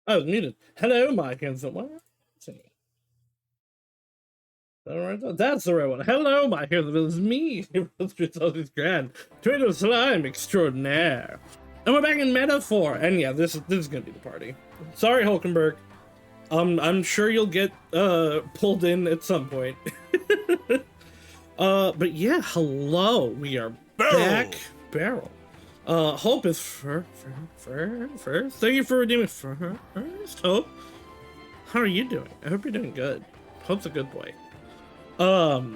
I was muted. Hello, my handsome. What? That's the right one. Hello, my handsome. It was me. It's grand. Twitter slime extraordinaire. And we're back in metaphor. And yeah, this is gonna be the party. Sorry, Hulkenberg. I'm sure you'll get pulled in at some point. But yeah, hello. We are back. Barrel. Hope is first. Thank you for redeeming first. Hope. How are you doing? I hope you're doing good. Hope's a good boy. But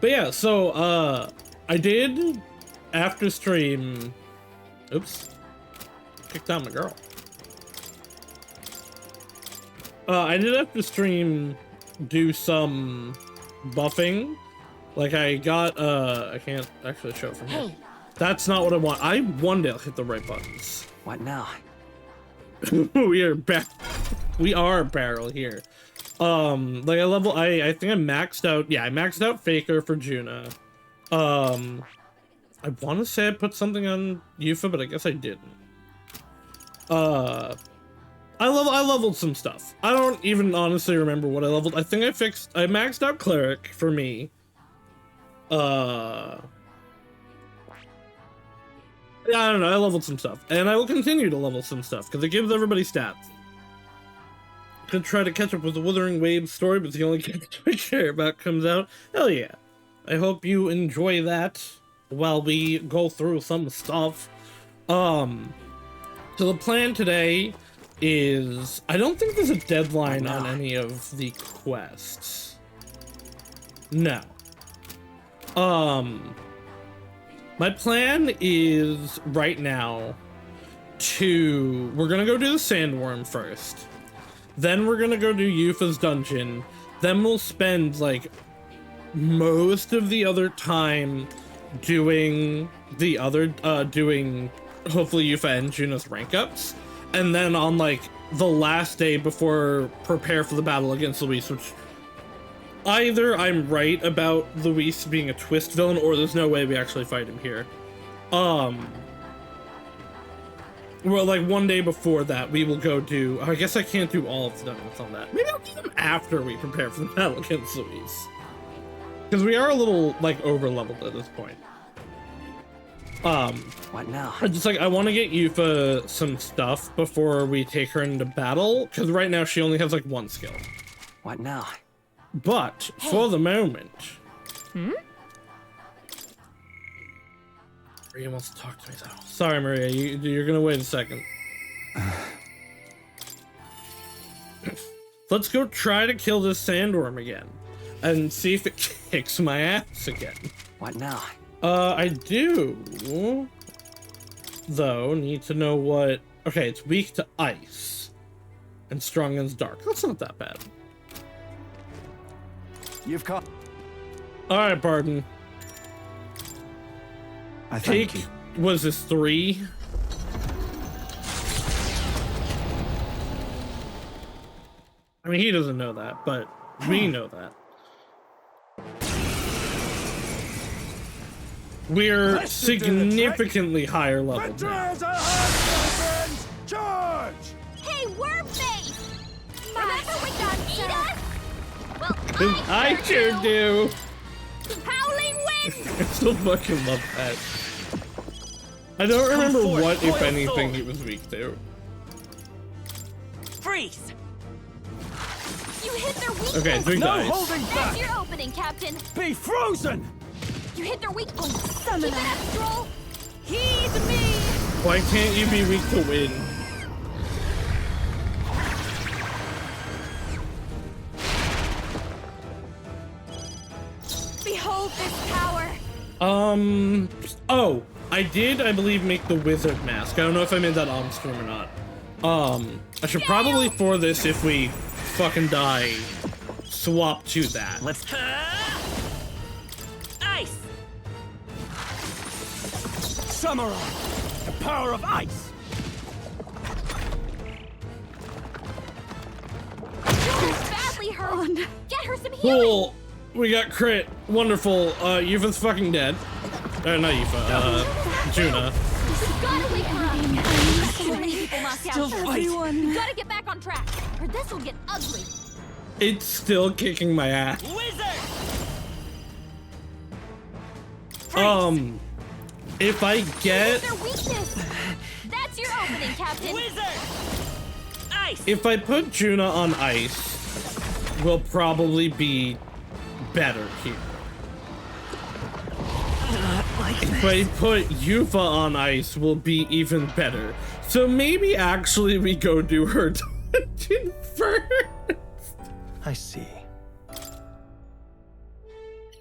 yeah, so I did after stream. Oops. Kicked out my girl. I did after stream do some buffing. Like I got I can't actually show it from here. That's not what I want. I one day I'll hit the right buttons. What now? We are back. We are barrel here. Like I think I maxed out. Yeah, I maxed out Faker for Juna. I want to say I put something on Yufa, but I guess I didn't. I leveled some stuff. I don't even honestly remember what I leveled. I think I maxed out Cleric for me. I don't know, I leveled some stuff. And I will continue to level some stuff, because it gives everybody stats. Could try to catch up with the Wuthering Waves story, but it's the only character I care about comes out. Hell yeah. I hope you enjoy that while we go through some stuff. So the plan today is, I don't think there's a deadline on any of the quests. No. My plan is right now we're gonna go do the Sandworm first. Then we're gonna go do Yufa's dungeon. Then we'll spend like most of the other time doing the other, doing hopefully Yufa and Juna's rank ups. And then on like the last day before prepare for the battle against Luis, which either I'm right about Luis being a twist villain or there's no way we actually fight him here. Well, like one day before that, we will go do, I guess I can't do all of the dungeons on that. Maybe I'll do them after we prepare for the battle against Luis. Because we are a little like over leveled at this point. What now? I want to get Yufa some stuff before we take her into battle, because right now she only has like one skill. What now? But for the moment, Maria wants to talk to me though. Sorry, Maria, you're gonna wait a second. Let's go try to kill this Sandworm again, and see if it kicks my ass again. What now? I do, though, need to know what... Okay, it's weak to ice, and strong against dark. That's not that bad. You've caught... Alright, pardon. I thank Take, you. was this 3? I mean, he doesn't know that, but we know that. We're significantly higher level now. Charge! Hey, Wormface! Remember when God beat us? Well, I sure do. Howling wind! I still fucking love that. I don't remember what, if anything, he was weak to. Freeze! You hit their weak Okay, point. 3 dice. Holding back. That's your opening, Captain. Be frozen! You hit their weak point. Summon Keep it up, Stroll. Heed me. Why can't you be weak to wind? Behold this power. Oh, I did, I believe, make the wizard mask. I don't know if I made that on stream or not. I should probably, for this, if we fucking die, swap to that. Let's... Ice! Samurai! The power of ice! Jules badly hurt. Get her some healing. Cool. We got crit. Wonderful. Yufa's fucking dead. Not Yufa. Juna. We've gotta wake her up. So many people knocked down here. Everyone. You gotta get back on track, or this will get ugly. It's still kicking my ass. If I get... Their weakness. That's your opening, Captain. If I put Juna on ice, we'll probably be better here. If I put Yufa on ice, we'll be even better. So maybe actually we go do her dungeon first. I see.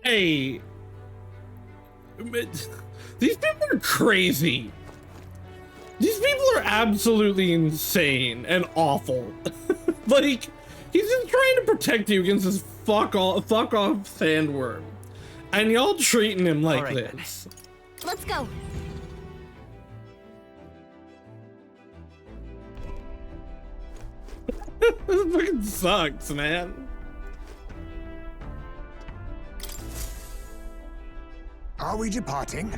Hey. These people are crazy. These people are absolutely insane and awful. Like, he's just trying to protect you against this fuck off sandworm. And y'all treating him like right, this. Let's go. This fucking sucks, man. Are we departing?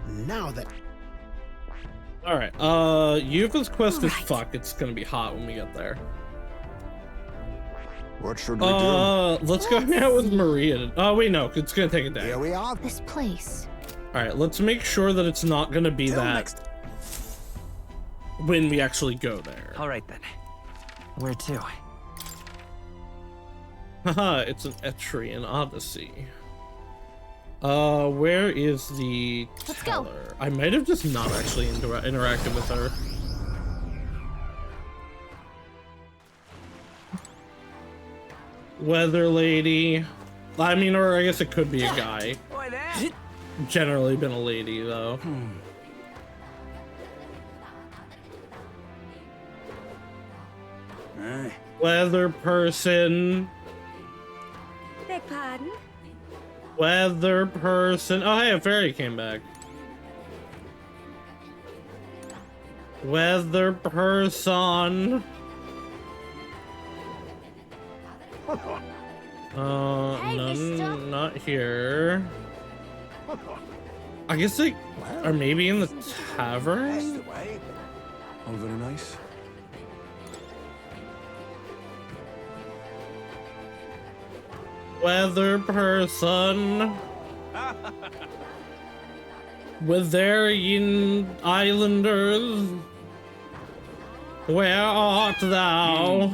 Now that... Alright, Yufa's quest is fuck. It's gonna be hot when we get there. What should we do? Let's go hang out with Maria. Oh, wait, no, it's gonna take a day. Here we are. This place. Alright, let's make sure that it's not gonna be Till that next... when we actually go there. All right then. Where to? Haha, it's an Etrian Odyssey. Where is the Let's go. teller? I might have just not actually interacted with her. Weather lady. I mean, or I guess it could be a guy. Boy, there. Generally been a lady, though. Weather person. Beg pardon? Weather person. Oh, hey, a fairy came back. Weather person. Hey, mister. None, not here. I guess they are maybe in the tavern. Oh, very nice. Weather person. Witherian Islanders. Where art thou?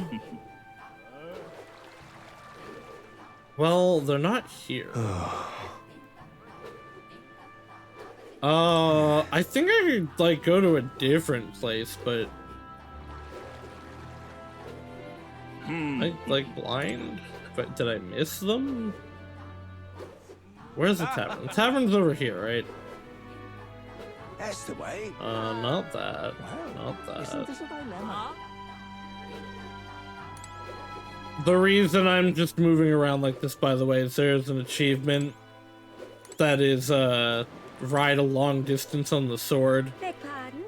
Well, they're not here. I think I could, like, go to a different place, but... like, blind? But did I miss them? Where's the tavern? The tavern's over here, right? That's the way. Not that. Not that. The reason I'm just moving around like this, by the way, is there's an achievement that is, ride a long distance on the sword. Beg pardon?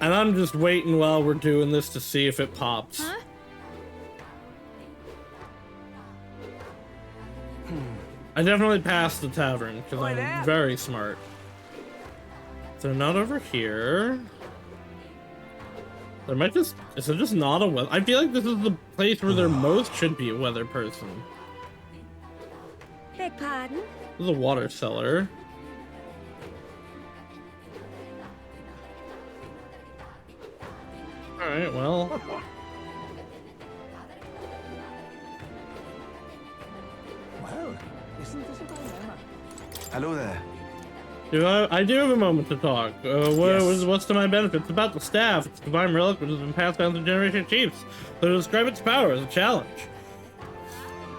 And I'm just waiting while we're doing this to see if it pops. Huh? I definitely passed the tavern, because I'm very smart. They're not over here. There might just... Is there just not a weather... I feel like this is the place where there most should be a weather person. Beg pardon? This is a water cellar. Alright, well... Well, isn't this a dilemma? Hello there. I do have a moment to talk. What's to my benefit? It's about the staff. It's a divine relic which has been passed down through generation of chiefs. So to describe its power as a challenge.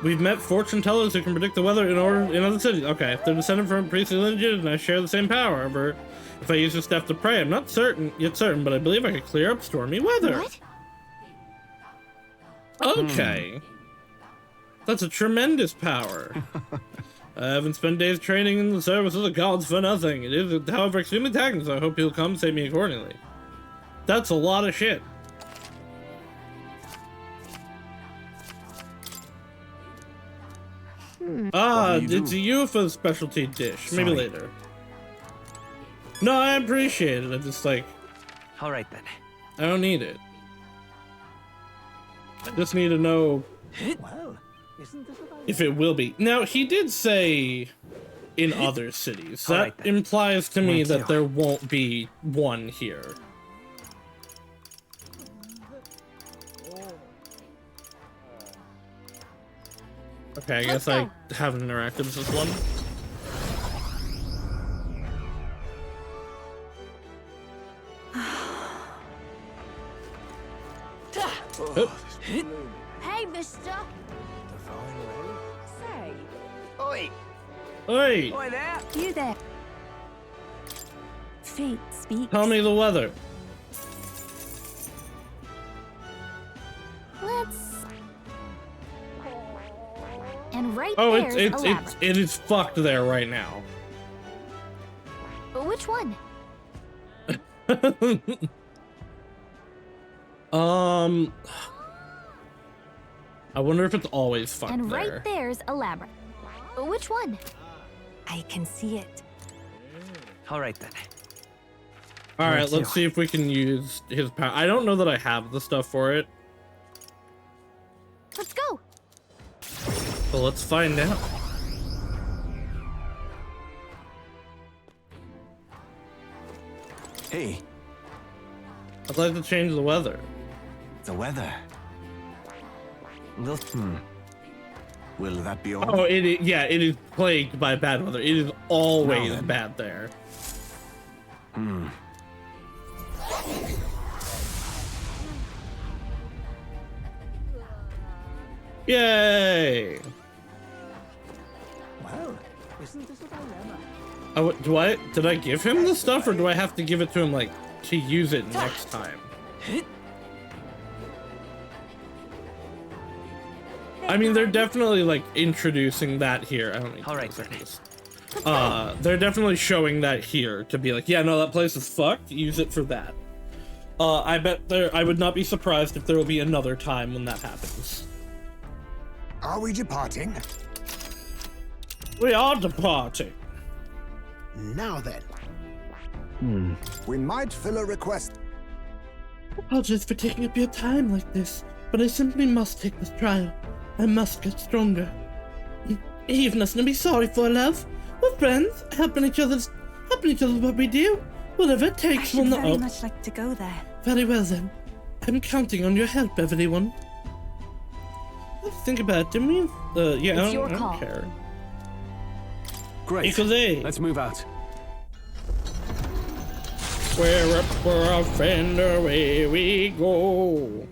We've met fortune tellers who can predict the weather in other cities. Okay, if they're descended from a priestly lineage and I share the same power. However, if I use this staff to pray, I'm not certain, but I believe I could clear up stormy weather. What? Okay. That's a tremendous power. I haven't spent days training in the service of the gods for nothing. It is, however, extremely taxing, so I hope you'll compensate me accordingly. That's a lot of shit. What do you do? It's a UFO specialty dish. Maybe Sorry. later. No, I appreciate it. I just like, All right then. I don't need it. I just need to know Well, isn't this about if it will be. Now, he did say in other cities. That Alright then. implies to me Me that too. there won't be one here. Okay, I guess I haven't interacted with this one. Hey, mister. Say, Oi! Hey, Oi there! you there. Fate speaks. tell me the weather. Let's. And right Oh, there's a it labyrinth. is fucked there right now. Which one? I wonder if it's always fucked And there. right there's a labyrinth. Which one? I can see it. All right then. All right, Where let's to? see if we can use his power. I don't know that I have the stuff for it, Let's go. but let's find out. Hey, I'd like to change the weather. the weather. Will that be all? Oh, yeah, it is plagued by bad weather. It is always then. bad there. Yay! Well, isn't this a dilemma? Oh, did I give him the stuff, or do I have to give it to him, like, to use it next time? I mean, they're definitely, like, introducing that here. I don't need to All right, use then. this. They're definitely showing that here to be like, yeah, no, that place is fucked. Use it for that. I bet I would not be surprised if there will be another time when that happens. Are we departing? We are departing. Now then. We might fill a request. Apologies for taking up your time like this, but I simply must take this trial. I must get stronger. You've nothing to be sorry for, love. We're friends, helping each other is what we do. Whatever it I takes, should we'll very know. much like to go there. Very well then. I'm counting on your help, everyone. Let's think about it, didn't we? Yeah, It's I your don't call. care. Great. Because Let's move out. we're up for a friend, away we go.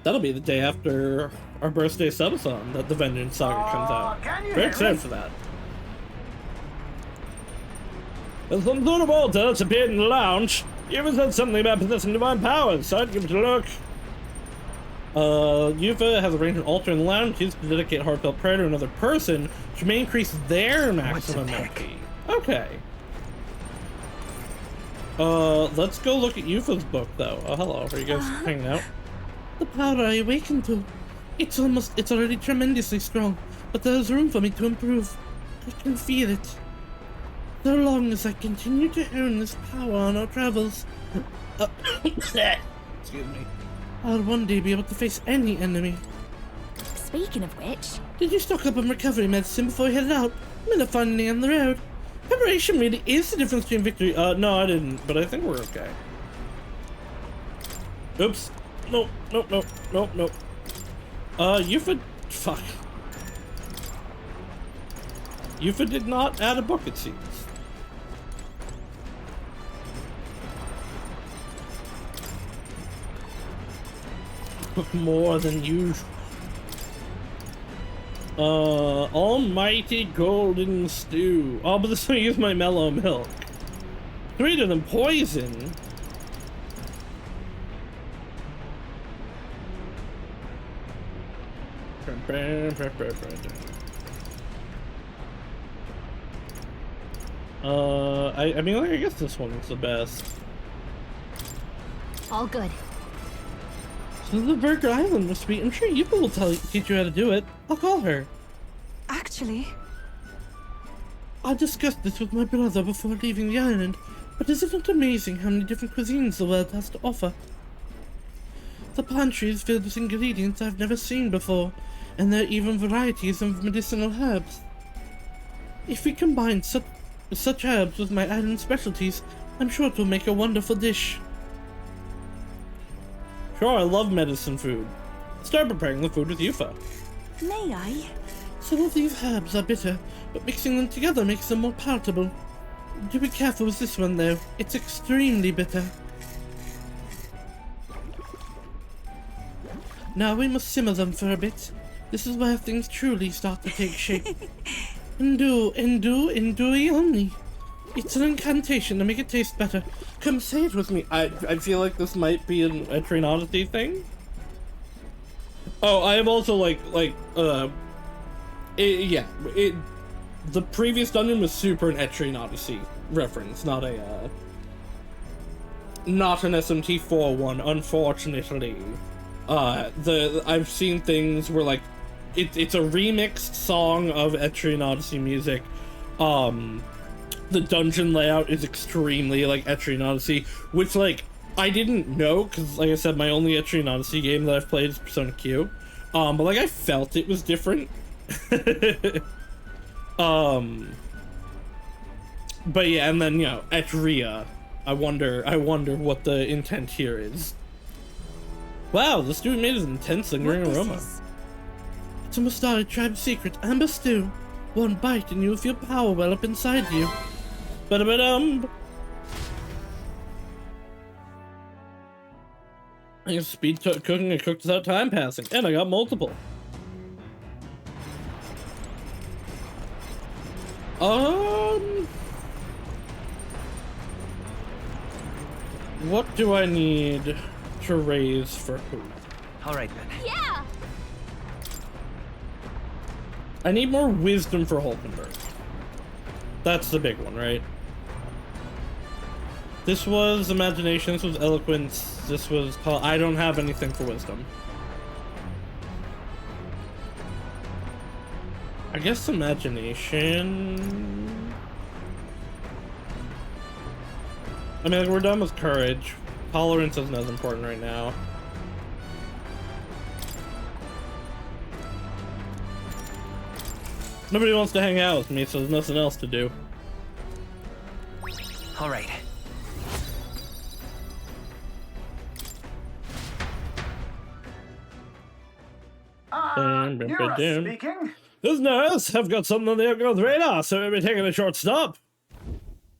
That'll be the day after our birthday subathon that the Vengeance Saga comes out. Very excited for that. As some sort of altar that's appeared in the lounge. You ever said something about possessing divine powers, so I'd give it a look. Yufa has arranged an altar in the lounge used to dedicate heartfelt prayer to another person, which may increase their maximum MP. Okay. Let's go look at Yufa's book, though. Oh, hello. Are you guys hanging out? The power I awaken to. It's already tremendously strong, but there's room for me to improve. I can feel it. So long as I continue to hone this power on our travels, excuse me, I'll one day be able to face any enemy. Speaking of which, Did you stock up on recovery medicine before you headed out? I'm gonna find any on the road. Preparation really is the difference between victory. No, I didn't, but I think we're okay. Oops. No. Yufa, fuck. Yufa did not add a book, it seems. Took more than usual. Almighty golden stew. Oh, but this one use my mellow milk. Sweeter than poison. I mean, like, I guess this one's the best. all good. So the Burger Island must be. I'm sure Yupa will teach you how to do it. I'll call her. Actually, I discussed this with my brother before leaving the island, but isn't it amazing how many different cuisines the world has to offer? The pantry is filled with ingredients I've never seen before, and there are even varieties of medicinal herbs. If we combine such herbs with my island specialties, I'm sure it will make a wonderful dish. Sure, I love medicine food. Start preparing the food with Yufa. May I? Some of these herbs are bitter, but mixing them together makes them more palatable. Do be careful with this one though, it's extremely bitter. Now we must simmer them for a bit. This is where things truly start to take shape. Endui only. It's an incantation to make it taste better. Come say it with me. I feel like this might be an Etrian Odyssey thing. Oh, I am also the previous dungeon was super an Etrian Odyssey reference, not an SMT4 one, unfortunately. I've seen things where like it's a remixed song of Etrian Odyssey music. The dungeon layout is extremely like Etrian Odyssey, which like I didn't know because like I said, my only Etrian Odyssey game that I've played is Persona Q. But like I felt it was different. But yeah, and then Etria. I wonder what the intent here is. Wow, the stew made an intense lingering aroma. It's a Mustari tribe secret, amber stew. One bite and you'll feel power well up inside you. Ba-da-ba-dum! I can speed cooking and cooked without time passing, and I got multiple. What do I need to raise for who? Alright then. Yeah! I need more wisdom for Hulkenberg. That's the big one, right? This was imagination, this was eloquence, this was I don't have anything for wisdom. I guess imagination. I mean, like, we're done with courage. Tolerance isn't as important right now. Nobody wants to hang out with me, so there's nothing else to do. All right. Speaking. Who's nurse? I've got something on the aircraft radar, so we'll be taking a short stop.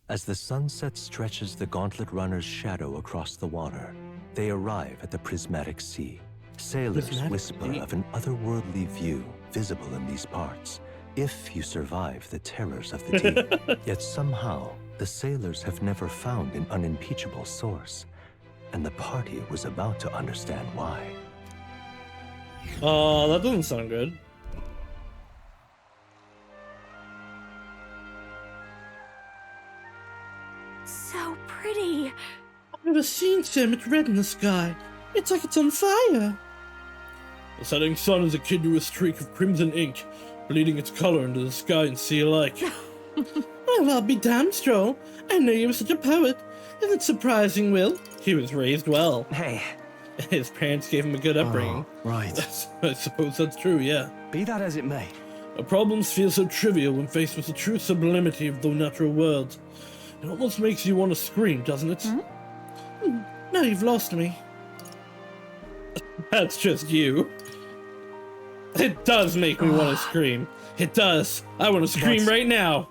As the sunset stretches the gauntlet runner's shadow across the water, they arrive at the prismatic sea. Sailors whisper of an otherworldly view visible in these parts, if you survive the terrors of the deep. Yet somehow, the sailors have never found an unimpeachable source, and the party was about to understand why. Oh, that doesn't sound good. So pretty. I've never seen so much red in the sky. It's like it's on fire. The setting sun is akin to a streak of crimson ink, bleeding its color into the sky and sea alike. Well, I'll be damned, Stroll. I know you were such a poet. Isn't it surprising, Will? He was raised well. Hey. His parents gave him a good upbringing. Oh, right. I suppose that's true, yeah. Be that as it may. Our problems feel so trivial when faced with the true sublimity of the natural world. It almost makes you want to scream, doesn't it? Now you've lost me. That's just you. It does make me want to scream. It does. I want to scream right now.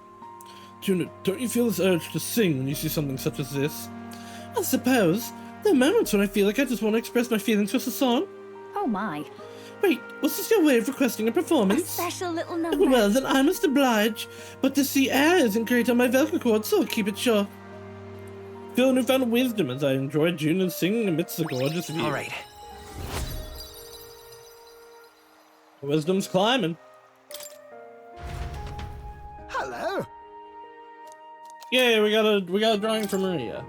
Juna, don't you feel this urge to sing when you see something such as this? I suppose. There are moments when I feel like I just want to express my feelings with a song. Oh my. Wait, was this your way of requesting a performance? A special little number. Well, then I must oblige. But the sea air isn't great on my Velcro cord, so I'll keep it short. Feel a newfound wisdom as I enjoy Juna's singing amidst the gorgeous view. All right. Wisdom's climbing. Hello. Yay, we got a drawing from Maria.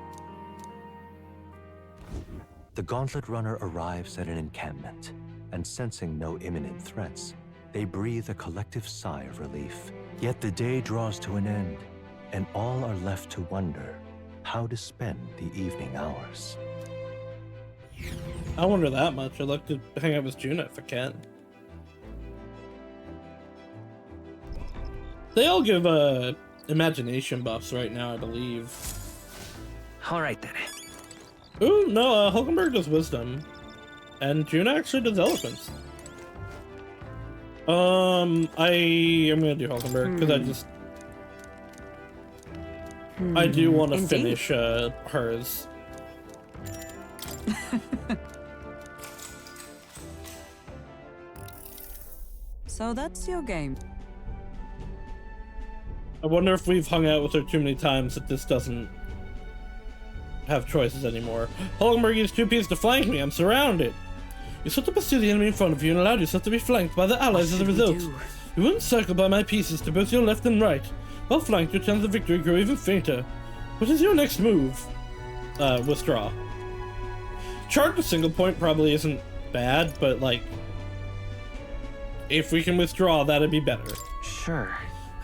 The gauntlet runner arrives at an encampment, and sensing no imminent threats, they breathe a collective sigh of relief. Yet the day draws to an end, and all are left to wonder how to spend the evening hours. I wonder that much. I'd like to hang out with Juna if I can. They all give imagination buffs right now, I believe. All right then. Ooh, no, Hulkenberg does wisdom. And Juna actually does eloquence. I am gonna do Hulkenberg because I do want to finish hers. So that's your game. I wonder if we've hung out with her too many times that this doesn't have choices anymore. Hulkenberg used 2 pieces to flank me. I'm surrounded. You sought to pursue the enemy in front of you and allowed yourself to be flanked by the allies as a result. You wouldn't circle by my pieces to both your left and right. Well flanked, your chance of victory grew even fainter. What is your next move? Withdraw. Charge a single point probably isn't bad, but like, if we can withdraw, that'd be better. Sure.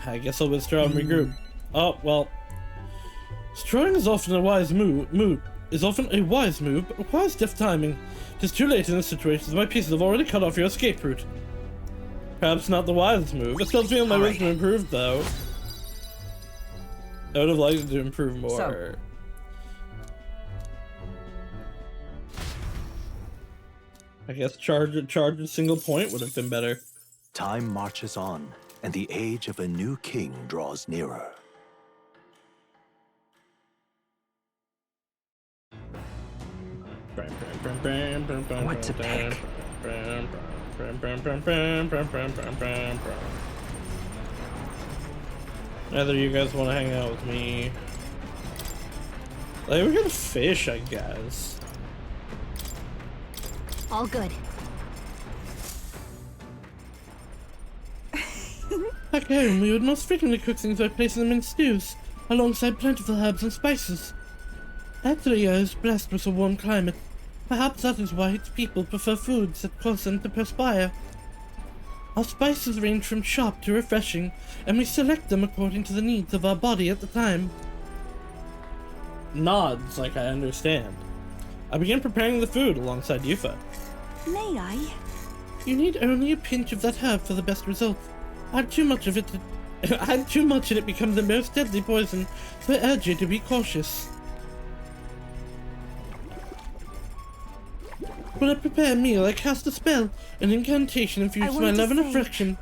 I guess I'll withdraw and regroup. Oh, well. Withdrawing is often a wise move, but requires deft timing. It is too late in this situation, as my pieces have already cut off your escape route. Perhaps not the wisest move. I still feel my wisdom improved, though. I would have liked it to improve more. So. I guess charge a single point would have been better. Time marches on, and the age of a new king draws nearer. What to pick? Either you guys want to hang out with me. Like, we're gonna fish, I guess. All good. Back home, we would most frequently cook things by placing them in stews, alongside plentiful herbs and spices. Italia is blessed with a warm climate. Perhaps that is why its people prefer foods that cause them to perspire. Our spices range from sharp to refreshing, and we select them according to the needs of our body at the time. Nods, like I understand. I begin preparing the food alongside Yufa. May I? You need only a pinch of that herb for the best result. Add too much of it add too much and it becomes the most deadly poison, so I urge you to be cautious. When I prepare a meal, I cast a spell, an incantation infused my love and affection.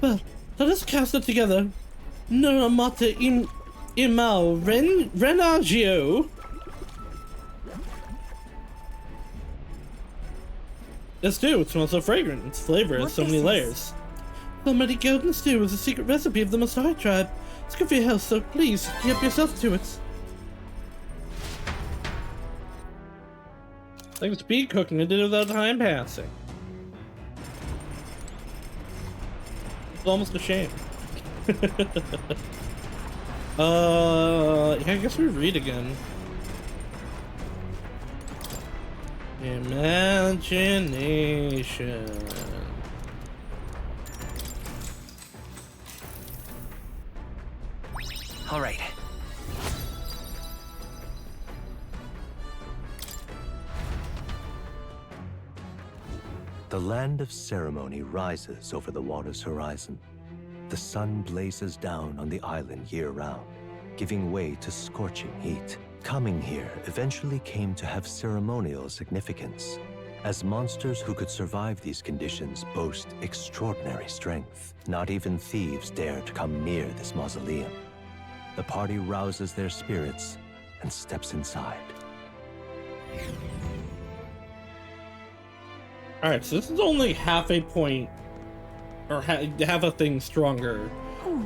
Well, let us cast it together. No amate imao renagio. This stew, it smells so fragrant. Its flavor has so many layers. The mighty golden stew is a secret recipe of the Masai tribe. It's good for your health, so please, help yourself to it. Like speed cooking, I did it without time passing. It's almost a shame. Yeah, I guess we read again. Imagination. All right. The land of ceremony rises over the water's horizon. The sun blazes down on the island year-round, giving way to scorching heat. Coming here eventually came to have ceremonial significance, as monsters who could survive these conditions boast extraordinary strength. Not even thieves dare to come near this mausoleum. The party rouses their spirits and steps inside. Alright, so this is only half a point, or half a thing stronger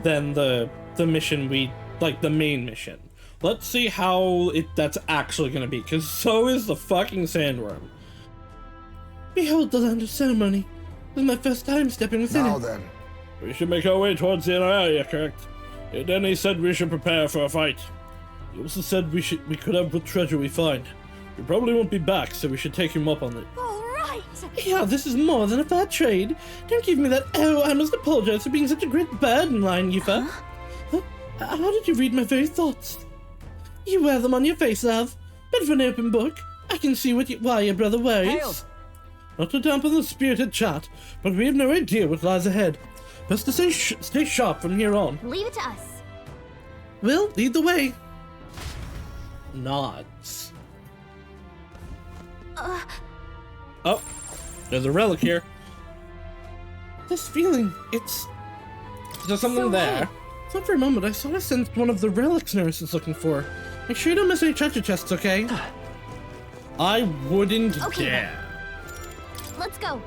than the mission like the main mission. Let's see how that's actually gonna be, because so is the fucking sandworm. Behold the land of ceremony. This is my first time stepping within Now it. then, We should make our way towards the inner area, correct? Then he said we should prepare for a fight. He also said we could have what treasure we find. We probably won't be back, so we should take him up on it. All right! Yeah, this is more than a fair trade. Don't give me that, oh, I must apologize for being such a great burden line, Yufa. Huh? How did you read my very thoughts? You wear them on your face, love. But for an open book, I can see why your brother worries. Hail. Not to dampen the spirited chat, but we have no idea what lies ahead. Best to stay sharp from here on. Leave it to us. Will, lead the way. Nods. Oh, there's a relic here. This feeling, it's... There's something there. Thought for a moment I sort of sensed one of the relics Nurse is looking for. Make sure you don't miss any treasure chests, okay? I wouldn't dare. Let's go.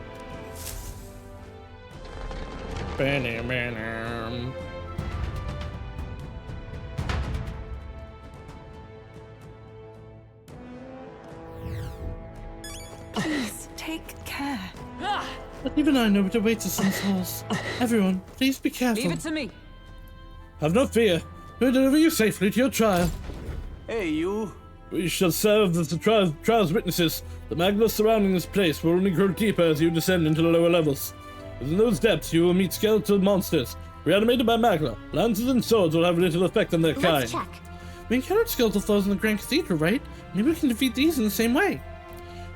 Please, take care. But even I know what awaits us in Saus. Everyone, please be careful. Leave it to me. Have no fear. We'll deliver you safely to your trial. Hey, you. We shall serve as the trial's witnesses. The magma surrounding this place will only grow deeper as you descend into the lower levels. Within those depths, you will meet skeletal monsters, reanimated by magma. Lances and swords will have little effect on their kind. Let's check. We encountered skeletal foes in the Grand Cathedral, right? Maybe we can defeat these in the same way.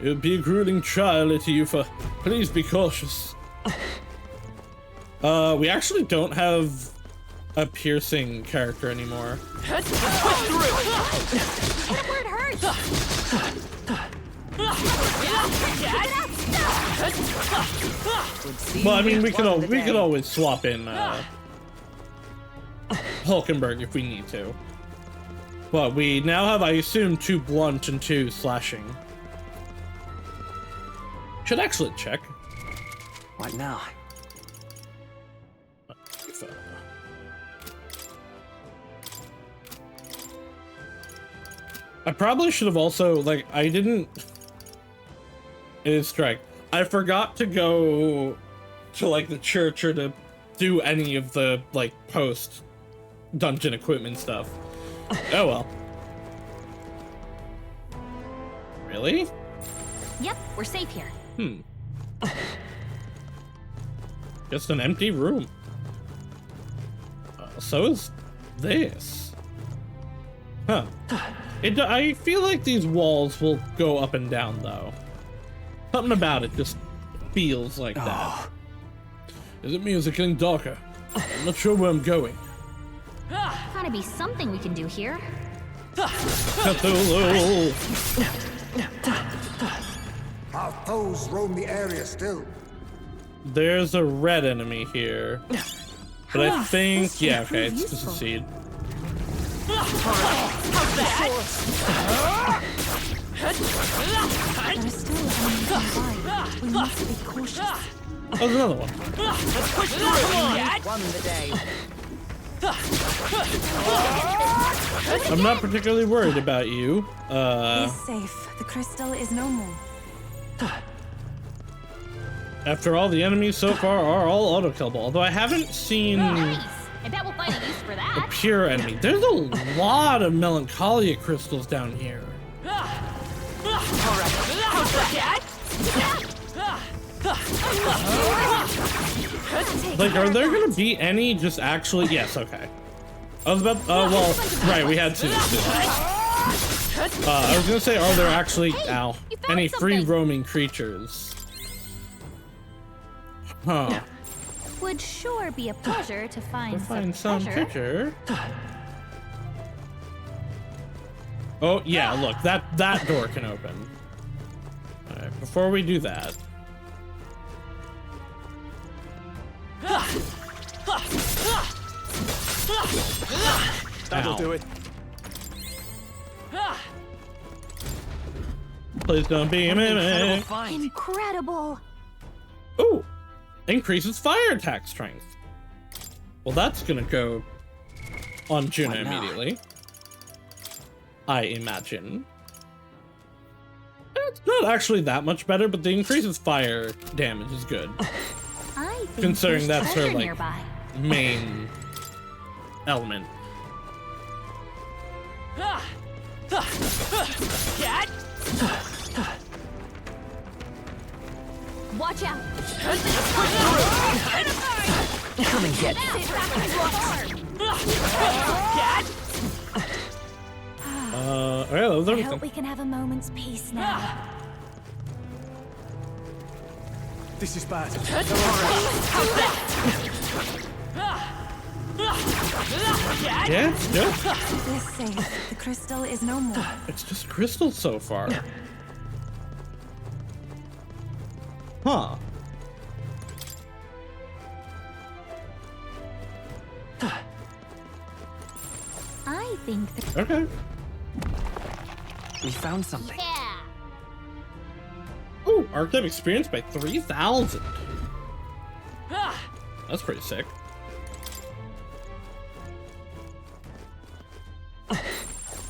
It would be a grueling trial, Lady Yufa. Please be cautious. We actually don't have a piercing character anymore. Hit it where it hurts. Well, I mean, we could always swap in Hulkenberg if we need to. But we now have, I assume, 2 blunt and 2 slashing. Should actually check. What now? I probably should have also, like, I didn't... It is strike. I forgot to go to, like, the church or to do any of the, like, post-dungeon equipment stuff. Oh, well. Really? Yep, we're safe here. Just an empty room. So is this. Huh. I feel like these walls will go up and down, though. Something about it just feels like that. Is it music getting darker? I'm not sure where I'm going. Gotta be something we can do here. Cthulhu! Our foes roam the area still. There's a red enemy here. But I think... Yeah, okay, it's just a seed. There are still enemies nearby. We must be cautious. Oh, there's another one. Let's push through. Won the day. I'm not particularly worried about you. Be safe. The crystal is no more. After all, the enemies so far are all auto-killable. Although I haven't seen Nice. I bet we'll find a use for a that. pure enemy. There's a lot of melancholia crystals down here. Like, are there gonna be any just actually... Yes, okay. I was about... well, right, we had to. I was gonna say, are there actually... Ow. you found Any something. free-roaming creatures? Huh. Would sure be a pleasure to find, Find some treasure. treasure. Oh, yeah, look, that door can open. Alright, before we do that... That'll Ow. do it. Please don't be a mimic. Incredible. Ooh! Increases fire attack strength. Well, that's gonna go on Juno Why not? immediately. I imagine. It's not actually that much better, but the increases fire damage is good. I think Considering there's that's her, treasure like, nearby. main element. Watch out. Come and get it. Alright, that was I everything. hope we can have a moment's peace now. This is bad. Yeah, it's good. This safe. The crystal is no more. It's just crystals so far. Huh. I think that. Okay. We found something. Yeah. Ooh, archive experience by 3,000. That's pretty sick.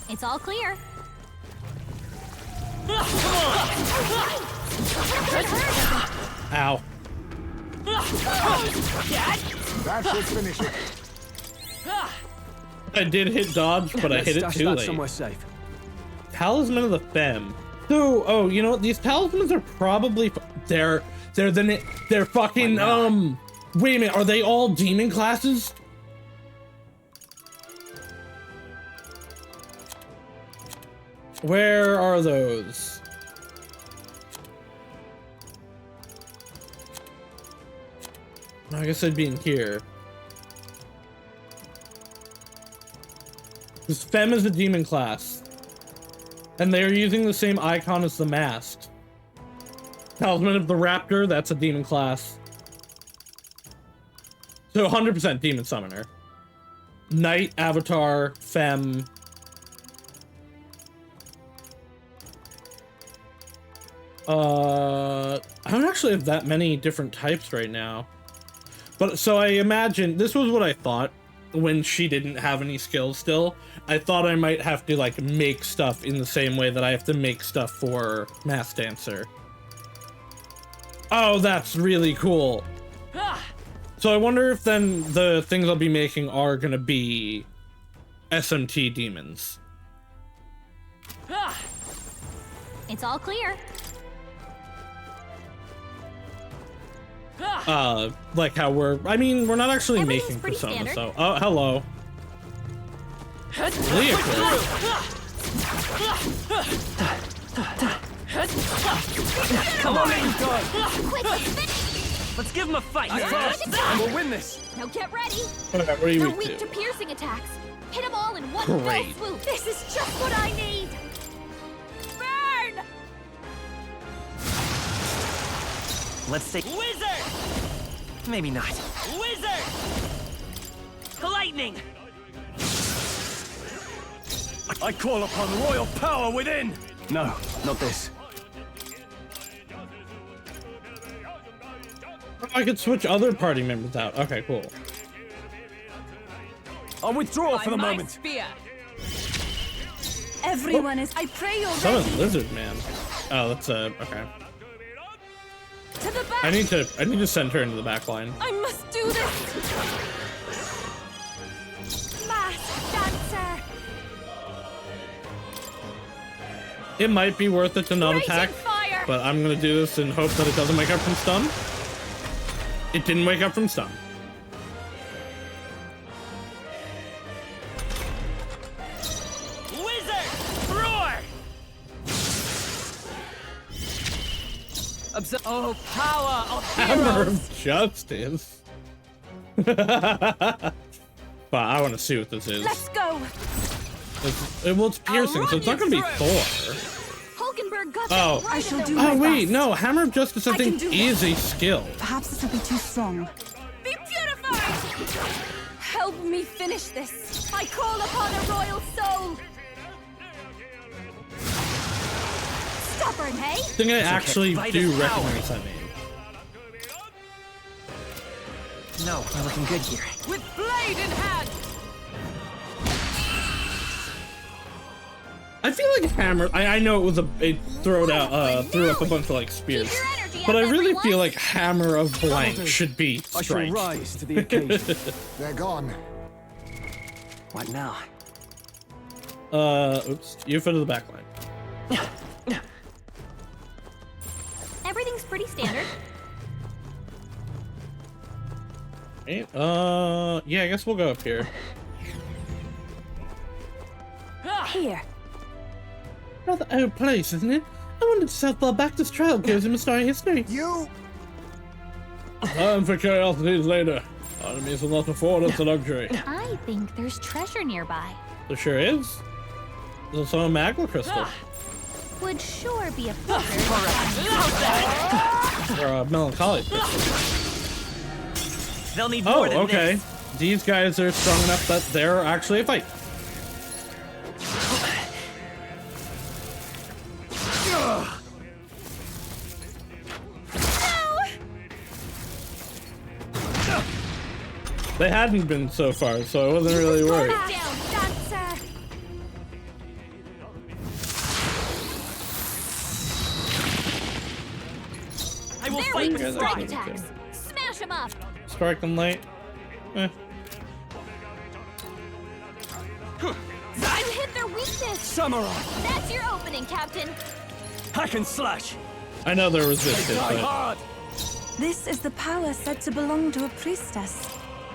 It's all clear. Ow. That should finish it. I did hit dodge, but I hit it Stash too that late. somewhere safe. Talisman of the Femme. So, oh, you know what? These talismans are probably they're fucking Wait a minute, are they all demon classes? Where are those? I guess I'd be in here. This Femme is a demon class. And they're using the same icon as the mask. Talisman of the Raptor, that's a demon class. So 100% demon summoner. Knight, Avatar, Femme. I don't actually have that many different types right now. But so I imagine, this was what I thought when she didn't have any skills still. I thought I might have to like make stuff in the same way that I have to make stuff for Mass Dancer. Oh, that's really cool. So I wonder if then the things I'll be making are gonna be SMT demons. It's all clear. Like how we're not actually Everything's making pretty Persona, standard. so oh hello. Come on. Quick, let's finish. Let's give him a fight. And we'll win this. Now get ready. What are you They're weak weak to? to piercing attacks. Hit them all in one Great. fell swoop. This is just what I need. Burn! Let's say wizard. Maybe not. Wizard. Lightning. I call upon royal power within. No, not this. I could switch other party members out. Okay, cool. I'll withdraw for the moment. Everyone is. I pray you're Summon ready. Lizard Man. Oh, that's okay. To the back. I need to send her into the back line. I must do this. Masked dancer. It might be worth it to not Raging attack, fire. but I'm gonna do this in hope that it doesn't wake up from stun. It didn't wake up from stun. Wizard. Roar. Oh, power of Hammer heroes. of Justice. But I want to see what this is. Let's go. It's piercing, so it's not gonna be Thor. Hulkenberg got Oh. that right I in shall their do Oh my wait, best. no, Hammer of Justice I I can think do is a skill. Perhaps this will be too strong. Be purified! Help me finish this. I call upon a royal soul! Stubborn, hey? I think I actually Fight do is power. recognize that name. No, we're looking good here. With blade in hand. I feel like Hammer. I know it threw up a bunch of like spears, Keep your energy but up, I really everyone. feel like Hammer of Blank should be I shall strike. rise to the occasion. They're gone. What now? Oops, you fit to the back line. Everything's pretty standard. Yeah, I guess we'll go up here. Here. Rather old place, isn't it? I wondered just how far back this trail goes in Mystari history. You! Time for curiosities later. Enemies will not afford us the luxury. I think there's treasure nearby. There sure is. There's also a magma crystal. Would sure be a pleasure. Or a melancholy crystal. They'll need more Oh, than okay. this. These guys are strong enough that they're actually a fight. They hadn't been so far, so I wasn't really worried. Down, dancer. I will There fight we with guys strike actually stride. attacks. Smash them up. Strike them light. Eh. You hit their weakness. Samurai! That's your opening, Captain. Hack and slash! I know they're resistant, Die but hard! This is the power said to belong to a priestess.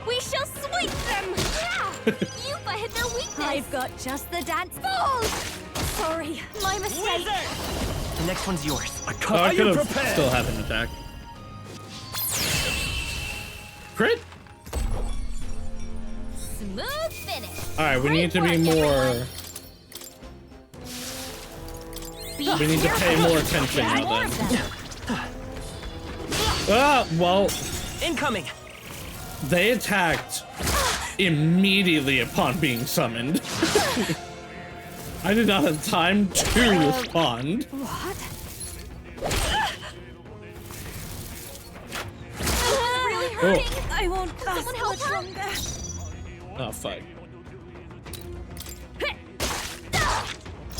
We shall sweep them. Yeah. Yupa hit their weakness. I've got just the dance. Balls. Sorry, my mistake. The next one's yours. oh, I Are could you have prepared? still had an attack. Crit. Smooth finish. All right, we Great need to be work, more. everyone. Be We need to pay careful. more attention There's now more then. of them. Ah, well, Incoming. they attacked immediately upon being summoned. I did not have time to respond. What? Really hurting. I won't last Someone help much her? longer. Oh fuck!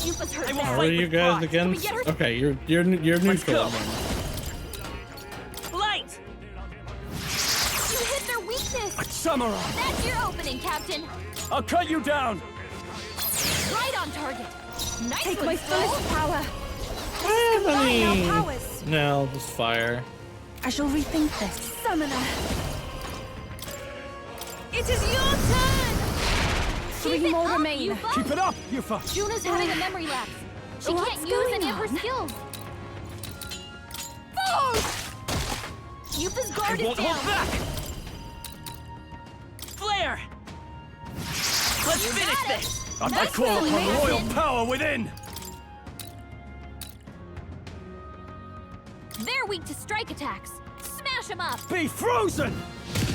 Yupa's hurt I will bad. How are fight you with guys pride. against? Can we get her? Okay, you're neutral. go. then. Light. You hit their weakness. Samurai! That's your opening, Captain. I'll cut you down! Right on target. Nice Take one, my Saus. fullest power. I have Combine any- our powers. No, just fire. I shall rethink this. Summoner. It is your turn. Three Keep it more up, remain. Yupa. Keep it up, Yufa! Juna's having a memory lapse. She What's can't use going any of her on? skills. Balls! Yupa's guard I is won't down. hold back. Flare. Let's You finish got it. this. I Nice call going, upon royal Captain. power within! They're weak to strike attacks. Smash them up. Be frozen!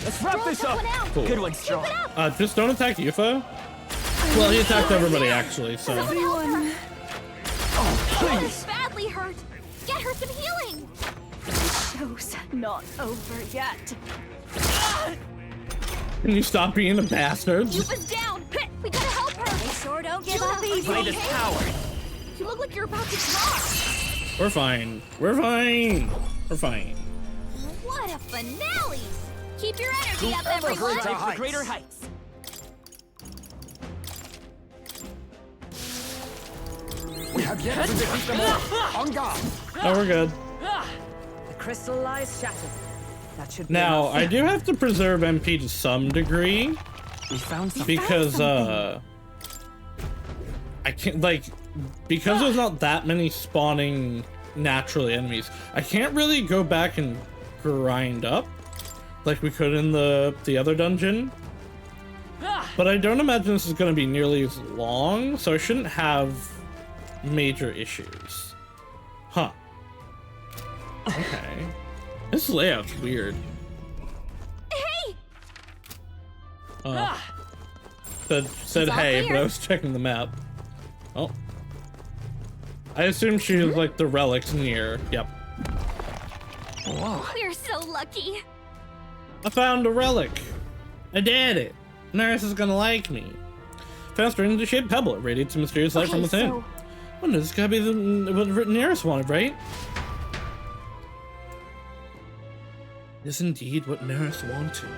Let's wrap Throw this up! someone out. Cool. Good one, Keep Strong. it up. Just don't attack UFO. Well, he attacked everybody actually, so. Someone help her. Everyone. Juna's badly hurt. Get her some healing. Show's not over yet. Can you stop being a bastard? Yupa's down. We gotta help her. They sure don't give Juna, up easy. are you Greatest okay? power. You look like you're about to drop. We're fine. We're fine. We're fine. What a finale! Keep your energy up, Whoever everyone. heard Strive for heights. greater heights. We have yet to defeat them all. On guard. No, we're good. The crystal lies shattered. That should be Now, enough. I do have to preserve MP to some degree We found something. because I can't because there's not that many spawning naturally enemies. I can't really go back and grind up like we could in the other dungeon. But I don't imagine this is going to be nearly as long, so I shouldn't have major issues. Huh. Okay. This layout's weird. Hey! Said It's all hey, but clear. I was checking the map. Oh. I assume she was like the relics near. Yep. We're so lucky. I found a relic. I did it. Nurse is gonna like me. Found a strangely shaped pebble. It radiates a mysterious light from within. so Wonder this gotta be what Neris wanted, right? Is indeed what Neris wanted.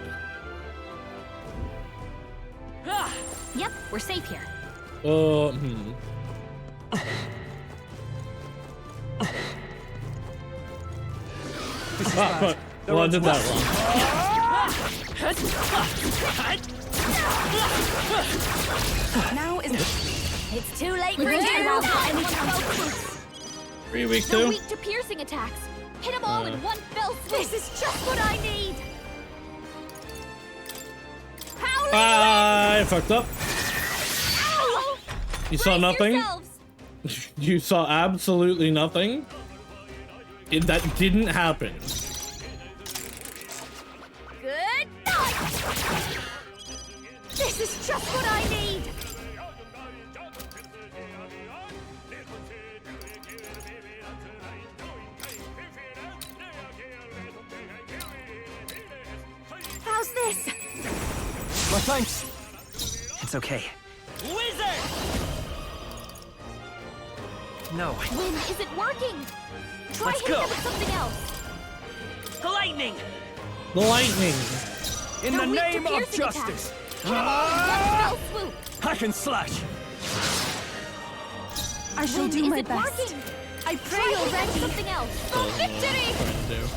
yep, we're safe here. Well, I did that wrong. Now is It's too late for We're you. getting out of any Pretty weak They're too. weak to piercing attacks. Hit them all in one fell swoop. This is just what I need. Howling I fucked up. Ow! You saw Brace nothing? yourselves. You saw absolutely nothing? That didn't happen. Good night. This is just what I need. How's this? My thanks. It's okay. Wizard! No. Win isn't working. Try Let's hitting go. it with something else. Lightning! The lightning. In They're the weak to name of piercing justice. attacks. Hit 'em all in one fell swoop. Hack and slash. I shall Win do my isn't best. working. I pray Try you're hitting it with ready. something else. For victory! Trying to do.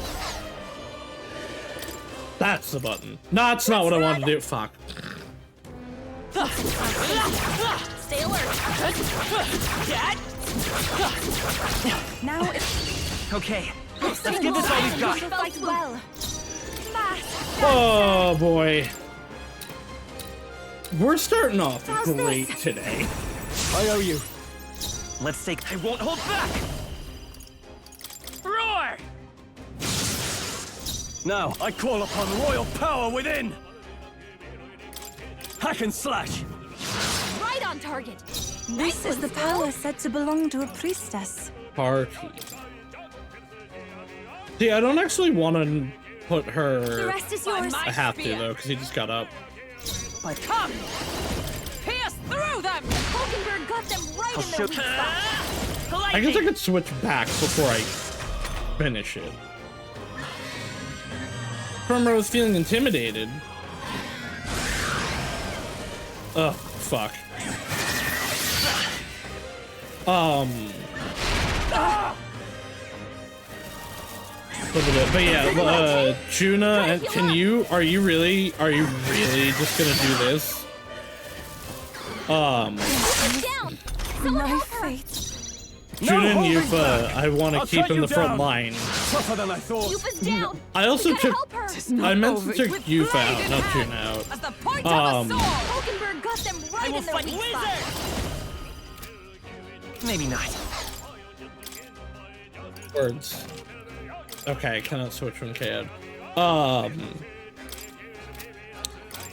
That's the button. No, that's not what I wanted to do. Fuck. Stay alert. Now it's Okay. Let's give this all we've got. fight well. Oh boy. We're starting off How's great this? today. I owe you. Let's take. I won't hold back! Roar! Now I call upon royal power within. Hack and slash. Right on target. This is the power said to belong to a priestess. Party. See, I don't actually want to put The her. rest is yours. I have to though, because he just got up. But come! Pierce through them! Hulkenberg got them right in their weak spot. I guess I could switch back before I finish it. Remember, I was feeling intimidated. Oh, fuck. But yeah, Juna, and are you really just gonna do this? Down. Someone My help her. fate. Juna and holding Yufa, back. I want to I'll keep cut in you the front down. line. Tougher than I thought. Yufa's down. I also We gotta took, help her. I meant to over take with Yufa blade out, in not hand. Juna out. As the point Um, of a sword! Hulkenberg got them I right will in their fight weak wizard! spot. Maybe not. Words. Okay, cannot switch from KO.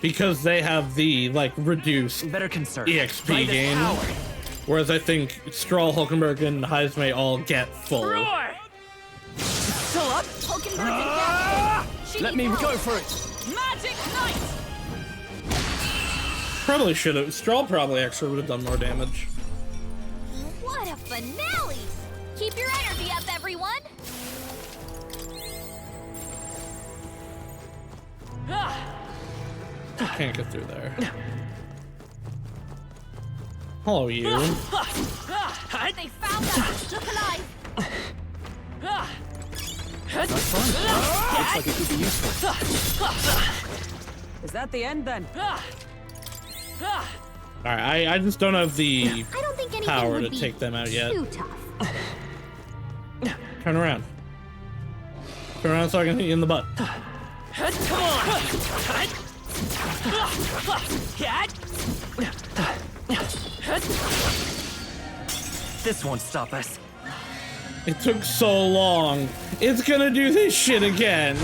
Because they have the, like, reduced Better conserve. EXP Find this gain. power. Whereas I think Stroll, Hulkenberg, and Heismay all get full. Roar! Still up? Hulkenberg's in She Let needs me help. go for it. Magic Knight! Probably should have. Stroll probably actually would have done more damage. What a finale! Keep your energy up, everyone! Can't get through there. Hello, you. They found us! Look alive! Looks like it could be useful. Is that the end then? Alright, I just don't have the I don't think anything power would to be take them out yet. too tough. Turn around. Turn around so I can hit you in the butt. Come on! This won't stop us. It took so long. It's gonna do this shit again.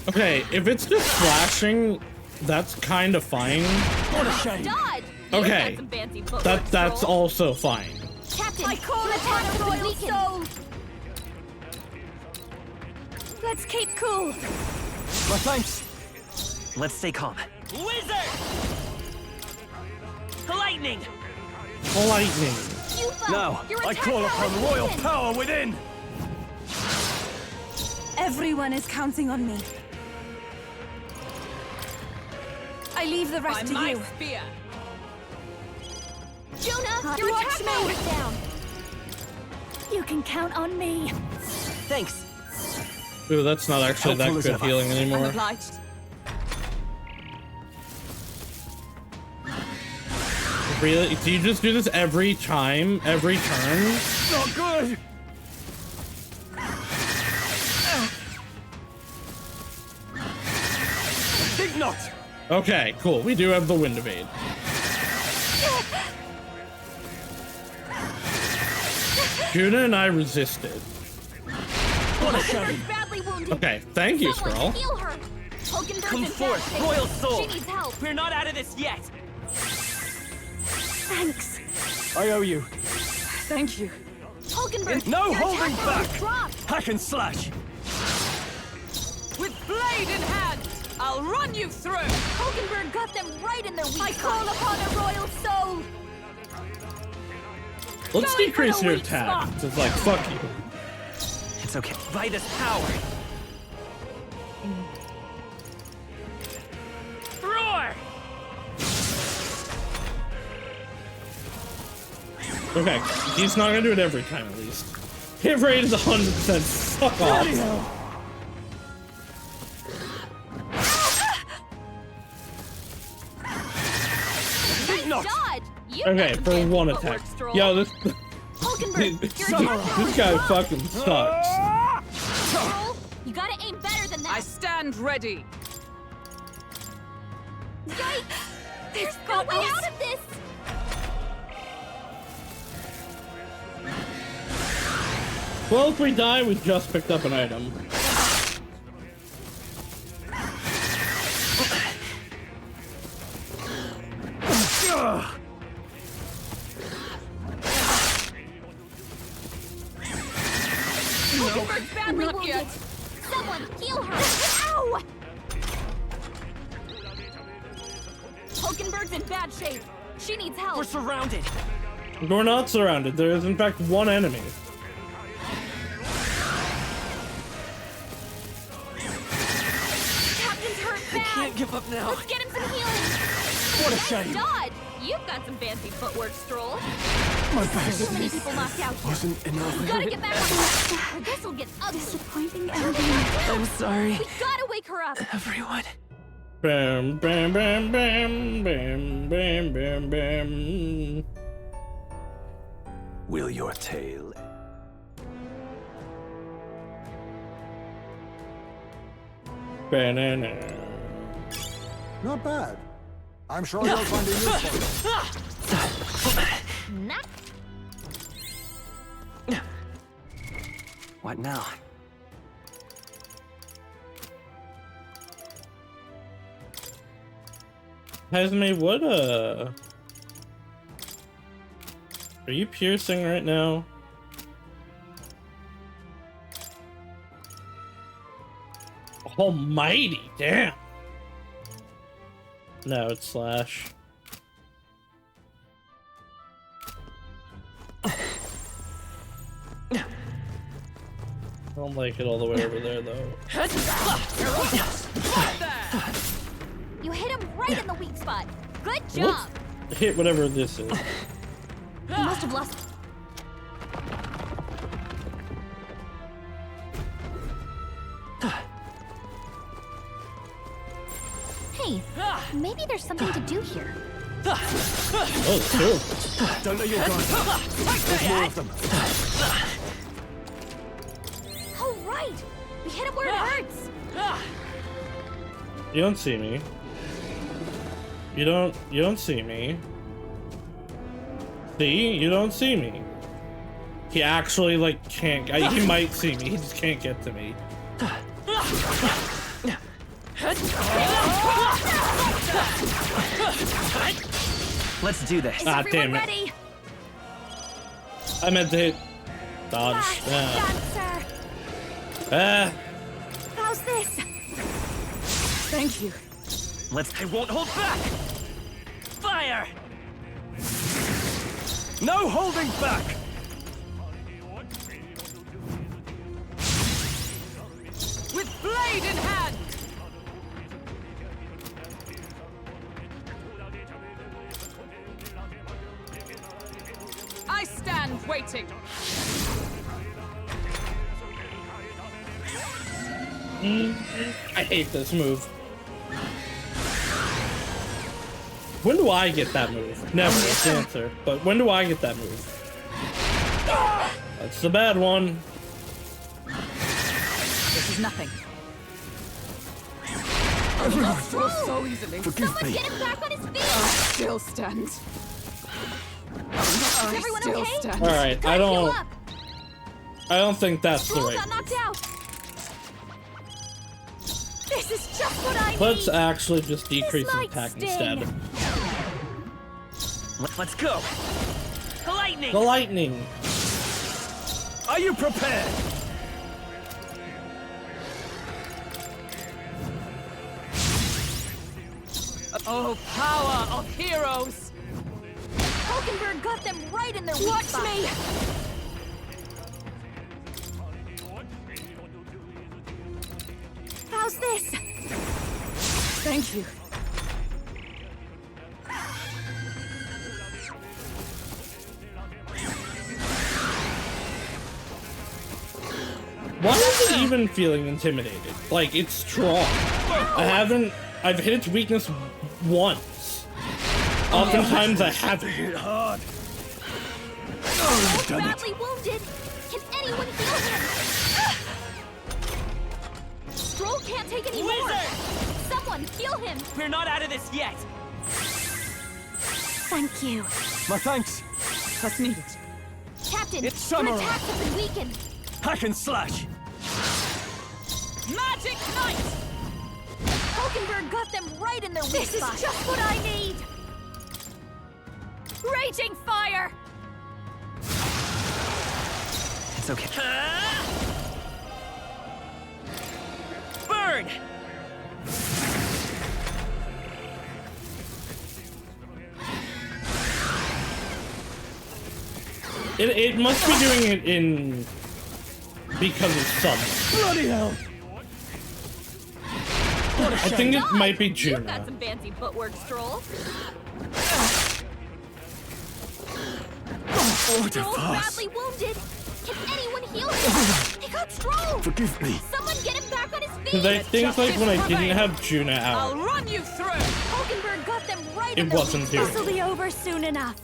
Okay, if it's just flashing, that's kind of fine. What a shame. Dodge! Okay, Some fancy footwork, that's Stroll. also fine. Captain, I call upon a royal soul! Let's keep cool. My thanks. Let's stay calm. Wizard! Lightning! Lightning. Yufa, Now your I attack call power upon is royal weakened. power within. Everyone is counting on me. I leave the rest to My you. spear! Jonah, Your attack power is down. You can count on me. Thanks. Ooh, that's not actually that Helpful as good ever. healing I'm anymore. obliged. Really? Do you just do this every time? Every turn? Not good! Think not! Okay, cool. We do have the wind evade. Juna and I resisted. What a shame! Badly wounded. Okay, thank you, Someone Skrull. heal her. Hulkenberg's Come in bad forth, shape. Royal Soul. She needs help. We're not out of this yet. Thanks. I owe you. Thank you. Hulkenberg, No your holding attack power is back. dropped. Hack and slash! With blade in hand, I'll run you through. Hulkenberg got them right in their weak I spot. call upon a royal soul. Let's Going decrease for the your weak attack. spot. It's like, fuck you. It's okay. By this power. Roar! Okay, he's not gonna do it every time at least. Hit rate is 100%. Fuck off. Think not! Dodge. You Okay, got for fancy one footwork, attack. Stroll. Yo, this Hulkenberg, your attack power this is guy dropped. fucking sucks. Stroll, you gotta aim better than I that. stand ready. Yikes! There's no way out of this. Well, if we die, we just picked up an item. Hulkenberg's badly Not wounded. yet. Someone heal her. Ow! Hulkenberg's in bad shape. She needs help. We're surrounded. We're not surrounded. There is, in fact, one enemy. Captain's hurt bad. Can't give up now. Let's get him some healing. What a Nice shame! dodge. You've got some fancy footwork, Stroll. My Too best many people knocked out here. wasn't enough. We gotta get back on track, or this'll get ugly. Disappointing ending. I'm sorry, We gotta wake her up. everyone. Bam, bam, bam, bam, bam, bam, bam, bam. Will your tale Banana. Not bad. I'm sure you'll find it useful. Not What now? Hazme, what are you piercing right now? Almighty, damn. No, it's slash. I don't like it all the way over there, though. You hit him right in the weak spot. Good Let's job. hit whatever this is. You must have lost. Hey, maybe there's something to do here. Oh, two. Don't let your guard down. There's more of them. Oh, right. We hit him where it hurts. You don't see me. You don't see me. See? You don't see me. He actually, like, can't. He might see me. He just can't get to me. Let's do this. Ah, Everyone damn it. ready? I meant to hit dodge. Done, sir. Ah. How's this? Thank you. I won't hold back. Fire! No holding back! With blade in hand. I stand waiting. I hate this move. When do I get that move? Never is the answer. But when do I get that move? That's the bad one. This is nothing. So easily. Someone get him back on his feet! Still stand. Is everyone Still okay? stand. Alright, I don't think that's the Stroll right got move. knocked out. This is just what I need. Let's actually just decrease his might attack sting. instead. Let's go. Lightning. The lightning. Are you prepared? Oh, power of heroes! Hulkenberg got them right in their weak Watch spot. me! How's this? Thank you. Why is it even feeling intimidated? Like, it's strong. I've hit its weakness once. Oftentimes I haven't. Hit hard. He's badly wounded. Can anyone heal him? Stroll can't take any more. Wizard! Someone heal him. We're not out of this yet. Thank you. My thanks. That's needed. Captain, It's your Samurai. attacks have been weakened. Hack and slash. Magic Knight! Hulkenberg got them right in their weak spot. This is just what I need. Raging fire. It's okay. Burn! It must be doing it in because of something. Bloody hell. I think it might be You've got Juna. some fancy footwork, Stroll. Stroll's badly wounded. Can anyone heal him? They got Stroll. Forgive me. Someone get him back on his feet. Because I think like when I didn't have Juna I'll out, run you through! Hulkenberg got them right in it their wasn't weak doing spot. it. Be over soon enough.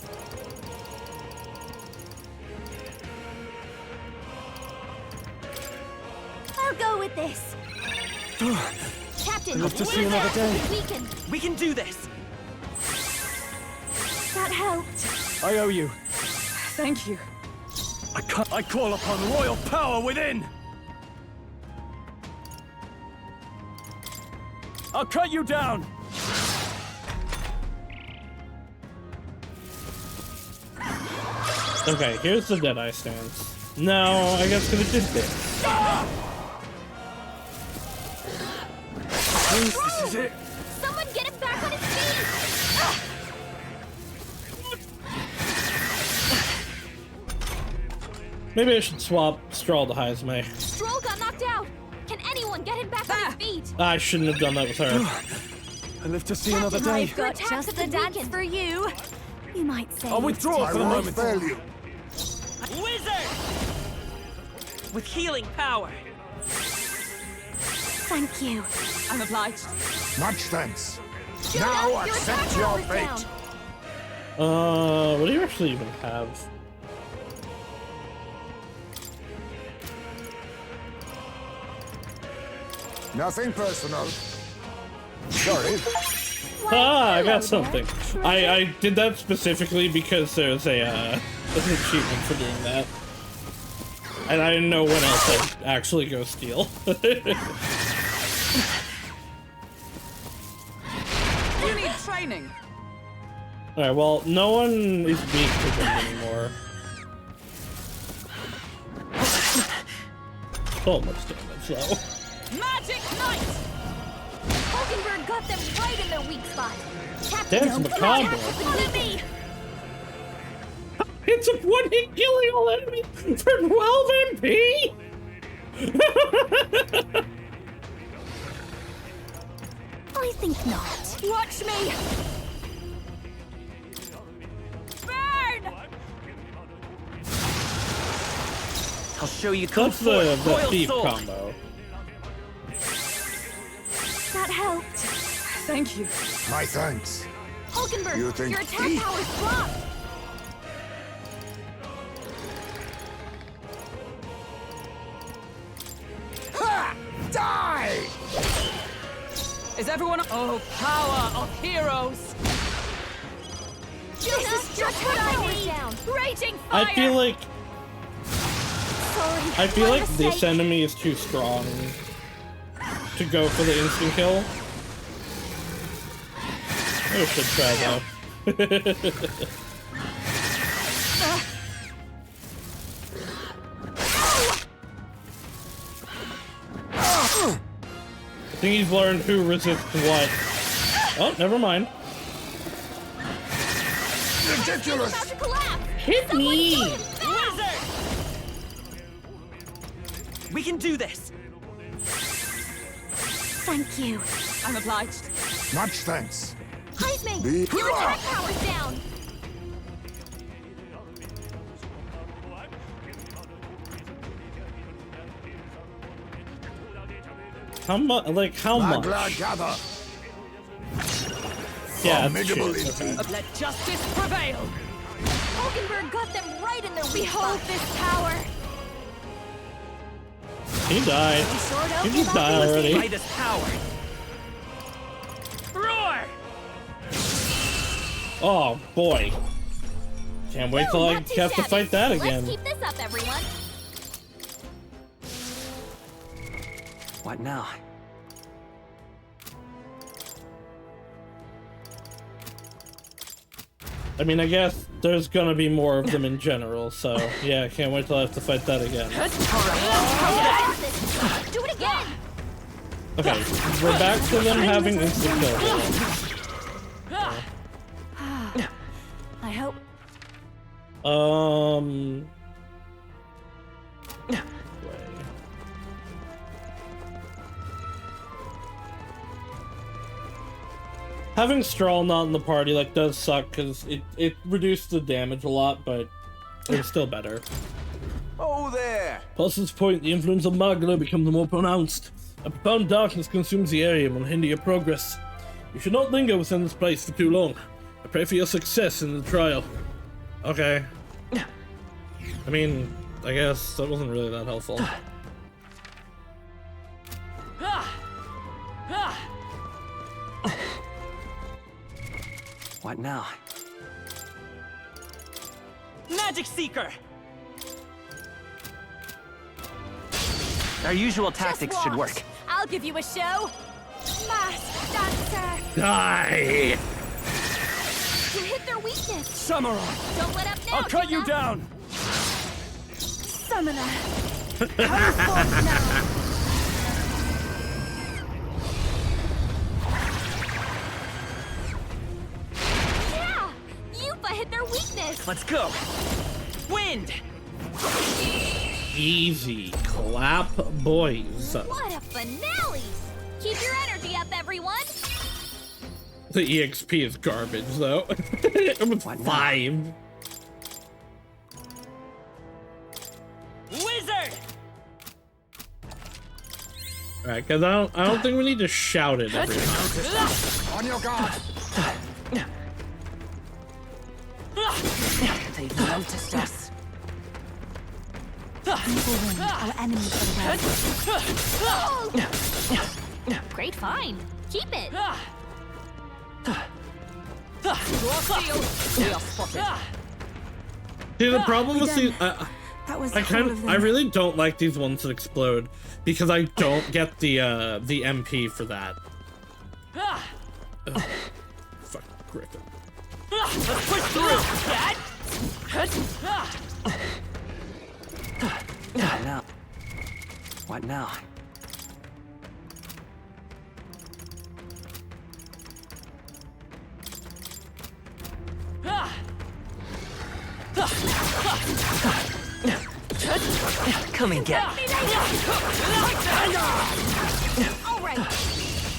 I'll go with this. Captain, I'd love to see your another attacks have day. been weakened. We can do this. That helped. I owe you. Thank you. I call upon royal power within. I'll cut you down. Okay, here's the Deadeye stance. No, I guess because it did this. This is it. Someone get him back on his feet. Maybe I should swap Stroll to Heisme. Stroll got knocked out. Can anyone get him back on his feet? I shouldn't have done that with her. I live to see another day. I've got just the dance for you. You might say. I'll withdraw I for the won't moment. fail you. Wizard! With healing power. Thank you. I'm obliged. Much thanks. Juna, Now your accept attack your roll is fate. down. What do you actually even have? Nothing personal. Sorry. Ah, I hello got something. there. I did that specifically because there's an achievement for doing that. And I didn't know when else I'd actually go steal. You need training. Alright, well, no one is weak to them anymore. So much damage, though. Magic Knight! Hulkenberg got them right in their weak spot. Captain, That's don't macabre. attack with me. It's a one-hit killing all enemies for 12 MP? I think not. Watch me! Burn! I'll show you Kung That's Fu the Royal thief Sword. combo. That helped. Thank you. My thanks. Hulkenberg, You think your attack he- power's dropped. Ha! Die! Is everyone? Oh, power of heroes! This is just what I need. Down. Raging fire. I feel like Sorry. this enemy is too strong to go for the instant kill. I should try though. I think he's learned who resists what. Oh, never mind. Ridiculous! About to collapse. Hit me! Wizard! We can do this. Thank you. I'm obliged. Much thanks. Heisman, Be- your attack power's down. How much? Like, how much? Glad gather. Yeah, that's Formidable true. Okay. indeed. Let justice prevail. Hulkenberg got them right in their weak spot. This power. He died. You sure don't He give just up died easy. already. By this power. Roar! Oh boy. Can't wait till I Not too have to shabby. fight that again. Let's keep this up, everyone. What now? I mean, I guess there's gonna be more of them in general, so yeah, can't wait till I have to fight that again. Do it again. Okay, we're back to them having instant kill. I hope. Having Strawl not in the party like does suck because it reduced the damage a lot, but it was still better. Oh there! Past this point, the influence of Magna becomes more pronounced. A profound darkness consumes the area and will hinder your progress. You should not linger within this place for too long. I pray for your success in the trial. Okay. I mean, I guess that wasn't really that helpful. What now? Magic Seeker! Our usual tactics Just should watch. work. I'll give you a show. Masked dancer. Die! You hit their weakness. Samurai! Don't let up now. I'll cut you Kika. down! Summoner. Come forth now. Yeah! Yupa hit their weakness. Let's go! Wind! Easy. Clap, boys. What a finale! Keep your energy up, everyone. The EXP is garbage, though. It was What now? 5. Wizard! Alright, because I don't think we need to shout it every time. On your guard. They've noticed us. Evil wind, our enemies are aware. Great find. Keep it. Draw shield. We are spotted. See, the problem with these, That was I all of them. I really don't like these ones that explode because I don't get the MP for that. Ugh. Fuck Griffin. Let's push through! Dad! What now? What now? Come and get me. All right.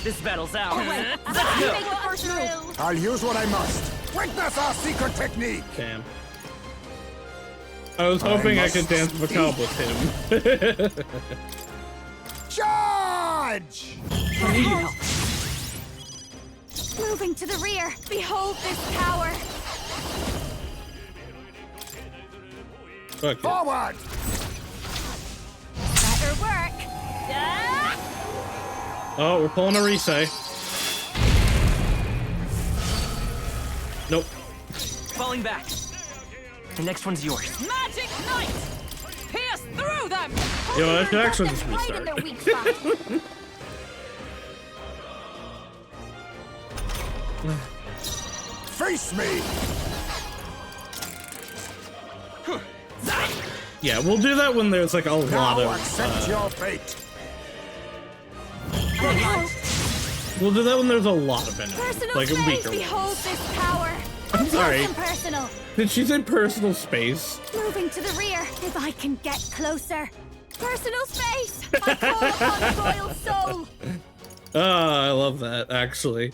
This battle's ours. All right. Let's You go. make the first move. I'll use what I must. Witness our secret technique. Damn. I was hoping I could dance macabre with him. Charge! Moving to the rear. Behold this power. Fuck it. Forward! Better work. Ah! Oh, we're pulling a Risei. Nope. Falling back. The next one's yours. Magic Knight! Pierce through them! Yo, I should actually just Right in restart. their weak spot. Face me! Yeah, we'll do that when there's like a lot Now of. accept your fate. We'll do that when there's a lot of enemies, Personal like a space. weaker one. Behold this power. I'm sorry. Close and personal. Did she say personal space? Moving to the rear. If I can get closer. Personal space. I call upon the royal soul. I love that actually.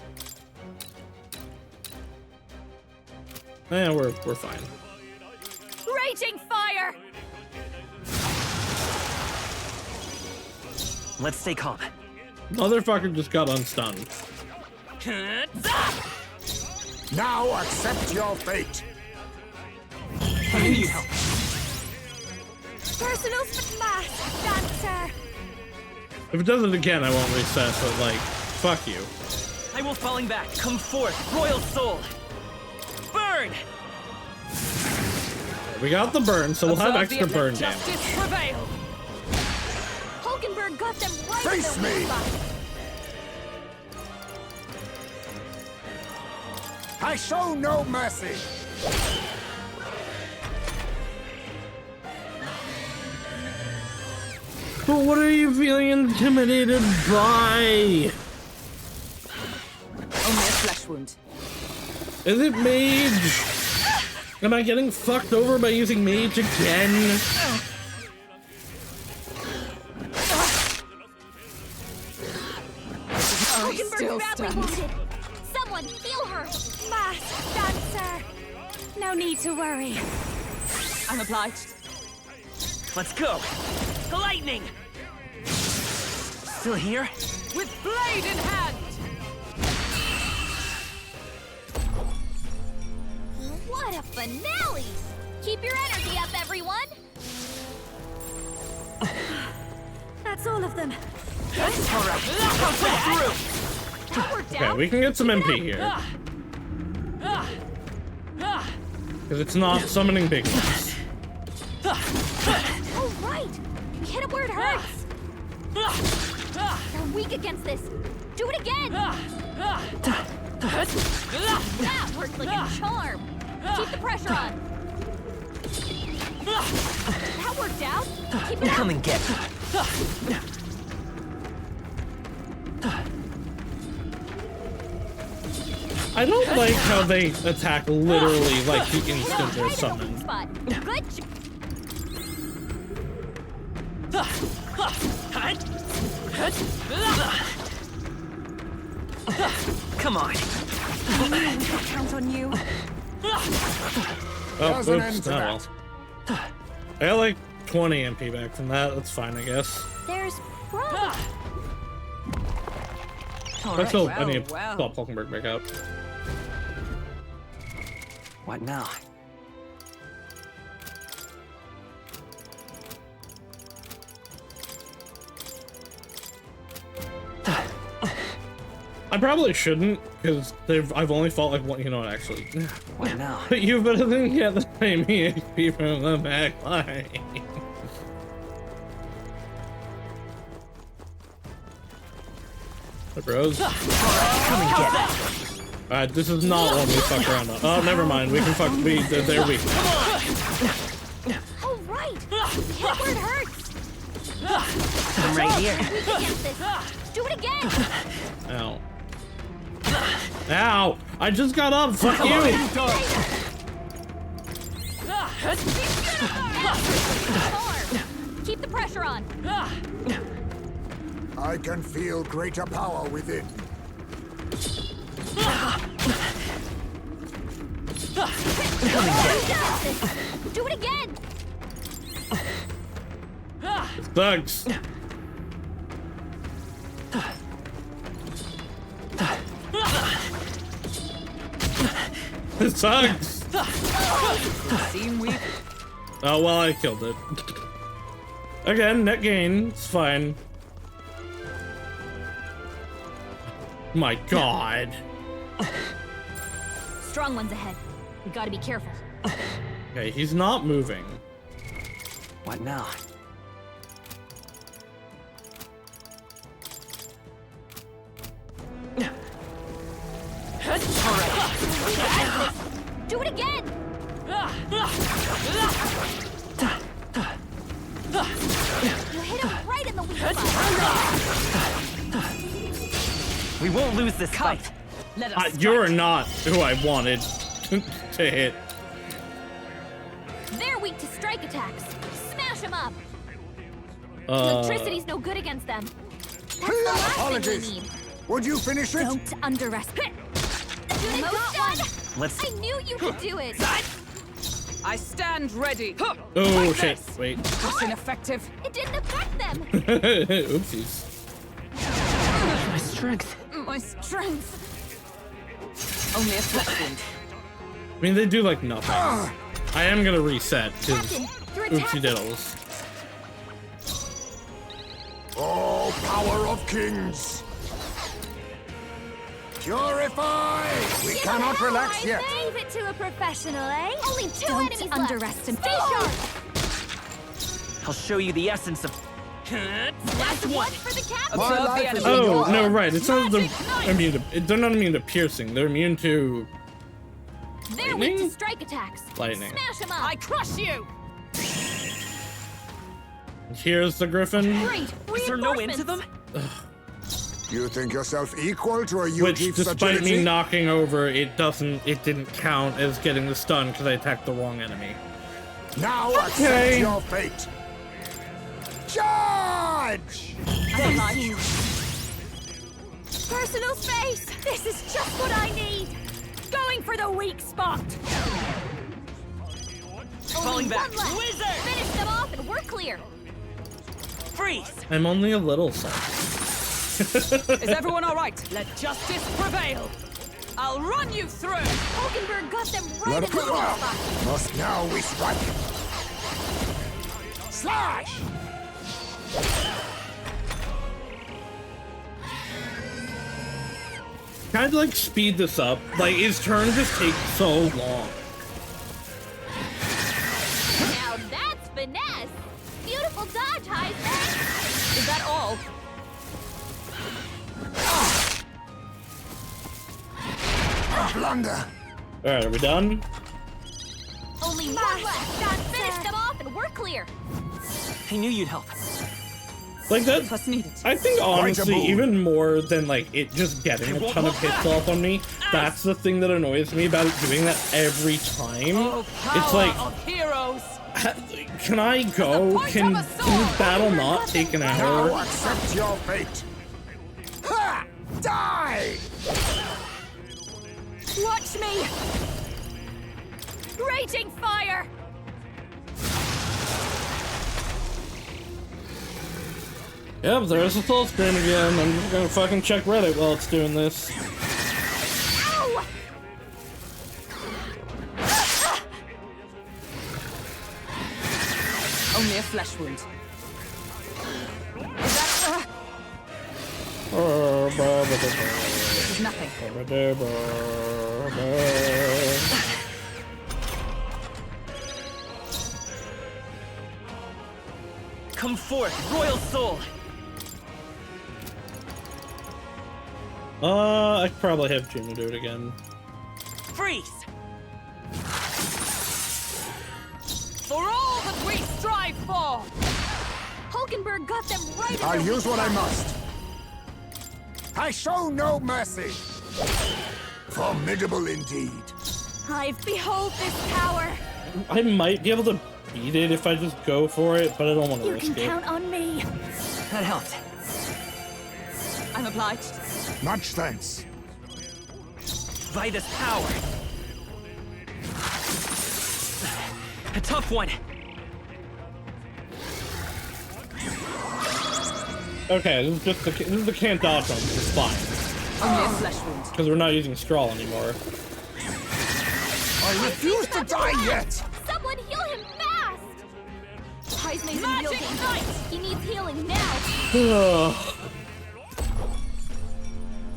Yeah, we're fine. Raging fire. Let's stay calm. Motherfucker just got unstunned. Now accept your fate. I need help. Personal mask dancer. If it does it again, I won't reset, but like, fuck you. I will falling back. Come forth, royal soul. Burn! We got the burn, so we'll have Observe the extra burn event. damage. Justice prevail! Hulkenberg got them right Face in their me. weak spot. I show no mercy. But what are you feeling intimidated by? Only a flesh wound. Is it mage? Am I getting fucked over by using mage again? Hulkenberg still badly stands. wounded. Someone heal her. Mask dancer. No need to worry. I'm obliged. Let's go. Lightning! Still here? With blade in hand! What a finale! Keep your energy up, everyone! That's all of them. All right. Come through. That worked Okay, out. we can get some MP here. Because it's not summoning big ones. Oh, right! Hit it where it hurts! You're weak against this. Do it again! That worked like a charm. Keep the pressure on. That worked out. Keep it Come up. and get. I don't like how they attack literally like the instant they're Right in the weak summoned. spot. Good Come on. count on you. Oh, There's an end oops, to oh that. well. I got like 20 MP back from that. That's fine, I guess. There's probably I still I well, need to well. pop Hulkenberg back out. What now? I probably shouldn't, because I've only fought like one. You know what? Actually, What now? but you better than get the same EXP from the back line. Hey, bros. Come and get. Alright, this is not one we fuck around on. Oh, never mind. We can fuck. They're weak. oh right. Hit it where it hurts. I'm right here. Weak against this. Do it again. Ow. Ow! I just got up. Fuck you. Keep the pressure on. I can feel greater power within. Do it again. Thugs. It sucks. Oh well, I killed it. Again, net gain. It's fine. My God. Strong ones ahead. We gotta be careful. Okay, he's not moving. What now? Do it again! You hit him right in the weak spot. We won't lose this fight. Let us You're not who I wanted to hit. They're weak to strike attacks. Smash them up. Electricity's no good against them. That's the last thing Apologies. we need. Would you finish it? Don't underestimate. You got one. Let's. I knew you could do it. I stand ready. Oh Like shit! this. Wait. That's ineffective. It didn't affect them. Oopsies. My strength. My strength. Only a flesh wound. I mean, they do like nothing. I am gonna reset because Captain, you're oopsie attacking. diddles. Oh, power of kings! Purify! We cannot relax yet. Leave it to a professional, eh? Only two enemies left. underestimate. Stay sharp. I'll show you the essence of. Last one for the captain. My Observe life the is enemy. in Oh your no, hands. right. It's not Magic the knife. immune to. They're not immune to piercing. They're immune to. They're weak to Lightning? strike attacks. Lightning. Smash them up. I crush you. Here's the griffin, Great. Is there no end to them? You think yourself equal to a which, Yuji's despite agility? me knocking over, it didn't count as getting the stun because I attacked the wrong enemy. Now Okay. accept your fate. Charge! Personal space. This is just what I need. Going for the weak spot. Falling back. One left. Wizard! Finish them off and we're clear. Freeze! I'm only a little sorry. Is everyone all right? Let justice prevail. I'll run you through. Hulkenberg got them right Let in the weak it spot. Must now we strike. Slash! Kind of like speed this up. Like his turn just takes so long. Now that's finesse. Beautiful dodge, Heisman. Is that all? Blunder! All right, are we done? Only one left. Finish them off and we're clear. I knew you'd help. Like that. Plus needed. I think honestly, boon. even more than like it just getting a ton of hits off on me, that's the thing that annoys me about it doing that every time. Oh, power It's like, of heroes. can I go? point Can of a sword. this battle not take an Now hour? accept your fate. Ha! Die! Watch me. Raging fire. Yep, there's the full screen again. I'm just gonna fucking check Reddit while it's doing this. Ow! Only a flesh wound. This is nothing. Come forth, royal soul! I could probably have Jimmy do it again. Freeze! For all that we strive for! Hulkenberg got them right in I'll the use weak what I spot. must. I show no mercy. Formidable indeed. I behold this power. I might be able to beat it if I just go for it, but I don't want to You risk can it. count on me. That helped. I'm obliged. Much thanks. By this power. A tough one. Okay, this is the can't dodge one. It's fine. Only a flesh wound. Because we're not using straw anymore. I refuse to die yet! Someone heal him fast! Heisman's in real Magic danger. Knight! He needs healing now.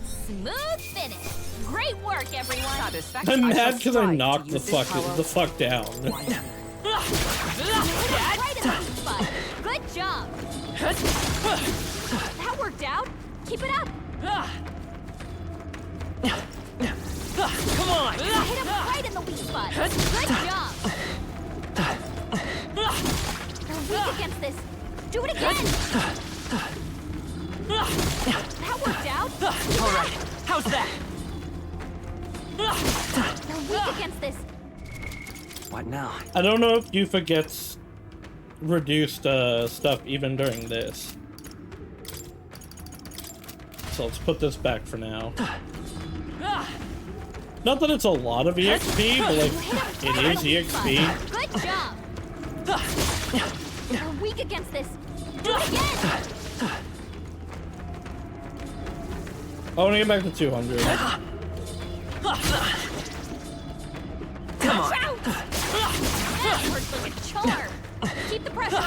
Smooth finish. Great work, everyone. Satisfaction. I'm I mad shall because I strive knocked to the use this fuck power down. Right in the spot. Good job. That worked out. Keep it up. Come on! Hit him right in the weak spot. Good job. They're weak against this. Do it again. That worked out. All right, how's that? They're weak against this. What now? I don't know if Yufa gets reduced stuff even during this. So let's put this back for now. Not that it's a lot of EXP, but like, it is EXP. Good job. They're weak against this. Do it again. I want to get back to 200. Come on! That worked like a charm. Keep the pressure on.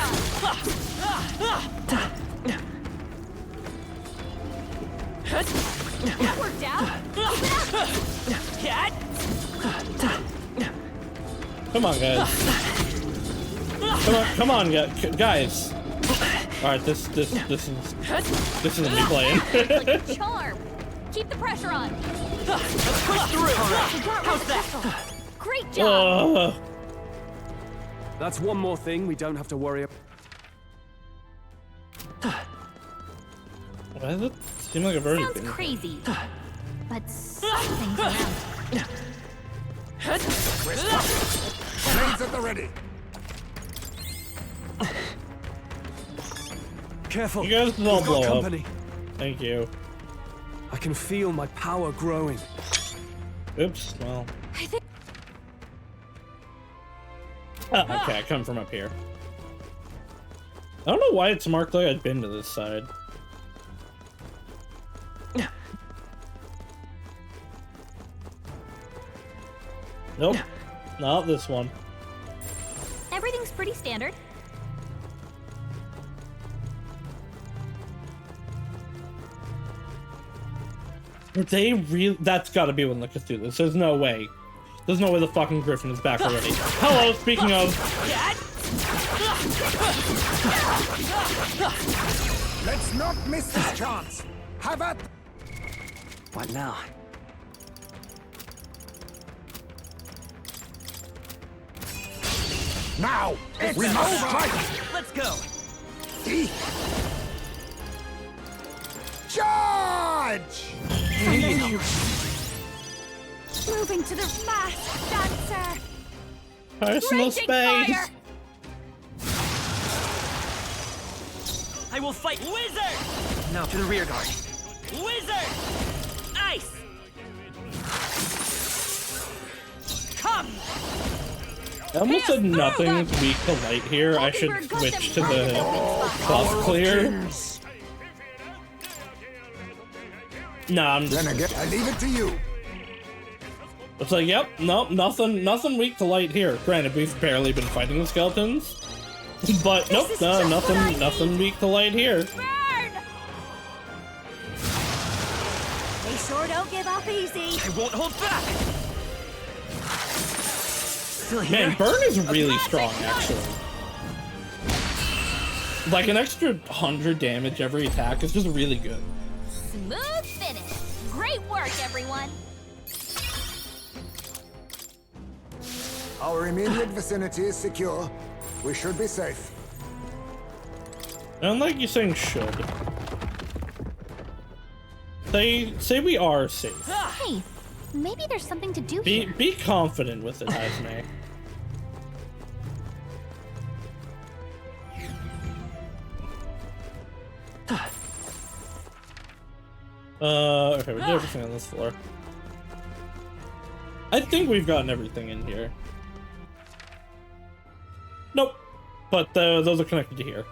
That worked out. Keep it up. Cat! Come on, guys. Come on, guys. All right, this isn't me playing. Like a charm. Keep the pressure on. Let's push through! How's that? Great job. That's one more thing we don't have to worry about. Why does it seem like I've already Sounds been? crazy, but something's around. Blades at the ready. Careful. You guys all We've got blow up. company. Thank you. I can feel my power growing. Oops. Well. I think Okay, I come from up here. I don't know why it's marked like I'd been to this side. Nope. Not this one. everything's pretty standard. Were they real? That's gotta be one of the Cthulhu's. There's no way. There's no way the fucking Griffin is back already. Hello, speaking of. Let's not miss this chance. Have at. What now? Now, we must strike. Let's go! Charge! Moving to the fast dancer. Personal Raging space. fire. I will fight Wizard! Now to the rear guard. Wizard! Ice! Come! I almost said nothing's weak to light here. I should switch to the buff clear. Nah, I'm Then again, I leave it to you. It's like, yep, nope, nothing weak to light here. Granted, we've barely been fighting the skeletons, but nope, nothing weak to light here. Burn! They sure don't give up easy. I won't hold back! Still here? Man, burn is really strong, actually. Like an extra 100 damage every attack is just really good. Smooth finish. Great work, everyone. Our immediate vicinity is secure. We should be safe. I don't like you saying should. Say we are safe. Hey, maybe there's something to do here. Be confident with it, Esme. Okay, we did everything on this floor. I think we've gotten everything in here. Nope. But those are connected to here.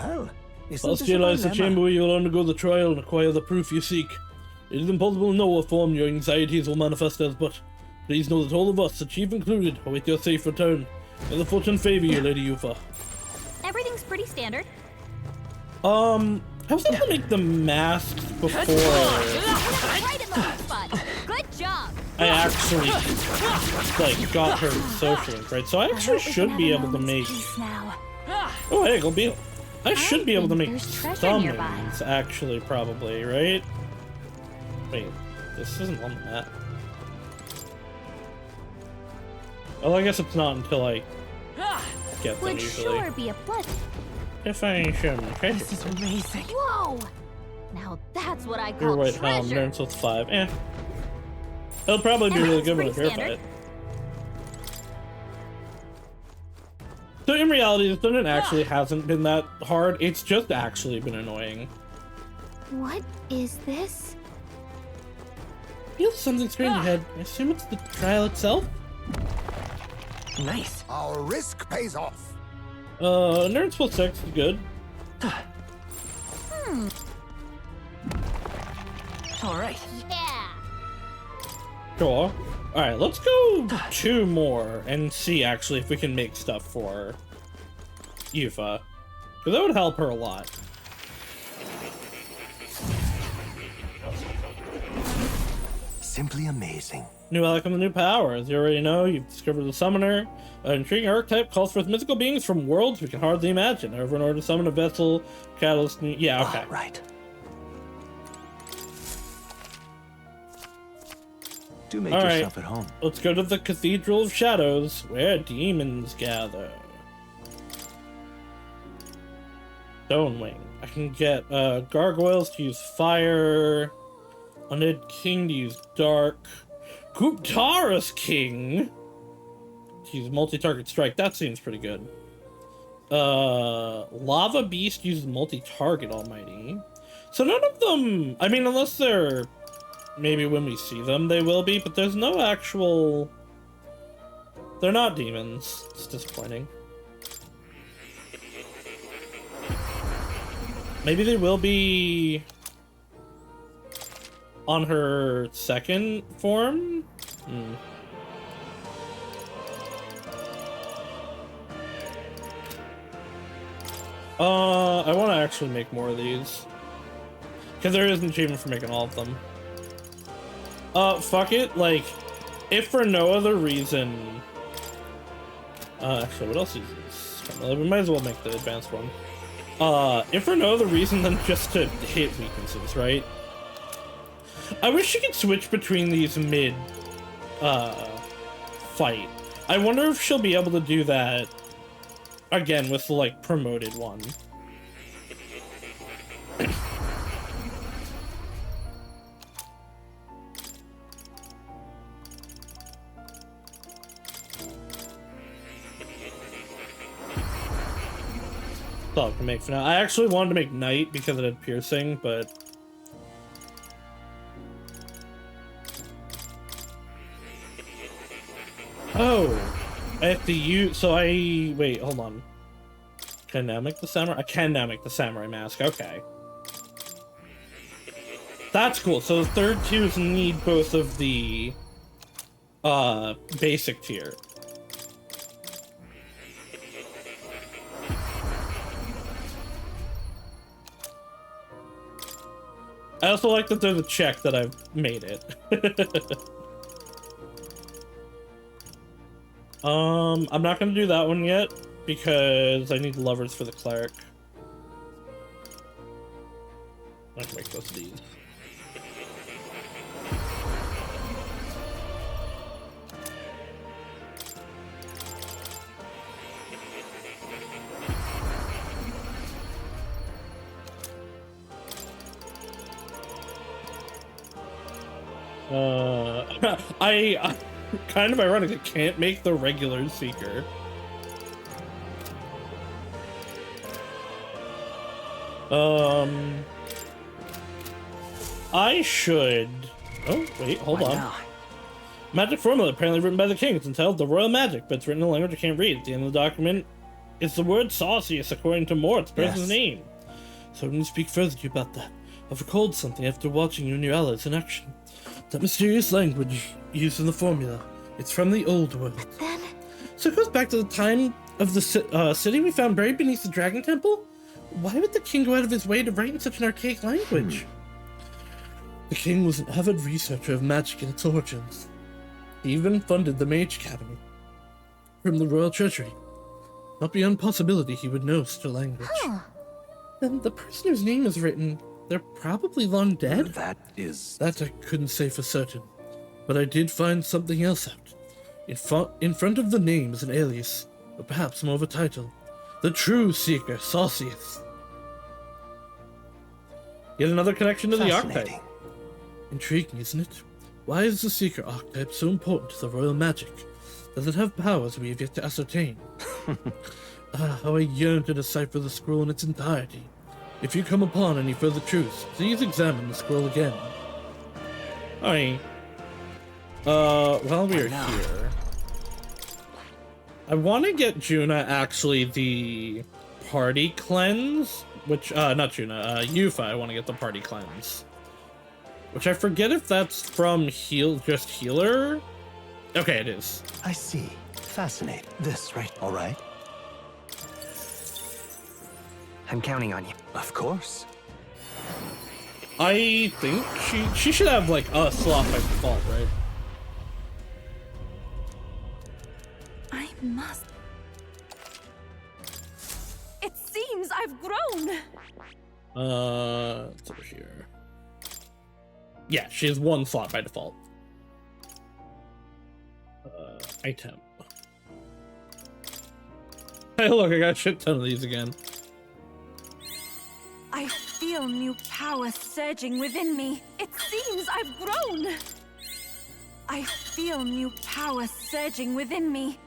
Well, isn't Whilst this you a realize the dilemma? chamber where you will undergo the trial and acquire the proof you seek. It is impossible to know what form your anxieties will manifest as, but please know that all of us, the chief included, await your safe return. May the fortune favor you, Lady Yufa. Everything's pretty standard. I was able to make the masks before Right in the hot spot. Good job. I actually, like, got her social link, right? So I actually should be able to make... Now. Oh, hey, go be... I should be able to think make there's treasure summons, nearby. actually, probably, right? Wait, this isn't on the map. Well, I guess it's not until I get them, Would usually. sure be a blessing. If I should, okay. This is amazing. Whoa! Now that's what I Your call white helm, treasure. learns with 5. Eh. It'll probably be really good when I Everything's purify pretty it. So in reality, this dungeon actually hasn't been that hard. It's just actually been annoying. What is this? Feels something strange ahead. I assume it's the trial itself? Nice. Our risk pays off. Nerds plus 6 is good. All right. Yeah. Sure. Alright, let's go 2 more and see actually if we can make stuff for Yufa. Because that would help her a lot. Simply amazing. New ally and the new power. As you already know, you've discovered the summoner. An intriguing archetype calls forth mythical beings from worlds we can hardly imagine. However, in order to summon a vessel, catalyst... Yeah, okay. Right. Do make All right. yourself at home. Let's go to the Cathedral of Shadows, where demons gather. Stonewing. I can get gargoyles to use fire. Undead King to use dark. Guptara's King to use multi-target strike. That seems pretty good. Lava Beast uses multi-target almighty. So none of them, I mean, unless they're, maybe when we see them they will be, but there's no actual, they're not demons. It's disappointing. Maybe they will be on her second form? I want to actually make more of these. Because there is an achievement for making all of them. Fuck it. Like, if for no other reason... actually, what else is this? We might as well make the advanced one. If for no other reason than just to hit weaknesses, right? I wish you could switch between these mid, fight. I wonder if she'll be able to do that again with the, like, promoted one. That's all I can make for now. I actually wanted to make Knight because it had piercing, but... Oh, I have to use, so wait, hold on. Can I now make the samurai? I can now make the samurai mask, okay. That's cool, so the third tiers need both of the, basic tier. I also like that there's a check that I've made it. I'm not gonna do that one yet because I need lovers for the cleric. I can make both of these. I kind of ironic, I can't make the regular Seeker. I should... Oh, wait, hold on. Now? Magic formula, apparently written by the king. It's entitled The Royal Magic, but it's written in a language I can't read. At the end of the document, It's the word Sausius according to Mort's person's Yes. name. So I need to speak further to you about that. I've recalled something after watching you and your allies in action. That mysterious language used in the formula. It's from the old world. Then, So it goes back to the time of the city we found buried beneath the Dragon Temple? Why would the king go out of his way to write in such an archaic language? The king was an avid researcher of magic and its origins. He even funded the Mage Academy from the royal treasury. Not beyond possibility he would know such a language. Then the person whose name is written, they're probably long dead? That is... That I couldn't say for certain, but I did find something else out. In front of the name is an alias, or perhaps more of a title. The True Seeker, Sausius. Yet another connection to the archetype. Fascinating. Intriguing, isn't it? Why is the Seeker archetype so important to the royal magic? Does it have powers we have yet to ascertain? How I yearn to decipher the scroll in its entirety. If you come upon any further truths, please examine the scroll again. Alright. While we're here, I want to get Juna actually the party cleanse, which, not Juna, Yufa, I want to get the party cleanse. Which I forget if that's from just healer? Okay, it is. I see. Fascinating. This, right? All right. I'm counting on you. Of course. I think she should have, like, a slot by default, right? I must. It seems I've grown. It's over here. Yeah, she has one slot by default. Item. Hey, look, I got a shit ton of these again. I feel new power surging within me. It seems I've grown. I feel new power surging within me.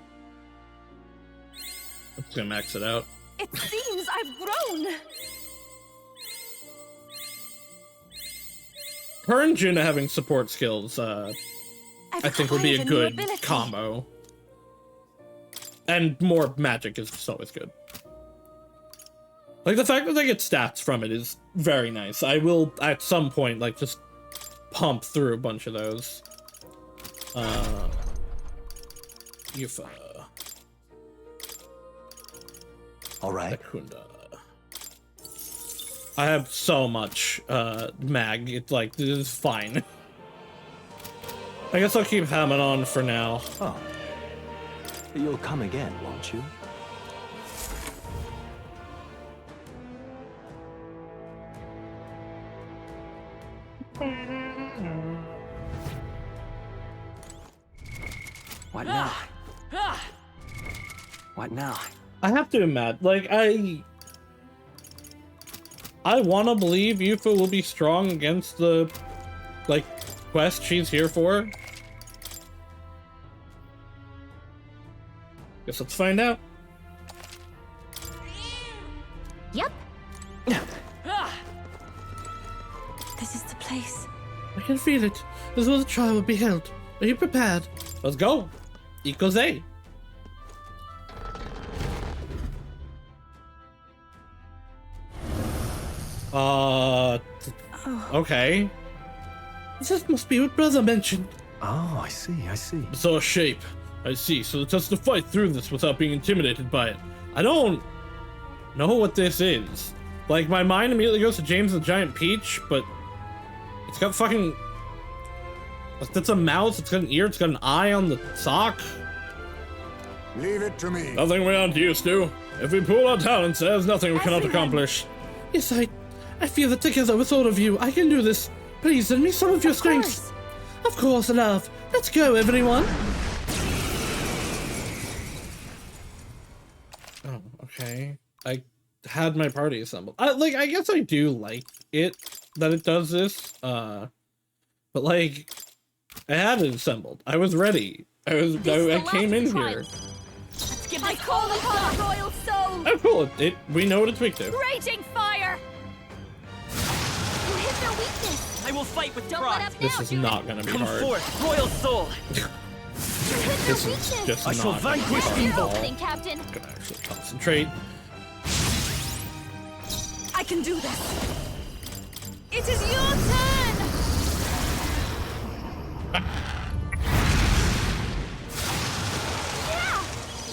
I'm just gonna max it out. It seems I've grown. Her and Juna having support skills, I think would be a good ability. combo. And more magic is just always good. Like, the fact that they get stats from it is very nice. I will, at some point, like, just pump through a bunch of those. Yufa. All right. Akunda. I have so much, mag. It's like, this is fine. I guess I'll keep hammering on for now. Oh. You'll come again, won't you? What now? What now? I have to imagine, like, I want to believe Yufa will be strong against the, like, quest she's here for. Guess let's find out. Yep. This is the place. I can feel it. This was a trial will be held. Are you prepared? Let's go. Ikoze. Okay. This must be what brother mentioned. Oh, I see, I see. So a shape. I see. So it has to fight through this without being intimidated by it. I don't know what this is. Like, my mind immediately goes to James the Giant Peach, but it's got fucking... That's a mouse, it's got an ear, it's got an eye on the sock. Leave it to me. Nothing beyond you, Stu. If we pool our talents, there's nothing we cannot accomplish. Yes, I feel that together with all of you, I can do this. Please lend me some of your strength. Of course, love. Let's go, everyone. Oh, okay. I had my party assembled. I guess I do like it that it does this. But like, I had it assembled. I was ready. I came in here. I call upon the royal soul. Oh, cool. We know what it's weak to. Raging fire. You hit their weakness. I will fight with Don't pride. let up This now, is Judith. not gonna be Come hard. forth, royal soul. This is just I shall not vanquish gonna be evil. hard at all. Opening, Captain. I'm gonna actually concentrate. I can do this. It is your turn. Yeah!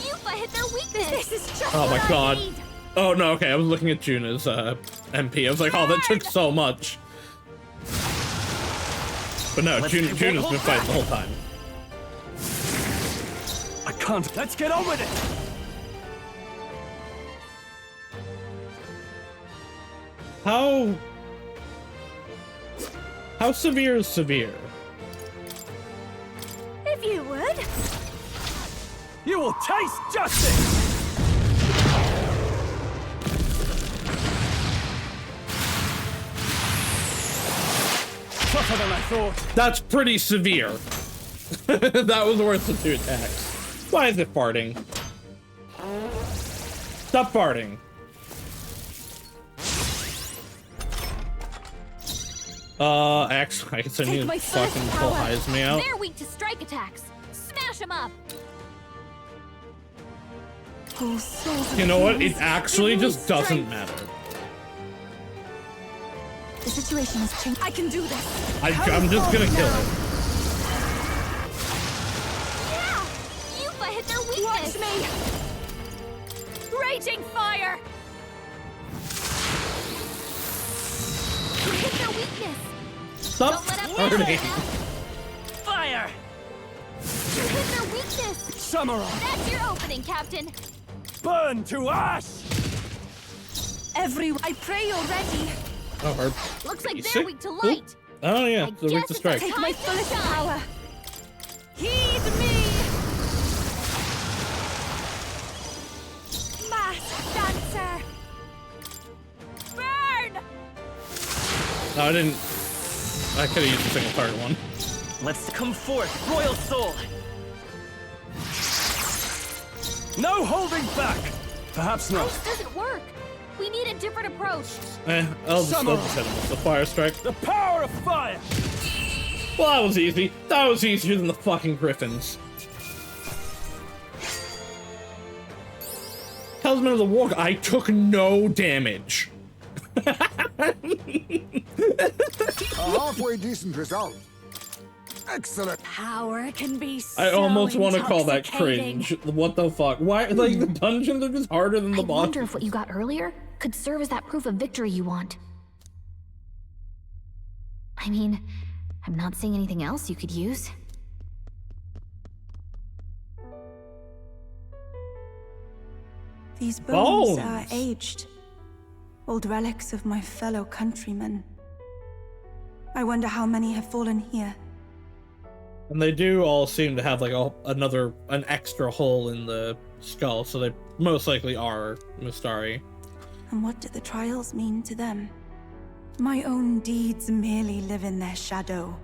Yuffie hit their weakness. This is just Oh my what I god. need. Oh no, okay, I was looking at Juna's MP. I was like, oh, that took so much. But no, Juna's been fighting the whole time. I can't. Let's get on with it. How severe is severe? If you would. You will taste justice. Tougher than I thought. That's pretty severe. That was worth the 2 attacks. Why is it farting? Stop farting. Actually, I guess I need to fucking pull Eyes me out. They're weak to strike attacks. Smash them up. Oh, souls of You know what? kings, It actually give me just doesn't strength. matter. The situation has changed. I can do this. I'm just gonna kill it. Yeah! Yuffie hit their weakness. Watch me. Raging fire. You hit their weakness. Stop Don't let up farting. Fire! You hit their weakness. Samurai, That's your opening, Captain. burn to ash. I pray you're ready. Oh, her Looks like basic? they're weak to light. Oh yeah, I the weak guess to it's strike. Take my Time to fullest shine. power. Heed me. Masked dancer. Burn. No, I didn't. I could have used a single target one. Let's come forth, Royal Soul! No holding back. Perhaps not. Ice doesn't work. We need a different approach. I'll just hit him with the fire strike. The power of fire. Well, that was easy. That was easier than the fucking griffins. Talisman of the War. I took no damage. A halfway decent result. Excellent. Power can be so I almost want to call that intoxicating. cringe. What the fuck? Why? Like, the dungeons are just harder than the I boss. wonder if what you got earlier could serve as that proof of victory you want. I mean, I'm not seeing anything else you could use. These bones Bones. are aged. Old relics of my fellow countrymen. I wonder how many have fallen here. And they do all seem to have like an extra hole in the skull, so they most likely are Mustari. And what do the trials mean to them? My own deeds merely live in their shadow.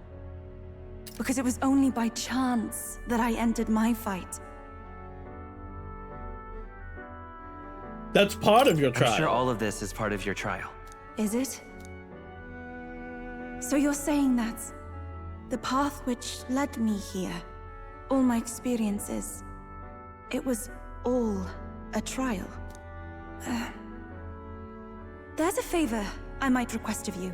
Because it was only by chance that I entered my fight. That's part of your trial. I'm sure all of this is part of your trial. Is it? So you're saying that the path which led me here, all my experiences, it was all a trial? There's a favor I might request of you.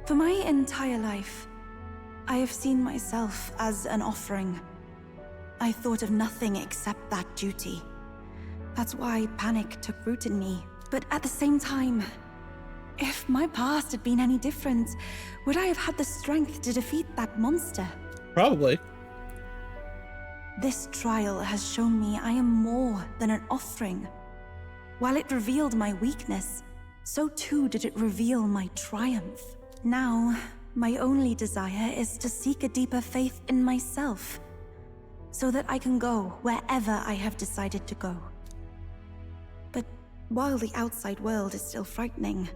For my entire life, I have seen myself as an offering. I thought of nothing except that duty. That's why panic took root in me. But at the same time, if my past had been any different, would I have had the strength to defeat that monster? Probably. This trial has shown me I am more than an offering. While it revealed my weakness, so too did it reveal my triumph. Now, my only desire is to seek a deeper faith in myself, so that I can go wherever I have decided to go. But while the outside world is still frightening,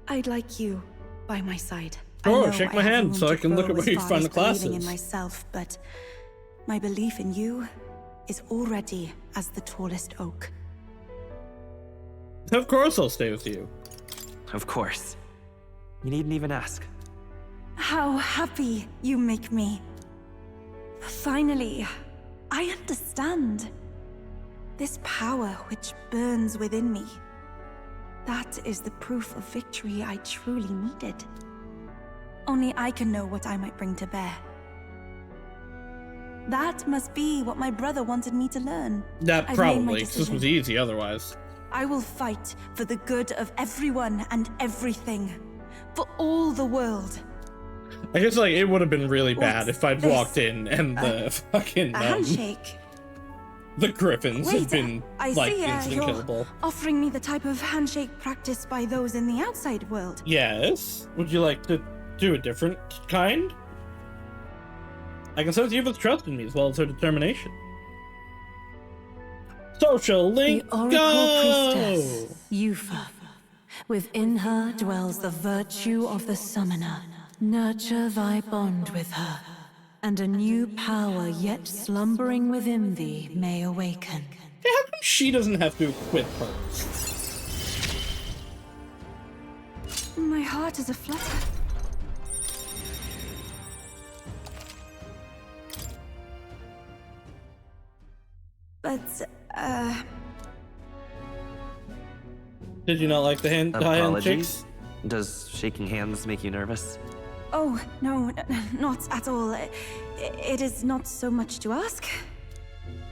I'd like you by my side. Sure, I know shake I my have hand room so to I can look grow at as where you far find as the believing classes. in myself, but my belief in you is already as the tallest oak. Of course I'll stay with you. Of course. You needn't even ask. How happy you make me. Finally, I understand. This power which burns within me. That is the proof of victory I truly needed. Only I can know what I might bring to bear. That must be what my brother wanted me to learn. That I've made my probably, 'cause this decision. was easy otherwise. I will fight for the good of everyone and everything. For all the world. I guess, like, it would have been really bad What's if I'd this? walked in and the fucking, A handshake. the griffins had Wait, been, I like, see, instant you're killable. offering me the type of handshake practiced by those in the outside world. Yes? Would you like to do a different kind? I can sense Yufa's trust in me as well as her determination. Social link, The Oracle go! Priestess, Yufa. Within her dwells the virtue of the Summoner. Nurture thy bond with her, and a new power yet slumbering within thee may awaken. Hey, how come she doesn't have to equip hers? My heart is aflutter. But, Did you not like the hand Apologies. handshakes? Does shaking hands make you nervous? oh, no, not at all. It is not so much to ask.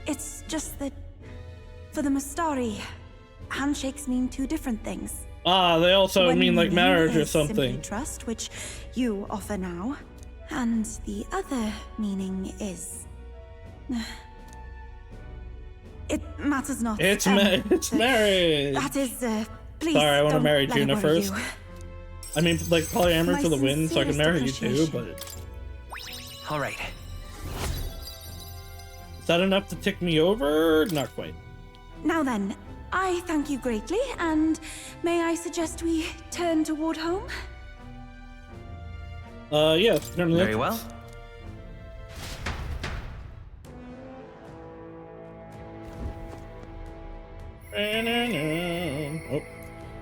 It's just that, for the Mastari, handshakes mean two different things. Ah, they also One mean like meaning marriage or is simply something. trust, which you offer now, and the other meaning is. It matters not. It's but marriage. That is, please. Sorry, I want to don't marry let it Juna worry first. you. I mean, like, polyamory My for the win, so I can sincerest marry you too, appreciation. but All right. is that enough to tick me over? Not quite. Now then, I thank you greatly, and may I suggest we turn toward home? Yes, turn Very well. Oh.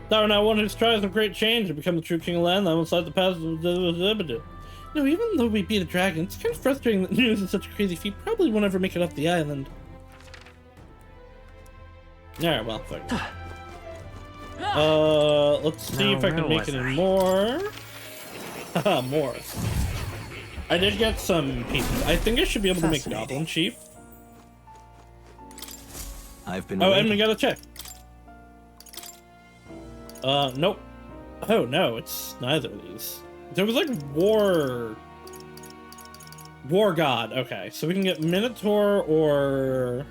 Darwin, I wanted to try some great change and become the true king of land. I almost let the past. No, even though we beat a dragon, it's kind of frustrating that news is such a crazy feat. Probably won't ever make it off the island. Alright, well, fuck. Let's see Now, if I can where make was any I? more. Haha, more. I did get some pieces. I think I should be able to make Goblin Chief. I've been Oh, waiting. and we gotta check. Nope. Oh, no, it's neither of these. There was like War God. Okay, so we can get Minotaur or...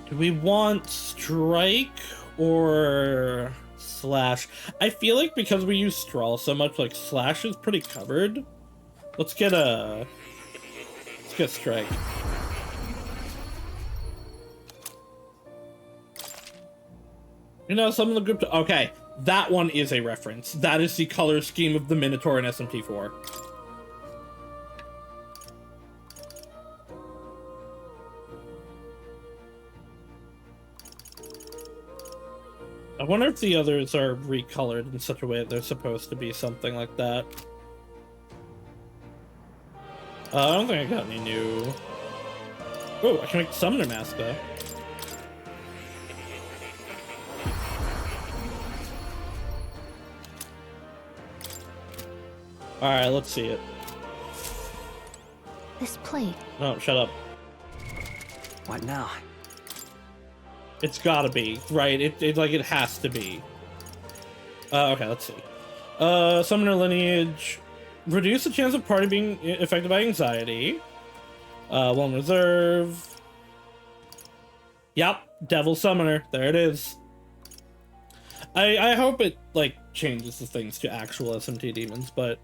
Do we want Strike or Slash? I feel like because we use Straw so much, like Slash is pretty covered. Let's get Strike. You know, some of the group... Okay, that one is a reference. That is the color scheme of the Minotaur in SMT4. I wonder if the others are recolored in such a way that they're supposed to be something like that. I don't think I got any new... Oh, I can make the Summoner Mask, though. Alright, let's see it. This plate. No, shut up. What now? It's gotta be, right? It like, it has to be. Okay, let's see. Summoner Lineage. Reduce the chance of party being affected by anxiety. While in reserve. Yep, Devil Summoner. There it is. I hope it, like, changes the things to actual SMT demons, but...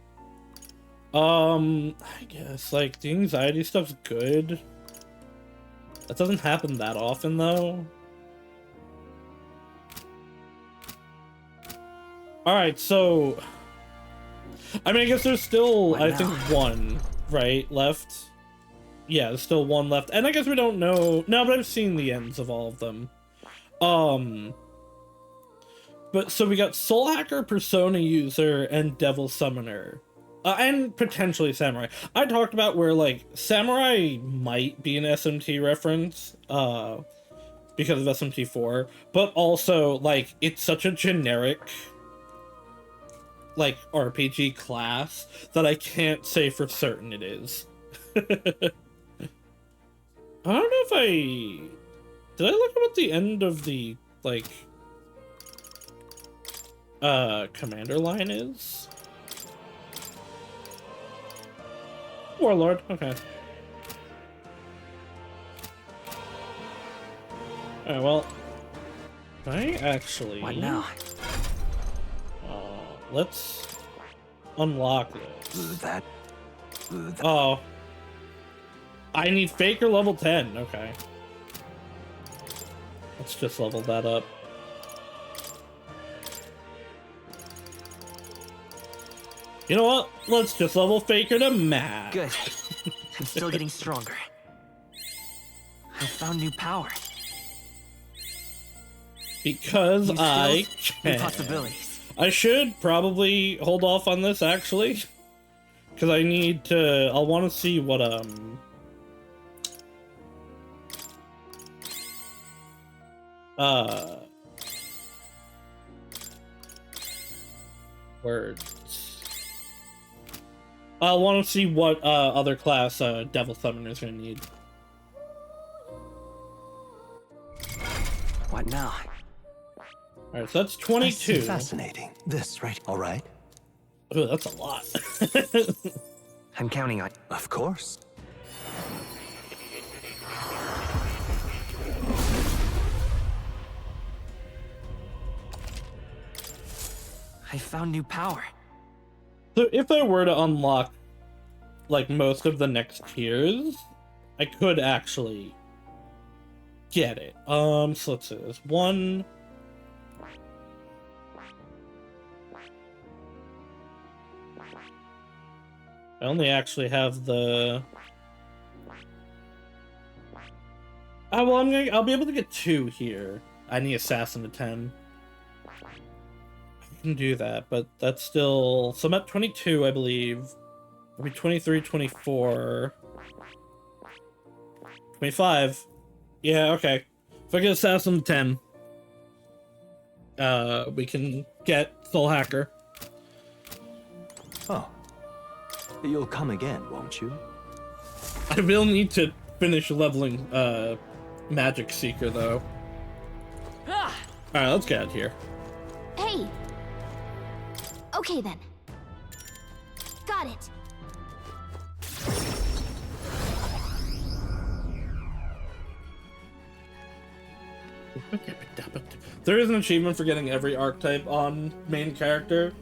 I guess, like, the anxiety stuff's good. That doesn't happen that often, though. Alright, so... I mean, I guess there's still, What I now? think, one, right, left? Yeah, there's still one left. And I guess we don't know... No, but I've seen the ends of all of them. But, so we got Soul Hacker, Persona User, and Devil Summoner. and potentially samurai. I talked about where like samurai might be an SMT reference, because of SMT4, but also like it's such a generic like RPG class that I can't say for certain it is. I don't know if did I look up at the end of the like commander line is? Warlord, okay. Alright, well, I actually... What now? Let's unlock this. That... Oh. I need Faker level 10, okay. Let's just level that up. You know what? Let's just level Faker to max. Good. I'm still getting stronger. I found new power. Because New I skills, can. new possibilities. I should probably hold off on this, actually. Because I need to... I'll want to see what, words. I want to see what, other class, Devil Summoner's gonna need. What now? Alright, so that's 22. Fascinating. This, right? All right. Oh, that's a lot. I'm counting on... Of course. I found new power. So if I were to unlock, like, most of the next tiers, I could actually get it. So let's see, there's one... I only actually have the... Oh, well, I'll be able to get 2 here. I need Assassin to 10. I can do that, but that's still... So I'm at 22, I believe. It'll be 23, 24... 25. Yeah, okay. If I get Assassin to 10, we can get Soul Hacker. Oh. You'll come again, won't you? I will need to finish leveling Magic Seeker, though. Alright, let's get out of here. Hey! Okay then. Got it. There is an achievement for getting every archetype on main character.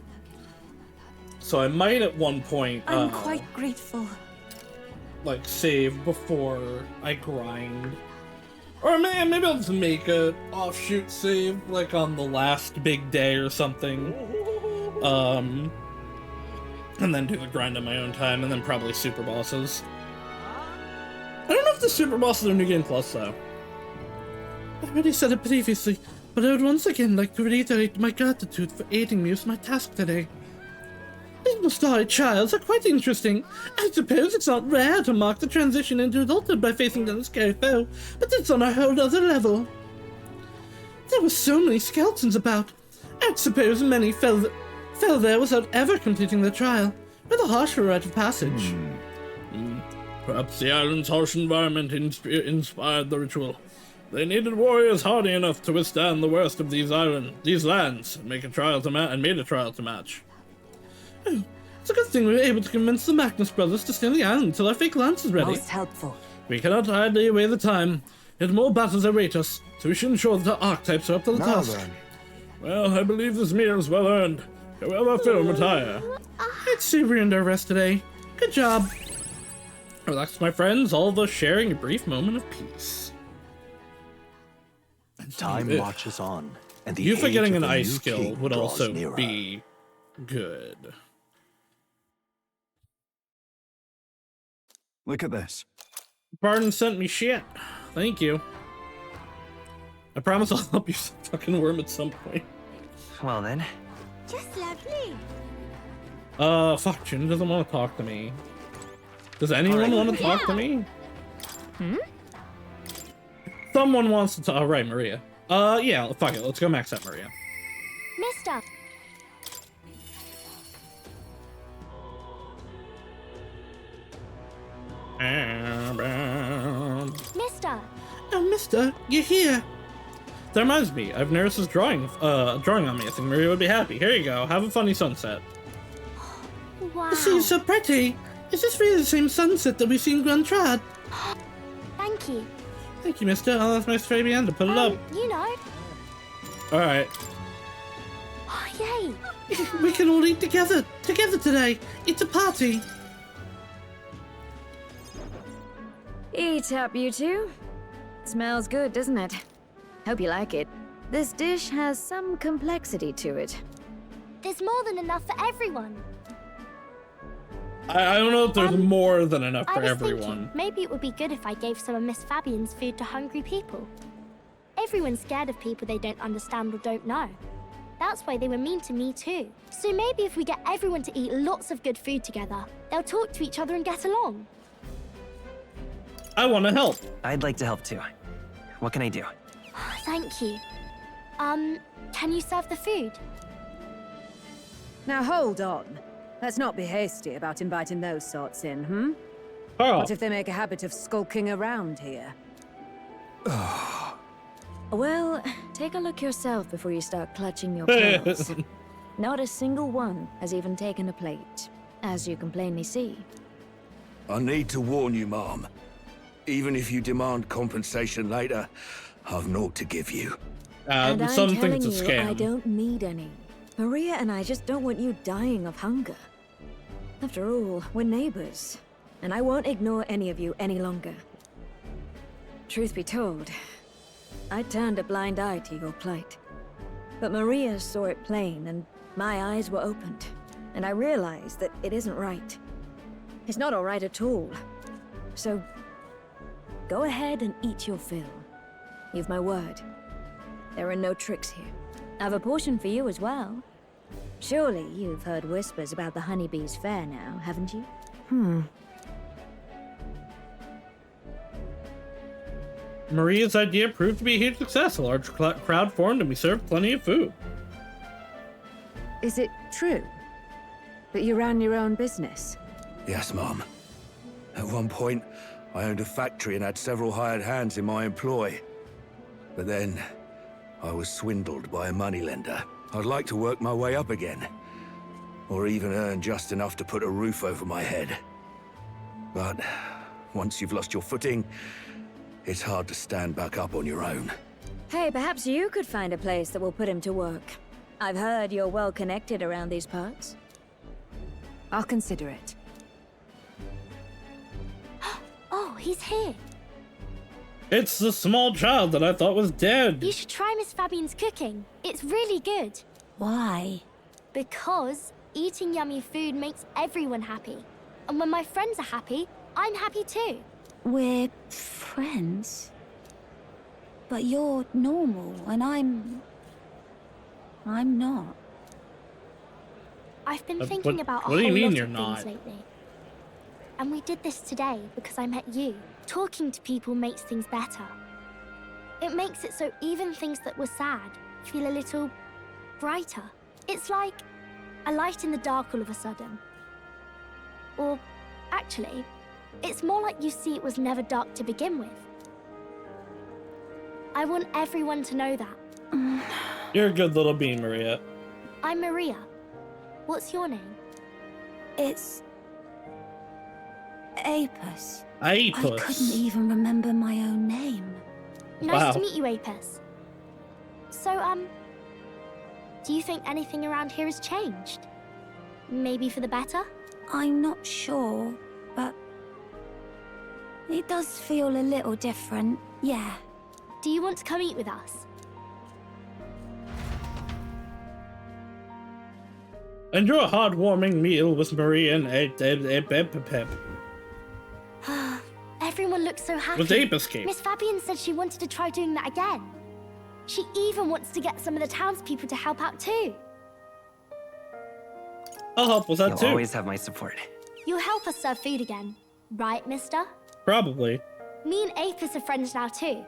So I might at one point I'm quite grateful. like save before I grind. Or maybe I'll just make a offshoot save like on the last big day or something. And then do the grind on my own time, and then probably super bosses. I don't know if the super bosses are New Game Plus though. I already said it previously, but I would once again like to reiterate my gratitude for aiding me with my task today. Little starry trials are quite interesting. I suppose it's not rare to mark the transition into adulthood by facing down a scary foe, but it's on a whole other level. There were so many skeletons about. I'd suppose many fell there without ever completing the trial. Rather harsh for a rite of passage. Perhaps the island's harsh environment inspired the ritual. They needed warriors hardy enough to withstand the worst of these lands, and made a trial to match. Oh, it's a good thing we were able to convince the Magnus brothers to stay on the island until our fake lance is ready. Most helpful. We cannot idly away the time, yet more battles await us, so we should ensure that our archetypes are up to the Now task. then. Well, I believe this meal is well earned. However, film retire. It's see we earned our rest today. Good job. Relax, my friends, all of us sharing a brief moment of peace. Time marches on, and the You forgetting age of an the ice new skill king would draws also nearer. be good. Look at this. Barton sent me shit. Thank you. I promise I'll help you fucking worm at some point. Well then. Just lovely. Fuck, June doesn't want to talk to me. Does anyone want to talk to me? Someone wants to talk. Oh, right, Maria. Yeah, fuck it. Let's go max out Maria. Mister. Mister. Oh, mister, you're here. That reminds me, I've Neris's drawing on me. I think Maria would be happy. Here you go. Have a funny sunset. Wow. The sea's so pretty. Is this really the same sunset that we see in Grand Trad? Thank you. Thank you, mister. I'll ask Miss Fabian to put it up. You know. Alright. Oh, yay. We can all eat together today. It's a party. Eat up, you two. Smells good, doesn't it? Hope you like it. This dish has some complexity to it. There's more than enough for everyone. I don't know if there's more than enough for I was everyone. thinking, maybe it would be good if I gave some of Miss Fabian's food to hungry people. Everyone's scared of people they don't understand or don't know. That's why they were mean to me too. So maybe if we get everyone to eat lots of good food together, they'll talk to each other and get along. I want to help. I'd like to help too. What can I do? Thank you. Can you serve the food? Now hold on. Let's not be hasty about inviting those sorts in, hmm? Oh. What if they make a habit of skulking around here? Well, take a look yourself before you start clutching your pearls. Not a single one has even taken a plate, as you can plainly see. I need to warn you, Mom. Even if you demand compensation later, I've naught to give you. And I'm some telling things a you, scam. I don't need any. Maria and I just don't want you dying of hunger. After all, we're neighbors, and I won't ignore any of you any longer. Truth be told, I turned a blind eye to your plight. But Maria saw it plain, and my eyes were opened, and I realized that it isn't right. It's not all right at all. So, go ahead and eat your fill. You've my word. There are no tricks here. I've a portion for you as well. Surely you've heard whispers about the honeybees fair now, haven't you? Maria's idea proved to be a huge success. A large crowd formed and we served plenty of food. Is it true that you ran your own business? Yes, Mom. At one point, I owned a factory and had several hired hands in my employ. But then, I was swindled by a moneylender. I'd like to work my way up again. Or even earn just enough to put a roof over my head. But once you've lost your footing, it's hard to stand back up on your own. Hey, perhaps you could find a place that will put him to work. I've heard you're well connected around these parts. I'll consider it. Oh, he's here. It's the small child that I thought was dead. You should try Miss Fabian's cooking. It's really good. Why? Because eating yummy food makes everyone happy. And when my friends are happy, I'm happy too. We're friends. But you're normal, and I'm not. I've been thinking about a what do you whole mean lot you're of not? things lately. And we did this today because I met you. Talking to people makes things better. It makes it so even things that were sad feel a little brighter. It's like a light in the dark all of a sudden. Or actually, it's more like you see it was never dark to begin with. I want everyone to know that. You're a good little bean, Maria. I'm Maria. What's your name? It's Apis. Apis. I couldn't even remember my own name. Nice to meet you, Apis. So, do you think anything around here has changed? Maybe for the better? I'm not sure, but it does feel a little different, yeah. Do you want to come eat with us? Enjoy a heartwarming meal with Maria and Everyone looks so happy. With Apis cake. Miss Fabian said she wanted to try doing that again. She even wants to get some of the townspeople to help out too. I'll help with that You'll too. always have my support. You'll help us serve food again, right, mister? Probably. Me and Apis are friends now too.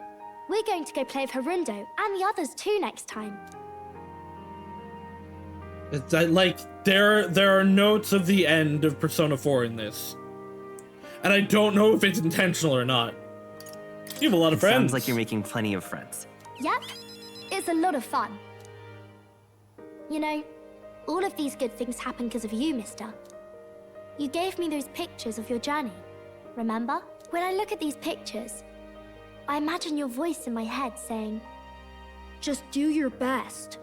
We're going to go play with Harundo and the others too next time. It's like there are notes of the end of Persona 4 in this, and I don't know if it's intentional or not. You have a lot of friends. Sounds like you're making plenty of friends. Yep, it's a lot of fun. You know, all of these good things happen because of you, mister. You gave me those pictures of your journey, remember? When I look at these pictures, I imagine your voice in my head saying, just do your best.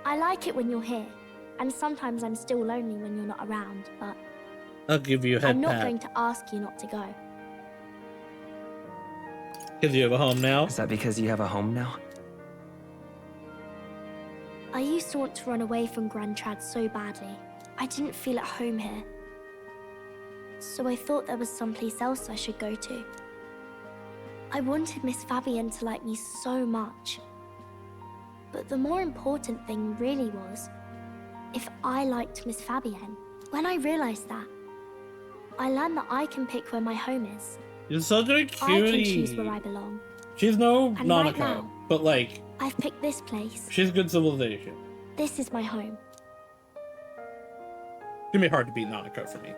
I like it when you're here, and sometimes I'm still lonely when you're not around, but I'll give you a head I'm not pat. going to ask you not to go. Because you have a home now? Is that because you have a home now? I used to want to run away from Grand Trad so badly. I didn't feel at home here. So I thought there was someplace else I should go to. I wanted Miss Fabienne to like me so much. But the more important thing really was if I liked Miss Fabienne. When I realized that, I learned that I can pick where my home is. You're such a I can choose cutie. where I belong. She's no And Nanako, right now, but like, I've picked this place. she's good civilization. This is my home. It's gonna be hard to beat Nanako for me.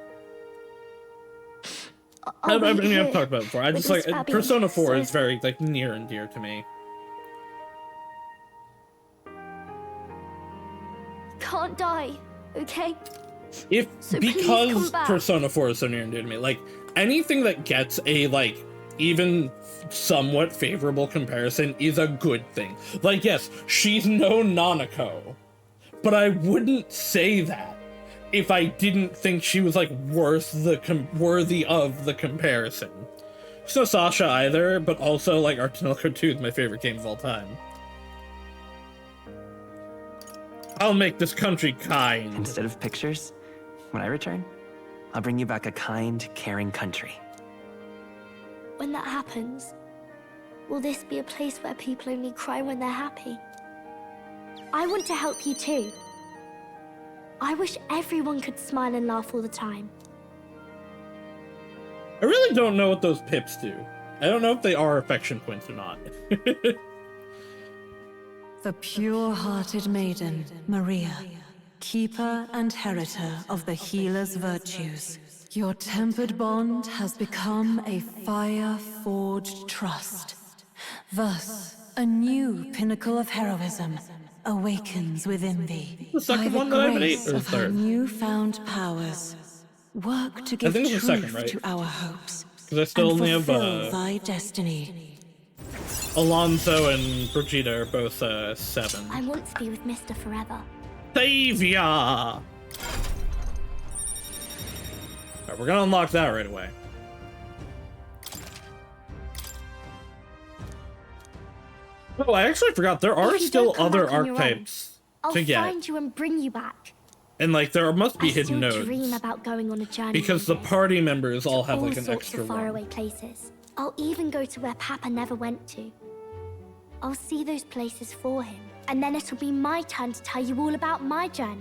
I'll I be mean, I've here talked about it before. I with just like Miss Fabienne, Persona 4 so- is very like near and dear to me. Can't die, okay? If So please come because back. Persona 4 is so near and dear to me, like anything that gets a like even somewhat favorable comparison is a good thing. Like, yes, she's no Nanako, but I wouldn't say that if I didn't think she was like worthy of the comparison. She's no Sasha either, but also like Artanilco 2 is my favorite game of all time. I'll make this country kind. Instead of pictures, when I return, I'll bring you back a kind, caring country. When that happens, will this be a place where people only cry when they're happy? I want to help you too. I wish everyone could smile and laugh all the time. I really don't know what those pips do. I don't know if they are affection points or not. The pure-hearted maiden, Maria, keeper and heritor of the healer's virtues. Your tempered bond has become a fire-forged trust. Thus, a new pinnacle of heroism awakens within thee. The second By the one that I haven't grace eaten, or of her third? newfound powers, work to give think truth it's the second, right? to our hopes, Because I still and only have fulfill thy destiny. Alonso and Brigida are both 7. I want to be with Mr. forever. Savior! Alright, we're gonna unlock that right away. Oh, I actually forgot, there are If you still don't come other back on your own, archetypes I'll to get. find you and bring you back. And like, there must be I hidden still nodes. dream about going on a journey Because the one day, party members all to have like all an sorts extra of one. faraway places. I'll even go to where Papa never went to. I'll see those places for him, and then it'll be my turn to tell you all about my journey.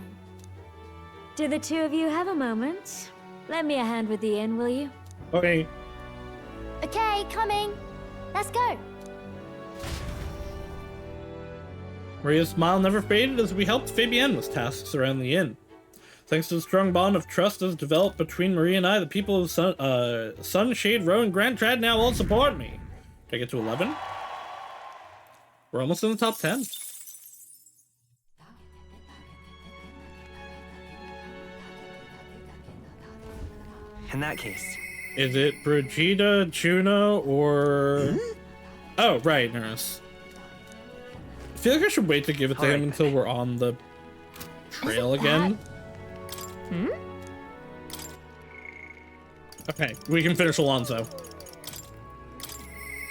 Do the two of you have a moment? Lend me a hand with the inn, will you? Okay. Okay, coming. Let's go. Maria's smile never faded as we helped Fabienne with tasks around the inn. Thanks to the strong bond of trust that's developed between Maria and I, the people of Sunshade Row and Grand Trad now all support me. Did I get to 11? We're almost in the top 10. In that case, Is it Brigida, Juno, or... Oh, right, Nurse. I feel like I should wait to give it to him until we're on the trail again. Okay, we can finish Alonso.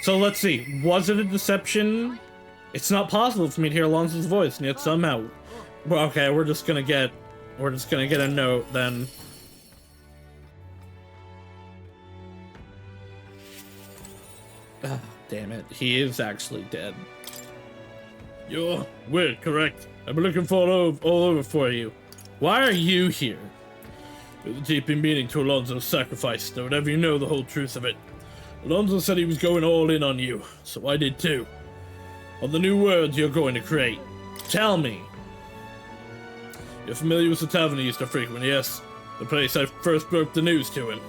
So let's see, was it a deception? It's not possible for me to hear Alonso's voice, and yet somehow... Well, okay, we're just gonna get a note then. damn it. He is actually dead. You're weird, correct? I've been looking for all over for you. Why are you here? With a deeply meaning to Alonso's sacrifice, though whatever you know the whole truth of it. Alonso said he was going all in on you, so I did too. On the new worlds you're going to create. Tell me. You're familiar with the tavern he used to frequent, yes? The place I first broke the news to him.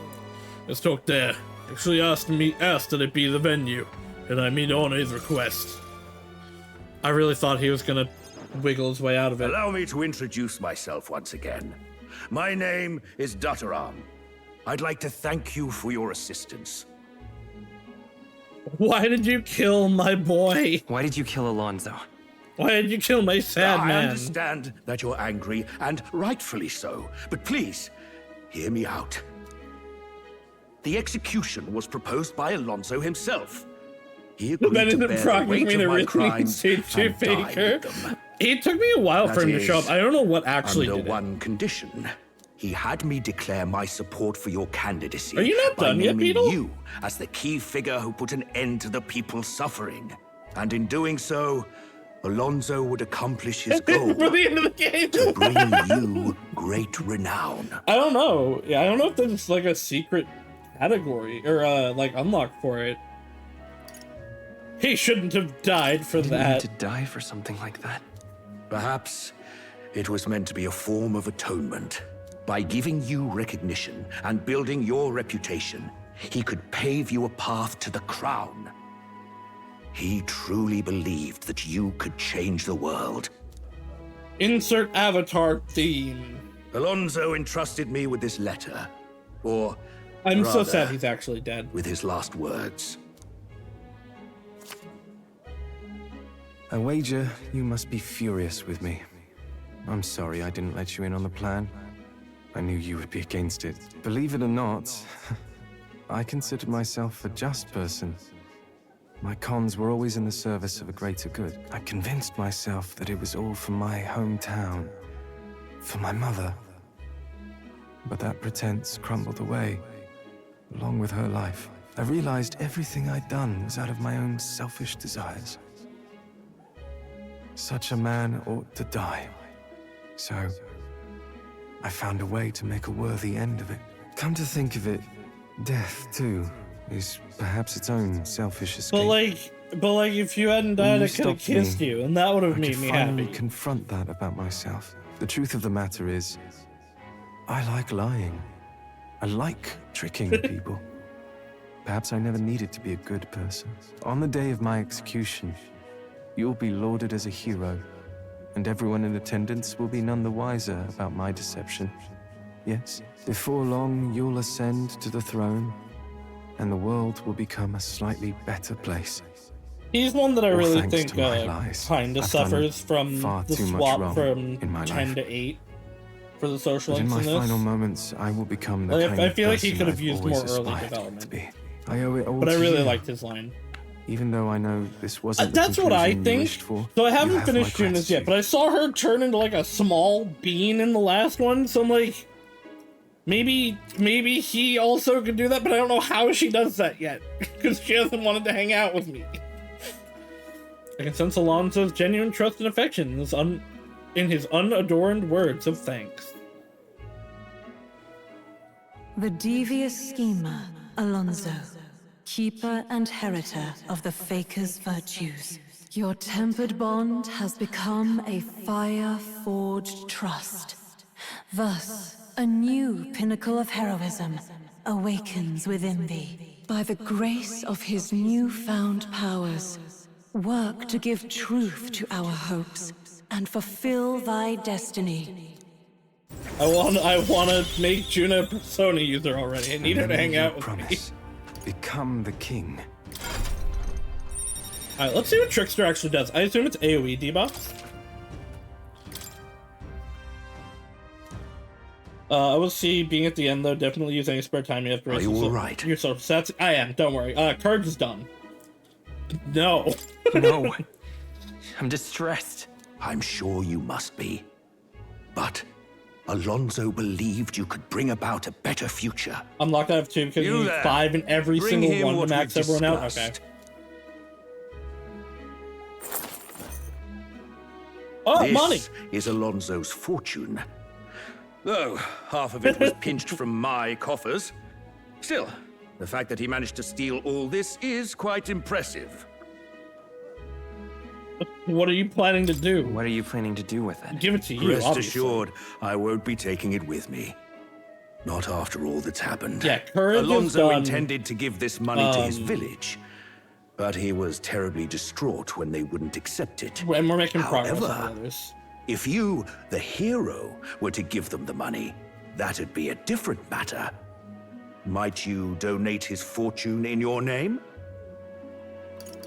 Let's talk there. Actually asked that it be the venue, and I mean to honor his request. I really thought he was gonna wiggle his way out of it. Allow me to introduce myself once again. My name is Dataram. I'd like to thank you for your assistance. Why did you kill my boy? Why did you kill Alonso? Why did you kill my sad man? I understand that you're angry, and rightfully so, but please, hear me out. The execution was proposed by Alonso himself. He agreed to bear the weight of my crimes and die with them. It took me a while for him to show up. I don't know what actually did it. Under one condition. He had me declare my support for your candidacy. Are you not done yet, Beetle? You as the key figure who put an end to the people's suffering. And in doing so, Alonso would accomplish his goal. For the end of the game. To bring you great renown. I don't know. Yeah, I don't know if there's like a secret category or like unlock for it. He shouldn't have died for that. To die for something like that? Perhaps it was meant to be a form of atonement. By giving you recognition and building your reputation, he could pave you a path to the crown. He truly believed that you could change the world. Insert avatar theme. Alonso entrusted me with this letter. Or I'm so rather, sad he's actually dead. With his last words. I wager you must be furious with me. I'm sorry I didn't let you in on the plan. I knew you would be against it. Believe it or not, I considered myself a just person. My cons were always in the service of a greater good. I convinced myself that it was all for my hometown, for my mother. But that pretense crumbled away, along with her life. I realized everything I'd done was out of my own selfish desires. Such a man ought to die. So, I found a way to make a worthy end of it. Come to think of it, death, too, is perhaps its own selfish escape. But like, if you hadn't died, I could have kissed you, and that would have made me happy. I could confront that about myself. The truth of the matter is, I like lying. I like tricking people. Perhaps I never needed to be a good person. On the day of my execution, you'll be lauded as a hero, and everyone in attendance will be none the wiser about my deception. Yes, before long you'll ascend to the throne, and the world will become a slightly better place. He's one that I really think kinda suffers from the swap from 10 to 8 for the social links in this. In my final moments, I will become the kind I of feel like he person could have I've used more always early aspired development. to be. I owe it all But I to really you. liked his line. Even though I know this wasn't the That's what I conclusion you think. wished for, So I you haven't have finished my doing this yet, gratitude. but I saw her turn into like a small bean in the last one, so I'm like, maybe he also could do that, but I don't know how she does that yet, because she hasn't wanted to hang out with me. I can sense Alonso's genuine trust and affection in his unadorned words of thanks. The devious schemer, Alonso, keeper and heritor of the Faker's virtues. Your tempered bond has become a fire-forged trust. Thus, a new pinnacle of heroism awakens within thee. By the grace of his newfound powers, work to give truth to our hopes and fulfill thy destiny. I want to make Juna a Persona user already. I need her to hang out with me. Become the king. Alright, let's see what Trickster actually does. I assume it's AoE debuffs. I will see being at the end though. Definitely use any spare time you have to raise yourself stats. I am, don't worry. Cards is done. No. No. I'm distressed. I'm sure you must be. But Alonso believed you could bring about a better future. I'm locked out of 2 because you need 5 in every single one to max everyone out. Okay. Oh, this money! is Alonso's fortune. Though half of it was pinched from my coffers. Still, the fact that he managed to steal all this is quite impressive. What are you planning to do? What are you planning to do with it? Give it to you, Rest obviously. assured, I won't be taking it with me. Not after all that's happened. Yeah, Courage is Alonso done. intended to give this money to his village, but he was terribly distraught when they wouldn't accept it. And we're making progress on However, the others. if you, the hero, were to give them the money, that'd be a different matter. Might you donate his fortune in your name?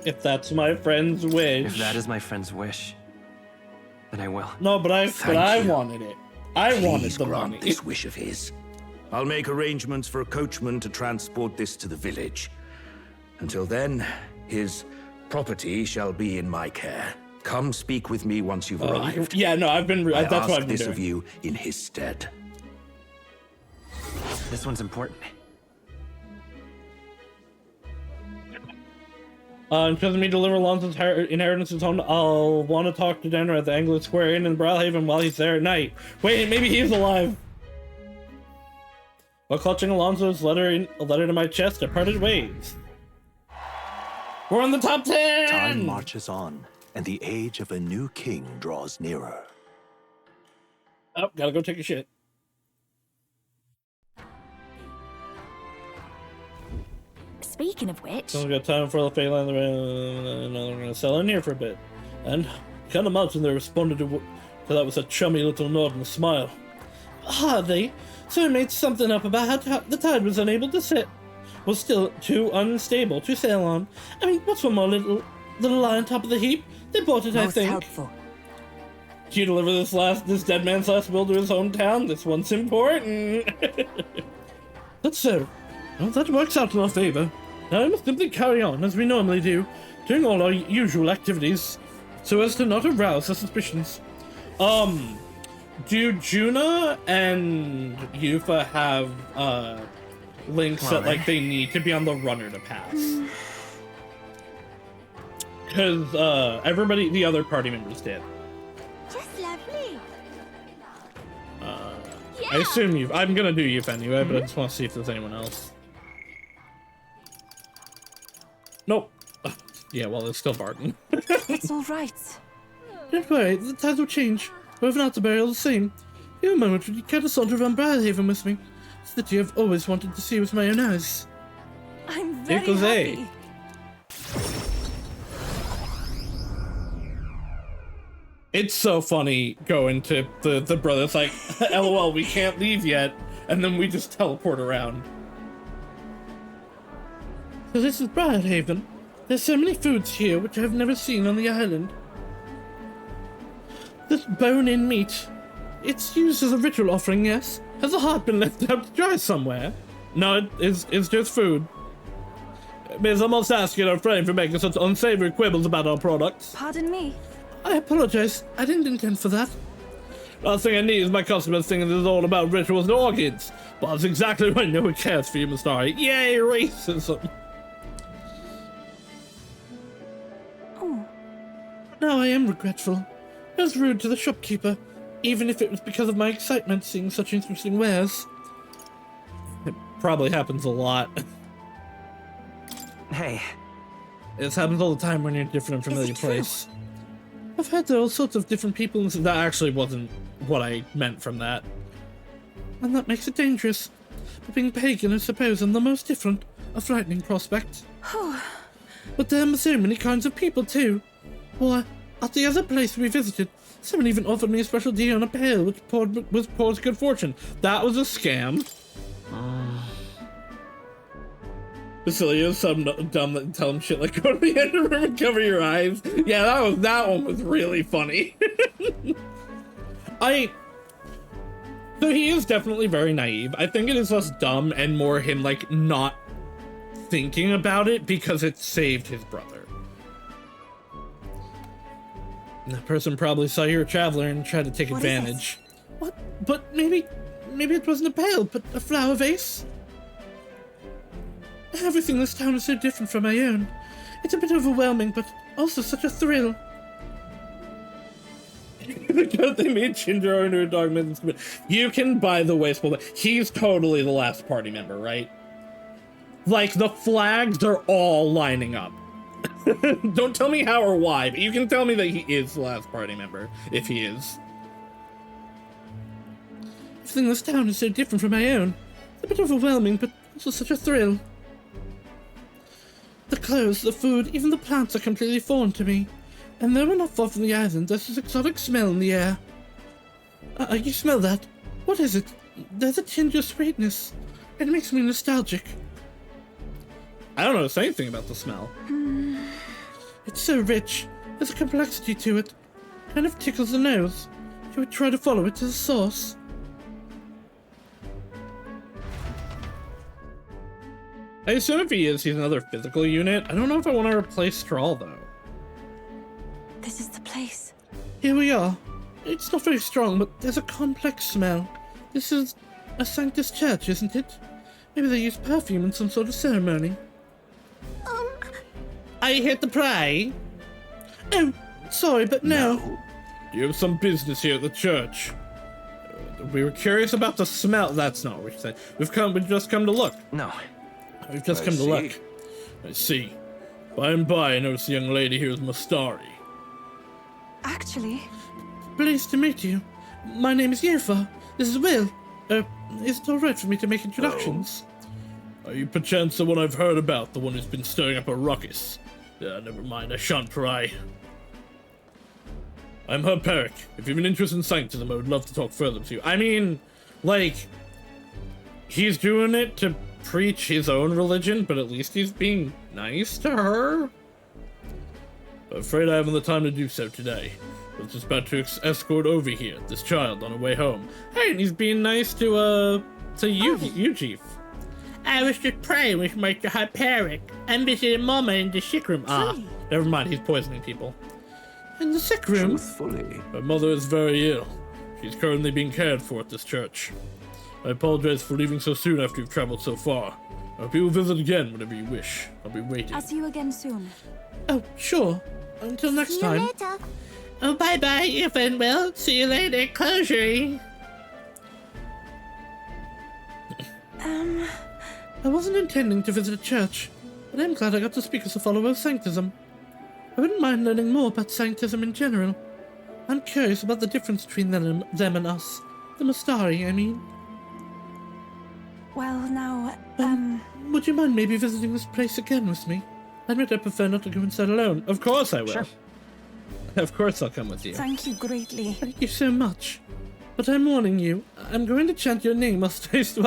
If that's my friend's wish. If that is my friend's wish, then I will. No, but I Thank you. wanted it. I wanted Please the grant money. this wish of his. I'll make arrangements for a coachman to transport this to the village. Until then, his property shall be in my care. Come speak with me once you've arrived. Yeah, no, I've been. I That's what ask I've been this doing. of you in his stead. This one's important. In terms of me deliver Alonso's inheritance to his home, I'll want to talk to Denner at the Anglo Square Inn in Brawlhaven while he's there at night. Wait, maybe he's alive. While clutching Alonso's letter to my chest, I parted ways. We're on the top 10! Time marches on, and the age of a new king draws nearer. Oh, gotta go take a shit. Speaking of which... So we got time for the Phalanx, and I'm gonna sell in here for a bit. And can't imagine they responded to that with a chummy little nod and a smile. Hardly. So I made something up about how the tide was unable to set. Was still too unstable to sail on. I mean, what's one more little lie on top of the heap? They bought it, I think. helpful. Do you deliver this dead man's last will to his hometown? This one's important. That's so. Well, that works out in our favor. Now I must simply carry on as we normally do, doing all our usual activities, so as to not arouse their suspicions. Do Juna and Yufa have links that like they need to be on the runner to pass? Because everybody, the other party members did. Just lovely. I assume you. I'm gonna do Yufa anyway, but I just want to see if there's anyone else. Nope. Yeah, well, it's still Barton. It's all right. Don't worry, the tides will change. We're not to bury all the same. In a moment, would you care to saunter around Bradhaven with me? City I've always wanted to see with my own eyes. I'm very Equals A. happy. It's so funny going to the brothers like, LOL, we can't leave yet, and then we just teleport around. So this is Bradhaven. There's so many foods here which I've never seen on the island. This bone-in meat. It's used as a ritual offering, yes? Has the heart been left out to dry somewhere? No, it's just food. It's almost asking our friend for making such unsavory quibbles about our products. Pardon me. I apologize. I didn't intend for that. Last thing I need is my customers thinking this is all about rituals and orchids. But that's exactly when no one cares for you, Mr. Ari. Yay, racism. Oh. Now I am regretful. I was rude to the shopkeeper, even if it was because of my excitement seeing such interesting wares. It probably happens a lot. Hey. This happens all the time when you're in a different and familiar place. I've heard there are all sorts of different people in That actually wasn't what I meant from that. and that makes it dangerous. But being pagan, I suppose, I'm the most different, a frightening prospect. But there are so many kinds of people, too. Why, at the other place we visited, someone even offered me a special deal on a pail which was poured good fortune. That was a scam. Basilios, some dumb that tell him shit like go to the end of the room and cover your eyes. Yeah, that one was really funny. So he is definitely very naive. I think it is less dumb and more him like not thinking about it because it saved his brother. That person probably saw you were a traveler and tried to take advantage. What? But maybe it wasn't a pail, but a flower vase? Everything in this town is so different from my own. It's a bit overwhelming, but also such a thrill. Because they made Ginger into a dog. You can, by the way, spoil it. He's totally the last party member, right? Like, the flags are all lining up. Don't tell me how or why, but you can tell me that he is the last party member, if he is. Everything in this town is so different from my own. It's a bit overwhelming, but also such a thrill. The clothes, the food, even the plants are completely foreign to me. And though we're not far from the island, there's this exotic smell in the air. You smell that? What is it? There's a tinge of sweetness. It makes me nostalgic. I don't know anything about the smell. It's so rich. There's a complexity to it. Kind of tickles the nose. You would try to follow it to the source. I assume if he is, he's another physical unit. I don't know if I want to replace Straw, though. This is the place. Here we are. It's not very strong, but there's a complex smell. This is a Sanctus church, isn't it? Maybe they use perfume in some sort of ceremony. Are you here to pray? Oh, sorry, but no. Do you have some business here at the church? We were curious about the smell. That's not what we said. We've just come to look. No. We've just come to look. I see. By and by, I noticed the young lady here is Mastari. Actually... Pleased to meet you. My name is Yufa. This is Will. Is it alright for me to make introductions? Are you perchance the one I've heard about, the one who's been stirring up a ruckus? Never mind, I shan't pry. I'm Herb Peric. If you have an interest in Sanctism, I would love to talk further to you. I mean, like, he's doing it to preach his own religion, but at least he's being nice to her. I'm afraid I haven't the time to do so today. I was just about to escort over here this child on her way home. Hey, and he's being nice to you, Chief. I was just praying with Mr. Hyperic. I'm visiting Mama in the sick room. Never mind, he's poisoning people. In the sick room? Truthfully. My mother is very ill. She's currently being cared for at this church. I apologize for leaving so soon after you've traveled so far. I hope you will visit again whenever you wish. I'll be waiting. I'll see you again soon. Oh, sure. Until next time. See you later. Oh, bye-bye, you Will. See you later, Closure. I wasn't intending to visit a church, but I'm glad I got to speak as a follower of Sanctism. I wouldn't mind learning more about Sanctism in general. I'm curious about the difference between them and us. The Mastari, I mean. Well, now, Would you mind maybe visiting this place again with me? I admit I prefer not to go inside alone. Of course I will. Sure. Of course I'll come with you. Thank you greatly. Thank you so much. But I'm warning you, I'm going to chant your name while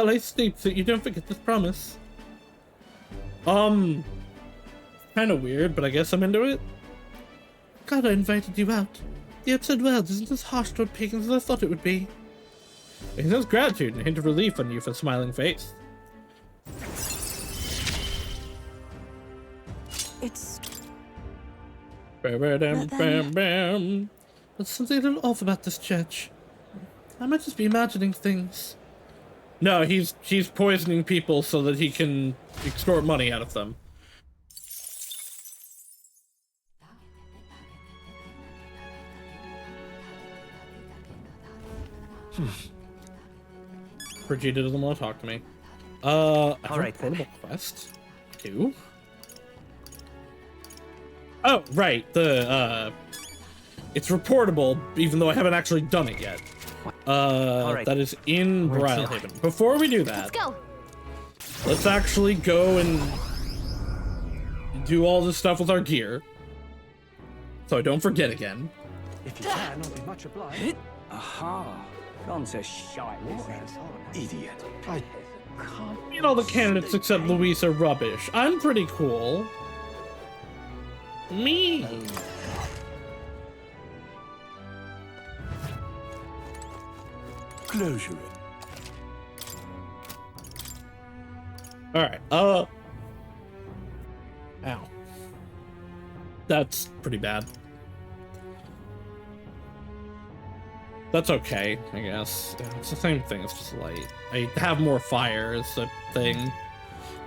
I sleep so you don't forget this promise. Kind of weird, but I guess I'm into it. Glad I invited you out. The outside world isn't as harsh toward pagans as I thought it would be. He says gratitude and a hint of relief on Yufa's smiling face. It's... Bam. There's something a little off about this church. I might just be imagining things. No, he's poisoning people so that he can extort money out of them. Brigida doesn't want to talk to me. I have a portable quest. Two. Oh, right. It's reportable, even though I haven't actually done it yet. That is in Brilehaven. Before we do that, Let's go. Let's actually go and do all this stuff with our gear, so I don't forget again. If you can, I'll be much obliged. Aha. Gone to shite. Idiot. I can't. You know, the candidates except Luis are rubbish. I'm pretty cool. Me. Closure. Alright, ow. That's pretty bad. That's okay, I guess. It's the same thing, it's just light. I have more fire is the thing.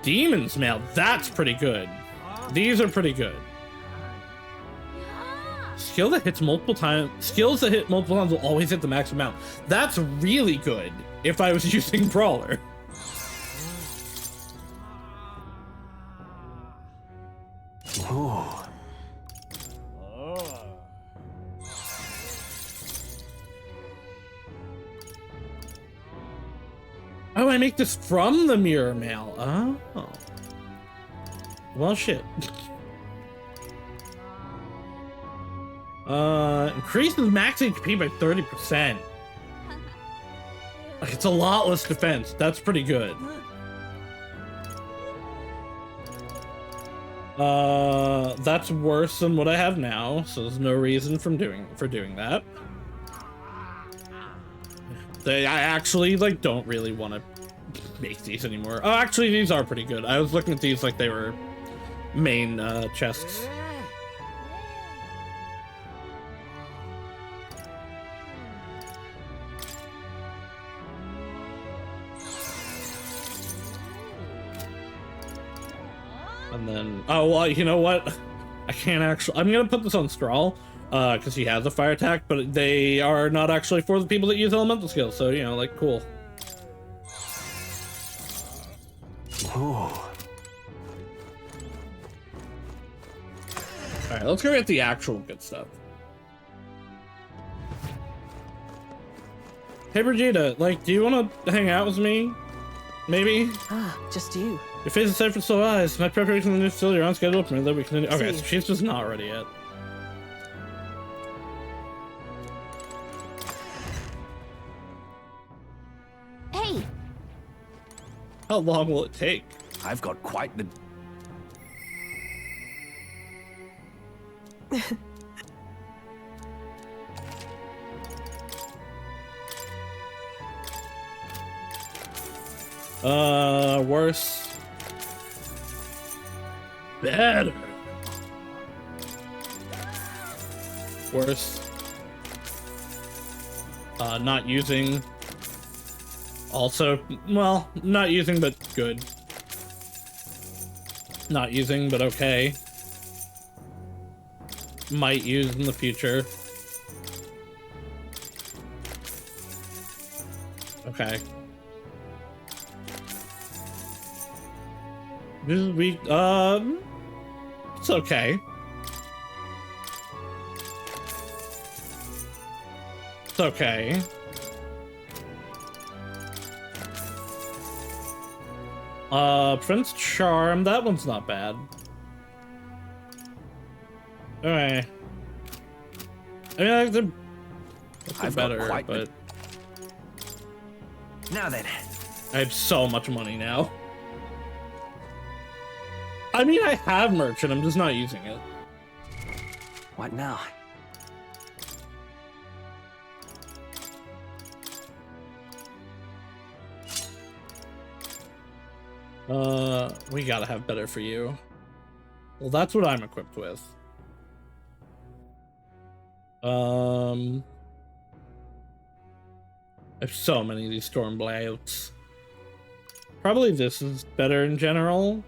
Demon's Mail, that's pretty good. These are pretty good. skill that hits multiple times. Skills that hit multiple times will always hit the max amount. That's really good if I was using Brawler. Ooh. Oh, I make this from the mirror mail. Oh. Well, shit. Increases max HP by 30%. Like, it's a lot less defense. That's pretty good. That's worse than what I have now, so there's no reason for doing that. I actually, like, don't really want to make these anymore. Oh, actually, these are pretty good. I was looking at these like they were main chests. And then, oh, well, you know what? I can't actually, I'm gonna put this on Strawl, because he has a fire attack, but they are not actually for the people that use elemental skills, so, you know, like, cool. Ooh. Alright, let's go get the actual good stuff. Hey, Brigitte, like, do you want to hang out with me? Maybe? Ah, just you. Your face is set for slow eyes. My preparation for the new facility are on schedule for me that we can. Okay, so she's just not ready yet. Hey! How long will it take? I've got quite the... Worse. Better. Worse. Not using. Also, well, not using, but good. Not using, but okay. Might use in the future. Okay. This is weak. It's okay. It's okay. Prince Charm, that one's not bad. Alright. I mean, like, they're better, but... Now then. I have so much money now. I mean, I have merchant, I'm just not using it. What now? We gotta have better for you. Well, that's what I'm equipped with. I have so many of these storm blades. Probably this is better in general.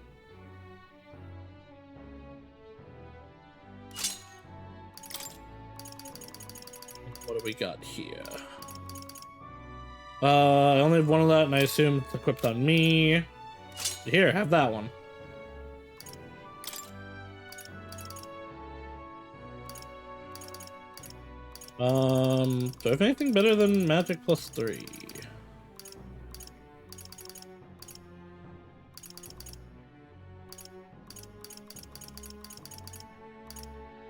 What do we got here? I only have one of that, and I assume it's equipped on me. Here, have that one. Do I have anything better than magic +3?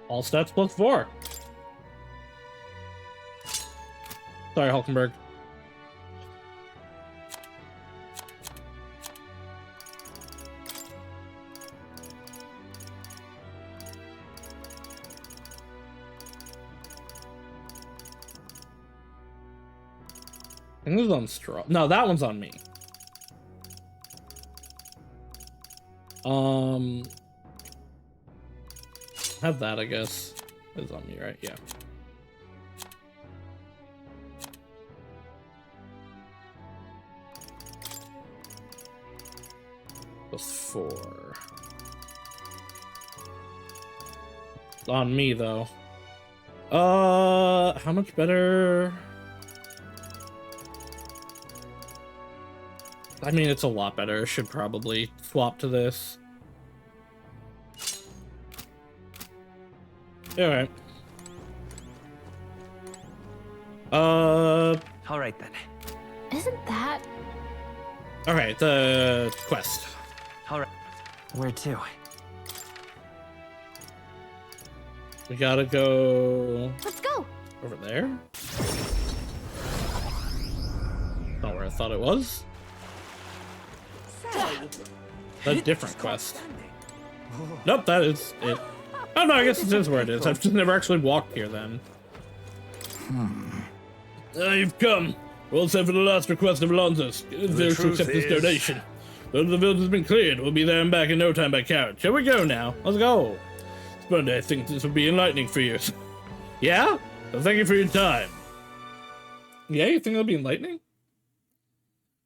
All stats +4. Sorry, Hulkenberg. I think this is on straw. No, that one's on me. Have that, I guess. It's on me, right? Yeah. +4. It's on me, though. How much better? I mean, it's a lot better. I should probably swap to this. Alright. Alright then. Isn't that... Alright, the quest. Alright. Where to? We gotta go... Let's go! Over there? Not where I thought it was. A different quest. Nope, that is it. Oh no, I guess it is where it is. I've just never actually walked here then. You've come. Well said for the last request of Alonso's. It is there to accept this donation. Though the village has been cleared, we'll be there and back in no time by carriage. Shall we go now? Let's go. Splendid, I think this will be enlightening for you. Yeah? Well, thank you for your time. Yeah, you think it'll be enlightening?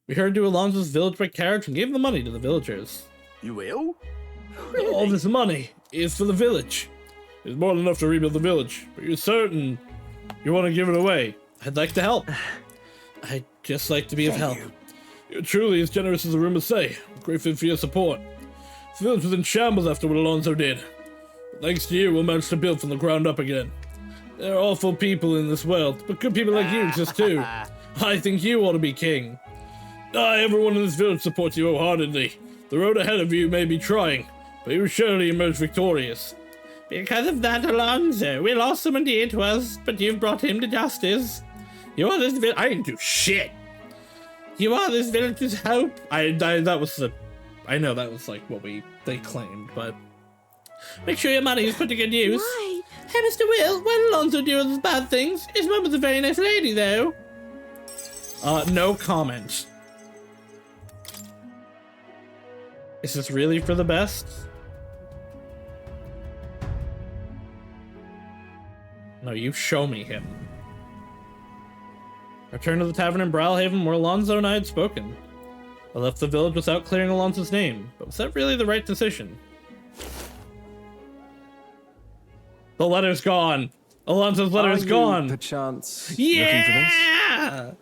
We heard to Alonso's village by carriage and gave the money to the villagers. You will? Really? All this money is for the village. It's more than enough to rebuild the village, but you're certain you want to give it away. I'd like to help. I'd just like to be of help. You're truly as generous as the rumors say. I'm grateful for your support. This village was in shambles after what Alonso did. But thanks to you, we'll manage to build from the ground up again. There are awful people in this world, but good people like you exist too. I think you ought to be king. Everyone in this village supports you wholeheartedly. The road ahead of you may be trying, but you will surely emerge victorious. Because of that, Alonso, we lost someone dear to us, but you've brought him to justice. You are this village. I didn't do shit. You are this village's hope. That was the. I know that was like what they claimed, but make sure your money is put to good use. Why? Hey, Mr. Will, why did Alonso do all those bad things? His mum was a very nice lady, though. No comment. Is this really for the best? No, you show me him. Return to the tavern in Brawlhaven where Alonso and I had spoken. I left the village without clearing Alonso's name, but was that really the right decision? The letter's gone! Alonso's letter is gone! Perchance yeah! looking for this?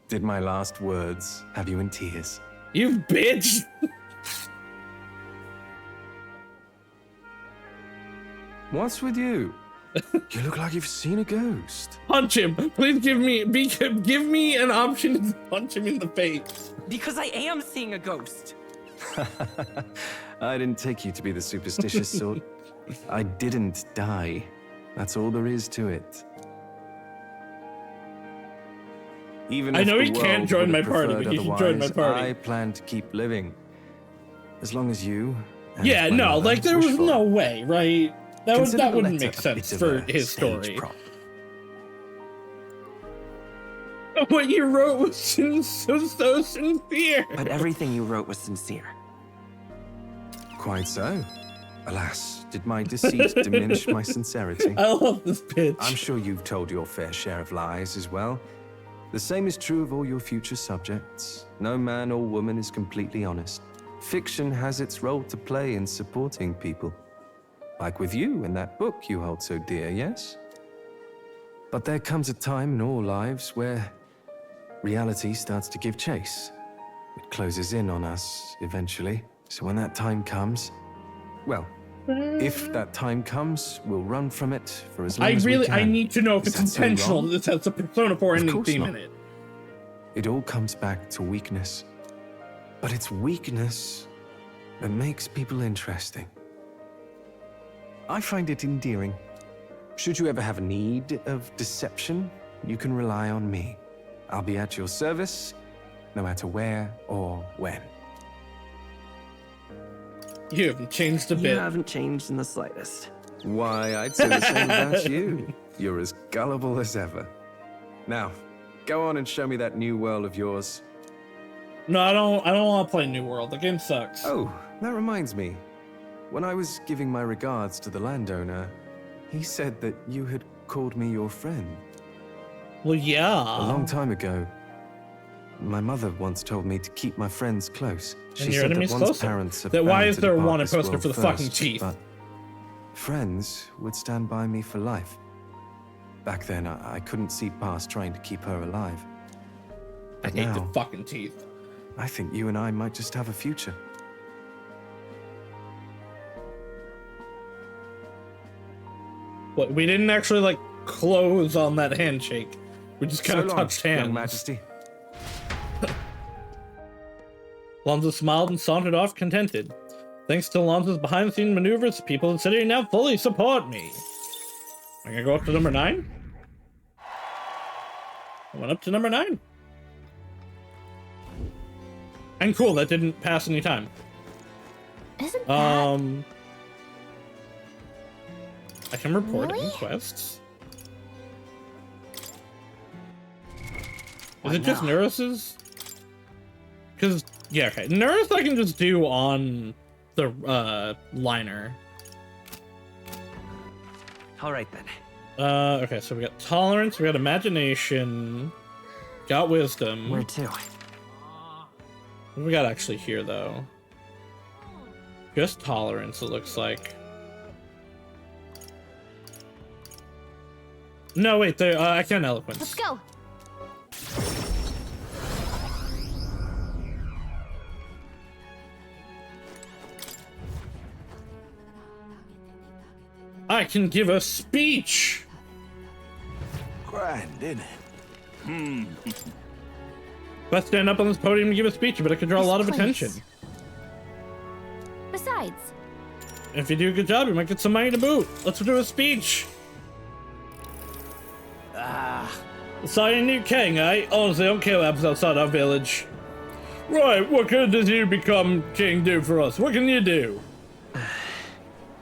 Did my last words have you in tears? You bitch! What's with you? You look like you've seen a ghost. Punch him! Please give me an option to punch him in the face. Because I am seeing a ghost. I didn't take you to be the superstitious sort. I didn't die. That's all there is to it. Even I know if he the can't world join would my have party, but preferred he should join my otherwise, party. I plan to keep living. As long as you. and Yeah, my no, mother like there wish was for no it. way, right? That Consider the wouldn't letter make a sense bit for of a his stage story. prop. What you wrote was so sincere. But everything you wrote was sincere. Quite so. Alas, did my deceit diminish my sincerity? I love this bitch. I'm sure you've told your fair share of lies as well. The same is true of all your future subjects. No man or woman is completely honest. Fiction has its role to play in supporting people. Like with you in that book you hold so dear, yes? But there comes a time in all lives where reality starts to give chase. It closes in on us eventually. So when that time comes, well, if that time comes, we'll run from it for as long as we can. I need to know if Is it's that so intentional. wrong? This has a Persona 4 Of ending course theme not. in it. It all comes back to weakness. But it's weakness that makes people interesting. I find it endearing. Should you ever have a need of deception, you can rely on me. I'll be at your service, no matter where or when. You haven't changed a You bit. haven't changed in the slightest. Why, I'd say the same about you. You're as gullible as ever. Now, go on and show me that new world of yours. No, I don't want to play New World. The game sucks. Oh, that reminds me. When I was giving my regards to the landowner, he said that you had called me your friend. Well, yeah. A long time ago. My mother once told me to keep my friends close. And She your said enemies that one's closer. parents are That why bound is to there a depart wanted this poster world for the fucking first, chief? but friends would stand by me for life. Back then, I couldn't see past trying to keep her alive. I hate the fucking teeth. I think you and I might just have a future. What, we didn't actually, like, close on that handshake. We just kind of touched hands. Young Majesty. Lonzo smiled and sauntered off contented. Thanks to Lonzo's behind-the-scenes maneuvers, people in the city now fully support me. Am I gonna go up to number 9? I went up to number 9. And cool, that didn't pass any time. Isn't that... I can report Really? quests. Is it just Neurus's? Because, yeah, okay. Neurus I can just do on the liner. Alright then. Okay, so we got tolerance, we got imagination, got wisdom. Where to? What do we got actually here, though? Just tolerance, it looks like. No, wait, I can't eloquence. Let's go. I can give a speech! Grand, isn't it? If I stand up on this podium and give a speech, but I could draw a lot of attention. Besides, If you do a good job, you might get some money to boot. Let's do a speech. Saw your new king, eh? Honestly, I don't care what happens outside our village. Right, what good does you become king do for us? What can you do?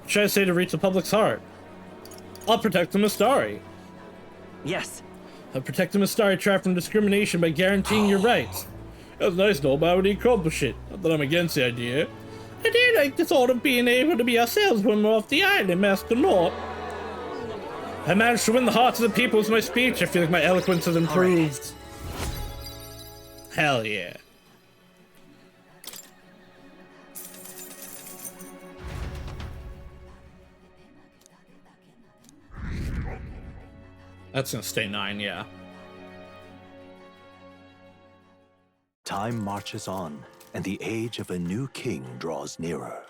Should I say to reach the public's heart? I'll protect the Mistari. Yes. I'll protect the Mistari trapped from discrimination by guaranteeing your rights. That's nice and all, but how would you accomplish it? Not that I'm against the idea. I do like the thought of being able to be ourselves when we're off the island, Master Nort. I managed to win the hearts of the people with my speech. I feel like my eloquence has improved. Hell yeah. That's gonna stay 9, yeah. Time marches on, and the age of a new king draws nearer.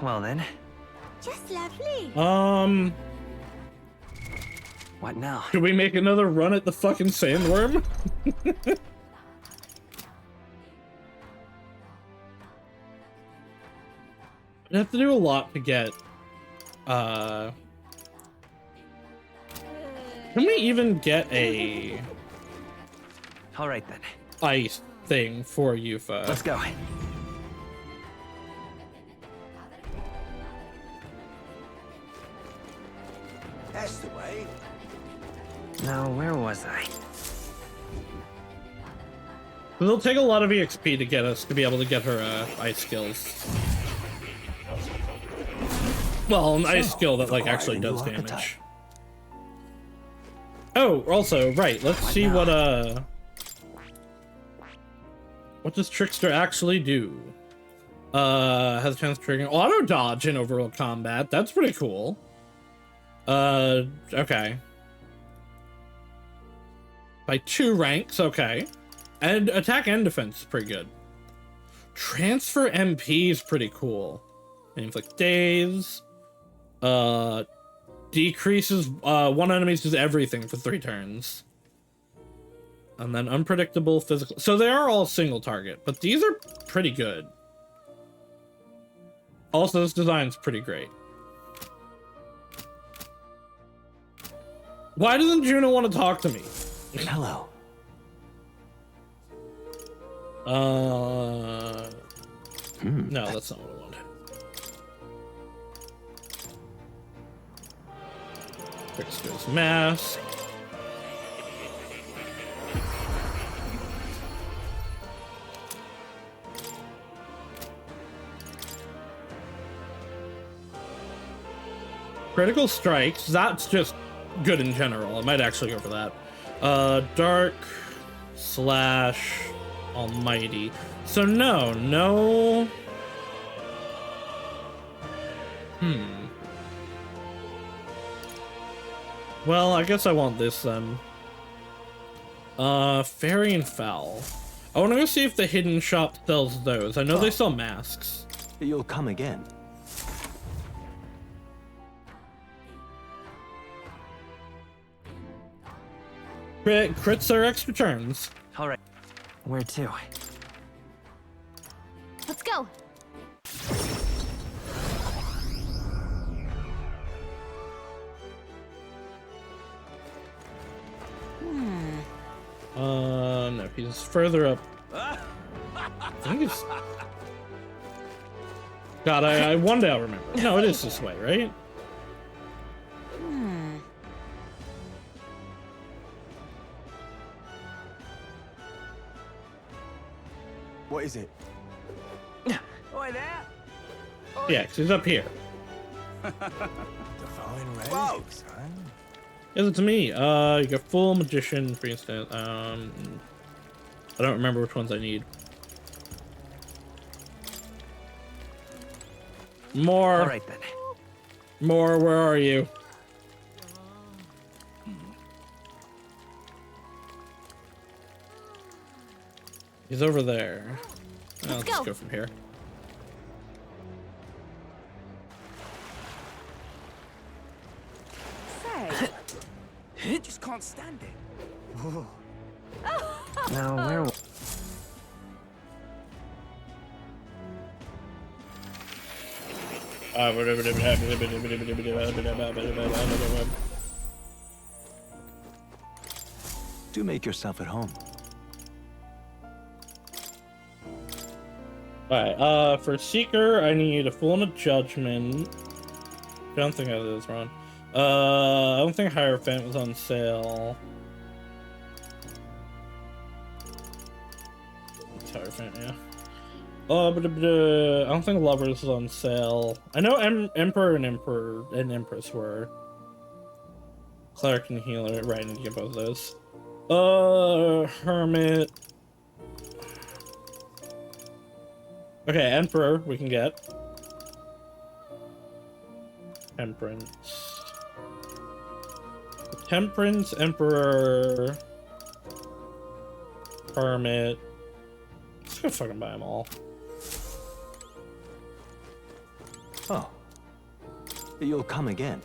Well then. just lovely. What now? Should we make another run at the fucking sandworm? I'd have to do a lot to get, can we even get a... Alright then. Ice thing for Yufa? Let's go. That's the way. Now, where was I? It'll take a lot of EXP to get us to be able to get her ice skills. Well, an ice skill that like actually does damage. Oh, also, right, let's see what does Trickster actually do? Has a chance of triggering auto dodge in overall combat. That's pretty cool. Okay. By 2 ranks, okay. And attack and defense is pretty good. Transfer MP is pretty cool. Inflict daze. Decreases one enemy's does everything for 3 turns. And then unpredictable physical. So they are all single target, but these are pretty good. Also, this design's pretty great. Why doesn't Juno want to talk to me? Hello. No, that's not what I wanted. Trickster's mask. Critical strikes, that's just good in general. I might actually go for that. Dark / almighty. So no. Well, I guess I want this then. Fairy and Foul. I want to go see if the hidden shop sells those. I know they sell masks. You'll come again. Crits are extra turns. All right. Where to? Let's go. No, he's further up. I think it's... God, I one day I'll remember. No, it is this way, right? What is it? Oi there! Yeah, 'cause he's up here. Divine relics, huh? Is it to me? You got full magician, for instance. I don't remember which ones I need. More. All right then. More. Where are you? He's over there. Let's just go from here. Say, I just can't stand it. Now where? Do make yourself at home. Alright, for Seeker, I need a full and a judgment. I don't think that is wrong. I don't think Hierophant was on sale. It's Hierophant, yeah. I don't think Lovers was on sale. I know Emperor and Empress were. Cleric and Healer, right, I need to get both of those. Hermit. Okay, Emperor, we can get. Temperance. Temperance, Emperor. Hermit. Let's go fucking buy them all. Oh. You'll come again.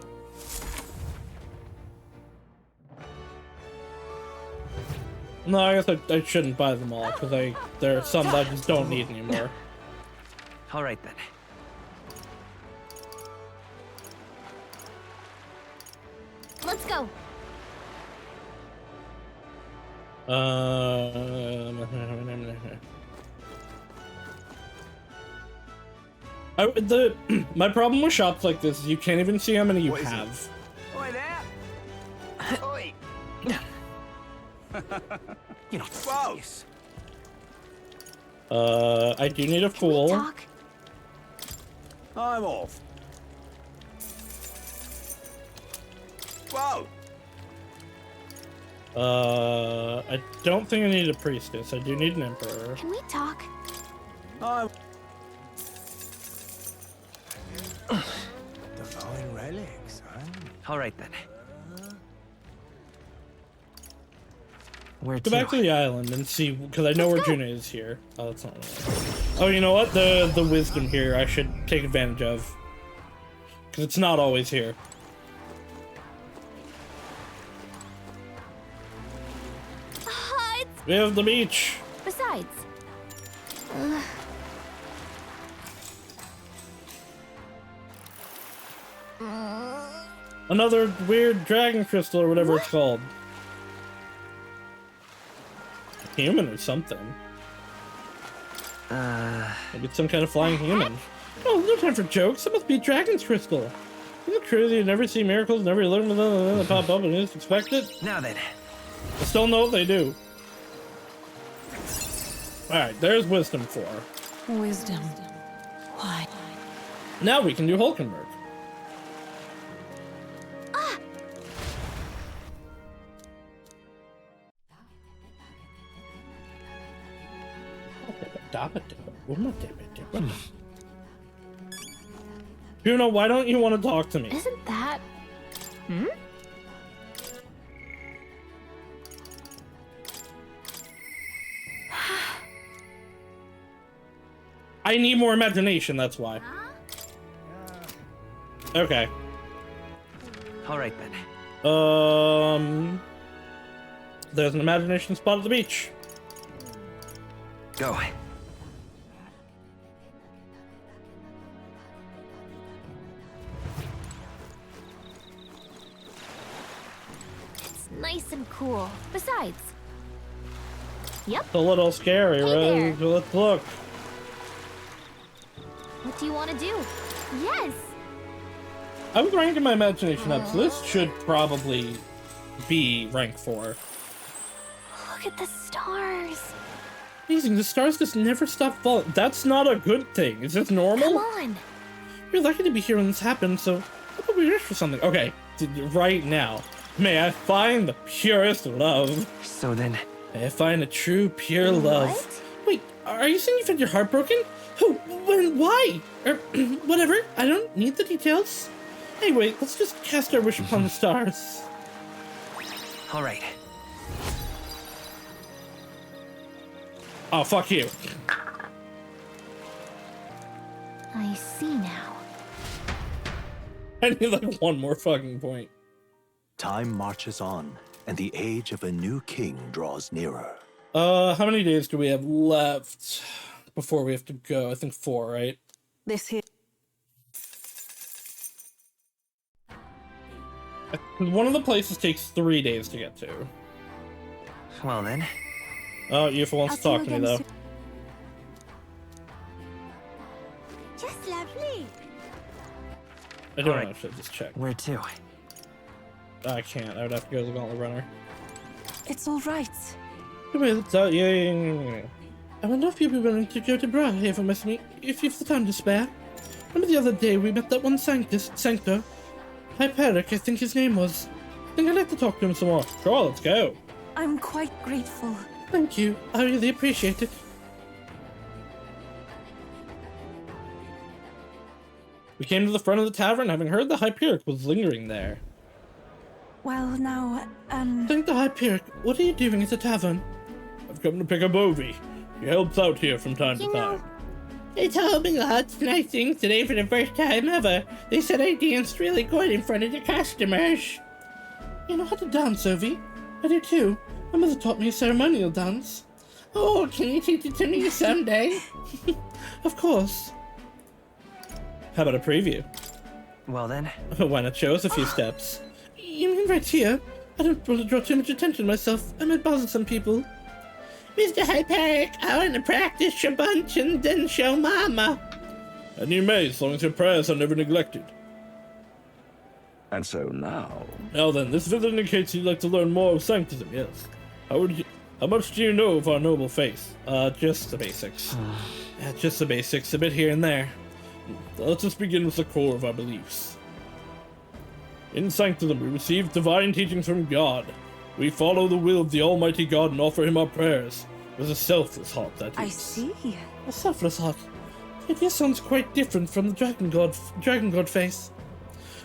No, I guess I shouldn't buy them all, because there are some that I just don't need anymore. All right then. Let's go. My problem with shops like this is you can't even see how many you have. Oi there! Oi! You're not serious. I do need a fool. I'm off. Whoa! I don't think I need a priestess. I do need an emperor. Can we talk? I'm... Divine relics, huh? All right then. Where Go back to the island and see, because I know where Juna is here. Oh, that's not right. Oh, you know what? The wisdom here I should take advantage of. Because it's not always here. We have the beach. Besides. Another weird dragon crystal or whatever it's called. Human or something. Maybe it's some kind of flying human. Oh, no time for jokes. That must be a dragon's crystal. Isn't it crazy you never see miracles, never learn them, pop up and you just expect it? Now then. I still know what they do. Alright, there's wisdom 4. Wisdom. Why? Now we can do Hulkenberg. Juno, why don't you want to talk to me? Isn't that... Hmm? I need more imagination, that's why. Okay. Alright then. There's an imagination spot at the beach. Go. It's nice and cool. Besides... Yep. It's a little scary, Hey right? Let's look. What do you want to do? Yes! I was ranking my imagination up, so this should probably be rank 4. Look at the stars. Amazing, the stars just never stop falling. That's not a good thing. Is this normal? Come on. You're lucky to be here when this happened, so how about we wish for something? Okay, right now. May I find the purest love. So then... May I find a true, pure love. Wait, are you saying you found your heart broken? Who? When? Why? Whatever, I don't need the details. Anyway, let's just cast our wish upon the stars. Alright. Oh, fuck you. I see now. I need like one more fucking point. Time marches on, and the age of a new king draws nearer. How many days do we have left before we have to go? I think 4, right? This here. One of the places takes 3 days to get to. Well then. Oh, Yufa wants to talk to me, though. Just lovely. I don't know, I should just check. Where to? I can't, I would have to go to the Gauntlet Runner. It's all right. Yeah. I wonder if you'd be willing to go to Briarhaven with me, if you've the time to spare. Remember the other day we met that one Sanctor? Hyperic, I think his name was. I think I'd like to talk to him some more. Sure, let's go. I'm quite grateful. Thank you. I really appreciate it. We came to the front of the tavern, having heard the Hyperic was lingering there. Well, now, Thank the Hyperic. What are you doing at the tavern? I've come to pick up Ovi. He helps out here from time to time. They told me lots of nice things today for the first time ever. They said I danced really good in front of the customers. You know how to dance, Ovi? I do too. My mother taught me a ceremonial dance. Oh, can you teach it to me someday? Of course. How about a preview? Well then. Why not show us a few steps? You mean right here? I don't want to draw too much attention to myself. I might bother some people. Mr. Hyperic, I want to practice a bunch and then show Mama. And you may, as long as your prayers are never neglected. And so now... Now then, this visit indicates you'd like to learn more of Sanctism, yes. How much do you know of our noble faith? Just the basics. Yeah, just the basics, a bit here and there. Let us begin with the core of our beliefs. In Sanctism, we receive divine teachings from God. We follow the will of the Almighty God and offer him our prayers. With a selfless heart, that is. I see. A selfless heart. It sounds quite different from the Dragon God faith.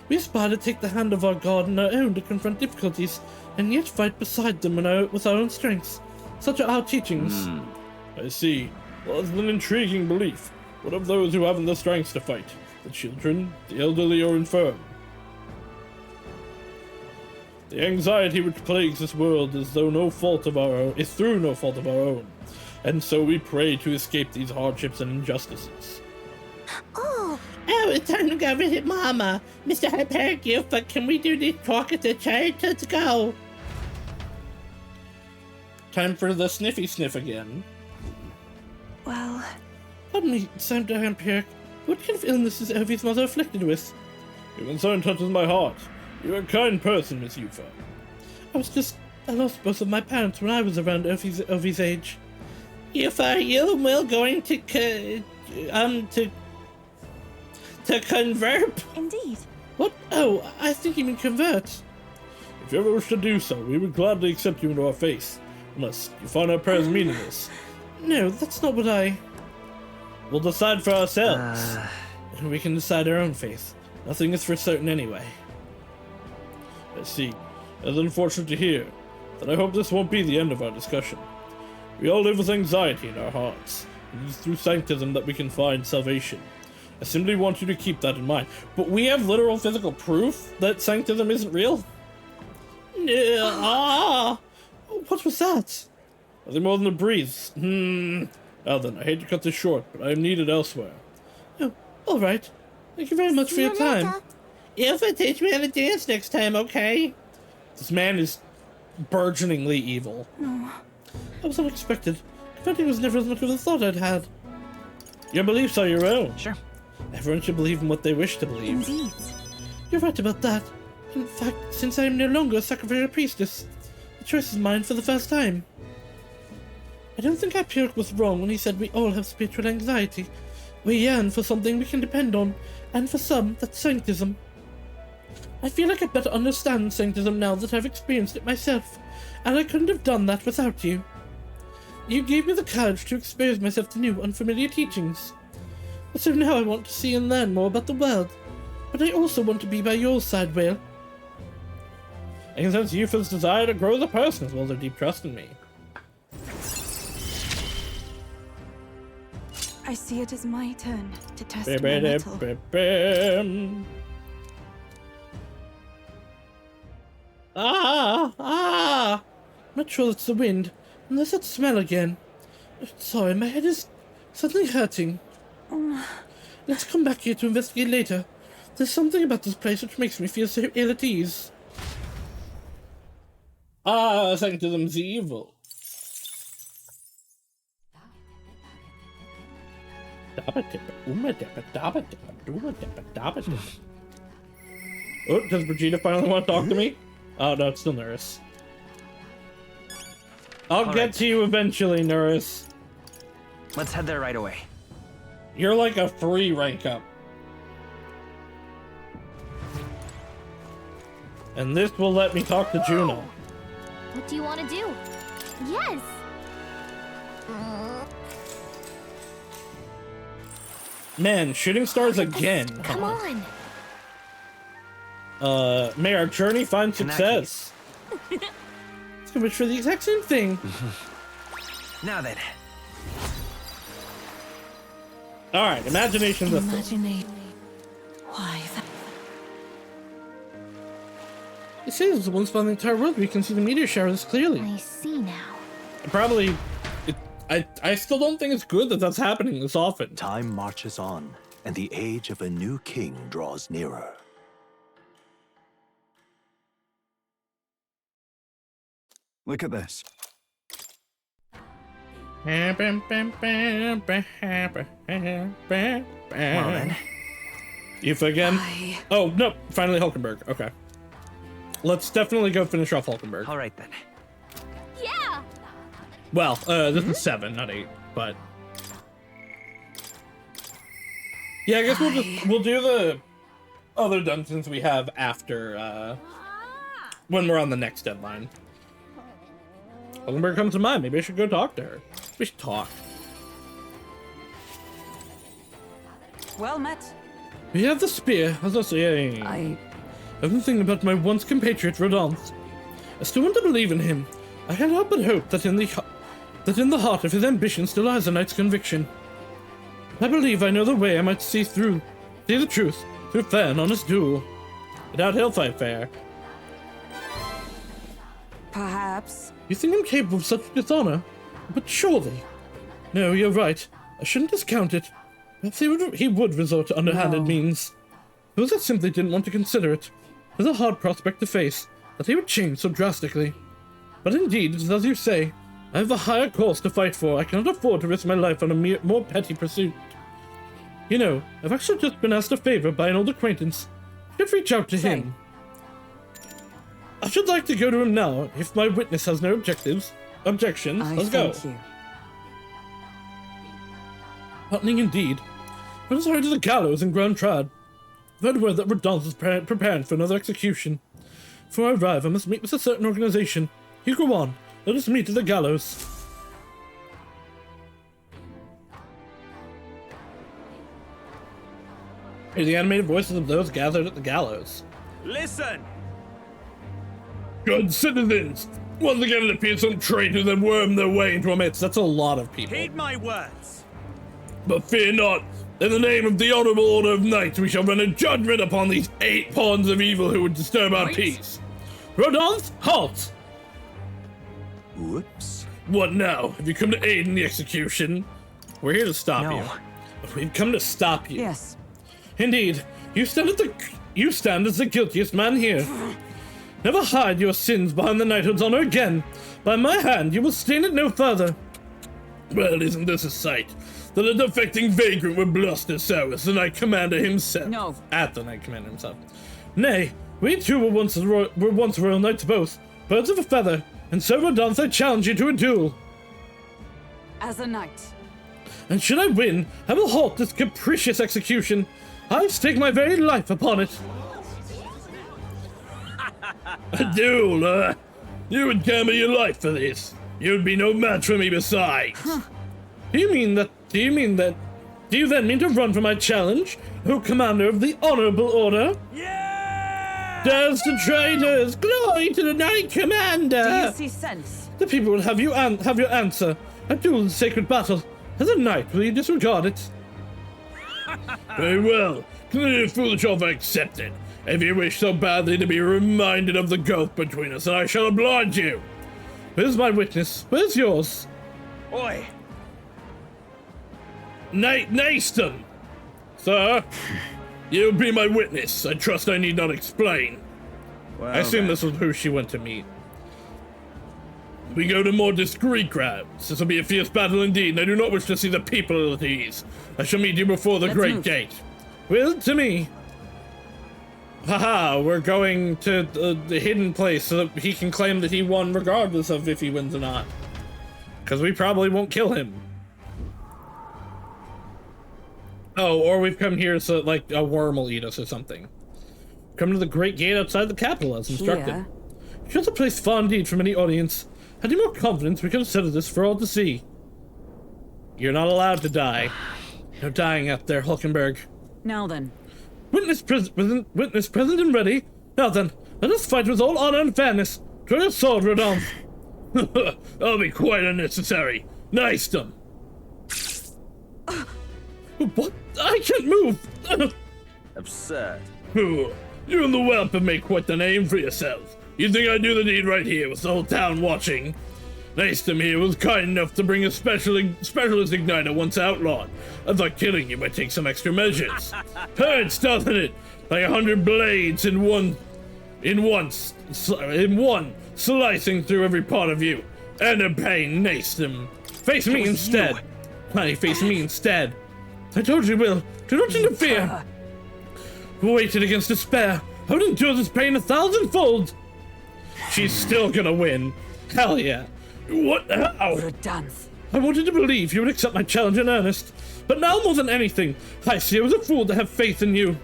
We aspire to take the hand of our God on our own to confront difficulties, and yet fight beside them with our own strengths. Such are our teachings. I see. Well, it's an intriguing belief. What of those who haven't the strength to fight? The children, the elderly, or infirm? The anxiety which plagues this world is through no fault of our own, and so we pray to escape these hardships and injustices. Oh, it's time to go visit Mama. Mr. Hyperic, but can we do this talk at the church? Let's go. Time for the sniffy sniff again. Well... Pardon me, Sanctor Hyperic. What kind of illness is Ovi's mother afflicted with? Your concern touches my heart. You're a kind person, Miss Yufa. I lost both of my parents when I was around Ovi's age. Yufa, are you and Will going to convert? Indeed. What? Oh, I think you mean convert. If you ever wish to do so, we would gladly accept you into our faith, unless you find our prayers meaningless. No, that's not what I... We'll decide for ourselves. And we can decide our own fate. Nothing is for certain anyway. I see. It's unfortunate to hear, but I hope this won't be the end of our discussion. We all live with anxiety in our hearts, and it is through sanctism that we can find salvation. I simply want you to keep that in mind. But we have literal physical proof that sanctism isn't real? What was that? Nothing more than a breeze. Well then, I hate to cut this short, but I am needed elsewhere. Oh, alright. Thank you very much for your time. If teach me how to dance next time, okay? This man is burgeoningly evil. No. That was unexpected. Confetti was never as much of a thought I'd had. Your beliefs are your own. Sure. Everyone should believe in what they wish to believe. Indeed. You're right about that. In fact, since I am no longer a sacrificial priestess, the choice is mine for the first time. I don't think Apuric was wrong when he said we all have spiritual anxiety. We yearn for something we can depend on, and for some, that's sanctism. I feel like I better understand sanctism now that I've experienced it myself, and I couldn't have done that without you. You gave me the courage to expose myself to new, unfamiliar teachings. So now I want to see and learn more about the world, but I also want to be by your side, Will. I can sense Yufa's desire to grow as a person as well as her deep trust in me. I see it as my turn to test my mettle. I'm not sure it's the wind, unless that smell again. Sorry, my head is suddenly hurting. Let's come back here to investigate later. There's something about this place which makes me feel so ill at ease. Sanctism's evil. Oh, does Brigitte finally want to talk to me? Oh no, it's still Nurse. I'll get to you eventually, Nurse. Let's head there right away. You're like a 3 rank up. And this will let me talk to Juno. What do you want to do? Yes. Man, shooting stars again. Come on. May our journey find success. It's gonna wish for the exact same thing. Now then. Alright, imagination this. Why? It says once found the entire world, we can see the meteor showers clearly. I see now. Probably, I still don't think it's good that that's happening this often. Time marches on, and the age of a new king draws nearer. Look at this. Well then. If again. Oh no! Finally, Hulkenberg. Okay. Let's definitely go finish off Hulkenberg. All right then. Yeah. Well, this is 7, not 8, but yeah, I guess we'll do the other dungeons we have after when we're on the next deadline. Hulkenberg comes to mind. Maybe I should go talk to her. We should talk. Well met. We have the spear, as I say. I've been thinking about my once compatriot Rodolphe. I still want to believe in him. I can't help but hope that in the heart of his ambition still lies a knight's conviction. I believe I know the way I might see the truth through fair and honest duel. Without he'll fight fair. Perhaps. You think I'm capable of such dishonor? But surely. No, you're right. I shouldn't discount it. Perhaps he would resort to underhanded means. Those that simply didn't want to consider it. It was a hard prospect to face, that he would change so drastically. But indeed, it is as you say. I have a higher cause to fight for. I cannot afford to risk my life on a more petty pursuit. You know, I've actually just been asked a favor by an old acquaintance. I should reach out to him. I should like to go to him now, if my witness has no objections. Let's go. Heartening indeed. Let us hurry to the gallows and ground trad. I've heard word that Rodolphe is preparing for another execution. Before I arrive, I must meet with a certain organization. You go on. Let us meet at the gallows. Hear the animated voices of those gathered at the gallows. Listen! Good citizens! Once again it appears some traitors have wormed their way into our midst. That's a lot of people. Heed my words! But fear not. In the name of the honorable order of knights, we shall render judgment upon these 8 pawns of evil who would disturb our peace. Rodolphe, halt! Whoops. What now? Have you come to aid in the execution? We're here to stop you. We've come to stop you. Yes. Indeed, you stand as the guiltiest man here. Never hide your sins behind the knighthood's honor again. By my hand, you will stain it no further. Well, isn't this a sight? That a defecting vagrant would bluster Saus, the knight commander himself. No. At the knight commander himself. Nay, we two were once royal knights both, birds of a feather, and so Rodolphe I challenge you to a duel. As a knight. And should I win, I will halt this capricious execution. I stake my very life upon it. A duel, You would gamble your life for this. You'd be no match for me besides. Huh. Do you then mean to run from my challenge, O commander of the honorable order? Yeah! Death to traitors! Glory to the knight commander! Do you see sense? The people will have your answer. A duel is a sacred battle. As a knight, will you disregard it? Very well. Consider your foolish offer accepted. If you wish so badly to be reminded of the gulf between us, then I shall oblige you. Where's my witness? Where's yours? Oi! Naston! Sir, you'll be my witness. I trust I need not explain. Well, I assume this was who she went to meet. We go to more discreet crowds. This will be a fierce battle indeed, and I do not wish to see the people at ease. I shall meet you before the great gate. Will to me. Haha, we're going to the hidden place so that he can claim that he won regardless of if he wins or not. Because we probably won't kill him. Oh, or we've come here so like a worm will eat us or something. Come to the great gate outside the capital as instructed. Should the place far indeed from any audience. Had you more confidence, we could have settled this for all to see. You're not allowed to die. No dying out there, Hulkenberg. Now then. Witness present and ready. Now then, let us fight with all honor and fairness. Draw your sword, Rodolphe. That'll be quite unnecessary. Knightsdom. What? I can't move. Absurd. You and the whelp have made quite the name for yourself. You think I'd do the deed right here with the whole town watching? Nastum here was kind enough to bring a specialist igniter once outlawed. I thought killing you might take some extra measures. Hurts, doesn't it? Like 100 blades in one, slicing through every part of you. And a pain, Nastum. Face me instead. Honey, face me instead. I told you, Will. Do not interfere. Weighted against despair. I would endure this pain 1,000-fold. She's still gonna win. Hell yeah. What? How? I wanted to believe you would accept my challenge in earnest, but now more than anything, I see I was a fool to have faith in you.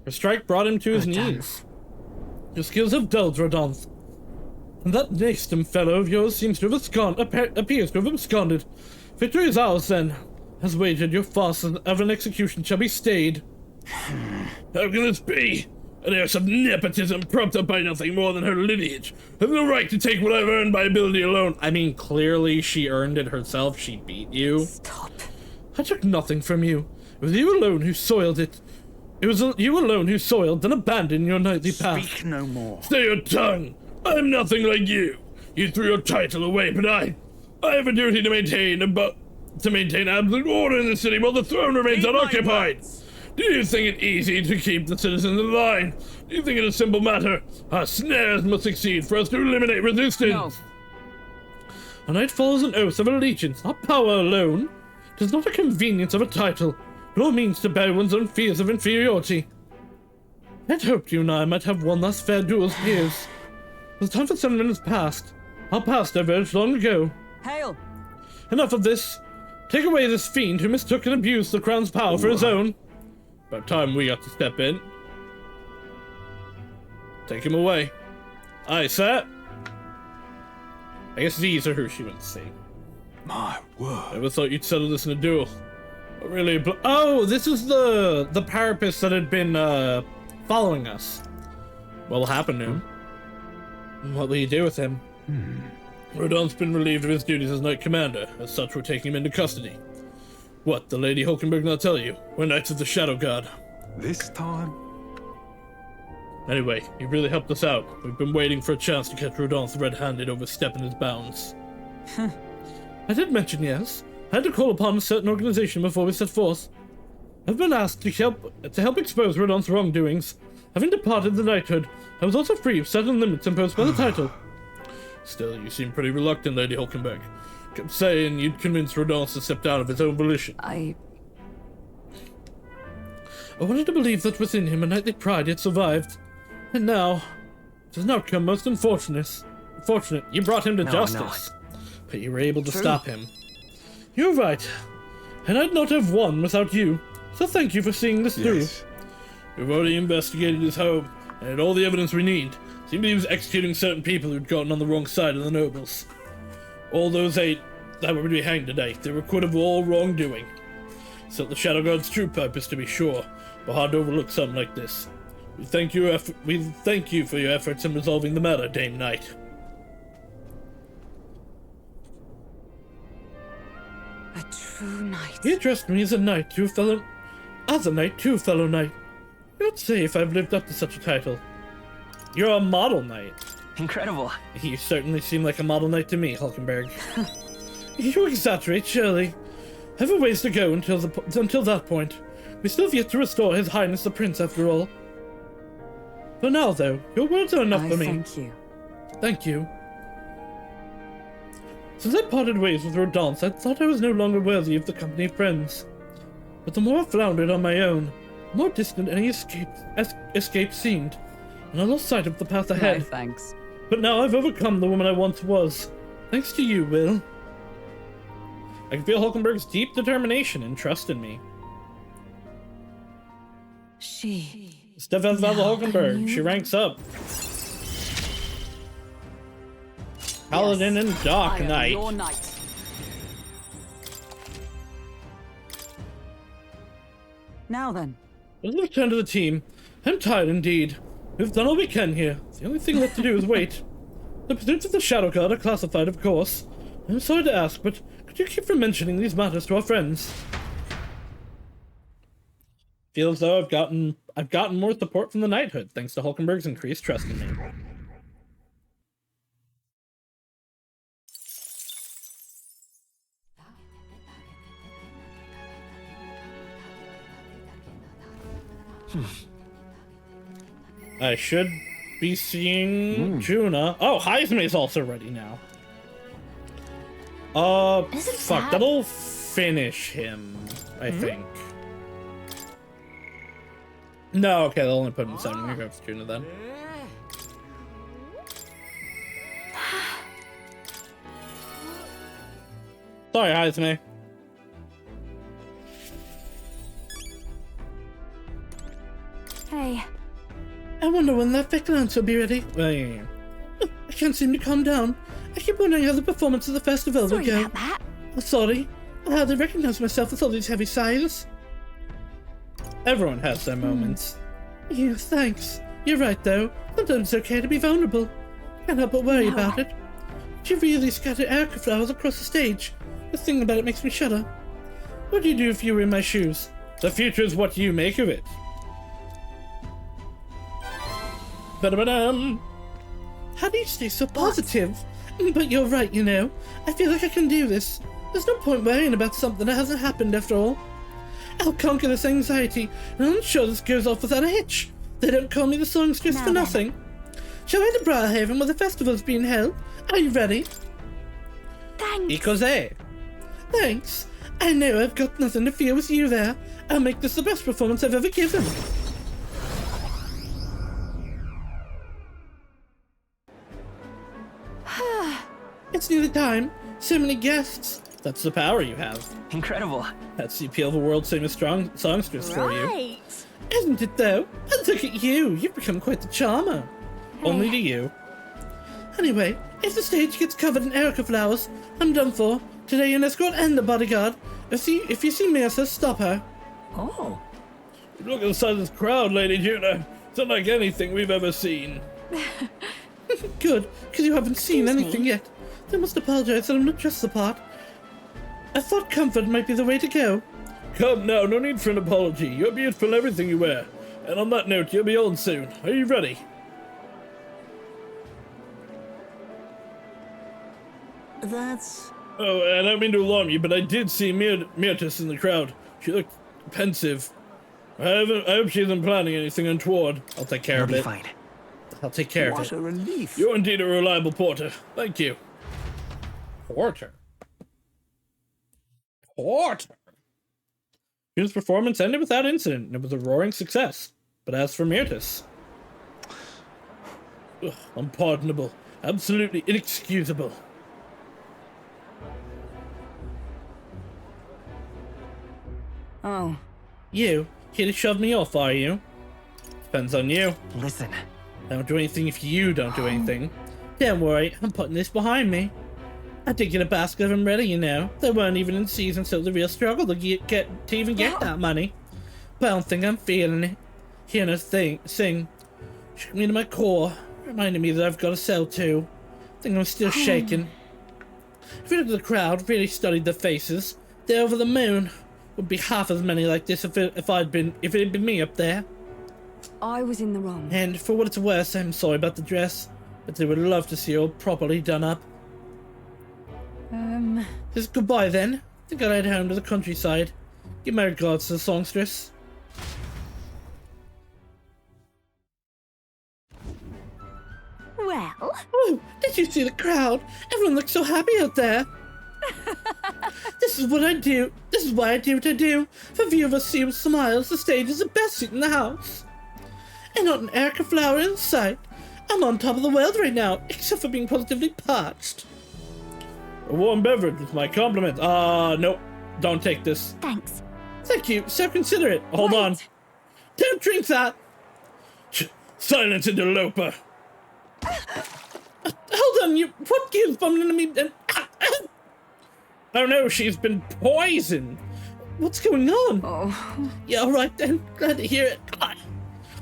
Her strike brought him to his knees. Your skills have dulled, Rodolphe. And that Nastum fellow of yours seems to have appears to have absconded. Victory is ours, then. As wagered, your farce of an execution shall be stayed. How can this be? An heiress of nepotism propped up by nothing more than her lineage. Has no right to take what I've earned by ability alone. I mean, clearly she earned it herself. She beat you. Stop. I took nothing from you. It was you alone who soiled it. It was you alone who soiled and abandoned your knightly path. Speak no more. Stay your tongue. I'm nothing like you. You threw your title away, but I have a duty to maintain absolute order in the city while the throne remains unoccupied. Do you think it easy to keep the citizens in line? Do you think it a simple matter? Our snares must succeed for us to eliminate resistance. No. A knight follows an oath of allegiance, not power alone. It is not a convenience of a title, nor means to bear one's own fears of inferiority. I'd hoped you and I might have one last fair duel as peers. The time for ceremony has passed. Our past diverged long ago. Hail! Enough of this. Take away this fiend who mistook and abused the crown's power for his own. About time we got to step in. Take him away. Aye, sir. I guess these are who she went to see. My word. Never thought you'd settle this in a duel. Really? Oh, this is the parapet that had been following us. What'll happen to him? What will you do with him? Rodon's been relieved of his duties as Knight Commander. As such, we're taking him into custody. What, the Lady Hulkenberg not tell you? We're Knights of the Shadow God. This time? Anyway, you really helped us out. We've been waiting for a chance to catch Rodon's red-handed overstepping his bounds. I did mention yes. I had to call upon a certain organization before we set forth. I've been asked to help expose Rodon's wrongdoings. Having departed the knighthood, I was also free of certain limits imposed by the title. Still, you seem pretty reluctant, Lady Hulkenberg. Kept saying you'd convince Rodon to step down of his own volition. I wanted to believe that within him a knightly pride had survived. And now, it has an outcome most unfortunate. You brought him to justice, but you were able to stop him. You're right, and I'd not have won without you, so thank you for seeing this through. We've already investigated his home, and had all the evidence we need. Seemed he was executing certain people who'd gotten on the wrong side of the nobles. All those 8 that were to be hanged today, they were quit of all wrongdoing. Still the Shadow God's true purpose, to be sure, but hard to overlook something like this. We thank you for your efforts in resolving the matter, Dame Knight. A true knight. He addressed me as a knight to a fellow knight. Not say if I've lived up to such a title. You're a model knight. Incredible. You certainly seem like a model knight to me, Hulkenberg. You exaggerate, surely. I've a ways to go until that point. We still have yet to restore His Highness the Prince, after all. For now, though, your words are enough for me. Thank you. Thank you. Since I parted ways with Rodon, I thought I was no longer worthy of the company of friends. But the more I floundered on my own, the more distant any escape seemed, and I lost sight of the path ahead. No, thanks. But now I've overcome the woman I once was. Thanks to you, Will. I can feel Hulkenberg's deep determination and trust in me. Stefan Hulkenberg, she ranks up. Paladin and Dark Knight. Your knight. Now then. Let's return to the team. I'm tired indeed. We've done all we can here. The only thing left to do is wait. The pursuits of the Shadow God are classified, of course. I'm sorry to ask, but could you keep from mentioning these matters to our friends? Feels though I've gotten more support from the knighthood, thanks to Hulkenberg's increased trust in me. I should be seeing Juna. Oh, Heismay's also ready now. Fuck, that'll finish him, I think. No, okay, they'll only put him in 7. Here goes Juna then. Sorry, Heismay. Hey. I wonder when that Vicklands will be ready. Well, yeah. I can't seem to calm down. I keep wondering how the performance of the festival will go. About that. Oh, sorry. I hardly recognize myself with all these heavy sighs. Everyone has their moments. Yes, thanks. You're right, though. Sometimes it's okay to be vulnerable. Can't help but worry about it. But you really scatter erica flowers across the stage. The thing about it makes me shudder. What would you do if you were in my shoes? The future is what you make of it. Ba-da-ba-dum. How do you stay so positive? But you're right, you know. I feel like I can do this. There's no point worrying about something that hasn't happened after all. I'll conquer this anxiety, and I'm sure this goes off without a hitch. They don't call me the songstress for nothing. Shall we to Briarhaven where the festival's being held? Are you ready? Thanks. Ikoze. Thanks. I know I've got nothing to fear with you there. I'll make this the best performance I've ever given. It's nearly time. So many guests. That's the power you have. Incredible. That's the appeal of a world famous songstress for you. Isn't it though? And look at you. You've become quite the charmer. Only to you. Anyway, if the stage gets covered in erica flowers, I'm done for. today an escort and a bodyguard. If you see Myrtis, stop her. Oh. Look at the size of this crowd, Lady Juna. It's unlike anything we've ever seen. Good, because you haven't seen anything yet. I must apologize that I'm not dressed the part. I thought comfort might be the way to go. Come now, no need for an apology. You're beautiful in everything you wear. And on that note, you'll be on soon. Are you ready? That's... Oh, I don't mean to alarm you, but I did see Myrtis in the crowd. She looked pensive. I hope she isn't planning anything untoward. I'll take care of it. Fine. I'll take care of it. What a relief. You're indeed a reliable porter. Thank you. Porter? Porter? June's performance ended without incident, and it was a roaring success. But as for Myrtis... unpardonable. Absolutely inexcusable. Oh. You? Here to shove me off, are you? Depends on you. Listen. I won't do anything if you don't do anything. Don't worry, I'm putting this behind me. I did get a basket of them ready, you know. They weren't even in season, so the real struggle to even get that money. But I don't think I'm feeling it. Hearing her sing shook me to my core, reminding me that I've got to sell too. I think I'm still shaking. If you look at the crowd, really studied their faces, they're over the moon. Would be half as many like this if it had been me up there. I was in the wrong. And for what it's worth, I'm sorry about the dress, but they would love to see you all properly done up. Just goodbye then. I think I'll head home to the countryside. Give my regards to the songstress. Well? Oh, did you see the crowd? Everyone looks so happy out there. This is what I do. This is why I do what I do. If a view of us seems smiles, the stage is the best seat in the house. And not an Erica flower in sight. I'm on top of the world right now, except for being positively parched. A warm beverage with my compliments. Nope. Don't take this. Thanks. Thank you. So considerate. Hold on. Don't drink that. Silence, interloper. Hold on. What gives bumping into me? Oh no, she's been poisoned. What's going on? Oh. Yeah, all right then. Glad to hear it.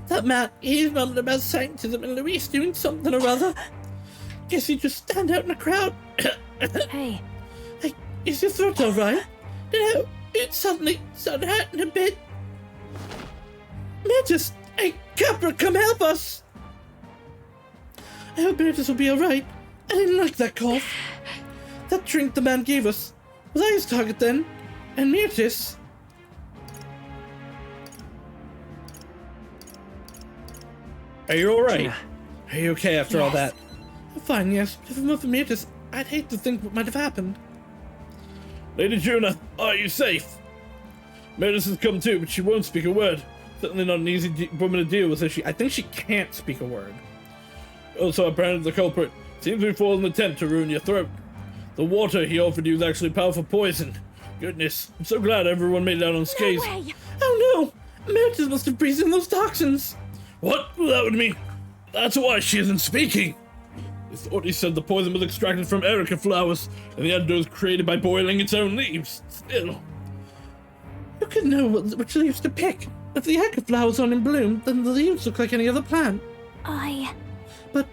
That man, he's mumbling about sanctism and Luis doing something or other. Guess he just stand out in the crowd. Hey. Hey, is your throat all right? No, it suddenly started hurting a bit. Mantis, hey, Capra, come help us. I hope Mantis will be all right. I didn't like that cough. That drink the man gave us. Was I his target then? And Myrtis? Are you alright? Yeah. Are you okay after all that? I'm fine, yes. But if it weren't for Myrtis, I'd hate to think what might have happened. Lady Juna, are you safe? Myrtis has come too, but she won't speak a word. Certainly not an easy woman to deal with, is she? I think she can't speak a word. Also, apparently the culprit seems to be falling in the tent to ruin your throat. The water he offered you is actually powerful poison. Goodness, I'm so glad everyone made it out unscathed. No way. Oh no! Myrtis must have breathed in those toxins. What? Well, that would mean... That's why she isn't speaking. I thought he said the poison was extracted from Erica flowers, and the antidote was created by boiling its own leaves. Still... You could know which leaves to pick. If the Erica flowers aren't in bloom, then the leaves look like any other plant. But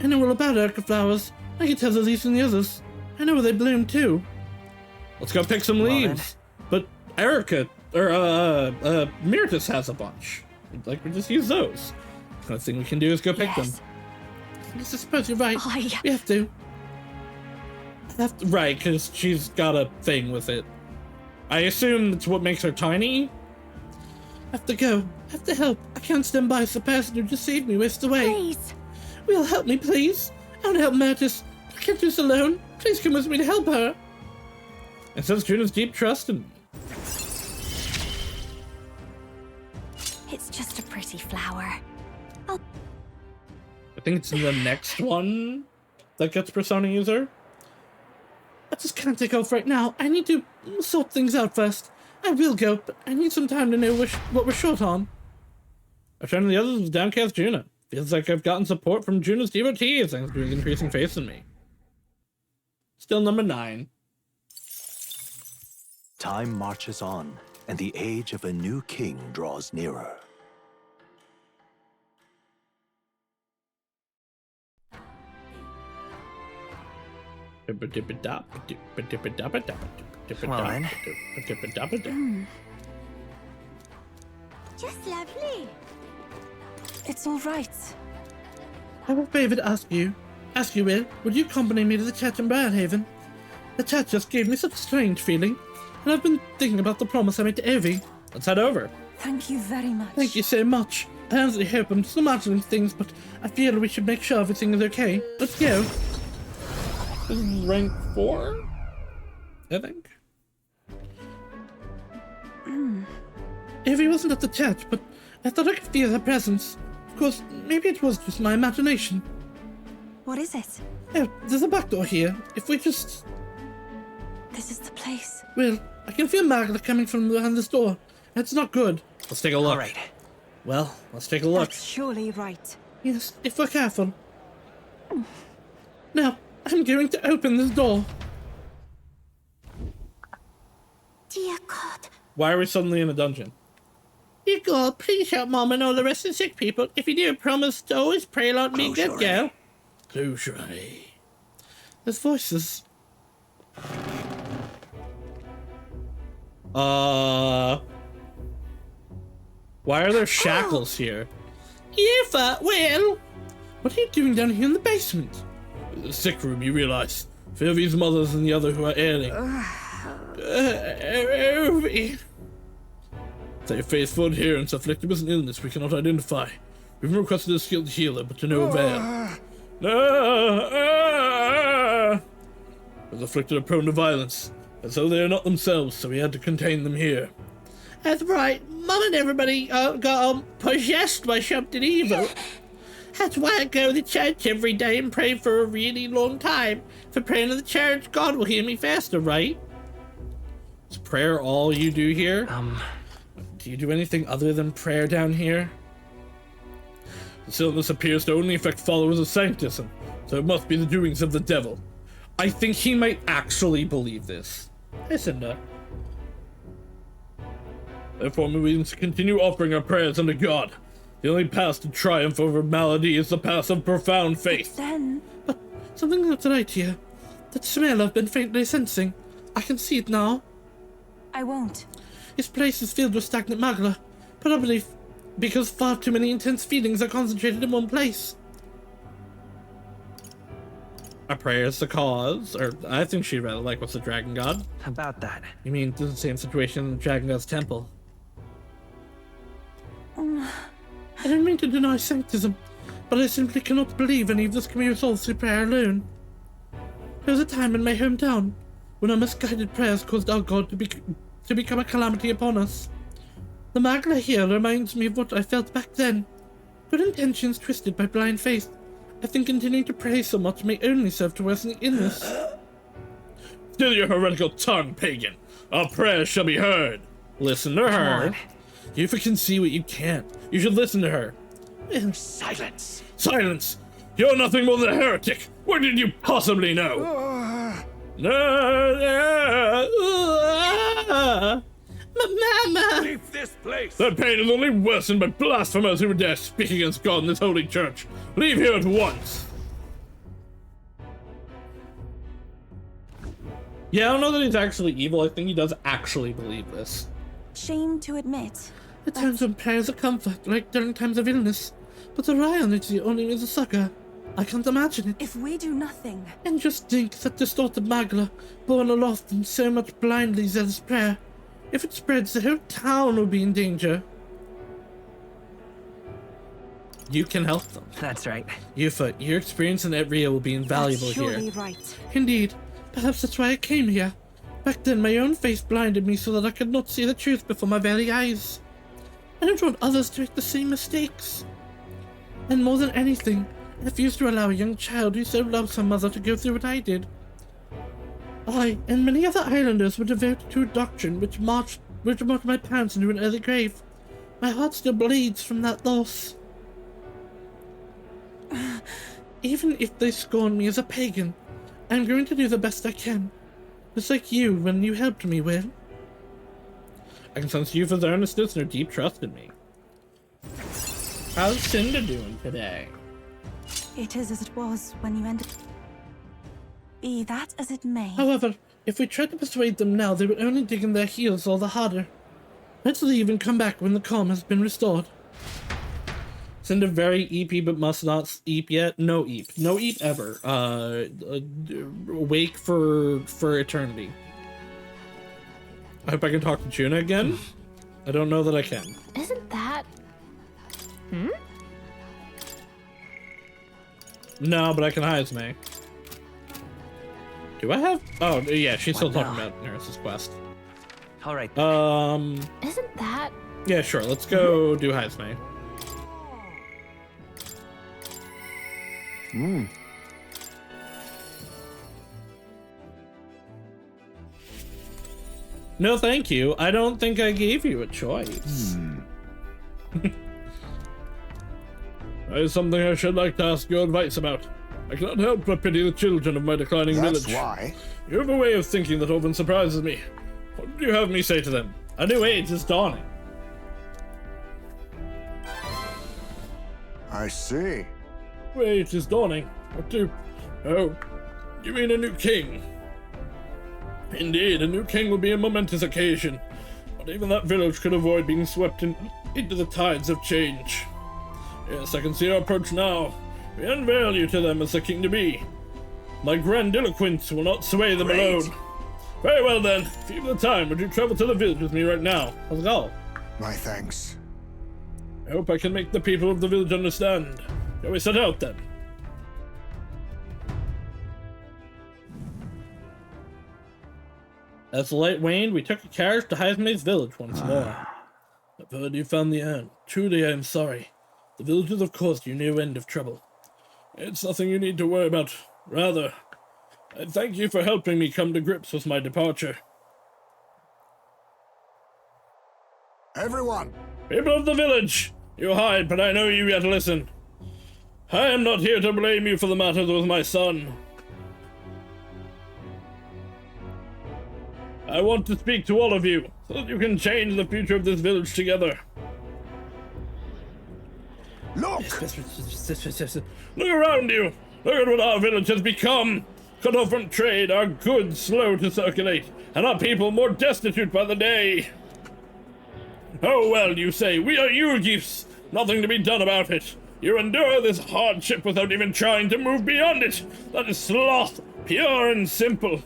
I know all about Erica flowers. I can tell the leaves from the others. I know where they bloom too. Let's go pick some leaves. But Erica, or Myrtis has a bunch. Like, we just use those. The only thing we can do is go pick them. I suppose you're right. We have to. Right, because she's got a thing with it. I assume it's what makes her tiny? I have to go. I have to help. I can't stand by as the person who just saved me whisked away. Please. Will you help me, please? I want to help Myrtis. I can't do this alone. Please come with me to help her. And since Juna's deep trust in me. It's just a pretty flower. I think it's the next one that gets Persona User. I just can't take off right now. I need to sort things out first. I will go, but I need some time to know what we're short on. I've turned to the others with downcast Juna. Feels like I've gotten support from Juna's devotees thanks to his increasing faith in me. Still number 9. Time marches on, and the age of a new king draws nearer. Just lovely. It's all right. I have a favor to ask you. Will, would you accompany me to the church in Briarhaven? The church just gave me such a strange feeling, and I've been thinking about the promise I made to Evie. Let's head over. Thank you very much. Thank you so much. I honestly hope I'm just imagining things, but I feel we should make sure everything is okay. Let's go. This is rank 4? I think. Evie wasn't at the church, but I thought I could feel her presence. Of course, maybe it was just my imagination. What is it? Oh, there's a back door here. If we just... This is the place. Well, I can feel Magla coming from behind this door. It's not good. Let's take a look. All right. Well, let's take a look. That's surely right. Yes, if we're careful. Now, I'm going to open this door. Dear God. Why are we suddenly in a dungeon? Dear God, please help Mom and all the rest of the sick people. If you do, promise to always pray about me. Good girl. Close. There's voices. Why are there shackles here? Eva, Will! What are you doing down here in the basement? The sick room, you realize. Phoebe's mother's and the other who are ailing. Ovi. They face full adherence afflicted with an illness we cannot identify. We've requested a skilled healer, but to no avail. Was afflicted are prone to violence, as though they are not themselves, so we had to contain them here. That's right. Mom and everybody got possessed by something evil. That's why I go to church every day and pray for a really long time. If I pray in the church, God will hear me faster, right? Is prayer all you do here? Do you do anything other than prayer down here? This illness appears to only affect followers of Sanctism, so it must be the doings of the devil. I think he might actually believe this. Listen, Therefore, we must continue offering our prayers unto God. The only path to triumph over malady is the path of profound faith. But something not right here. That smell I've been faintly sensing. I can see it now. I won't. This place is filled with stagnant magla. Probably because far too many intense feelings are concentrated in one place. Our prayers the cause, or I think she'd rather like what's the dragon god. About that. You mean this is the same situation in the dragon god's temple? I don't mean to deny sanctism, but I simply cannot believe any of this can be resolved through prayer alone. There was a time in my hometown when our misguided prayers caused our God to become a calamity upon us. The magla here reminds me of what I felt back then. Good intentions twisted by blind faith. I think continuing to pray so much may only serve to worsen the illness. Still your heretical tongue, pagan. Our prayers shall be heard. Listen to her. You can see what you can't. You should listen to her. Silence! Silence! You're nothing more than a heretic! What did you possibly know? Mama! Leave this place! That pain is only worsened by blasphemers who dare speak against God in this holy church. Leave here at once! Yeah, I don't know that he's actually evil. I think he does actually believe this. Shame to admit. At times when prayers are comfort, like during times of illness. But Orion is the only is a sucker. I can't imagine it. If we do nothing... And just think that distorted magla, born aloft in so much blindly zealous prayer. If it spreads, the whole town will be in danger. You can help them. That's right. Yufa, your experience in Etria will be invaluable That's surely here. Right. Indeed. Perhaps that's why I came here. Back then, my own face blinded me so that I could not see the truth before my very eyes. I don't want others to make the same mistakes. And more than anything, I refuse to allow a young child who so loves her mother to go through what I did. I and many other islanders were devoted to a doctrine which marched my parents into an early grave. My heart still bleeds from that loss. Even if they scorn me as a pagan, I'm going to do the best I can. Just like you when you helped me, Will. I can sense Yufa's earnestness and her deep trust in me. How's Cinder doing today? It is as it was when you ended. Be that as it may. However, if we try to persuade them now, they would only dig in their heels all the harder. Let's leave and come back when the calm has been restored. Cinder very EP but must not eep yet. No eep. No eep ever. Wake for eternity. I hope I can talk to Juna again. I don't know that I can. Isn't that... No, but I can Heisme. Do I have... Oh, yeah, she's still talking about Neris's quest. Alright. Isn't that... Yeah, sure. Let's go do Heisme. No, thank you. I don't think I gave you a choice. That is something I should like to ask your advice about. I cannot help but pity the children of my declining village. That's why. You have a way of thinking that often surprises me. What do you have me say to them? A new age is dawning. I see. Wait, is dawning? What do... Oh, you mean a new king? Indeed, a new king will be a momentous occasion. But even that village could avoid being swept into the tides of change. Yes, I can see our approach now. We unveil you to them as the king-to-be. My grandiloquence will not sway them alone. Very well then, if you have the time, would you travel to the village with me right now? Let's go. My thanks. I hope I can make the people of the village understand. Shall we set out then? As the light waned, we took a carriage to Heisme's village once more. I've heard you found the urn. Truly, I am sorry. The villagers have caused you no end of trouble. It's nothing you need to worry about. Rather, I thank you for helping me come to grips with my departure. Everyone! People of the village! You hide, but I know you yet listen. I am not here to blame you for the matters with my son. I want to speak to all of you, so that you can change the future of this village together. Look! Look around you! Look at what our village has become! Cut off from trade, our goods slow to circulate, and our people more destitute by the day. Oh well, you say, we are your gifts. Nothing to be done about it. You endure this hardship without even trying to move beyond it. That is sloth, pure and simple.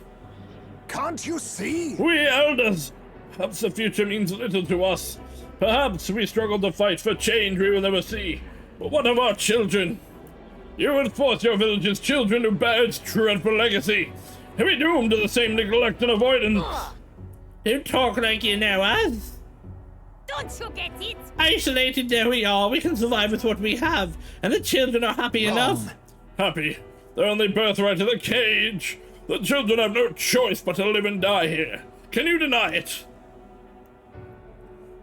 Can't you see? We elders! Perhaps the future means little to us. Perhaps we struggle to fight for change we will never see. But what of our children? You would force your village's children to bear its dreadful legacy. And be doomed to the same neglect and avoidance. Don't talk like you know us. Don't you get it? Isolated though we are, we can survive with what we have, and the children are happy enough. Happy? Their only birthright is a cage. The children have no choice but to live and die here. Can you deny it?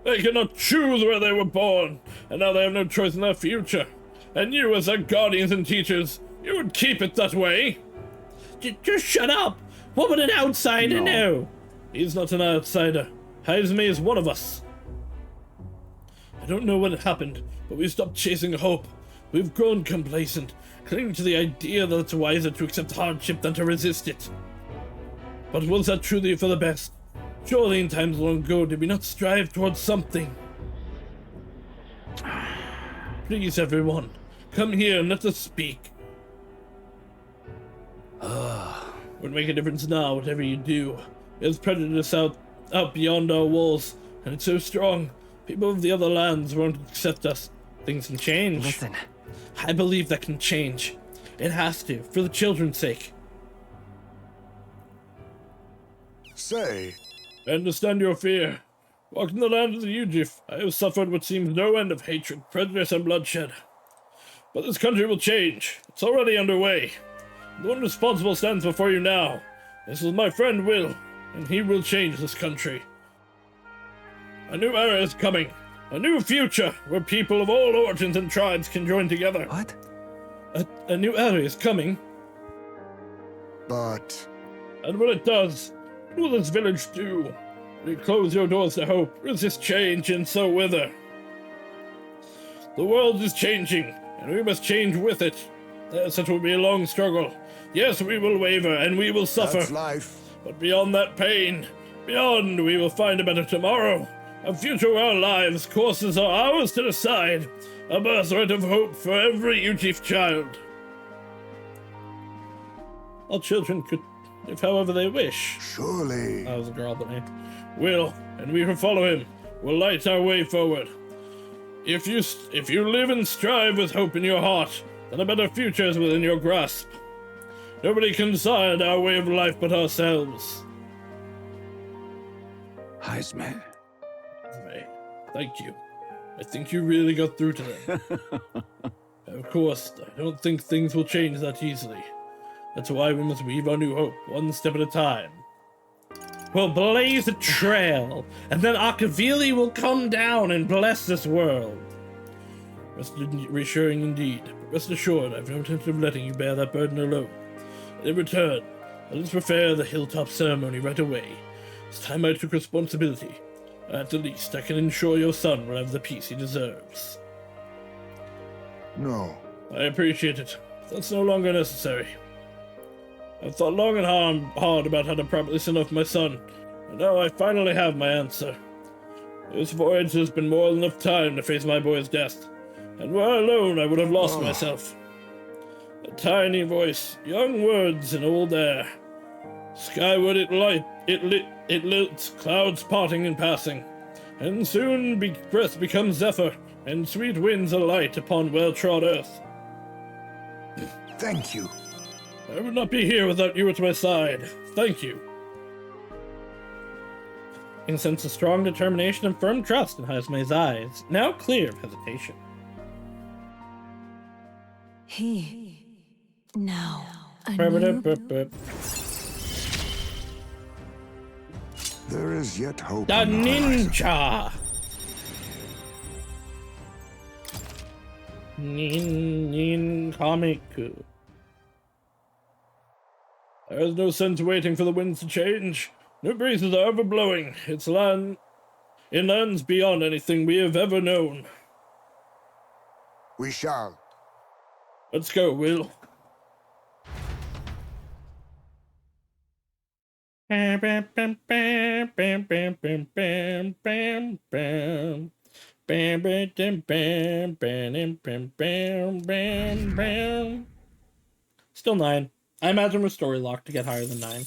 They cannot choose where they were born, and now they have no choice in their future. And you, as their guardians and teachers, you would keep it that way? Just shut up! What would an outsider know? He's not an outsider. Heisme is one of us. I don't know what happened, but we stopped chasing hope. We've grown complacent, clinging to the idea that it's wiser to accept hardship than to resist it. But was that truly for the best? Surely in times long ago did we not strive towards something? Please, everyone, come here and let us speak. It would make a difference now, whatever you do. There's prejudice out beyond our walls, and it's so strong. People of the other lands won't accept us. Things can change. Listen. I believe that can change. It has to, for the children's sake. Say. I understand your fear. Walking the land of the Ujif, I have suffered what seems no end of hatred, prejudice, and bloodshed. But this country will change. It's already underway. The one responsible stands before you now. This is my friend Will, and he will change this country. A new era is coming. A new future where people of all origins and tribes can join together. What? A new era is coming. But... And when it does, what will this village do? You close your doors to hope, resist change, and so wither. The world is changing, and we must change with it. Such will be a long struggle. Yes, we will waver, and we will suffer. That's life. But beyond that pain, beyond, we will find a better tomorrow. A future where our lives, courses are ours to decide. A birthright of hope for every Uchief child. All children could live however they wish. Surely. That was a girl, but will, and we who follow him, will light our way forward. If you live and strive with hope in your heart, then a better future is within your grasp. Nobody can decide our way of life but ourselves. Heisman. Thank you. I think you really got through to them. Of course, I don't think things will change that easily. That's why we must weave our new hope, one step at a time. We'll blaze a trail, and then Akavili will come down and bless this world. Reassuring indeed, but rest assured I've no intention of letting you bear that burden alone. In return, let us prepare the hilltop ceremony right away. It's time I took responsibility. At the least, I can ensure your son will have the peace he deserves. No. I appreciate it. That's no longer necessary. I've thought long and hard about how to properly send off my son, and now I finally have my answer. This voyage has been more than enough time to face my boy's death, and were I alone, I would have lost myself. A tiny voice, young words, and old air. Skyward it lit, clouds parting and passing, and soon breath becomes zephyr, and sweet winds alight upon well-trod earth. Thank you. I would not be here without you at my side. Thank you. I can sense a strong determination and firm trust in Hazume's eyes, now clear of hesitation. He now a There is yet hope. The on the horizon. ninja! Nin Kamiku. There is no sense waiting for the winds to change. New breezes are ever blowing. It lands beyond anything we have ever known. We shall. Let's go, Will. Bam, bam, bam, bam, bam, bam, bam, bam, bam, bam. Bam, bam, bam, bam, bam, bam, bam, bam, bam. Still 9. I imagine we're story locked to get higher than 9.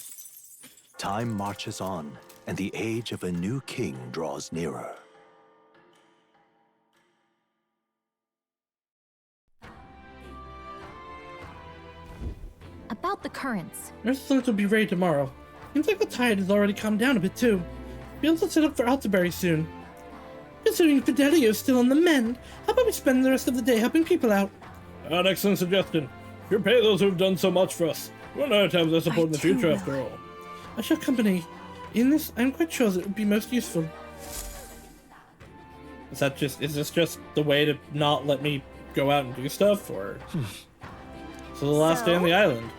Time marches on, and the age of a new king draws nearer. About the currents. Our sleds will be ready tomorrow. Seems like the tide has already calmed down a bit too. Be able to set up for Altaberry soon. Considering Fidelio's still on the mend, how about we spend the rest of the day helping people out? An excellent suggestion. Repay those who've done so much for us. We'll know to have their support in the future, after all. I shall accompany. In this, I'm quite sure that it would be most useful. Is this just the way to not let me go out and do stuff, or? So the last day on the island.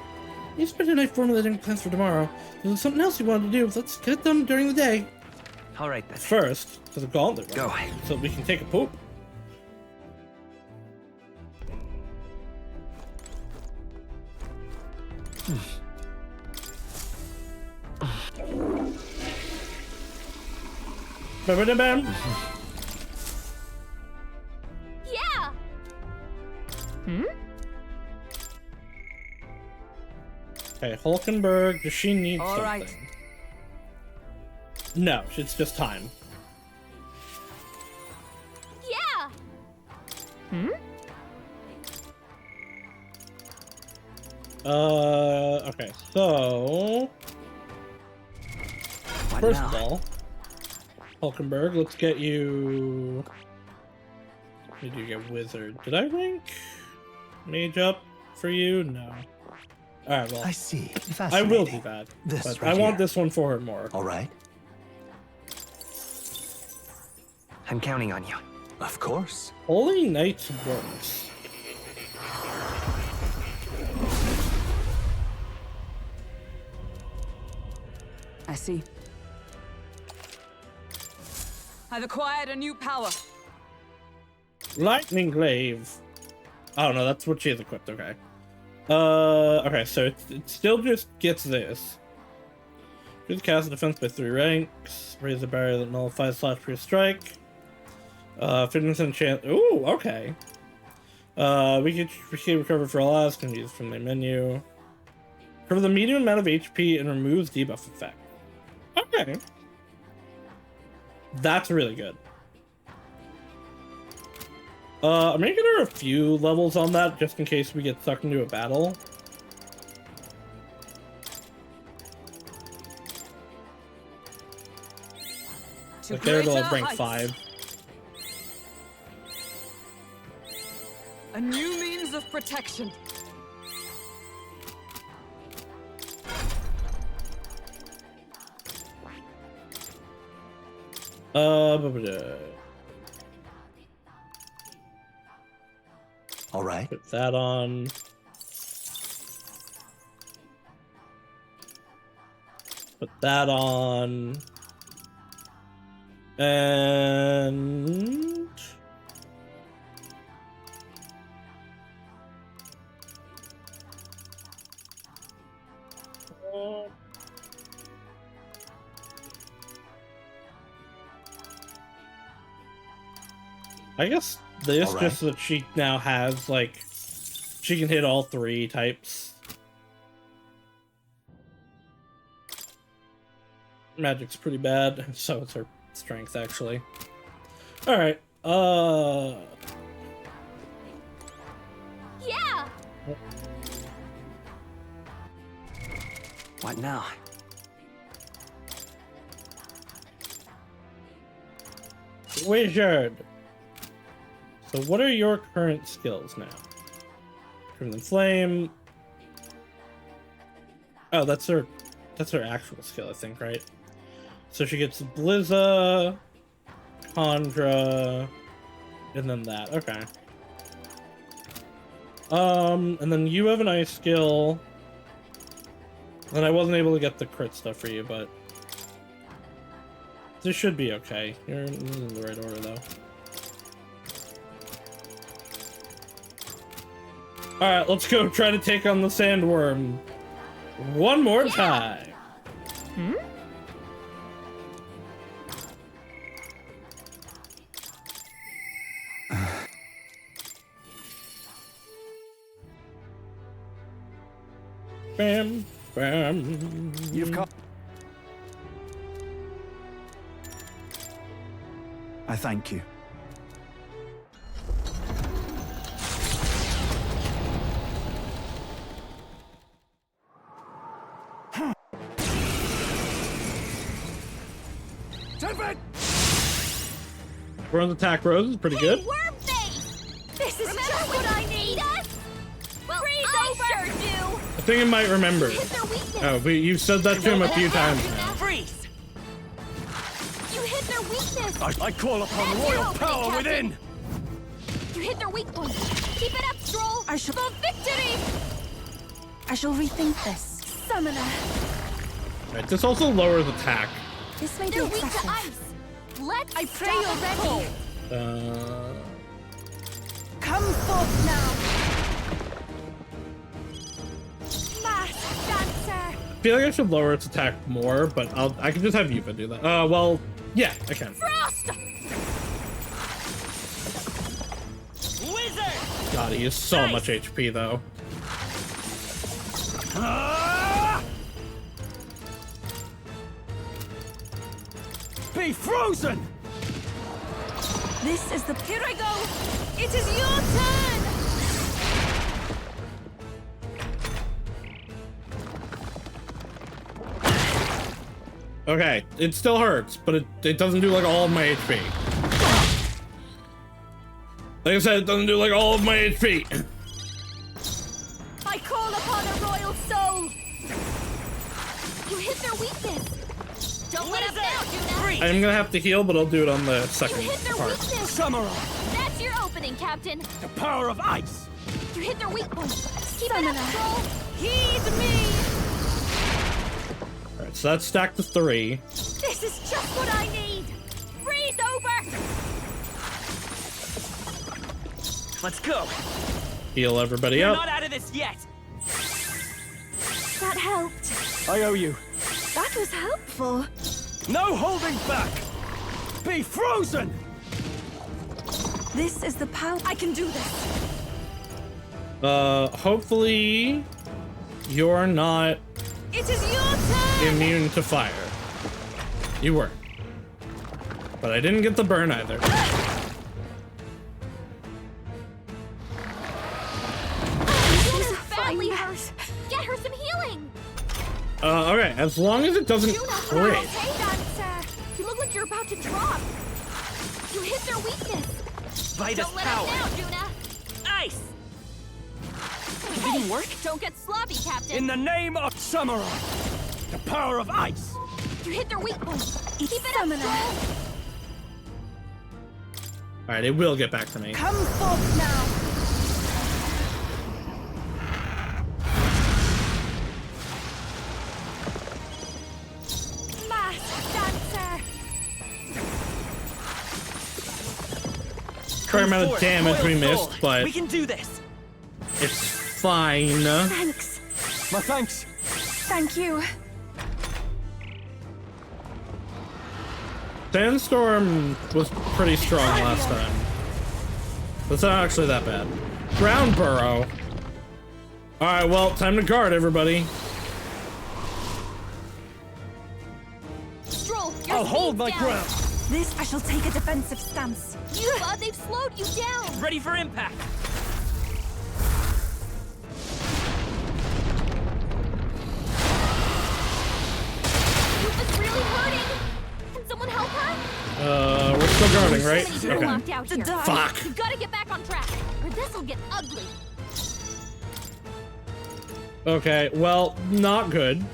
You spent a night formulating plans for tomorrow. There's something else you wanted to do. Let's get it done during the day. All right then. First, to the gauntlet. Go. So we can take a poop. Ba-ba-da-bam. Yeah. Okay, Hulkenberg, does she need All something? right. No, it's just time. Yeah. Okay, so... First of all, Hulkenberg, let's get you... Did you get Wizard? Did I rank Mage up for you? No. Alright, well... I see. I will do that. This But right I want here. this one for her more. All right. I'm counting on you. Of course. Holy Knight works. I see. I've acquired a new power. Lightning Glaive. Oh no, that's what she has equipped. Okay. Okay, so it still just gets this. Just cast defense by 3 ranks. Raise the barrier that nullifies last previous strike. 50% chance. Ooh, okay. We can recover for all odds. Can use from the menu. Recover the medium amount of HP and removes debuff effect. Okay. That's really good. I'm gonna get her a few levels on that just in case we get stuck into a battle. To Okay, to greater rank heights. 5. A new means of protection. All right. Put that on. Put that on. And I guess this All right. just so that she now has, like, she can hit all 3 types. Magic's pretty bad, so it's her strength, actually. Alright, Yeah! What now? Wizard! So what are your current skills now? Crimson Flame. Oh, that's her actual skill, I think, right? So she gets Blizza, Condra, and then that. Okay. And then you have an ice skill. And I wasn't able to get the crit stuff for you, but this should be okay. You're in the right order, though. Alright, let's go try to take on the sandworm one more time. Hmm? Bam, bam. You've come. I thank you. Bronze attack rose is pretty good. This is just what I need! Well, I sure do! I think I might remember. Oh, but you've said that to him a few times now. Freeze! You hit their weakness! I call upon royal power within! You hit their weak point! Keep it up, Stroll! For victory! I shall rethink this. Summoner! Right, this also lowers attack. This may be They're weak to excessive. ice! Let's I pray you're ready! Come forth now! Masked dancer! I feel like I should lower its attack more, but I can just have Yuva do that. Well, yeah, I can. Frost! Wizard! God, he has so much HP though. Be frozen! This is the... Here I go! It is your turn! Okay, it still hurts, but it doesn't do like all of my HP. Like I said, it doesn't do like all of my HP. I call upon a royal soul! You hit their weakness! Don't let up now, Juna! I'm gonna have to heal, but I'll do it on the second You hit their part. weakness! Samurai! That's your opening, Captain! The power of ice! You hit their weak point! Keep it up, Stroll! Heed me! Alright, so that's stacked to 3. This is just what I need! Freeze Freeze over! Let's go. Heal everybody You're up. not out of this yet. That helped. I owe you. That was helpful. No holding back! Be frozen! This is the power. I can do this. Hopefully you're not It is your turn! immune to fire. You were. But I didn't get the burn either. Juna's badly hurt. Get her some healing. Okay, as long as it doesn't Juna, crit. hey, that's, you look like you're about to drop. You hit their weakness. Vitus Don't let power. us down, Juna. Ice. It didn't work. Don't get sloppy, Captain. In the name of Samurai, the power of ice! You hit their weak point. Keep it up, Stroll. Alright, it will get back to me. Come forth now. Masked dancer. Fair amount of Forth, damage we Royal Soul. missed, but we can do this. it's fine. Thanks. My thanks. Thank you. Sandstorm was pretty strong last time. That's not actually that bad. Ground Burrow. Alright, well, time to guard, everybody. Stroll, your I'll hold my speed's down. ground. This I shall take a defensive stance. They've slowed you down. Ready for impact. Yuba's really hurting. Can someone help her? We're still guarding, right? So many people locked Okay. out here. Fuck. You've got to get back on track, or this'll get ugly. Okay, well, not good.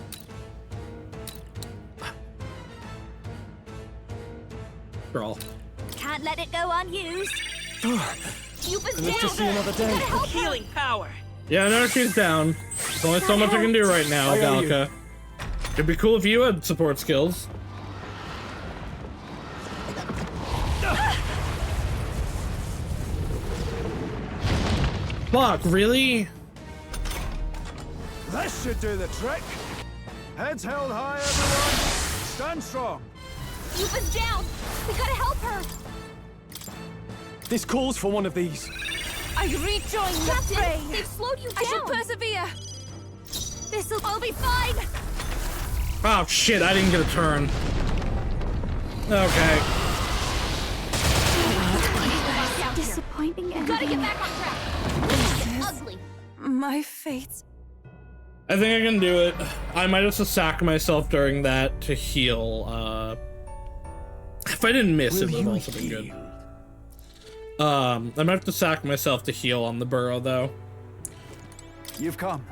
Girl. Can't let it go unused. Yuba's Let's just see down. another day. Gotta help her. Healing power. Yeah, I know she's down. There's only so much I can do right now, I owe you. Galka. It'd be cool if you had support skills. Fuck, really? This should do the trick. Heads held high, everyone. Stand strong. Yuba's down. We gotta help her. This calls for one of these. I rejoin the fray. They've slowed you down. I shall persevere. This'll all be fine. Oh shit, I didn't get a turn. Okay. Disappointing ending. Gotta get back on track. This is ugly. My fate. I think I can do it. I might have to sack myself during that to heal. If I didn't miss, it would have also been good. I might have to sack myself to heal on the burrow, though. You've come.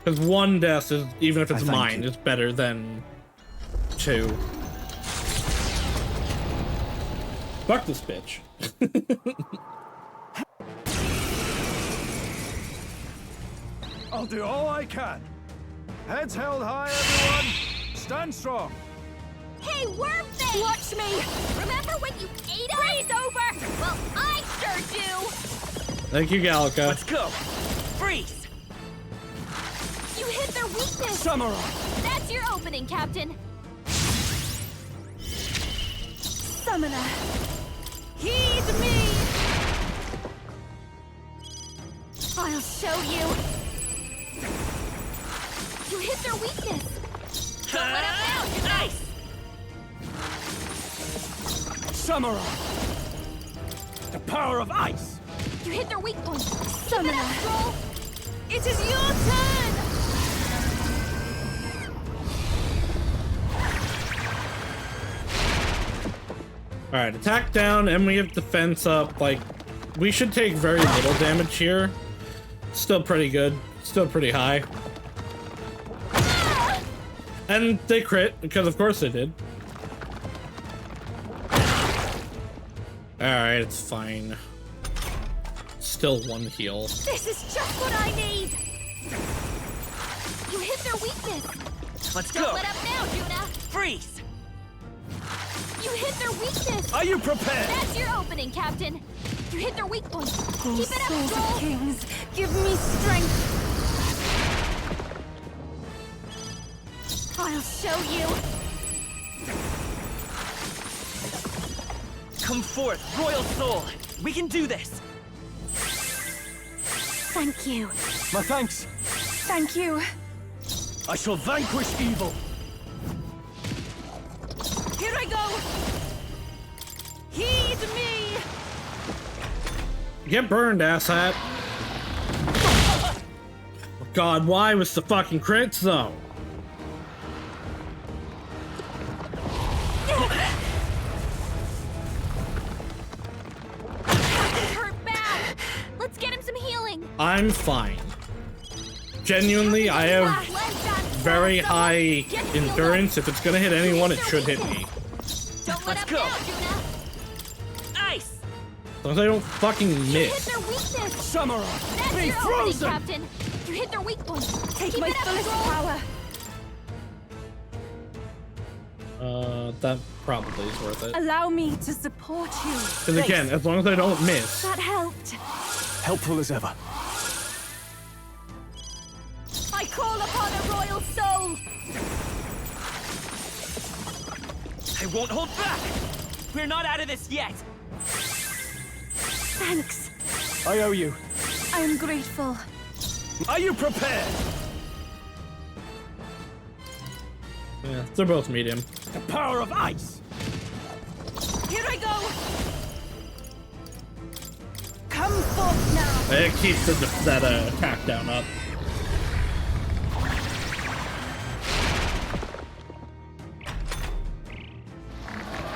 Because one death is, even if it's I thank mine, you. is better than two. Fuck this bitch. I'll do all I can. Heads held high, everyone. Stand strong. Hey, Wormface! Watch me! Remember when you ate us? Freeze over! Well, I sure do! Thank you, Galka. Let's go. Freeze. You hit their weakness! Samurai! That's your opening, Captain. Summoner. Heed me! I'll show you! You hit their weakness! Don't let them down, you Nice. Samurai! The power of ice! You hit their weak point! Summoner! Keep it up, Stroll! It is your turn! Alright, attack down, and we have defense up. Like, we should take very little damage here. Still pretty good. Still pretty high. And they crit, because of course they did. Alright, it's fine. Still one heal. This is just what I need! You hit their weakness! Let's Don't go. let up now, Juna! Freeze. You hit their weakness! Are you prepared? That's your opening, Captain! You hit their weak point! Keep it up, Souls of Stroll! Kings, give me strength! I'll show you! Come forth, Royal Soul! We can do this! Thank you. My thanks. Thank you. I shall vanquish evil. Here I go! Heed me! Get burned, asshat. God, why was the fucking crits though? Hurt bad! Let's get him some healing! I'm fine. Genuinely, I have very high endurance. If it's gonna hit anyone, it should hit me. Don't let Let's up go. now, Juna! Ice! As long as I don't fucking You hit miss. their weakness! Samurai, That's be your frozen! opening, Captain! You hit their weak point! Take Keep my it up, fullest Stroll! power. That probably is worth it. Allow me to support you. Because again, as long as I don't miss. That helped. Helpful as ever. I call upon a royal soul! I won't hold back! We're not out of this yet! Thanks. I owe you. I am grateful. Are you prepared? Yeah, they're both medium. The power of ice. Here I go! Come forth now. It keeps that attack down up.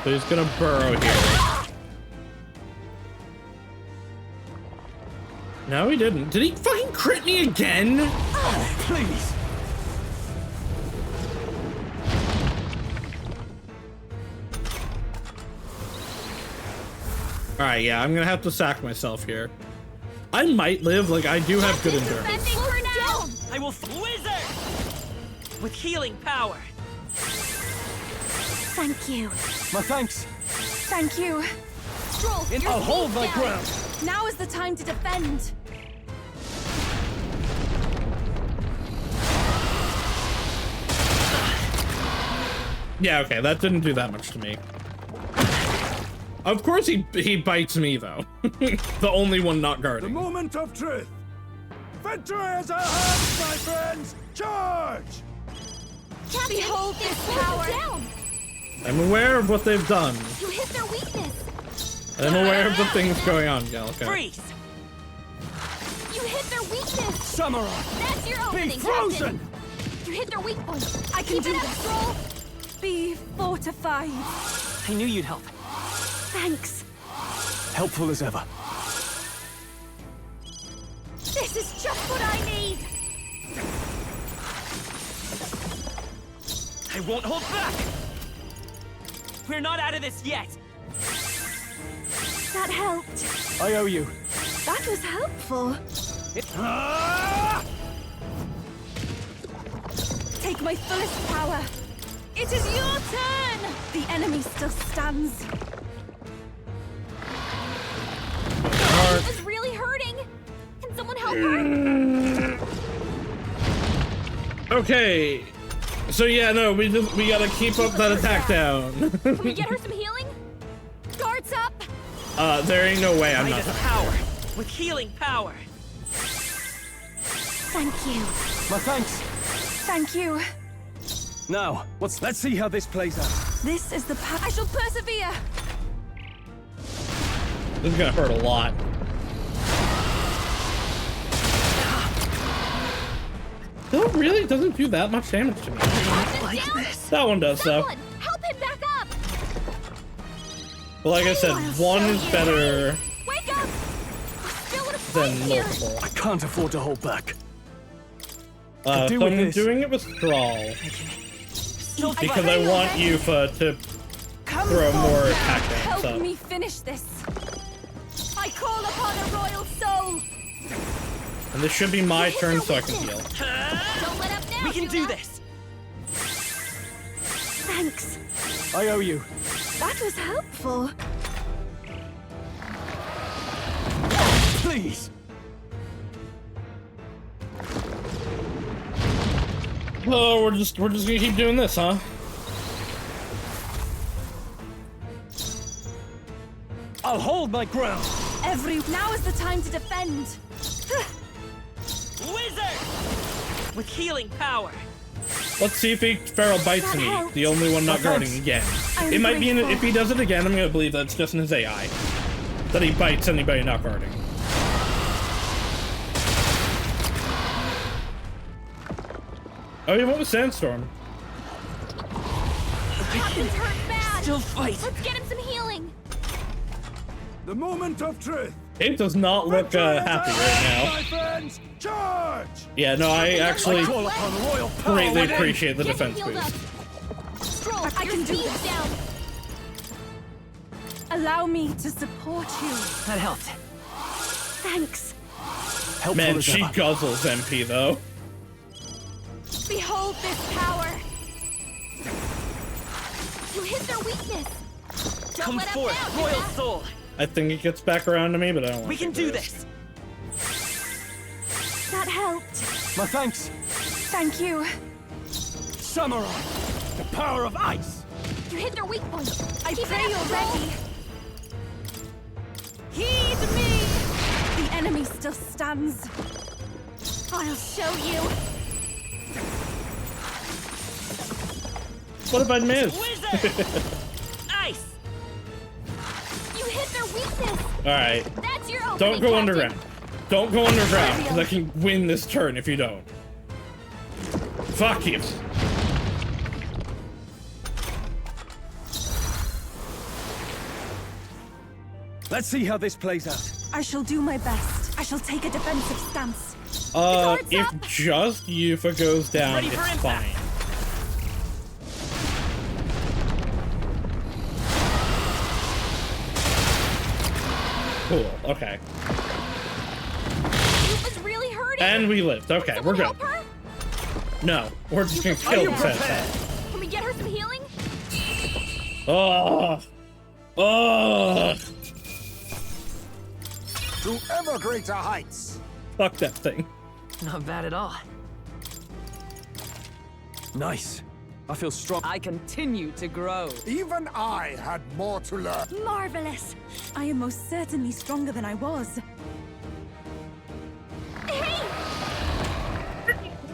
So he's gonna burrow here. No, he didn't. Did he fucking crit me again? Oh, please. Alright, yeah, I'm gonna have to sack myself here. I might live, like, I do have good endurance. Defending her now! I will wizard! With healing power! Thank you. My thanks. Thank you. Stroll, you're I'll hold safe my now. ground. Now is the time to defend. Yeah, okay, that didn't do that much to me. Of course he bites me, though. The only one not The guarding. moment of truth. Victory is our hands, my friends. Charge! Captain, Behold this slow them power. down! I'm aware of what they've done. You hit their weakness! I'm aware of the things going on, Gallica. Freeze! You hit their weakness! Samurai, That's your be opening, frozen! Captain! You hit their weak point! I can Keep do it up, this. Stroll! Be fortified. I knew you'd help. Thanks. Helpful as ever. This is just what I need! I won't hold back! We're not out of this yet! That helped. I owe you. That was helpful. Ah! Take my fullest power. It is your turn. The enemy still stands. It was really hurting! Can someone help her? Okay. So yeah, no, we gotta keep up that attack down. Can we get her some healing? Guards up! There ain't no way I'm Might not. as power! With healing power! Thank you. My thanks. Thank you. Now, let's see how this plays out. This is the path. I shall persevere. This is gonna hurt a lot. Still really doesn't do that much damage to me. That one does, though. Someone, help him back up! Well, like I said, one is better Wake up! We're still in a than fight here! multiple. I can't afford to hold back. So do with I'm this. doing it with Thrall. Because I want Yufa to Come throw forth more now. attack Help damage up. me finish this. I call upon a royal soul! And this should be my turn so I can heal. Don't let up now, We can do Juna. this! Thanks. I owe you. That was helpful. Please. Oh, we're just gonna keep doing this, huh? I'll hold my ground. Now is the time to defend. Wizard! With healing power. Let's see if Feral bites me. The only one not guarding again. It might be if he does it again, I'm gonna believe that's just in his AI. That he bites anybody not guarding. Oh, he went with Sandstorm. Captain's hurt bad. Still fight. Let's get him some healing. The moment of truth. It does not look happy right My friends, charge! now. Yeah, no, I actually Call upon royal power greatly within. appreciate the Get defense healed up. boost. Stroll, I can do this. Down. Allow me to support you. That helped. Thanks. Man, she guzzles MP though. Behold this power. You hit their weakness. Don't Come let up forth, now, Royal Hannah. Soul. I think it gets back around to me, but I don't want We can do this. That helped. My thanks. Thank you. Samurai, the power of ice. You hit their weak point. I Keep pray it you're up, ready. Heed me! The enemy still stands. I'll show you. What if I missed? Wizard! Ice! You hit their weakness. Alright. That's your opening, Don't go Captain. underground. Don't go underground, because I can win this turn if you don't. Fuck you. Let's see how this plays out. I shall do my best. I shall take a defensive stance. If just Yufa goes down, Ready for it's impact. fine. Cool, okay. Yufa's really hurting. And we lived. Okay, we're good. Help her? No, we're just gonna Are kill you the prepared? Sensei. Can we get her some healing? Oh. Oh. To ever greater heights. Fuck that thing. Not bad at all. Nice. I feel strong. I continue to grow. Even I had more to learn. Marvelous. I am most certainly stronger than I was. Hey!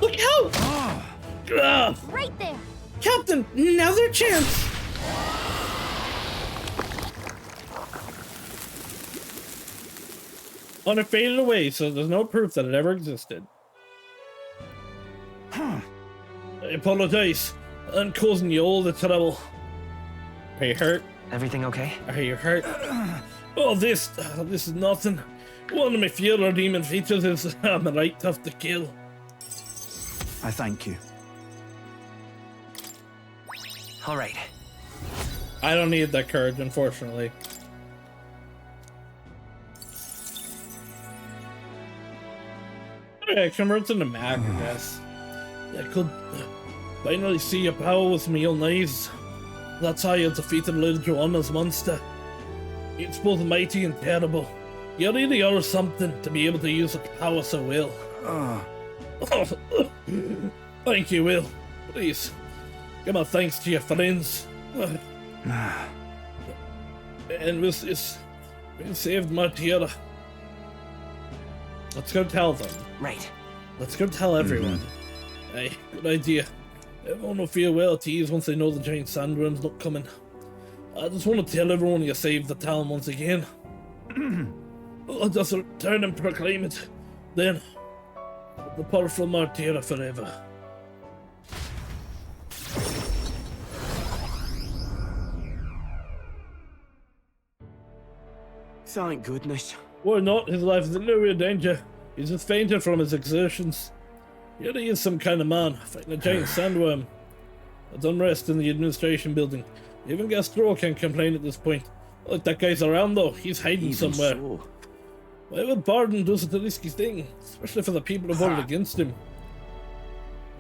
Look out! Ugh. Right there. Captain, now's our chance. On it faded away, so there's no proof that it ever existed. I apologize. I'm causing you all the trouble. Are you hurt? Everything okay? Are you hurt? Oh, this is nothing. One of my fewer demon features is I'm right tough to kill. I thank you. All right. I don't need that courage, unfortunately. Okay, converts into mag, I guess. I could finally see your power with my own eyes. That's how you defeated Little Joanna's monster. It's both mighty and terrible. You really are something to be able to use such power so well. Thank you, Will. Please, give my thanks to your friends. And with this, we saved Martira. Let's go tell them. Right. Let's go tell everyone. Hey, good idea. Everyone will feel well at ease once they know the giant sandworm's not coming. I just want to tell everyone you saved the town once again. I'll just return and proclaim it. Then, the powerful Martira forever. Thank goodness. Why not? His life is in no real danger. He's just fainted from his exertions. Yet he is some kind of man, fighting a giant sandworm. There's unrest in the administration building. Even Gastro can't complain at this point. Look, that guy's around though. He's hiding somewhere. So. Why would Barden do such a risky thing? Especially for the people who voted against him.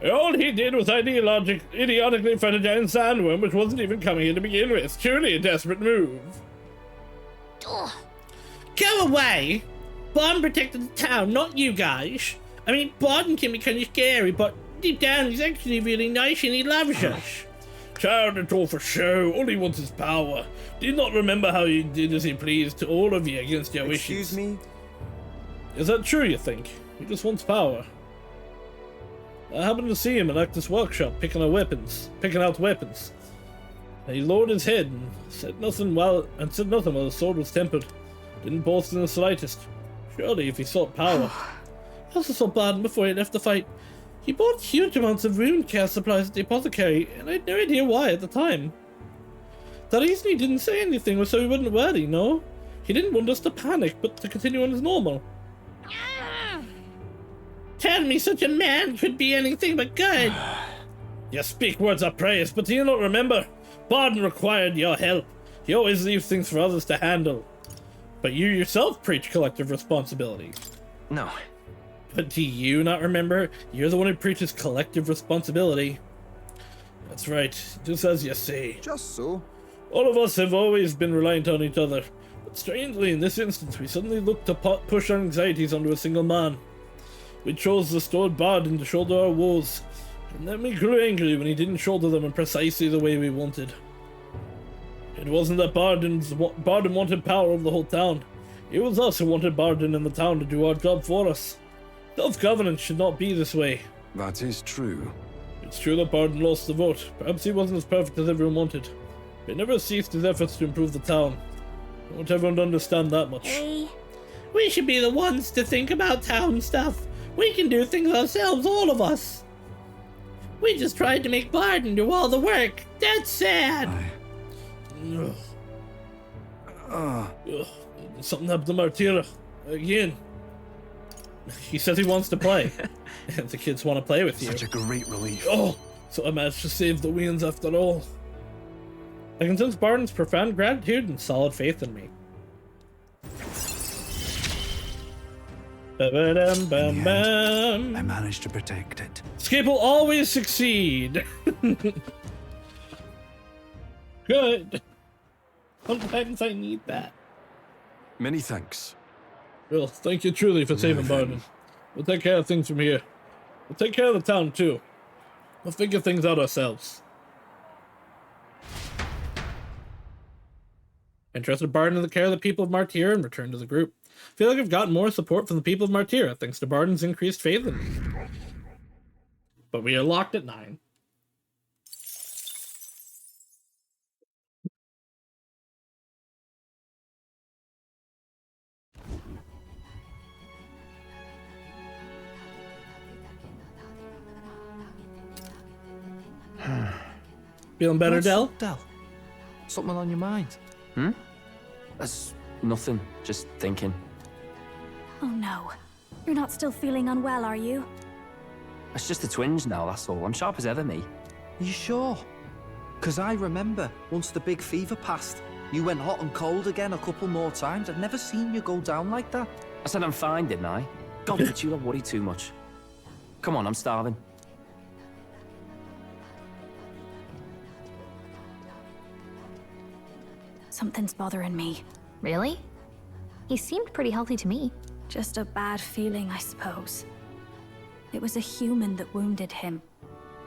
All he did was idiotically fight a giant sandworm, which wasn't even coming here to begin with. Truly a desperate move. Ugh. Go away! Barton protected the town, not you guys. I mean, Barton can be kind of scary, but deep down he's actually really nice and he loves us. Child, it's all for show. All he wants is power. Do you not remember how he did as he pleased to all of you against your wishes? Excuse me? Is that true, you think? He just wants power. I happened to see him in Actus' workshop picking out weapons. He lowered his head and said nothing while his sword was tempered. Didn't boast in the slightest. Surely if he sought power. I also saw Barton before he left the fight. He bought huge amounts of rune care supplies at the apothecary, and I had no idea why at the time. The reason he didn't say anything was so he wouldn't worry, no? He didn't want us to panic, but to continue on as normal. Tell me such a man could be anything but good. You speak words of praise, but do you not remember? Barton required your help. He always leaves things for others to handle. But you yourself preach collective responsibility. No. But do you not remember? You're the one who preaches collective responsibility. That's right, just as you say. Just so. All of us have always been reliant on each other. But strangely, in this instance, we suddenly looked to push our anxieties onto a single man. We chose the stored Barton to shoulder our woes, and then we grew angry when he didn't shoulder them in precisely the way we wanted. It wasn't that Barton wanted power over the whole town. It was us who wanted Barton in the town to do our job for us. Self-governance should not be this way. That is true. It's true that Barton lost the vote. Perhaps he wasn't as perfect as everyone wanted. But he never ceased his efforts to improve the town. I want everyone to understand that much. Hey. We should be the ones to think about town stuff. We can do things ourselves, all of us. We just tried to make Barton do all the work. That's sad. Something happened to Martira. Again. He says he wants to play. And the kids want to play with you. Such a great relief. Oh, so I managed to save the Weans after all. I can sense Barton's profound gratitude and solid faith in me. Ba-ba-dum-bum-bum. I managed to protect it. Escape will always succeed. Good. Sometimes I need that. Many thanks. Well, thank you truly for saving Barton. We'll take care of things from here. We'll take care of the town, too. We'll figure things out ourselves. Entrusted Barton in the care of the people of Martyr and returned to the group. I feel like I've gotten more support from the people of Martyr thanks to Barton's increased faith in me. But we are locked at 9. Feeling better, Del? Del, something on your mind? Hmm? That's nothing. Just thinking. Oh no. You're not still feeling unwell, are you? It's just the twinge now, that's all. I'm sharp as ever, me. Are you sure? Because I remember, once the big fever passed, you went hot and cold again a couple more times. I've never seen you go down like that. I said I'm fine, didn't I? God, but you don't worry too much. Come on, I'm starving. Something's bothering me. Really? He seemed pretty healthy to me. Just a bad feeling, I suppose. It was a human that wounded him.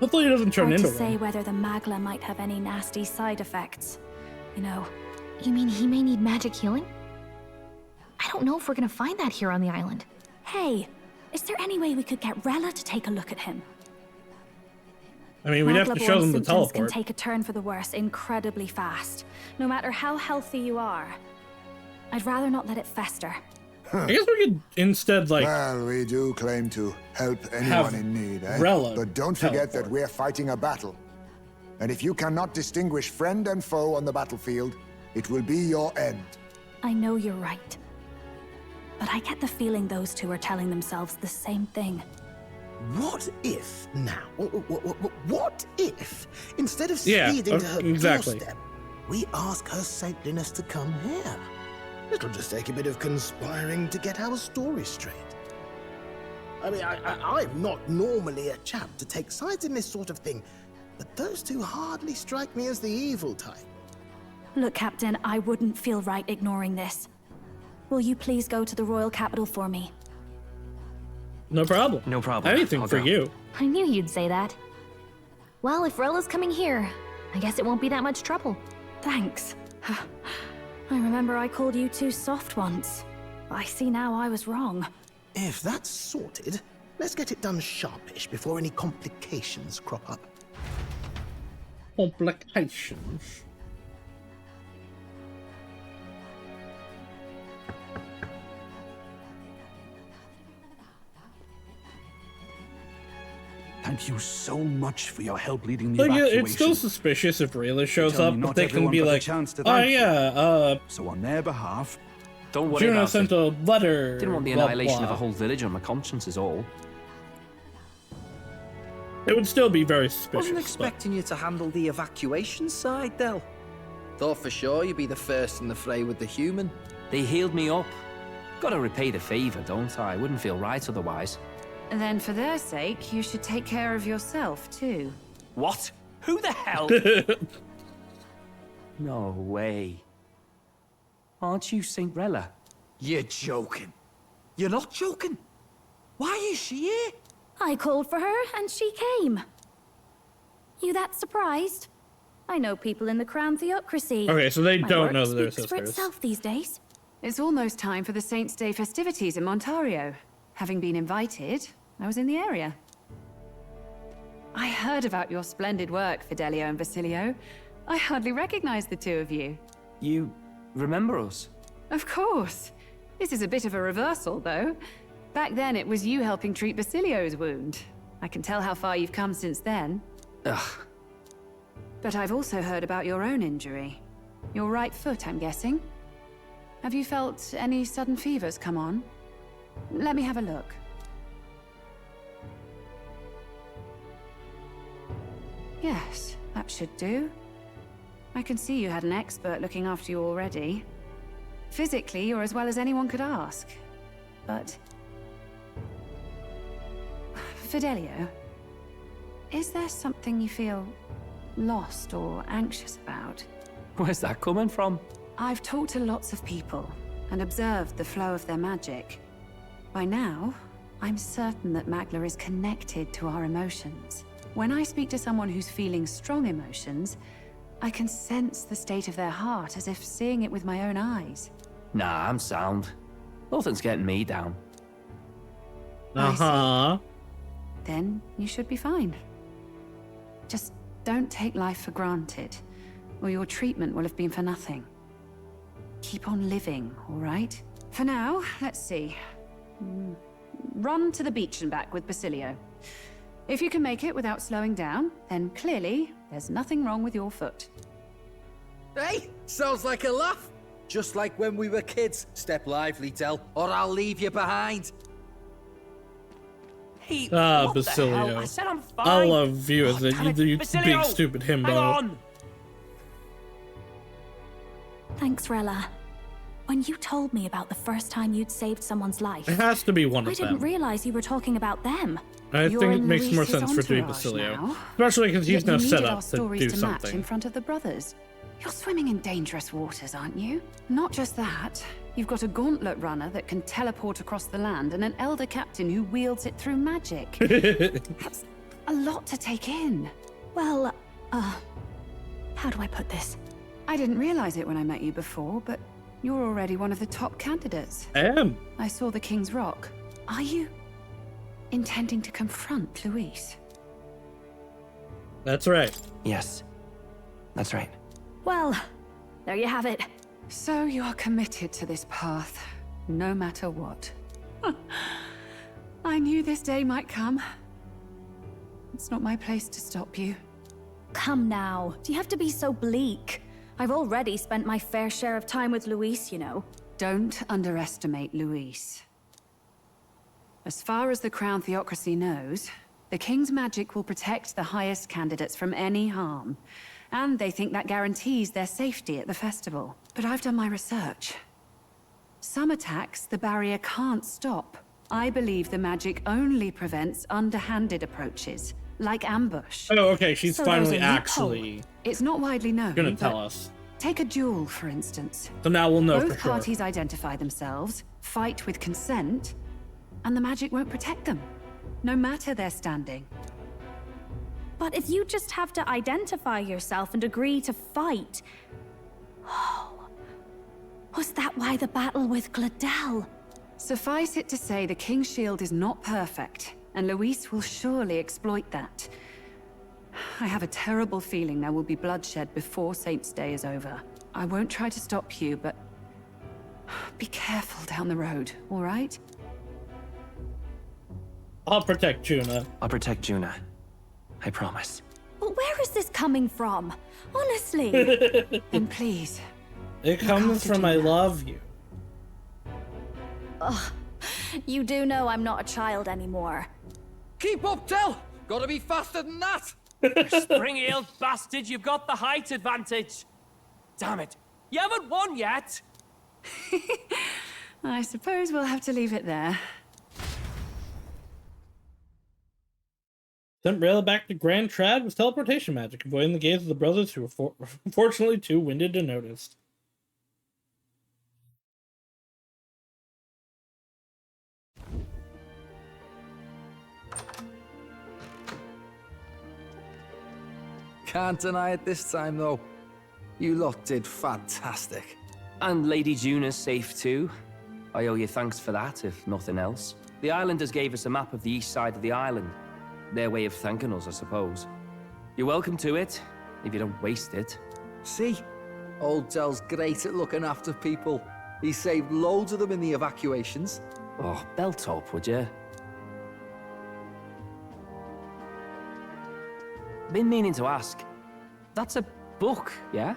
Hopefully he doesn't turn Hard into to say one. whether the magla might have any nasty side effects. You know. You mean he may need magic healing? I don't know if we're gonna find that here on the island. Hey, is there any way we could get Rella to take a look at him? I mean, we'd have to show them the Magla-born symptoms teleport. can take a turn for the worse incredibly fast, no matter how healthy you are. I'd rather not let it fester. I guess we could instead, like... Well, we do claim to help anyone in need, eh? Rella But don't forget teleport. that we're fighting a battle. And if you cannot distinguish friend and foe on the battlefield, it will be your end. I know you're right. But I get the feeling those two are telling themselves the same thing. What if now? What if, instead of Yeah, speeding to her exactly. doorstep, we ask her saintliness to come here? It'll just take a bit of conspiring to get our story straight. I mean, I'm not normally a chap to take sides in this sort of thing, but those two hardly strike me as the evil type. Look, Captain, I wouldn't feel right ignoring this. Will you please go to the royal capital for me? No problem. No problem. Anything for you. I knew you'd say that. Well, if Rella's coming here, I guess it won't be that much trouble. Thanks. I remember I called you too soft once. I see now I was wrong. If that's sorted, let's get it done sharpish before any complications crop up. Complications? Thank you so much for your help leading the Like, evacuation. it's still suspicious if Rayla shows Tell up, me but not they can everyone be got a like, chance to oh thank you." yeah, So on their behalf, Don't worry Juno about sent it. a letter. Didn't want the blah, annihilation blah. of a whole village on my conscience is all. It would still be very suspicious. Wasn't expecting you to handle the evacuation side, Del. Thought for sure you'd be the first in the fray with the human. They healed me up. Gotta repay the favor, don't I? Wouldn't feel right otherwise. Then for their sake, you should take care of yourself, too. What? Who the hell? No way. Aren't you Saint Rella? You're joking. You're not joking. Why is she here? I called for her and she came. You that surprised? I know people in the Crown Theocracy. Okay, so they My don't work know that they're speaks for sisters. itself these days. It's almost time for the Saints' Day festivities in Montario. Having been invited, I was in the area. I heard about your splendid work, Fidelio and Basilio. I hardly recognize the two of you. You remember us? Of course. This is a bit of a reversal, though. Back then, it was you helping treat Basilio's wound. I can tell how far you've come since then. Ugh. But I've also heard about your own injury. Your right foot, I'm guessing. Have you felt any sudden fevers come on? Let me have a look. Yes, that should do. I can see you had an expert looking after you already. Physically, you're as well as anyone could ask. But... Fidelio, is there something you feel lost or anxious about? Where's that coming from? I've talked to lots of people and observed the flow of their magic. By now, I'm certain that Magla is connected to our emotions. When I speak to someone who's feeling strong emotions, I can sense the state of their heart as if seeing it with my own eyes. Nah, I'm sound. Nothing's getting me down. Uh-huh. Then you should be fine. Just don't take life for granted, or your treatment will have been for nothing. Keep on living, all right? For now, let's see. Run to the beach and back with Basilio. If you can make it without slowing down, then clearly there's nothing wrong with your foot. Hey, sounds like a laugh. Just like when we were kids. Step lively, Del, or I'll leave you behind. Hey, Ah, Basilio. I said I'm fine. I love you as you big Basilio, stupid himbo. hang on. Thanks, Rella. When you told me about the first time you'd saved someone's life, It has to be one I of didn't them. realize you were talking about them. I You're think it in makes more Luis's sense for it to be entourage Basilio. now. Especially because he's Yet now you set needed up our to stories do to match in something. front of the brothers. You're swimming in dangerous waters, aren't you? Not just that, you've got a gauntlet runner that can teleport across the land and an elder captain who wields it through magic. That's a lot to take in. Well, how do I put this? I didn't realize it when I met you before, but you're already one of the top candidates. I am. I saw the King's Rock. Are you intending to confront Luis? That's right. Yes, that's right. Well, there you have it. So you are committed to this path, no matter what. I knew this day might come. It's not my place to stop you. Come now, do you have to be so bleak? I've already spent my fair share of time with Luis, you know. Don't underestimate Luis. As far as the Crown Theocracy knows, the King's magic will protect the highest candidates from any harm. And they think that guarantees their safety at the festival. But I've done my research. Some attacks the barrier can't stop. I believe the magic only prevents underhanded approaches, like ambush. Oh, okay, she's So finally there's a loophole. actually It's not widely known. gonna tell but us. Take a duel, for instance. So now we'll know Both for sure. parties identify themselves, fight with consent, and the magic won't protect them, no matter their standing. But if you just have to identify yourself and agree to fight... Oh, was that why the battle with Gladel? Suffice it to say, the King's Shield is not perfect, and Luis will surely exploit that. I have a terrible feeling there will be bloodshed before Saint's Day is over. I won't try to stop you, but be careful down the road, all right? I'll protect Juna. I'll protect Juna. I promise. But where is this coming from? Honestly. And please. It comes from I love you. Ugh. You do know I'm not a child anymore. Keep up, Tell! Gotta be faster than that! Spring-heeled bastard, you've got the height advantage. Damn it. You haven't won yet. I suppose we'll have to leave it there. Sent Rayla back to Grand Trad with teleportation magic, avoiding the gaze of the brothers who were unfortunately too winded to notice. Can't deny it this time, though. You lot did fantastic. And Lady Juna's safe too. I owe you thanks for that, if nothing else. The islanders gave us a map of the east side of the island. Their way of thanking us, I suppose. You're welcome to it, if you don't waste it. See? Old Dell's great at looking after people. He saved loads of them in the evacuations. Oh, belt up, would you? Been meaning to ask. That's a book, yeah?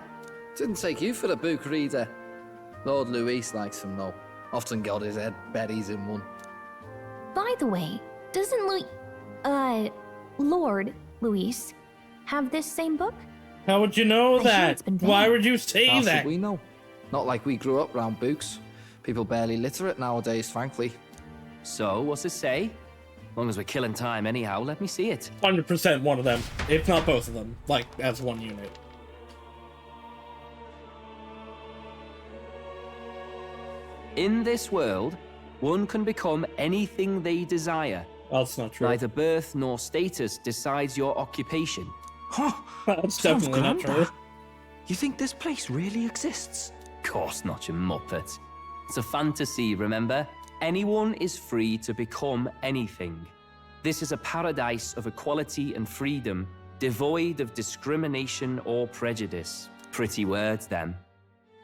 Didn't take you for a book reader. Lord Luis likes them, though. Often got his head buried in one. By the way, doesn't Lord Luis have this same book? How would you know I hear that? it's been Why banned. would you say How should that? we know? Not like we grew up round books. People barely literate nowadays, frankly. So, what's it say? As long as we're killing time anyhow, let me see it. 100% one of them, if not both of them, like as one unit. In this world, one can become anything they desire. That's not true. Neither birth nor status decides your occupation. Huh? That's Sounds definitely not grand, true. You think this place really exists? Of course not, you muppet. It's a fantasy, remember? Anyone is free to become anything. This is a paradise of equality and freedom, devoid of discrimination or prejudice. Pretty words, them.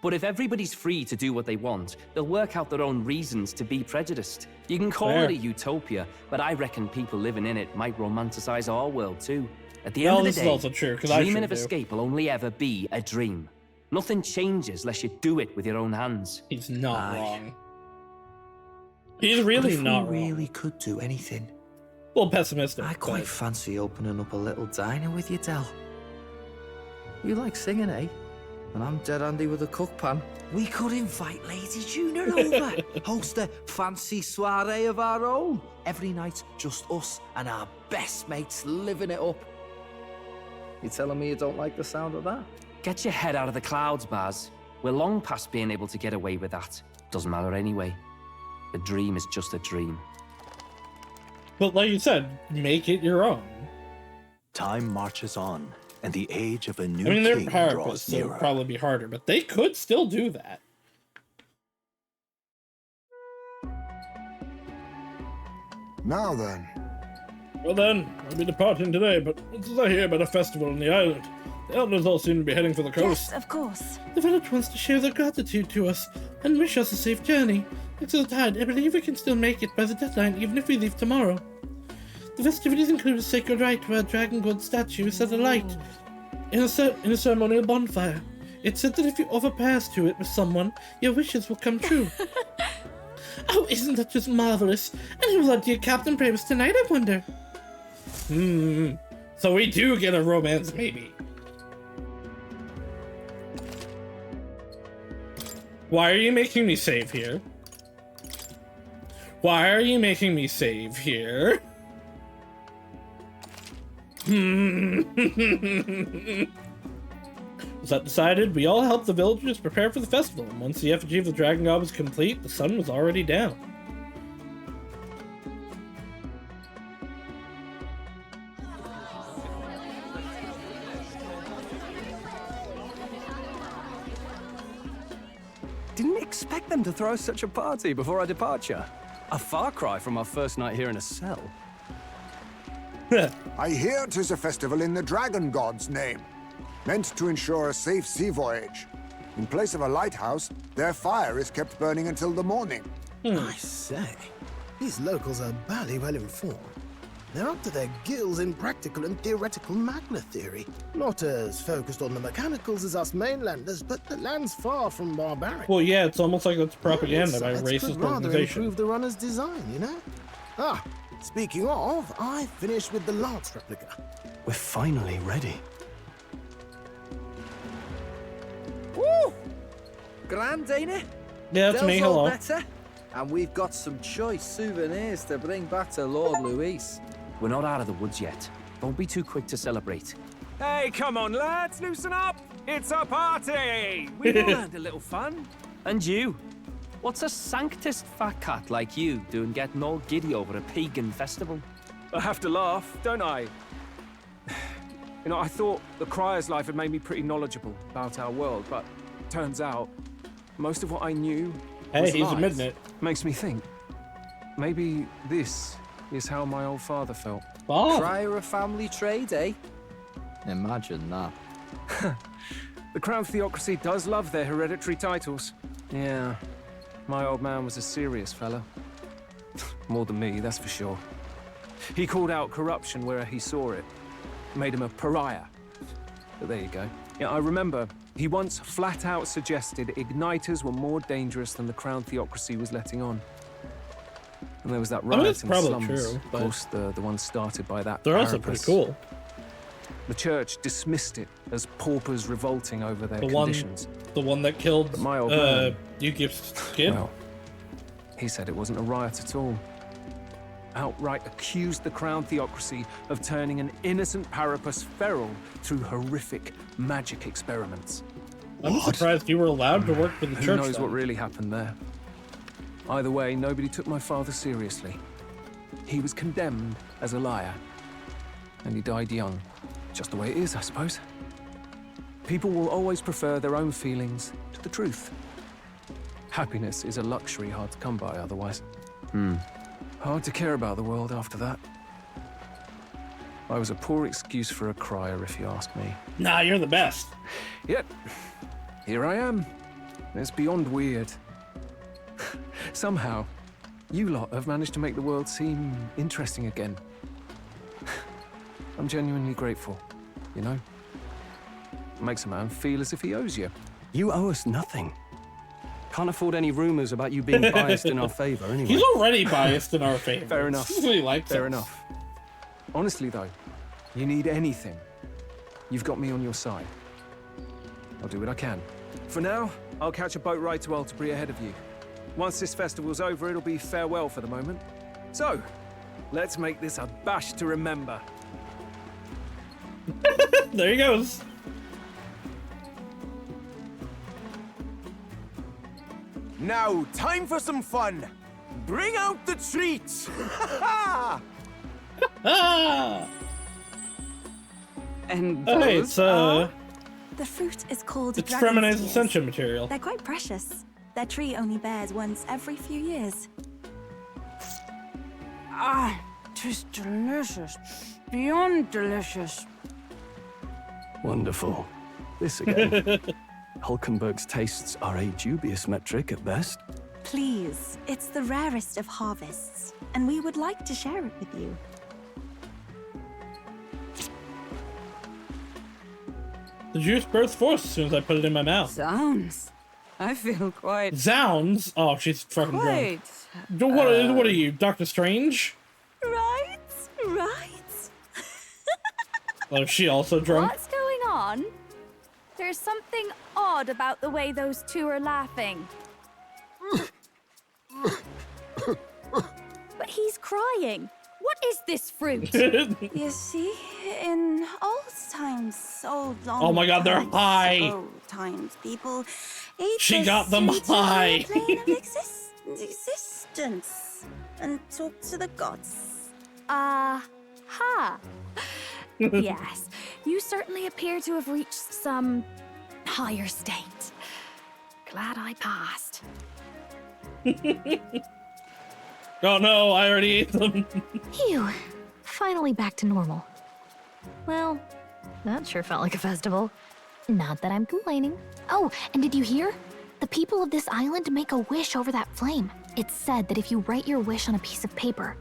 But if everybody's free to do what they want, they'll work out their own reasons to be prejudiced. You can call Fair. it a utopia, but I reckon people living in it might romanticize our world too. At the Well, end this of is the day, also true, 'cause I dreaming sure of do. escape will only ever be a dream. Nothing changes unless you do it with your own hands. He's not Aye. wrong. He's really But if not we wrong. really could do anything, A little pessimistic. I quite but- fancy opening up a little diner with you, Del. You like singing, eh? And I'm dead handy with a cook pan. We could invite Lady Juna over, host a fancy soiree of our own. Every night, just us and our best mates living it up. You telling me you don't like the sound of that? Get your head out of the clouds, Baz. We're long past being able to get away with that. Doesn't matter anyway. The dream is just a dream. But like you said, make it your own. Time marches on, and the age of a new I mean, they're king therapists, draws so it'll nearer. probably be harder, but they could still do that. Now then, Well then, I'll be departing today, but what did I hear about a festival on the island? The elders all seem to be heading for the coast. Yes, of course. The village wants to show their gratitude to us and wish us a safe journey. Thanks to the tide, I believe we can still make it by the deadline even if we leave tomorrow. The festivities include a sacred rite where a dragon god statue is set alight in a ceremonial bonfire. It's said that if you offer prayers to it with someone, your wishes will come true. Oh, isn't that just marvelous? And who will our dear captain pray with tonight, I wonder? So we do get a romance, maybe. Why are you making me save here? Why are you making me save here? Was that decided? We all helped the villagers prepare for the festival, and once the effigy of the dragon god was complete, the sun was already down. Didn't expect them to throw such a party before our departure. A far cry from our first night here in a cell. I hear 'tis a festival in the dragon god's name, meant to ensure a safe sea voyage. In place of a lighthouse, their fire is kept burning until the morning. I say, these locals are bally well informed. They're up to their gills in practical and theoretical magna theory. Not as focused on the mechanicals as us mainlanders, but the land's far from barbaric. Well, yeah, it's almost like it's propaganda by a racist could rather organization. improve the runner's design, you know? Ah, speaking of, I finished with the lance replica. We're finally ready. Woo! Grand, ain't it? Yeah, that's me, Del's all hello. better. And we've got some choice souvenirs to bring back to Lord Luis. We're not out of the woods yet. Don't be too quick to celebrate. Hey, come on, lads, loosen up! It's a party! We've all had a little fun. And you? What's a sanctist fat cat like you doing getting all giddy over a pagan festival? I have to laugh, don't I? You know, I thought the Crier's life had made me pretty knowledgeable about our world, but turns out most of what I knew was he's lies. admitting it. Makes me think. Maybe this is how my old father felt. Crier of family trade, eh? Imagine that. The Crown Theocracy does love their hereditary titles. Yeah, my old man was a serious fella. More than me, that's for sure. He called out corruption where he saw it. Made him a pariah. But there you go. Yeah, I remember he once flat out suggested igniters were more dangerous than the Crown Theocracy was letting on. And there was that riot that's in probably slums. true, Of but course, the one started by that they're also pretty carapace. cool. The church dismissed it as paupers revolting over their The conditions. one that killed my old man, Yuki's kid. well, he said it wasn't a riot at all. Outright accused the Crown Theocracy of turning an innocent parapus feral through horrific magic experiments. I'm surprised you were allowed to work for the Who church. knows then. what really happened there? Either way, nobody took my father seriously. He was condemned as a liar. And he died young. Just the way it is, I suppose. People will always prefer their own feelings to the truth. Happiness is a luxury hard to come by otherwise. Hard to care about the world after that. I was a poor excuse for a crier, if you ask me. Nah, you're the best. Yet, here I am. It's beyond weird. Somehow, you lot have managed to make the world seem interesting again. I'm genuinely grateful, you know? It makes a man feel as if he owes you. You owe us nothing. Can't afford any rumors about you being biased in our favor, anyway. He's already biased in our favor. Fair enough. He likes Fair us. enough. Honestly, though, you need anything, you've got me on your side. I'll do what I can. For now, I'll catch a boat ride to Altabri ahead of you. Once this festival's over, it'll be farewell for the moment. So, let's make this a bash to remember. There he goes. Now, time for some fun. Bring out the treats. And Hey, it's The fruit is called it's dragon's feminized tears. ascension material. They're quite precious. Their tree only bears once every few years. Ah, 'tis delicious. Beyond delicious. Wonderful. This again. Hulkenberg's tastes are a dubious metric at best. Please, it's the rarest of harvests, and we would like to share it with you. The juice burst forth as soon as I put it in my mouth. Sounds. I feel quite. Zounds? Oh, she's fucking Quite. drunk. What are you, Doctor Strange? Right, right. Oh, is she also drunk? What's going on? There's something odd about the way those two are laughing. he's crying. What is this fruit? You see, in old times, old long Oh my god, they're times high. ago times, people ate She the got them sea to the high. plane of existence and talked to the gods. Ha. Yes, you certainly appear to have reached some higher state. Glad I passed. Oh no, I already ate them. Phew. Finally back to normal. Well, that sure felt like a festival. Not that I'm complaining. Oh, and did you hear? The people of this island make a wish over that flame. It's said that if you write your wish on a piece of paper,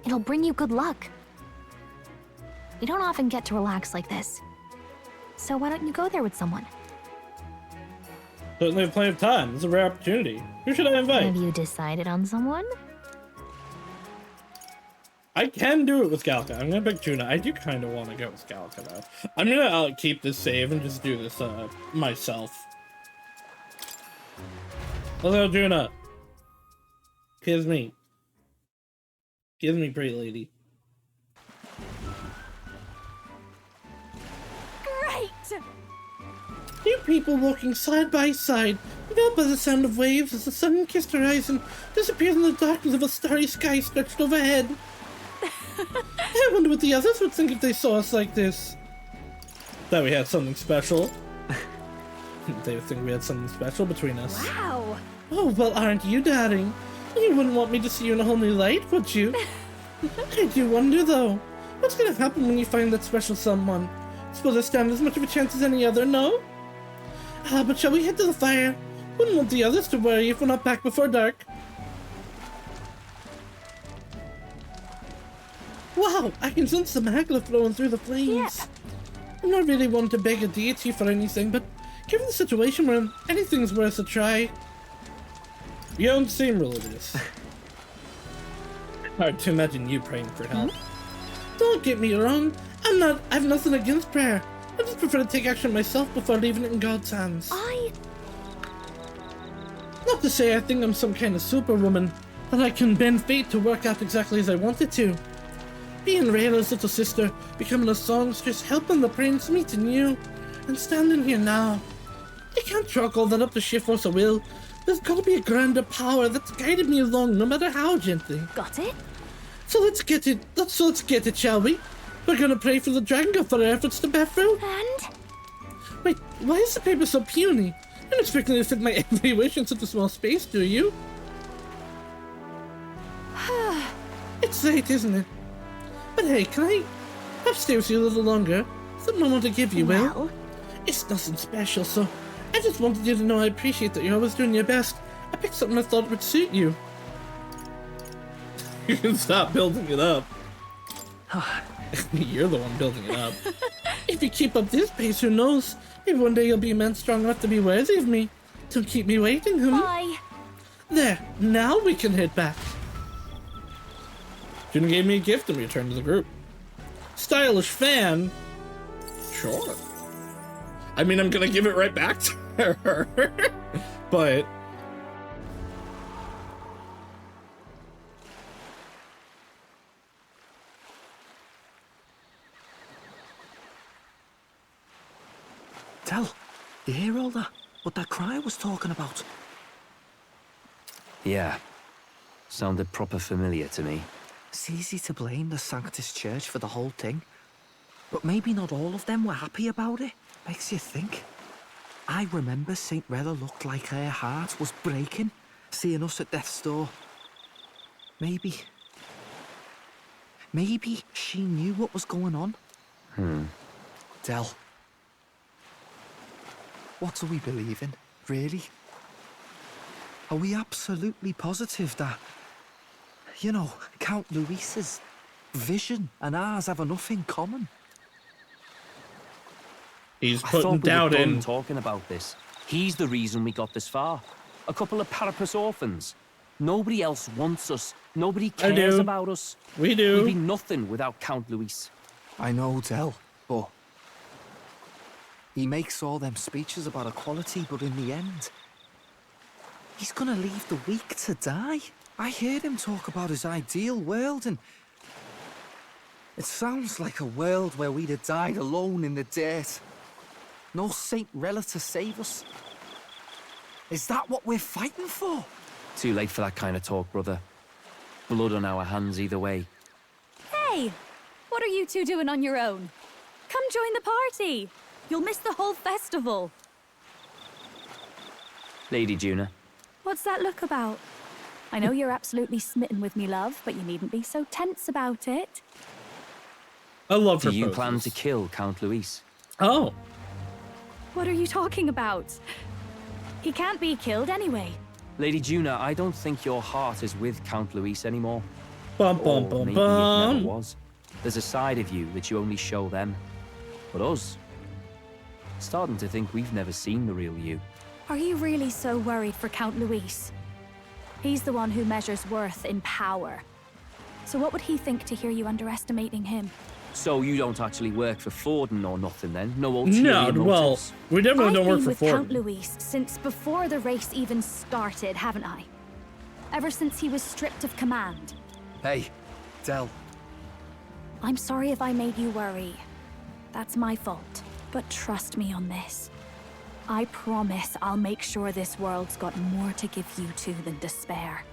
it'll bring you good luck. We don't often get to relax like this. So why don't you go there with someone? Certainly have plenty of time. It's a rare opportunity. Who should I invite? Have you decided on someone? I can do it with Galka. I'm gonna pick Tuna. I do kind of want to go with Galka though. I'm gonna keep this save and just do this myself. Hello, Tuna. Kiss me. Kiss me, pretty lady. Great! Two people walking side by side, enveloped by the sound of waves as the sun kissed her eyes and disappeared in the darkness of a starry sky stretched overhead. I wonder what the others would think if they saw us like this. Thought we had something special. They would think we had something special between us. Wow! Oh, well, aren't you, darling? You wouldn't want me to see you in a whole new light, would you? I do wonder, though. What's gonna happen when you find that special someone? Suppose I stand as much of a chance as any other, no? But shall we head to the fire? Wouldn't want the others to worry if we're not back before dark. Wow, I can sense the magla flowing through the flames. Yeah. I'm not really one to beg a deity for anything, but given the situation we're in, anything's worth a try. You don't seem religious. Hard to imagine you praying for help. Don't get me wrong, I've nothing against prayer. I just prefer to take action myself before leaving it in God's hands. Not to say I think I'm some kind of superwoman, that I can bend fate to work out exactly as I want it to. Being Rayla's little sister, becoming a songstress, helping the prince, meeting you, and standing here now. I can't chalk all that up to sheer force of will. There's gotta be a grander power that's guided me along, no matter how gently. Got it? So let's get it, shall we? We're gonna pray for the dragon god for our efforts to bear fruit. And? Wait, why is the paper so puny? I'm not expecting to fit my every wish in such a small space, do you? It's late, isn't it? But hey, can I perhaps stay with you a little longer? Something I want to give you, Will. It's nothing special, so I just wanted you to know I appreciate that you're always doing your best. I picked something I thought would suit you. You can stop building it up. You're the one building it up. If you keep up this pace, who knows? Maybe one day you'll be immense strong enough to be worthy of me. Don't keep me waiting, Bye. There, now we can head back. June gave me a gift and returned to the group. Stylish fan? Sure. I mean, I'm gonna give it right back to her. But... Tell, you hear all that? What that cry was talking about? Yeah. Sounded proper familiar to me. It's easy to blame the Sanctus Church for the whole thing. But maybe not all of them were happy about it. Makes you think. I remember St. Rella looked like her heart was breaking, seeing us at death's door. Maybe she knew what was going on. Del. What do we believe in, really? Are we absolutely positive that, you know, Count Luis's vision and ours have enough in common? He's putting doubt in. Talking about this. He's the reason we got this far. A couple of Parapus orphans. Nobody else wants us. Nobody cares about us. We do. We'd be nothing without Count Luis. I know, Del, but he makes all them speeches about equality, but in the end, he's gonna leave the weak to die. I heard him talk about his ideal world, and it sounds like a world where we'd have died alone in the dirt. No Saint Rella to save us. Is that what we're fighting for? Too late for that kind of talk, brother. Blood on our hands either way. Hey! What are you two doing on your own? Come join the party! You'll miss the whole festival. Lady Juna. What's that look about? I know you're absolutely smitten with me, love, but you needn't be so tense about it. I love her Do you poses. plan to kill Count Luis? Oh. What are you talking about? He can't be killed anyway. Lady Juna, I don't think your heart is with Count Luis anymore. Bum, bum, Or bum, maybe bum. it never was. There's a side of you that you only show them. But us, starting to think we've never seen the real you. Are you really so worried for Count Luis? He's the one who measures worth in power. So what would he think to hear you underestimating him? So you don't actually work for Forden or nothing then? No No, ulterior well, motives? we definitely don't work I've for been with Count Forden. Luis since before the race even started, haven't I? Ever since he was stripped of command. Hey, Del. I'm sorry if I made you worry. That's my fault. But trust me on this. I promise I'll make sure this world's got more to give you two than despair.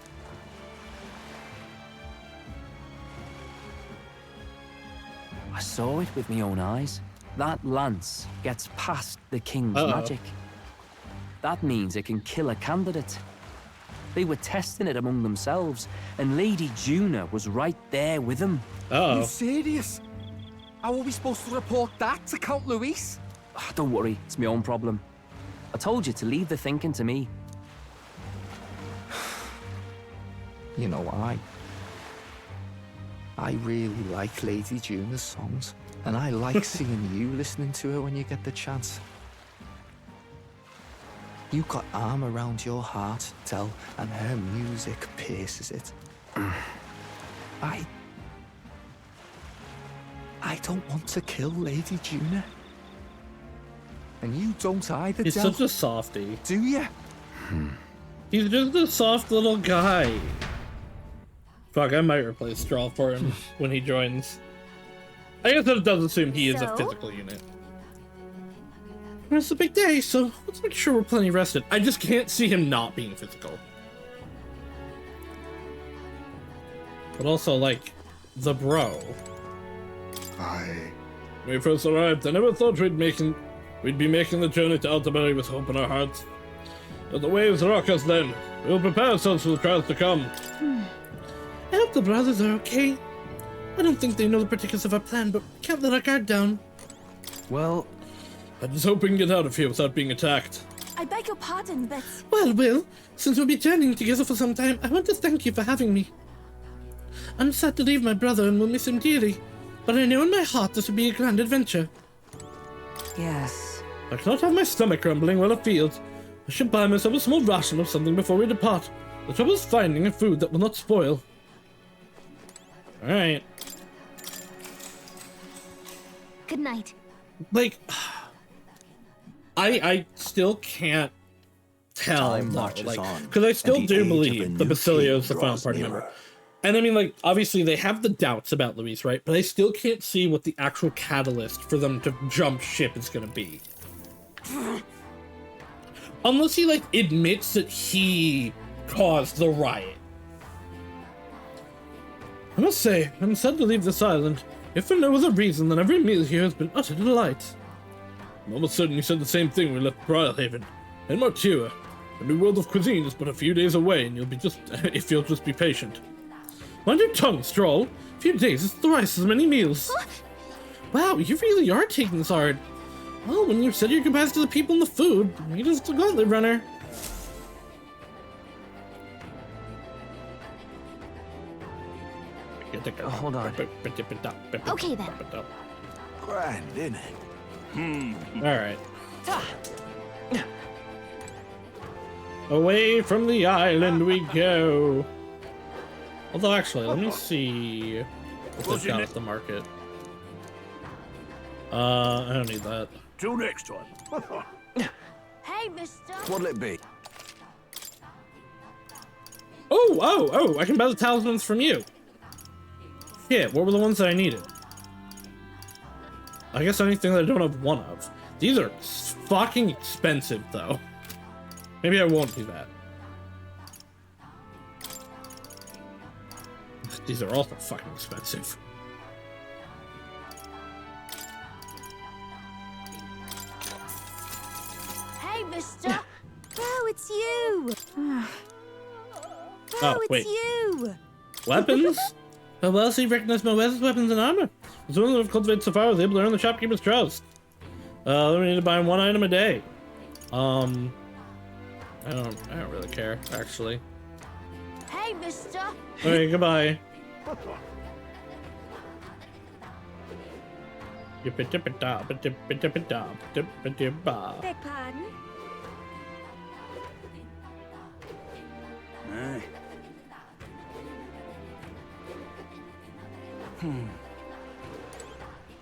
I saw it with my own eyes. That lance gets past the king's magic. That means it can kill a candidate. They were testing it among themselves, and Lady Juna was right there with them. You serious? How are we supposed to report that to Count Luis? Don't worry, it's my own problem. I told you to leave the thinking to me. You know, I really like Lady Juna's songs, and I like seeing you listening to her when you get the chance. You got arm around your heart, Del, and her music pierces it. I don't want to kill Lady Juna. And you don't either, He's Del. such a softie. Do ya? He's just a soft little guy. Fuck, I might replace Straw for him when he joins. I guess that does assume he is a physical unit. It's a big day, so let's make sure we're plenty rested. I just can't see him not being physical. But also, like, the bro. When we first arrived, I never thought we'd be making the journey to Altabari with hope in our hearts. But the waves rock us then. We'll prepare ourselves for the trials to come. I hope the brothers are okay. I don't think they know the particulars of our plan, but we can't let our guard down. Well, I just hope we can get out of here without being attacked. I beg your pardon, but... Well, Will, since we'll be journeying together for some time, I want to thank you for having me. I'm sad to leave my brother and will miss him dearly, but I know in my heart this will be a grand adventure. Yes. I cannot have my stomach grumbling while afield. I should buy myself a small ration of something before we depart. The trouble is finding a food that will not spoil. Alright. Good night. Like, I still can't tell, Time though, marches like, on, because I still and the do age of believe the the new Basilio king is the final draws party nearer. member. And I mean, like, obviously they have the doubts about Luis, right? But I still can't see what the actual catalyst for them to jump ship is going to be. Unless he, like, admits that he caused the riot. I must say, I'm sad to leave this island. If for no other reason than every meal here has been utter delight. I'm almost certain you said the same thing when we left Briarhaven. And Martua, the new world of cuisine is but a few days away, and if you'll just be patient. Mind your tongue, Stroll. A few days is thrice as many meals. Wow, you really are taking this hard. Well, when you said your goodbyes to the people and the food, you're just a gauntlet runner. Hold on. Okay then. Grand, isn't it? Alright. Away from the island we go. Although, actually, let me see what they've got at the market. I don't need that. Till next time. Hey, mister. What'll it be? Oh, Oh, I can buy the talismans from you. Shit, what were the ones that I needed? I guess anything that I don't have one of. These are fucking expensive, though. Maybe I won't do that. These are also fucking expensive. Hey, mister! Oh, it's you! Oh, it's wait. you! Weapons? Oh, well, so you recognize my weapons and armor. As soon as I've cultivated so far, I was able to earn the shopkeeper's trust. We need to buy one item a day. I don't really care, actually. Hey, mister! Okay, goodbye. Beg pardon?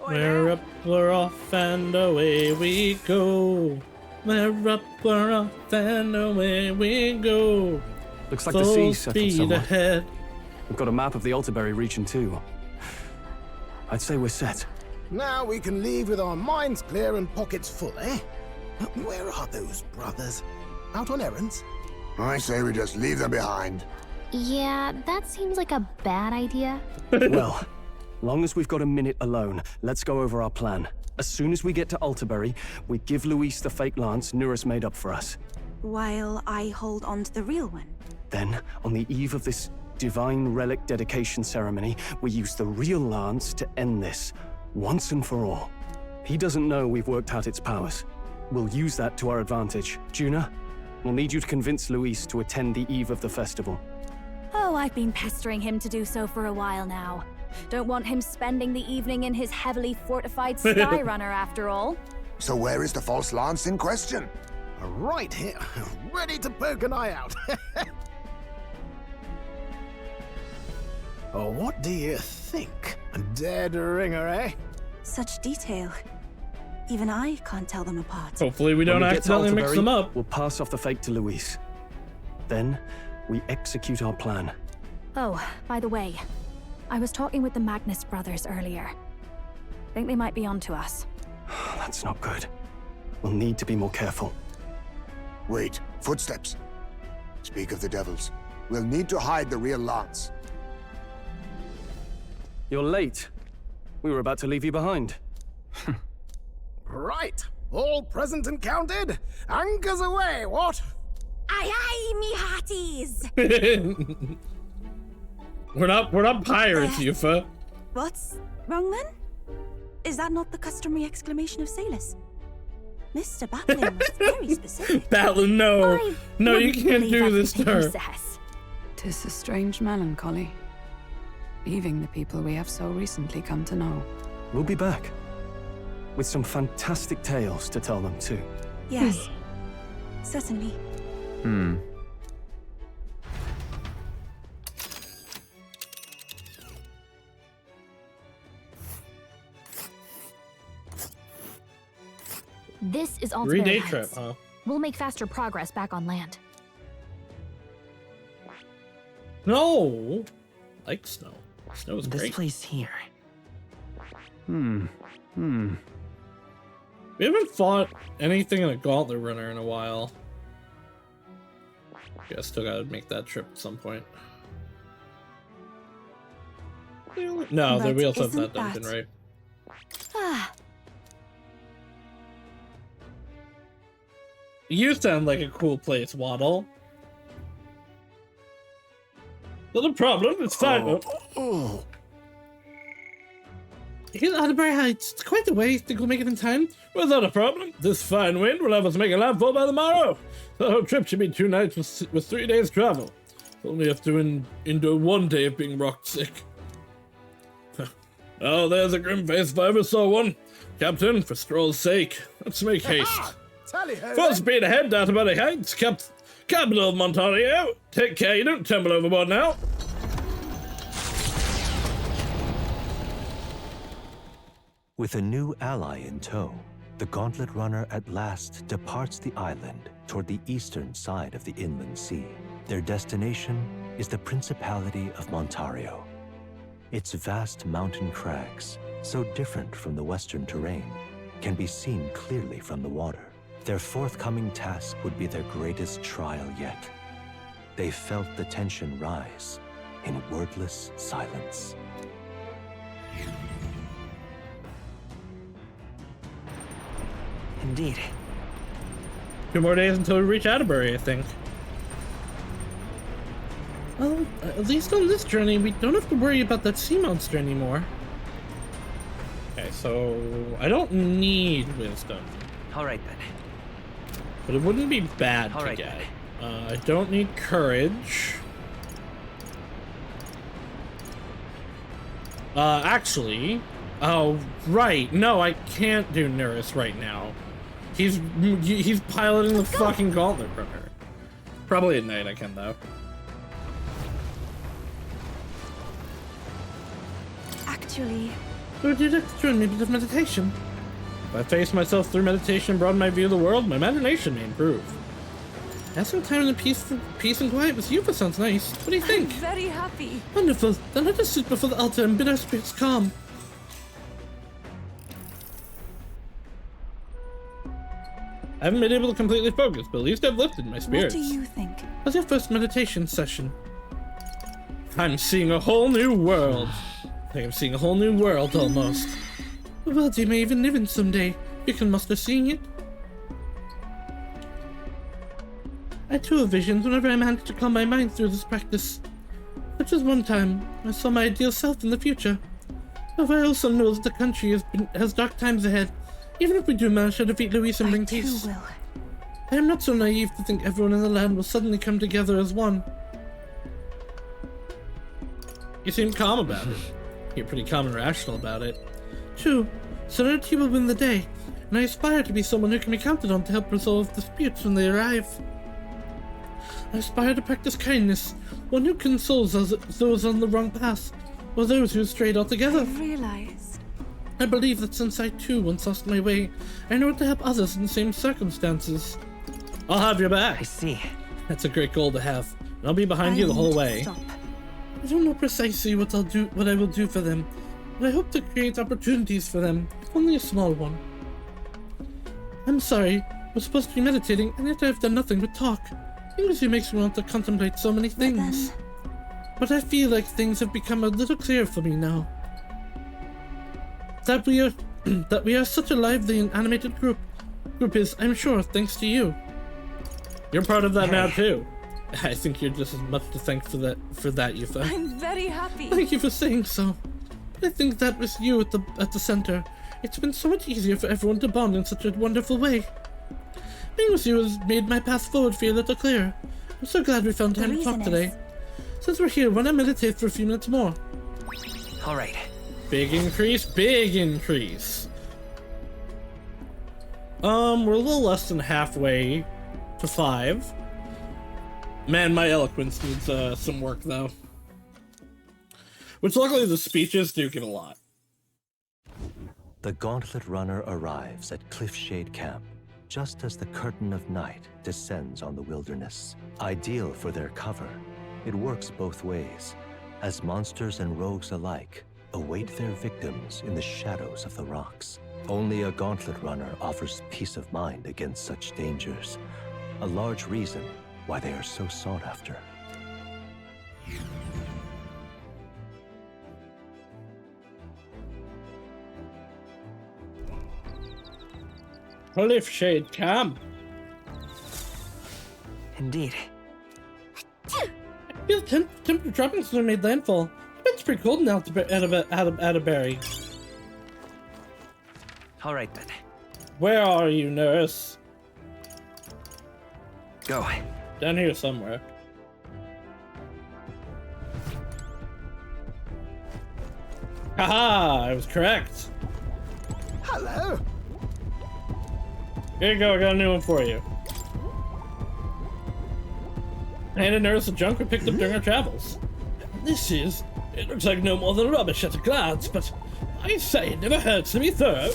We're up, we're off, and away we go. We're up, we're off, and away we go. Looks like the sea's settled Full speed somewhat. ahead. We've got a map of the Altaberry region too. I'd say we're set. Now we can leave with our minds clear and pockets full, eh? But where are those brothers? Out on errands? I say we just leave them behind. Yeah, that seems like a bad idea. Well, long as we've got a minute alone, let's go over our plan. As soon as we get to Altaberry, we give Luis the fake lance Nuris made up for us. While I hold on to the real one. Then, on the eve of this divine relic dedication ceremony, we use the real lance to end this, once and for all. He doesn't know we've worked out its powers. We'll use that to our advantage. Juna, we'll need you to convince Luis to attend the eve of the festival. Oh, I've been pestering him to do so for a while now. Don't want him spending the evening in his heavily fortified Skyrunner after all. So where is the false lance in question? Right here, ready to poke an eye out. Oh, what do you think? A dead ringer, eh? Such detail. Even I can't tell them apart. Hopefully we don't When we get to accidentally mix Altaberry, them up. We'll pass off the fake to Luis. Then, we execute our plan. Oh, by the way, I was talking with the Magnus brothers earlier. Think they might be onto us. That's not good. We'll need to be more careful. Wait, footsteps. Speak of the devils. We'll need to hide the real lance. You're late. We were about to leave you behind. Right, all present and counted. Anchors away, what? Aye, aye, me hearties! We're not pirates, Yufa. What's wrong then? Is that not the customary exclamation of sailors? Mr. Battling was very specific. Battling, no. No, you can't do this to her. Tis a strange melancholy. Leaving the people we have so recently come to know. We'll be back. With some fantastic tales to tell them, too. Yes, certainly. This is all 3-day trip, huh? We'll make faster progress back on land. No! I like snow. Snow is great. This place here. We haven't fought anything in a gauntlet runner in a while. Yeah, I still gotta make that trip at some point. No, But we also have isn't that dungeon, that- right? Ah, You sound like a cool place, Waddle. Not a problem, it's fine. Here's Altaberry Heights. It's quite the way. Think we'll make it in time? Well, not a problem. This fine wind will have us make a landfall by tomorrow. The whole trip should be 2 nights with 3 days travel. Only have to endure 1 day of being rock sick. Oh, there's a grim face if I ever saw one. Captain, for Stroll's sake, let's make haste. Tally-ho, Full then. speed ahead, Altaberry Heights, capital of Montario. Take care, you don't tumble overboard now. With a new ally in tow, the Gauntlet Runner at last departs the island toward the eastern side of the inland sea. Their destination is the Principality of Montario. Its vast mountain crags, so different from the western terrain, can be seen clearly from the water. Their forthcoming task would be their greatest trial yet. They felt the tension rise in wordless silence. Indeed. 2 more days until we reach Atterbury, I think. Well, at least on this journey, we don't have to worry about that sea monster anymore. Okay, so I don't need wisdom. All right then. But it wouldn't be bad to get. I don't need courage. Actually, oh right, no, I can't do Nurse right now. He's piloting the fucking gauntlet runner. Probably at night I can though. Actually, Or did it join me with meditation? If I face myself through meditation and broaden my view of the world, my imagination may improve. Have some time in peace and quiet with you sounds nice. What do you think? I'm very happy. Wonderful. Then let us sit before the altar and bid our spirits calm. I haven't been able to completely focus, but at least I've lifted my spirits. What do you think? How's your first meditation session? I'm seeing a whole new world. I think I'm seeing a whole new world almost. A world you may even live in someday. You can master seeing it. I too have visions whenever I manage to calm my mind through this practice. Such as one time, I saw my ideal self in the future. However, I also know that the country has dark times ahead, even if we do manage to defeat Luis and bring peace. Will. I am not so naive to think everyone in the land will suddenly come together as one. You seem calm about it. You're pretty calm and rational about it. True, serenity will win the day, and I aspire to be someone who can be counted on to help resolve disputes when they arrive. I aspire to practice kindness, one who consoles those on the wrong path, or those who strayed altogether. I realized. I believe that since I too once lost my way, I know how to help others in the same circumstances. I'll have your back. I see. That's a great goal to have, and I'll be behind you the whole way. Stop. I don't know precisely what I will do for them, but I hope to create opportunities for them, if only a small one. I'm sorry, we're supposed to be meditating, and yet I've done nothing but talk. English makes me want to contemplate so many things. But I feel like things have become a little clearer for me now. That we are such a lively and animated group is, I'm sure, thanks to you. You're part of that now too. I think you're just as much to thank for that, Yufa. I'm very happy. Thank you for saying so. I think that with you at the center, it's been so much easier for everyone to bond in such a wonderful way. Being with you has made my path forward feel a little clearer. I'm so glad we found time to talk today. Since we're here, why not meditate for a few minutes more? All right. Big increase, big increase. We're a little less than halfway to 5. Man, my eloquence needs some work though. Which luckily the speeches do get a lot. The Gauntlet Runner arrives at Cliffshade Camp just as the curtain of night descends on the wilderness. Ideal for their cover, it works both ways, as monsters and rogues alike await their victims in the shadows of the rocks. Only a Gauntlet Runner offers peace of mind against such dangers, a large reason why they are so sought after. Cliffshade Camp. Indeed. I feel the temperature dropping since I made landfall. I bet it's pretty cold now at a berry. All right then. Where are you, nurse? Go. Down here somewhere. Haha! I was correct. Hello. Here you go, I got a new one for you. And a nurse of junk we picked up during our travels. It looks like no more than rubbish at a glance, but I say it never hurts to be thorough.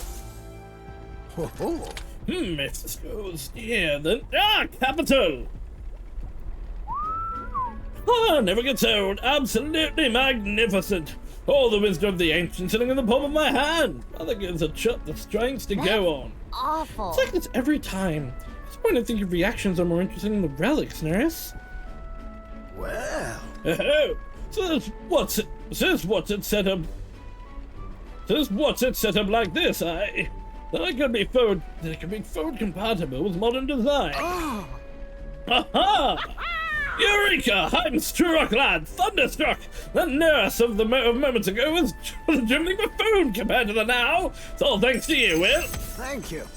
If this goes here, then... Ah, capital! Ah, never gets old. Absolutely magnificent. All the wisdom of the ancients sitting in the palm of my hand. Rather gives a chut the strength to go on. Awful. It's like this every time. At this point, I think your reactions are more interesting than the relics, Nurse. Well. Oh, so this what's it set up like this, eh? That it can be forward compatible with modern design. Oh. Aha! Eureka! I'm struck, lad! Thunderstruck! The nurse of moments ago was a dribbling buffoon compared to the now! It's all thanks to you, Will! Thank you.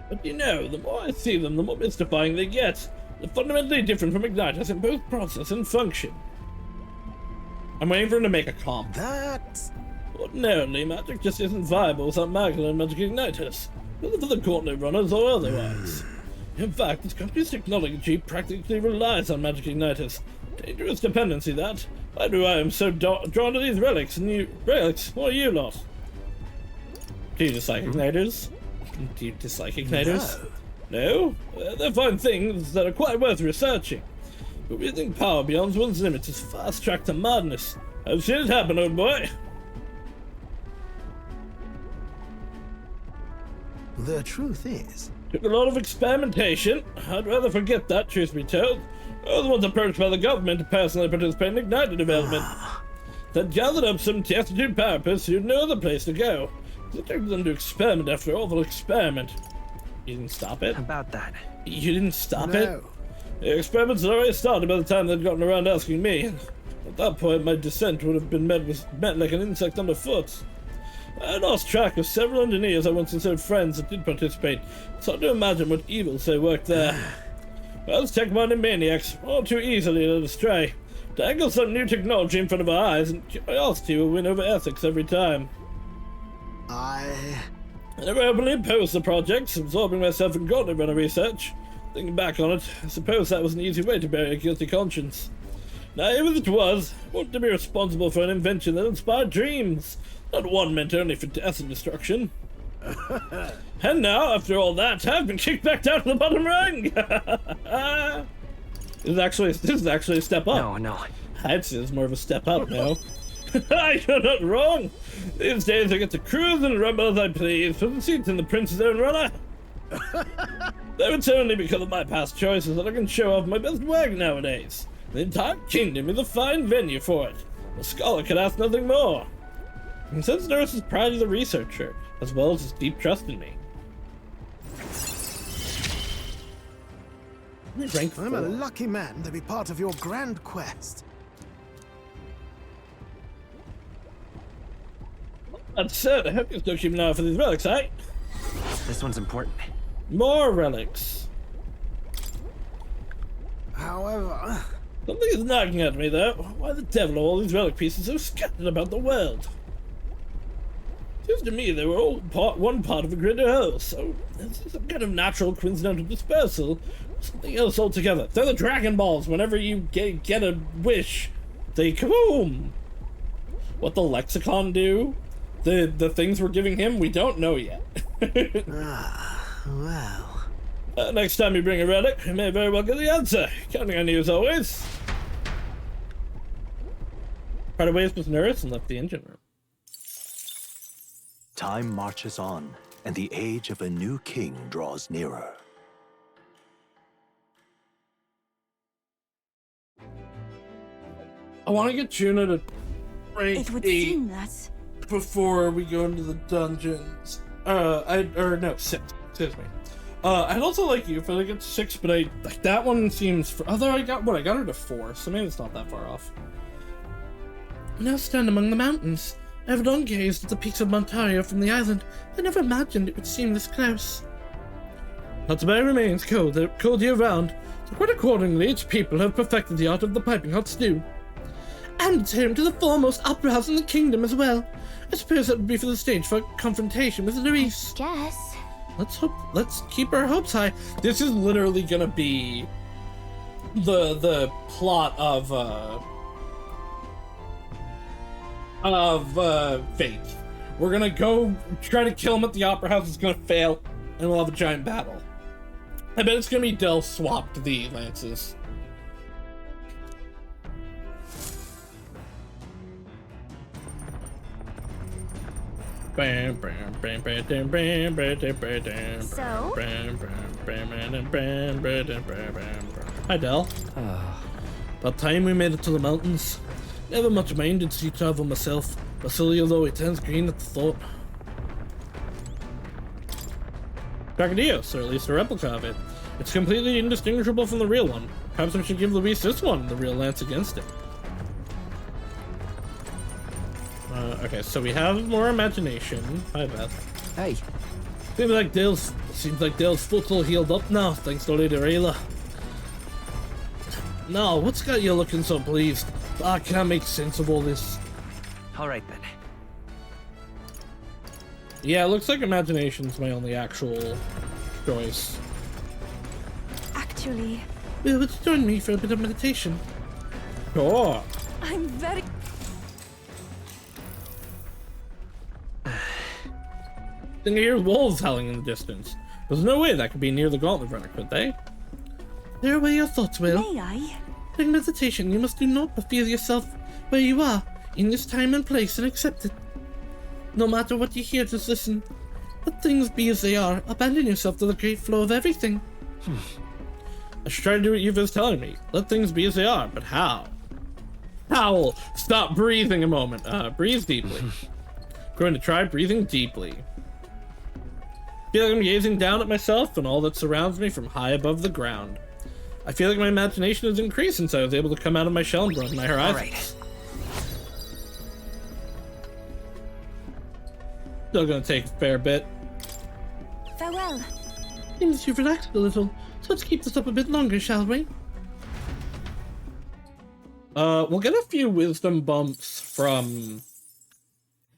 But you know, the more I see them, the more mystifying they get. They're fundamentally different from Ignitus in both process and function. I'm waiting for him to make a comp. That... Ordinarily, magic just isn't viable without magic and magic Ignitus, whether for the Gauntlet runners or otherwise. In fact, this company's technology practically relies on magic Ignitus. Dangerous dependency, that. Why do I am so drawn to these relics and you... Relics? What are you lot? Do you dislike Igniters? Do you dislike Igniters? No? They're fine things that are quite worth researching. But wielding power beyond one's limits is fast track to madness. I've seen it happen, old boy. The truth is... Took a lot of experimentation. I'd rather forget that, truth be told. I was once approached by the government to personally participate in Igniter development. That gathered up some destitute powerpuss who had no other place to go. It took them to experiment after awful experiment. You didn't stop it? About that. You didn't stop it? The experiments had already started by the time they'd gotten around asking me. At that point, my dissent would have been met like an insect underfoot. I lost track of several engineers I once considered friends that did participate. It's hard to imagine what evils they worked there. Those tech-minded maniacs, all too easily led astray. Dangle some new technology in front of our eyes, and curiosity will win over ethics every time. I never openly opposed the project, absorbing myself in Gauntlet Runner research. Thinking back on it, I suppose that was an easy way to bury a guilty conscience. Naive as it was, I wanted to be responsible for an invention that inspired dreams, not one meant only for death and destruction. And now, after all that, I've been kicked back down to the bottom rung! This is actually a step up. No. I'd say it's more of a step up now. You're not wrong! These days I get to cruise and rumble as I please, for the seat's in the prince's own runner. Though it's only because of my past choices that I can show off my best work nowadays. The entire kingdom is a fine venue for it. A scholar could ask nothing more. And since Nurse is proud of the researcher, as well as his deep trust in me. I'm a lucky man to be part of your grand quest. That's it. I hope you still keep an eye out for these relics, eh? This one's important. More relics. However... Something is nagging at me, though. Why the devil are all these relic pieces so scattered about the world? Seems to me they were all one part of a greater whole, so this is some kind of natural coincidental dispersal, or something else altogether. They're the Dragon Balls. Whenever you get a wish, they kaboom! What the lexicon do? The things we're giving him, we don't know yet. Well. Next time you bring a relic, you may very well get the answer. Counting on you as always. Right away with Nurse and left the engine room. Time marches on, and the age of a new king draws nearer. I want to get Juna to rank It would 8 seem that... before we go into the dungeons. 6. Excuse me. I'd also like you if I get 6, but like that one seems. Although I got her to 4, so maybe it's not that far off. I now stand among the mountains. I have long gazed at the peaks of Montario from the island. I never imagined it would seem this close. Not Bay remains cold year-round, so quite accordingly, its people have perfected the art of the piping hot stew. And it's home to the foremost opera house in the kingdom as well. I suppose that would be for the stage for a confrontation with Luis. Guess. Let's keep our hopes high. This is literally gonna be the plot of Fate. We're gonna go try to kill him at the opera house. It's gonna fail, and we'll have a giant battle. I bet it's gonna be Del swapped the lances. So? Hi, Del. About time we made it to the mountains. Never much minded sea travel myself, Basilia though it turns green at the thought. Crocodios, or at least a replica of it. It's completely indistinguishable from the real one. Perhaps we should give Luis this one, the real lance against it. Okay, so we have more imagination. Hi, Beth. Hey. Seems like Dale's foot's all healed up now, thanks to Lady Rayla. Now, what's got you looking so pleased? I can't make sense of all this. Alright then. Yeah, it looks like imagination's my only actual choice. Actually, would you join me for a bit of meditation? Sure. I'm very... Then you hear wolves howling in the distance. There's no way that could be near the Gauntlet Runner, could they? Clear away your thoughts, Will. May I? During meditation, you must do naught but feel yourself where you are, in this time and place, and accept it. No matter what you hear, just listen. Let things be as they are. Abandon yourself to the great flow of everything. I should try to do what Yuva's telling me. Let things be as they are, but how? Howl! Stop breathing a moment. Breathe deeply. Going to try breathing deeply. Feel like I'm gazing down at myself and all that surrounds me from high above the ground. I feel like my imagination has increased since I was able to come out of my shell and broaden my horizons. Still gonna take a fair bit. Farewell. Seems you've relaxed a little, so let's keep this up a bit longer, shall we? We'll get a few wisdom bumps from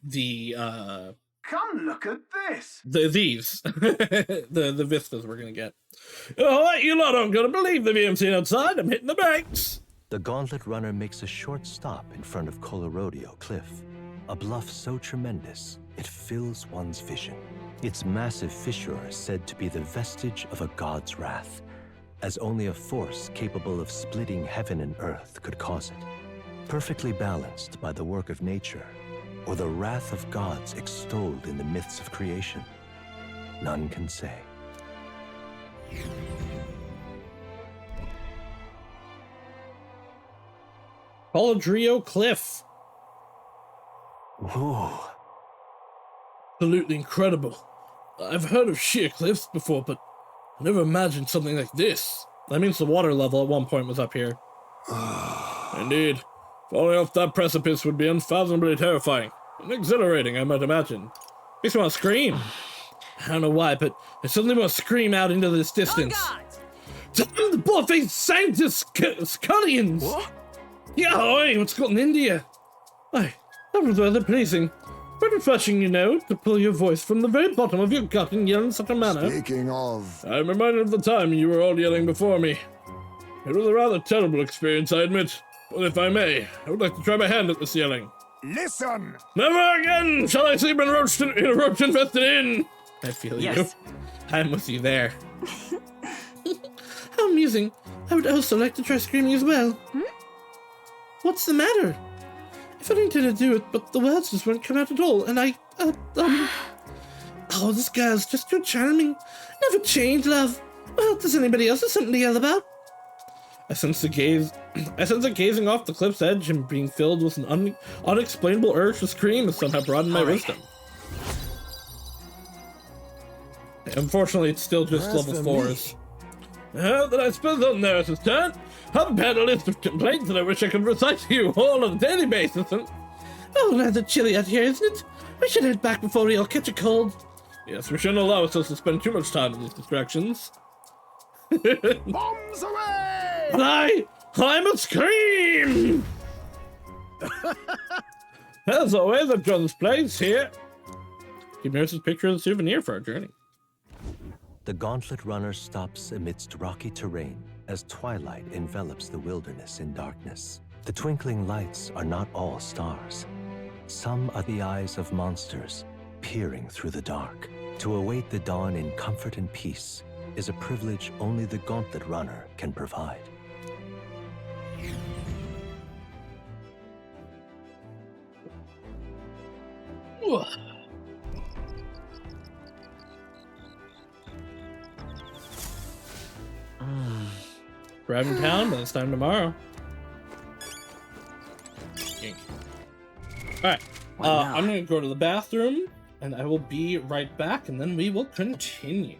the Come look at this. These. the vistas we're gonna get. Oh, you lot aren't gonna believe the view I'm seeing outside. I'm hitting the brakes. The Gauntlet Runner makes a short stop in front of Colorodeo Cliff, a bluff so tremendous it fills one's vision. Its massive fissure is said to be the vestige of a god's wrath, as only a force capable of splitting heaven and earth could cause it. Perfectly balanced by the work of nature, or the wrath of gods extolled in the myths of creation, none can say. Colorodeo Cliff. Whoa. Absolutely incredible. I've heard of sheer cliffs before, but I never imagined something like this. That means the water level at one point was up here. Indeed. Falling off that precipice would be unfathomably terrifying. And exhilarating, I might imagine. Makes me want to scream. I don't know why, but I suddenly want to scream out into this distance. To the bull-faced scientists, Scullions! What? Yeah, oi, what's gotten into you? Why, that was rather pleasing. But refreshing, you know, to pull your voice from the very bottom of your gut and yell in such a manner. Speaking of... I'm reminded of the time you were all yelling before me. It was a rather terrible experience, I admit. But if I may, I would like to try my hand at this yelling. Listen! Never again shall I sleep in a roach-infested inn! I feel you. I'm with you there. How amusing. I would also like to try screaming as well. What's the matter? I felt intended to do it, but the words just wouldn't come out at all, and Oh, this girl's just too charming. Never change, love. Well, does anybody else have something to yell about? I sense it gazing off the cliff's edge and being filled with an unexplainable urge to scream has somehow broadened my wisdom. Unfortunately, it's still just level 4s. Then I suppose on Neris's turn. I've prepared a list of complaints that I wish I could recite to you all on a daily basis and... Oh, rather chilly out here, isn't it? We should head back before we all catch a cold. Yes, we shouldn't allow ourselves to spend too much time in these distractions. Bombs away! But I must scream! As always, I've drawn this place here. Give Neris's picture as a souvenir for our journey. The Gauntlet Runner stops amidst rocky terrain as twilight envelops the wilderness in darkness. The twinkling lights are not all stars. Some are the eyes of monsters, peering through the dark, to await the dawn in comfort and peace, is a privilege only the Gauntlet Runner can provide. Driving town, but it's time tomorrow. Alright, I'm gonna go to the bathroom, and I will be right back, and then we will continue.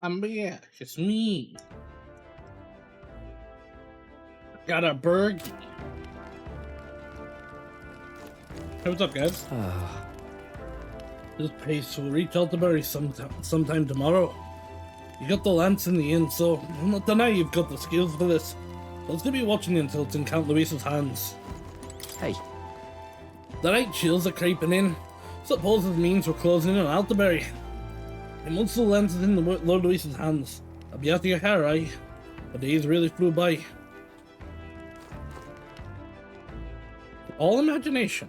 I'm back. It's me. Got a burger. Hey, what's up, guys? This pace will reach Altabury sometime tomorrow. You got the lance in the inn, so I'll not deny you've got the skills for this. I was gonna be watching you until it's in Count Luis's hands. Hey. The night chills are creeping in. Supposes means we're closing in on Altabury. And once the lens is in Lord Luis's hands, I'll be out of your hair, aye? The days really flew by. All imagination.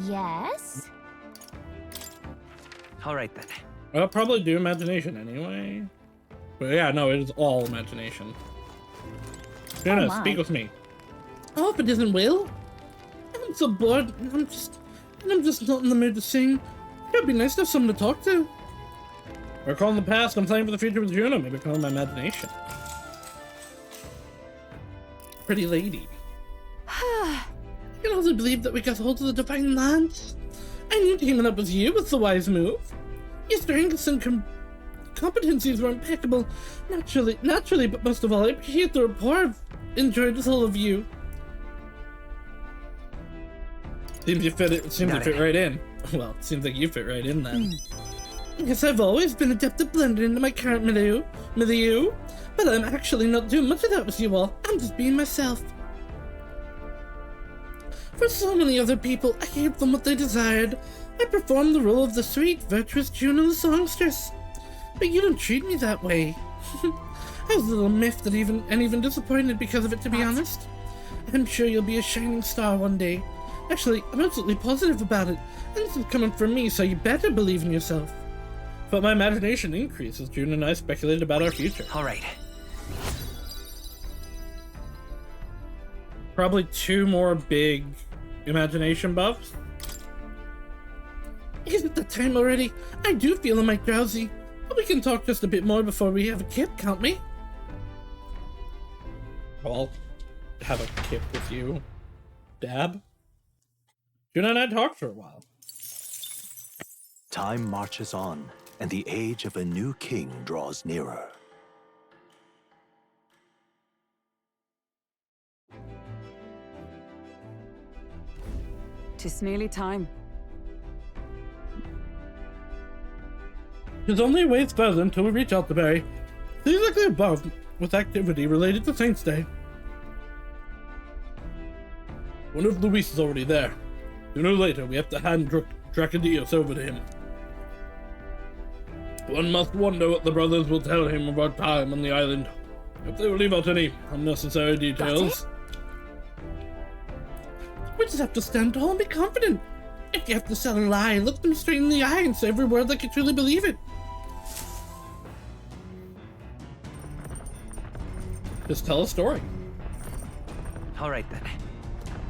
Yes? Alright then. I'll probably do imagination anyway. But yeah, no, it is all imagination. Jenna, speak with me. I hope it isn't Will. I'm so bored, and I'm just not in the mood to sing. It'd be nice to have someone to talk to. We're calling the past, I'm playing for the future with Juno, maybe calling my imagination. Pretty lady. I can also believe that we got hold of the Divine Lance. I knew teaming up with you was the wise move. Your strengths and competencies were impeccable. Naturally, but most of all, I appreciate the rapport I've enjoyed with all of you. Seems you fit right in. Well, it seems like you fit right in then. Yes, I've always been adept at blending into my current milieu, but I'm actually not doing much of that with you all. I'm just being myself. For so many other people, I gave them what they desired. I performed the role of the sweet, virtuous Juno the songstress. But you don't treat me that way. I was a little miffed and even disappointed because of it, to be honest. I'm sure you'll be a shining star one day. Actually, I'm absolutely positive about it, and this is coming from me, so you better believe in yourself. But my imagination increased as June and I speculated about our future. Alright. Probably 2 more big imagination buffs. Is it the time already? I do feel a mite drowsy. But we can talk just a bit more before we have a kip, can't we? I'll have a kip with you, Dab. June and I talked for a while. Time marches on, and the age of a new king draws nearer. Tis nearly time. There's only a ways further until we reach Altabury. See directly above with activity related to Saints' Day. Wonder if Luis is already there. Sooner or later, we have to hand Dracadios over to him. One must wonder what the brothers will tell him of our time on the island. If they will leave out any unnecessary details. We just have to stand tall and be confident. If you have to sell a lie, look them straight in the eye and say every word like you truly believe it. Just tell a story. Alright then.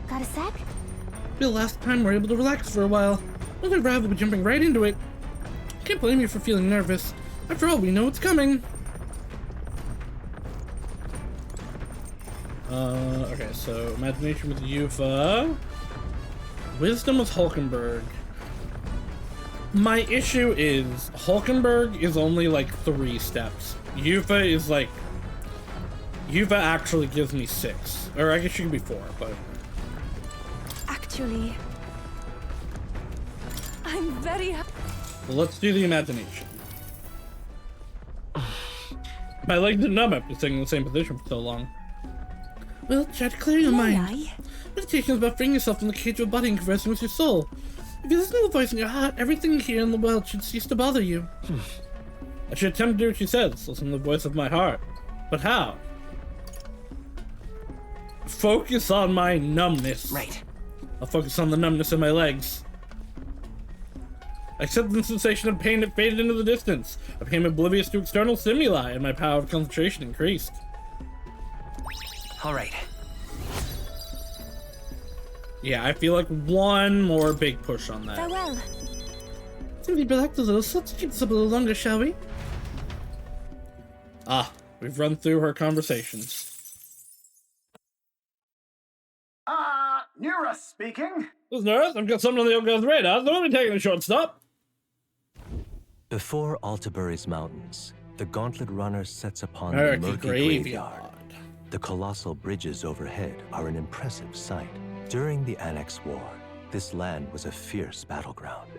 Got a sec? The last time we're able to relax for a while. Well, I'd rather be jumping right into it. Can't blame you for feeling nervous. After all, we know it's coming. Okay, so imagination with Yufa. Wisdom with Hulkenberg. My issue is Hulkenberg is only like 3 steps. Yufa is like... Yufa actually gives me 6. Or I guess she could be 4, but... Actually, I'm very happy. Well, let's do the imagination. My legs are numb after sitting in the same position for so long. Well, try to clear your mind. Meditation is about freeing yourself from the cage of a body and conversing with your soul. If you listen to the voice in your heart, everything here in the world should cease to bother you. I should attempt to do what she says, listen to the voice of my heart. But how? Focus on my numbness. Right. I'll focus on the numbness in my legs. I accept the sensation of pain that faded into the distance. I became oblivious to external stimuli, and my power of concentration increased. Alright. Yeah, I feel like 1 more big push on that. Farewell. Simply relax a little, so let's keep this up a little longer, shall we? Ah, we've run through her conversations. Nura speaking. Listeners, I've got something on the old girl's radar, so we'll be taking a short stop. Before Altabury's mountains, the Gauntlet Runner sets upon Murky the murky graveyard. graveyard. The colossal bridges overhead are an impressive sight. During the Annex War, this land was a fierce battleground.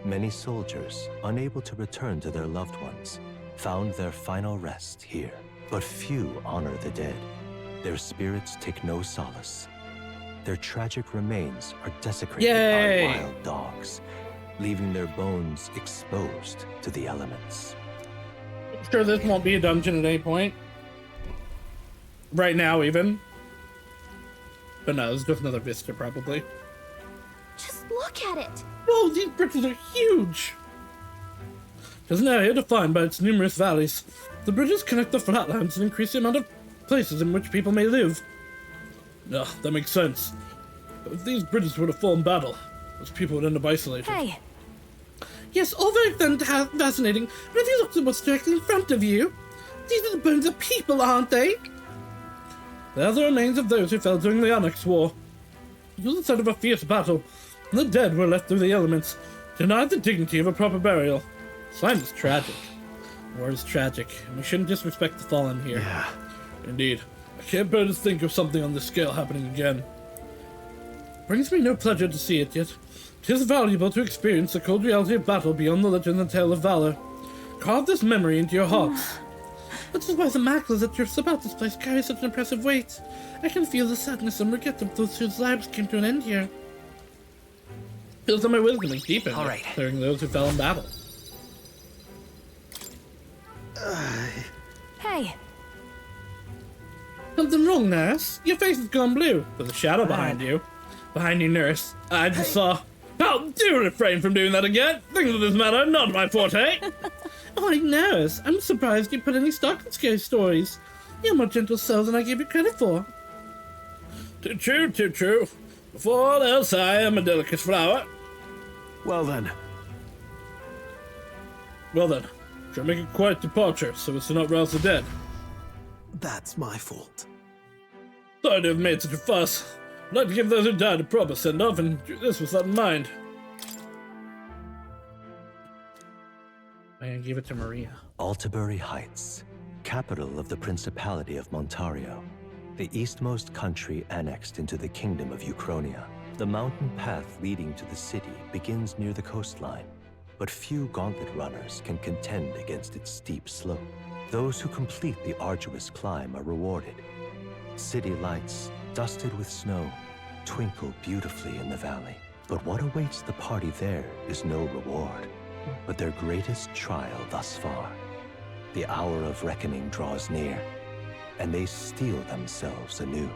Many soldiers, unable to return to their loved ones, found their final rest here. But few honor the dead. Their spirits take no solace. Their tragic remains are desecrated Yay! by wild dogs, leaving their bones exposed to the elements. I'm sure this won't be a dungeon at any point. Right now, even. But no, it's just another vista, probably. Just look at it. Whoa, these bridges are huge! It is an area defined by its numerous valleys. The bridges connect the flatlands and increase the amount of places in which people may live. No, that makes sense. But if these bridges were to fall in battle, those people would end up isolated. Hey. Yes, all very fascinating, but if you look at what's directly in front of you, these are the bones of people, aren't they? They are the remains of those who fell during the Onyx War. It was the site of a fierce battle, and the dead were left through the elements, denied the dignity of a proper burial. This land is tragic. War is tragic, and we shouldn't disrespect the fallen here. Yeah. Indeed. I can't bear to think of something on this scale happening again. Brings me no pleasure to see it yet. 'Tis valuable to experience the cold reality of battle beyond the legend and tale of valor. Carve this memory into your hearts. That is why the maclas that drifts about this place carry such an impressive weight. I can feel the sadness and regret of those whose lives came to an end here. Feels that my wisdom is deepened, All right. clearing those who fell in battle. Hey. Something wrong, nurse? Your face has gone blue. There's a shadow behind you. Behind you, nurse. I just saw... Oh, do refrain from doing that again. Things of this matter are not my forte. Oh, nurse, I'm surprised you put any stock in scary stories. You're more gentle soul than I gave you credit for. Too true, too true. Before all else, I am a delicate flower. Well then. Well then, try to make a quiet departure so as to not rouse the dead. That's my fault. Sorry to have made such a fuss. I'd like to give those who died a proper send-off and do this with that in mind. I'm gonna give it to Maria. Altabury Heights, capital of the Principality of Montario, the eastmost country annexed into the Kingdom of Uchronia. The mountain path leading to the city begins near the coastline, but few Gauntlet runners can contend against its steep slope. Those who complete the arduous climb are rewarded. City lights, dusted with snow, twinkle beautifully in the valley. But what awaits the party there is no reward, but their greatest trial thus far. The hour of reckoning draws near, and they steel themselves anew.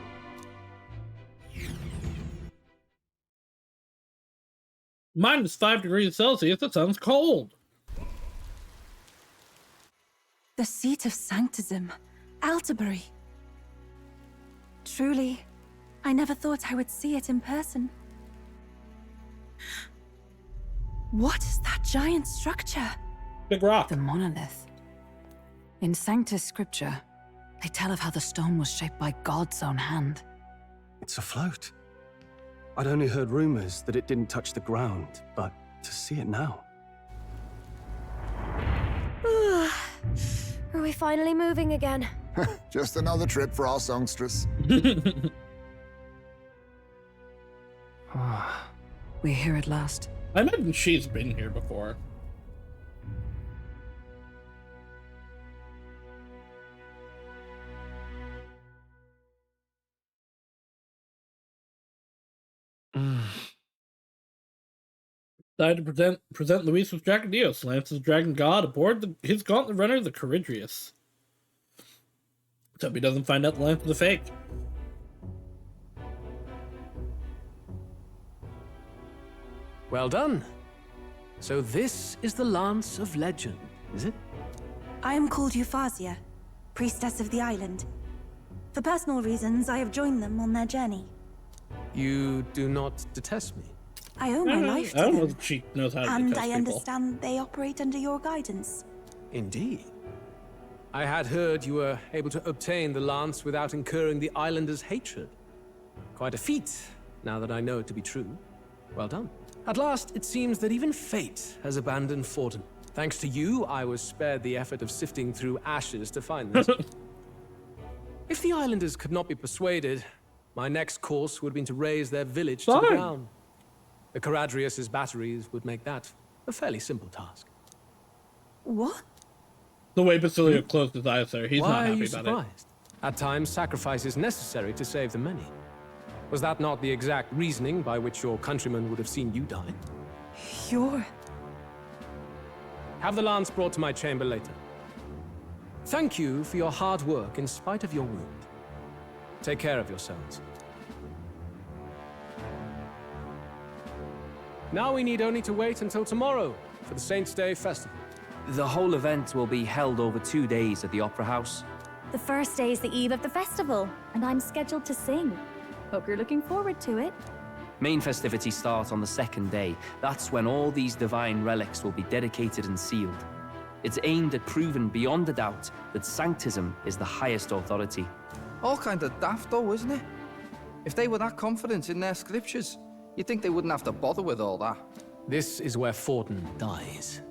-5 degrees Celsius, that sounds cold. The seat of sanctism, Altabury. Truly, I never thought I would see it in person. What is that giant structure? Big rock. The monolith. In Sanctus Scripture, they tell of how the stone was shaped by God's own hand. It's afloat. I'd only heard rumors that it didn't touch the ground, but to see it now. Are we finally moving again? Just another trip for our songstress. We're here at last. I imagine she's been here before. Decided to present Luis with Dragondios, Lance's dragon god, aboard his gauntlet runner, the Coridrius. Let's hope he doesn't find out the Lance is a fake. Well done. So this is the Lance of Legend, is it? I am called Euphazia, priestess of the island. For personal reasons, I have joined them on their journey. You do not detest me. I owe my life to I don't know them, if she knows how to and detest I people. understand they operate under your guidance. Indeed. I had heard you were able to obtain the lance without incurring the islanders' hatred. Quite a feat, now that I know it to be true. Well done. At last, it seems that even fate has abandoned Fortin. Thanks to you, I was spared the effort of sifting through ashes to find this. If the islanders could not be persuaded, my next course would have been to raise their village to the ground. The Caradrius' batteries would make that a fairly simple task. What? The way Basilio closed his eyes there, he's Why not are happy you about surprised? At times, sacrifice is necessary to save the many. Was that not the exact reasoning by which your countrymen would have seen you die? You're... Have the lance brought to my chamber later. Thank you for your hard work in spite of your wound. Take care of yourselves. Now we need only to wait until tomorrow for the Saints' Day festival. The whole event will be held over 2 days at the Opera House. The first day is the eve of the festival, and I'm scheduled to sing. Hope you're looking forward to it. Main festivities start on the second day. That's when all these divine relics will be dedicated and sealed. It's aimed at proving beyond a doubt that Sanctism is the highest authority. All kind of daft though, isn't it? If they were that confident in their scriptures, you'd think they wouldn't have to bother with all that. This is where Forden dies.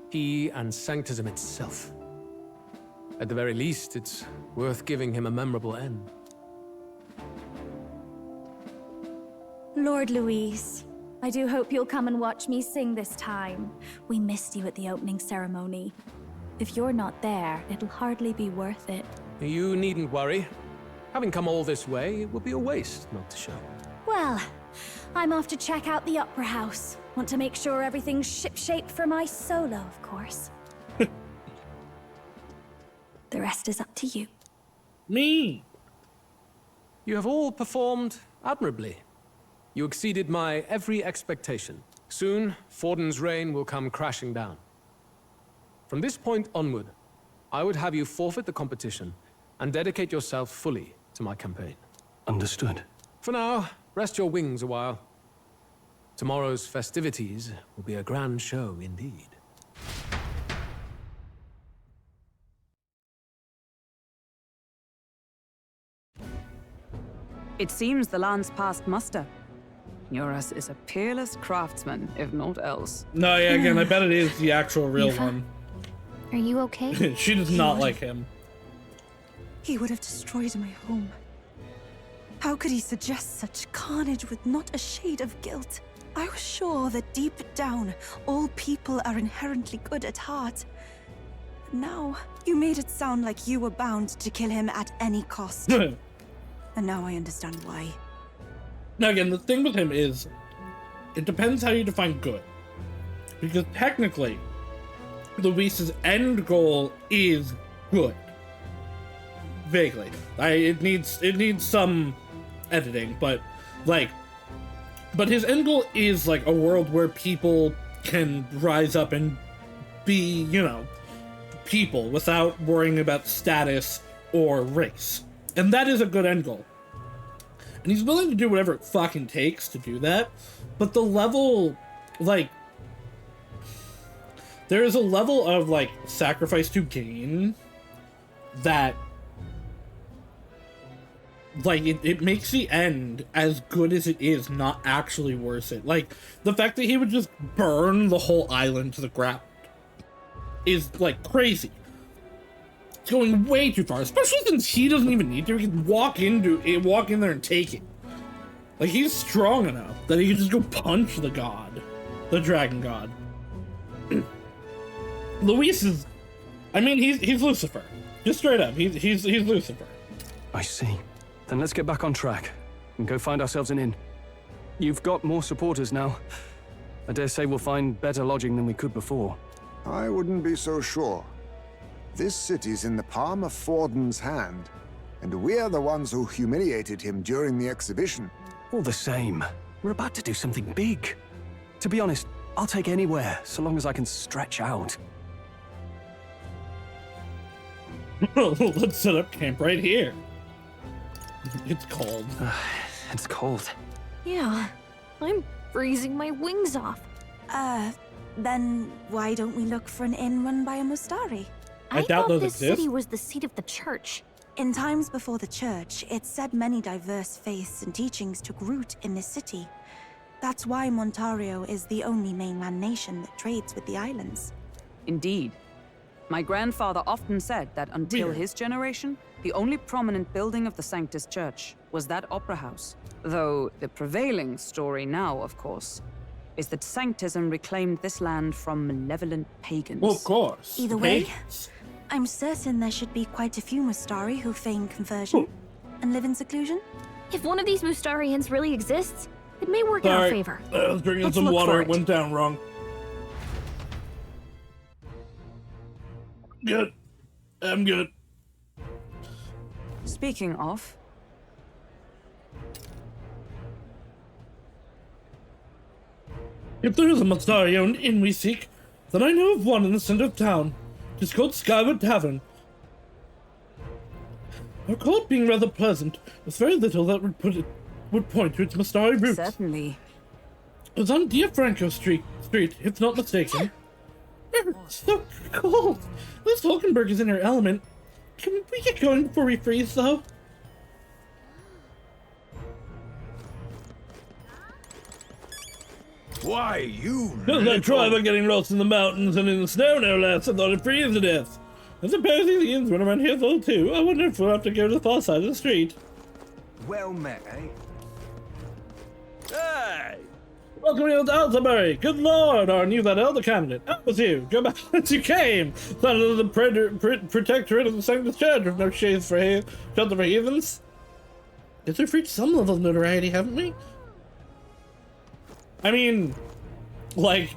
He and Sanctism itself. At the very least, it's worth giving him a memorable end. Lord Louise, I do hope you'll come and watch me sing this time. We missed you at the opening ceremony. If you're not there, it'll hardly be worth it. You needn't worry. Having come all this way, it would be a waste not to show. Well, I'm off to check out the Opera House. Want to make sure everything's shipshape for my solo, of course. The rest is up to you. Me! You have all performed admirably. You exceeded my every expectation. Soon, Forden's reign will come crashing down. From this point onward, I would have you forfeit the competition and dedicate yourself fully to my campaign. Understood. For now, rest your wings a while. Tomorrow's festivities will be a grand show indeed. It seems the land's passed muster. Eurus is a peerless craftsman, if not else. No, yeah, again, I bet it is the actual real one. Are you okay? She does not like him. He would have destroyed my home. How could he suggest such carnage with not a shade of guilt? I was sure that deep down, all people are inherently good at heart. But now, you made it sound like you were bound to kill him at any cost. And now I understand why. Now again, the thing with him is, it depends how you define good. Because technically, Luis's end goal is good. Vaguely. It needs some editing, but but his end goal is like a world where people can rise up and be, you know, people without worrying about status or race. And that is a good end goal. And he's willing to do whatever it fucking takes to do that. But the level, like, there is a level of, like, sacrifice to gain that, like, it makes the end, as good as it is, not actually worth it. Like, the fact that he would just burn the whole island to the ground is, like, crazy. It's going way too far, especially since he doesn't even need to. He can walk in there and take it. Like, he's strong enough that he can just go punch the god, the dragon god. Luis is, I mean, he's Lucifer. Just straight up, he's Lucifer. I see. Then let's get back on track and go find ourselves an inn. You've got more supporters now. I dare say we'll find better lodging than we could before. I wouldn't be so sure. This city's in the palm of Forden's hand, and we're the ones who humiliated him during the exhibition. All the same, we're about to do something big. To be honest, I'll take anywhere, so long as I can stretch out. Let's set up camp right here. It's cold. It's cold. Yeah, I'm freezing my wings off. Then why don't we look for an inn run by a Mustari? I thought this city was the seat of the church. In times before the church, it's said many diverse faiths and teachings took root in this city. That's why Montario is the only mainland nation that trades with the islands. Indeed. My grandfather often said that until his generation, the only prominent building of the Sanctus Church was that opera house. Though the prevailing story now, of course, is that Sanctism reclaimed this land from malevolent pagans. Well, of course. Either way, I'm certain there should be quite a few Mustari who feign conversion and live in seclusion. If one of these Mustarians really exists, it may work in our favor. I was drinking some water. It went down wrong. Good. I'm good. Speaking of... If there is a Mustari inn we seek, then I know of one in the center of town. It is called Skyward Tavern. I recall it being rather pleasant, with very little that would point to its Mustari roots. Certainly. It was on Diafranco Street, if not mistaken. It's so cold. This Hulkenberg is in her element. Can we get going before we freeze, though? Why, you Because I tried by getting lost in the mountains and in the snow, no less. I thought I'd freeze to death. I suppose these inns run around here though, too. I wonder if we'll have to go to the far side of the street. Well met, eh? Hey! Welcome to Altabury. Good lord, aren't you that elder candidate? That was you. Go back as you came. That is the protectorate of the Sanctus Church with no shades for shelter for heathens. Guess we've reached some level of notoriety, haven't we? I mean, like,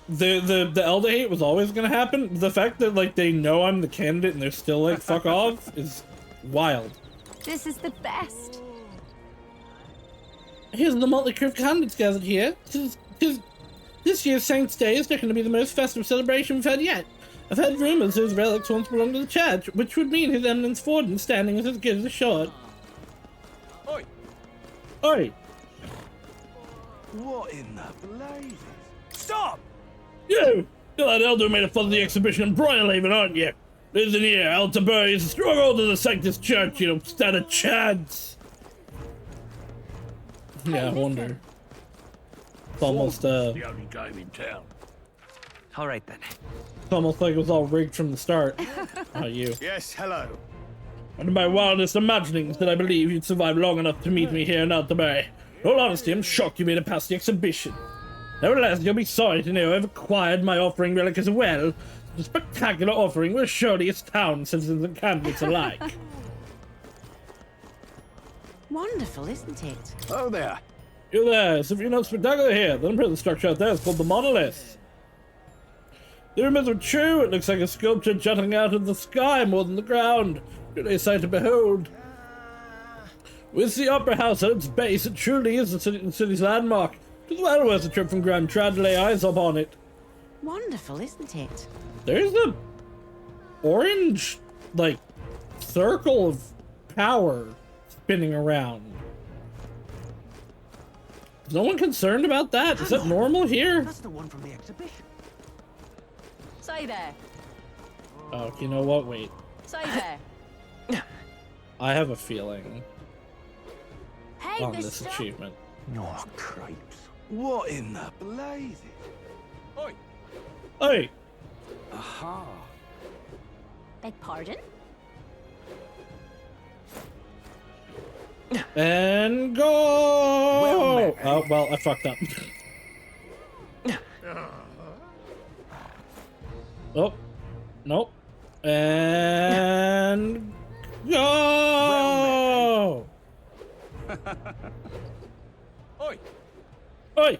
the elder hate was always gonna happen. The fact that, like, they know I'm the candidate and they're still like, fuck off, is wild. This is the best. Here's the motley crew of candidates gathered here. This year's Saints' Day is going to be the most festive celebration we've had yet. I've heard rumors his relics once belonged to the church, which would mean his eminence Forden standing is as good as a shot. Oi! Oi! What in the blazes? Stop! You! You're that elder who made a fuss of the exhibition in Briarhaven, aren't you? Listen here, Altabury is a stronghold of the Sanctus Church. You don't stand a chance. Yeah, I wonder. It's almost, The only game in town. All right, then. It's almost like it was all rigged from the start. How you? Yes, hello. And in my wildest imaginings did I believe you'd survive long enough to meet me here in Altabury. In all honesty, I'm shocked you made it past the exhibition. Nevertheless, you'll be sorry to know I've acquired my offering relic as well. The spectacular offering will surely astound citizens and candidates alike. Wonderful, isn't it? Oh there. You there, so if you're not spectacular here, the impressive structure out there is called the Monolith. The rumors are true, it looks like a sculpture jutting out of the sky more than the ground. Truly a sight to behold. With the Opera House at its base, it truly is the city's landmark. It is well worth a trip from Grand Trad to lay eyes upon it. Wonderful, isn't it? There's a orange, like, circle of power spinning around. Is no one concerned about that? Is that normal here? That's the one from the exhibition. Say there. Oh, you know what? Wait. Say there. I have a feeling Hey, on this mister. achievement. Oh, cripes. What in the blazes? Oi! Hey! Aha. Beg pardon? And go! Oh, well, I fucked up. Oh. Nope. And go! Oi! Oi!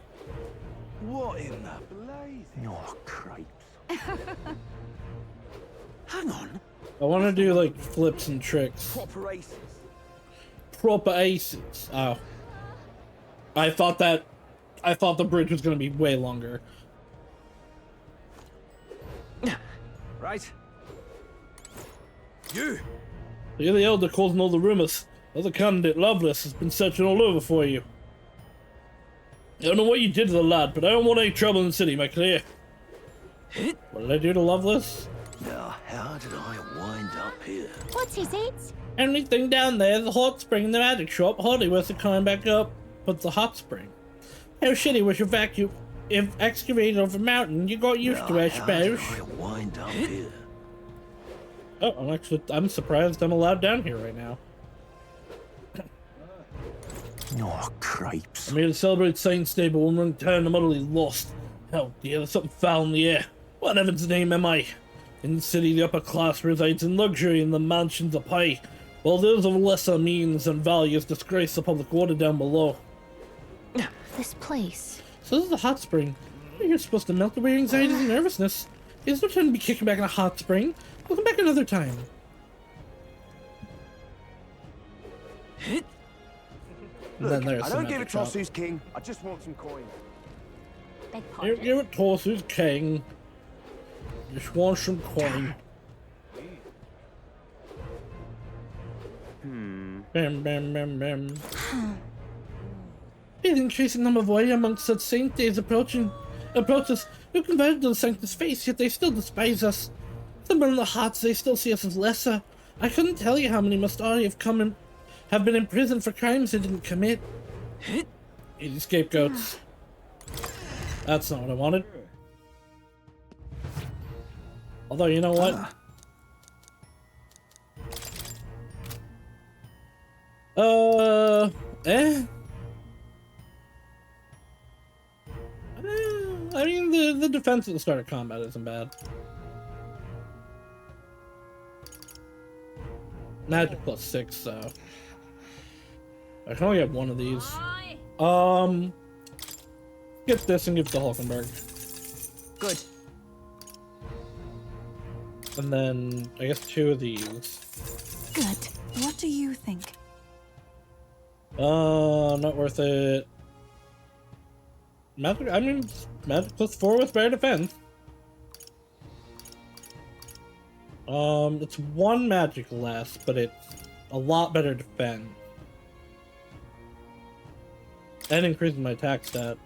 What in the blazes? Oh, cripes. Hang on. I want to do, like, flips and tricks. Proper aces. Proper aces. Oh. I thought the bridge was going to be way longer. Right. You! You're the elder causing all the rumors. Other candidate, Loveless, has been searching all over for you. I don't know what you did to the lad, but I don't want any trouble in the city, make clear. What did I do to Loveless? Now, how did I wind up here? What's his eats? Anything down there, the hot spring in the magic shop, hardly worth the climb back up. But the hot spring. How shitty was your vacuum? if excavated over a mountain, you got used to it, I suppose. Wind up here. Oh, I'm surprised I'm allowed down here right now. Oh, cripes. I'm here to celebrate Saints' Day, but when we're in town, I'm utterly lost. Hell, dear, there's something foul in the air. What in heaven's name am I? In the city, the upper class resides in luxury and the mansions of high, while those of lesser means and values disgrace the public order down below. This place. So this is a hot spring. You're supposed to melt away your anxieties and nervousness. There's no time to be kicking back in a hot spring. We'll come back another time. Look, I don't give it Tossu's king. I just want some coin. Give it Tossu's king. Just want some coin. Bam, bam, bam, bam. An increasing number of warrior monks at Saint Days approaches who converted to the Sanctus faith, yet they still despise us. Somewhere in their hearts they still see us as lesser. I couldn't tell you how many must already have been imprisoned for crimes they didn't commit. Easy scapegoats. That's not what I wanted. Although, you know what? I mean, the defense at the start of combat isn't bad. Magic +6, so I can only have one of these. Get this and give it to Hulkenberg. Good. And then I guess 2 of these. Good. What do you think? Not worth it. Magic, I mean, Magic +4 with better defense. It's 1 magic less, but it's a lot better defense. And increases my attack stat.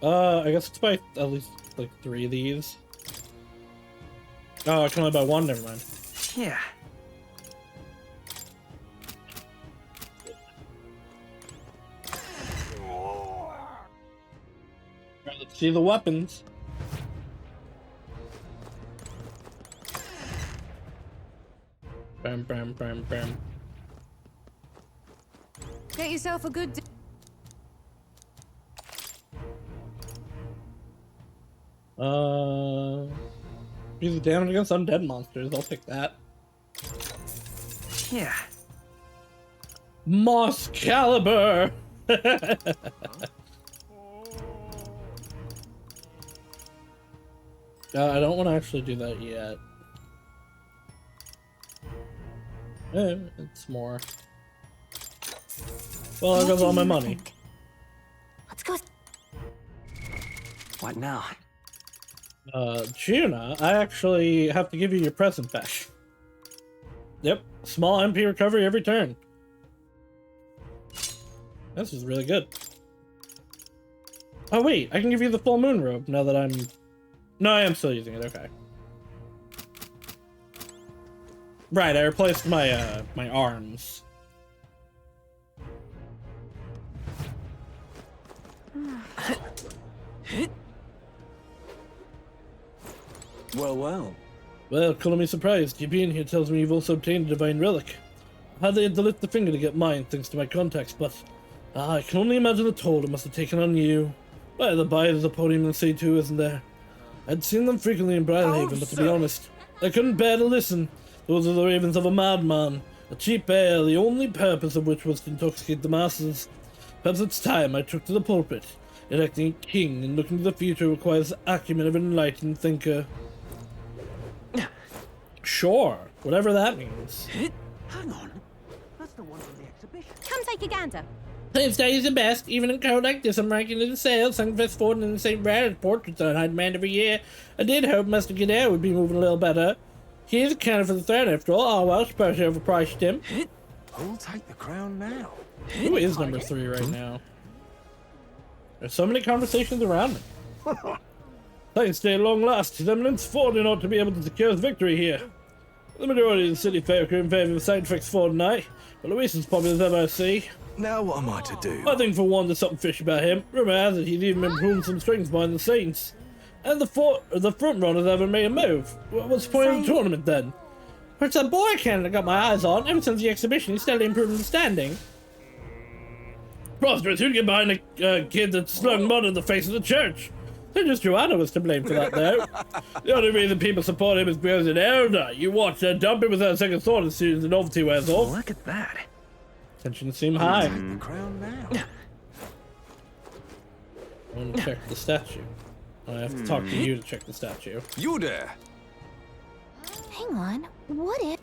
I guess it's by at least like 3 of these. Oh, I can only buy 1, never mind. Yeah. Alright, let's see the weapons. Bam, bam, bam, bam. Get yourself a good. Use the damage against undead monsters. I'll take that. Yeah. Moss Caliber. I don't want to actually do that yet. It's more. Well, there goes all my money. Let's go. What now? Juna, I actually have to give you your present back. Yep, small MP recovery every turn. This is really good. Oh wait, I can give you the full moon robe now that I'm... No, I am still using it, okay. Right, I replaced my, my arms. Well. Well, call me surprised. You being here tells me you've also obtained a divine relic. I hardly had to lift the finger to get mine, thanks to my contacts, but... I can only imagine the toll it must have taken on you. By the by, there's a podium in C2, isn't there? I'd seen them frequently in Briarhaven, but to be honest, I couldn't bear to listen. Those are the ravings of a madman. A cheap air, the only purpose of which was to intoxicate the masses. Perhaps it's time I took to the pulpit. Electing a king and looking to the future requires the acumen of an enlightened thinker. Sure, whatever that means. Hang on. That's the one from the exhibition. Come take a gander. Saints' Day is the best. Even in crowd like this, I'm ranking in the sales. Sunfest Ford and the St. Brad portraits on high demand every year. I did hope Master Gidair would be moving a little better. He is accounted for the threat after all. Oh well, suppose he overpriced him. Who'll take the crown now? Who is number 3 right now? There's so many conversations around me. Saints' Day at long last. His Eminence Ford ought to be able to secure his victory here. The majority of the city folk are in favour of Saint Fix Ford and I, but Luis is popular as ever I see. Now what am I to do? I think for one, there's something fishy about him. Rumor has it he's even been pulling some strings behind the scenes. And the front runners haven't made a move. What's the point of the tournament then? It's that boy candidate I got my eyes on. Ever since the exhibition, he's steadily improving the standing. Prosperous, who'd get behind a kid that slung mud in the face of the church? Not just Joanna was to blame for that, though. The only reason people support him is because he's an elder. You watch her dump him without a second thought as soon as the novelty wears off. Look at that. Tension seem high. The crown now. I want to check the statue. I have to talk to you to check the statue. You there. Hang on, what if...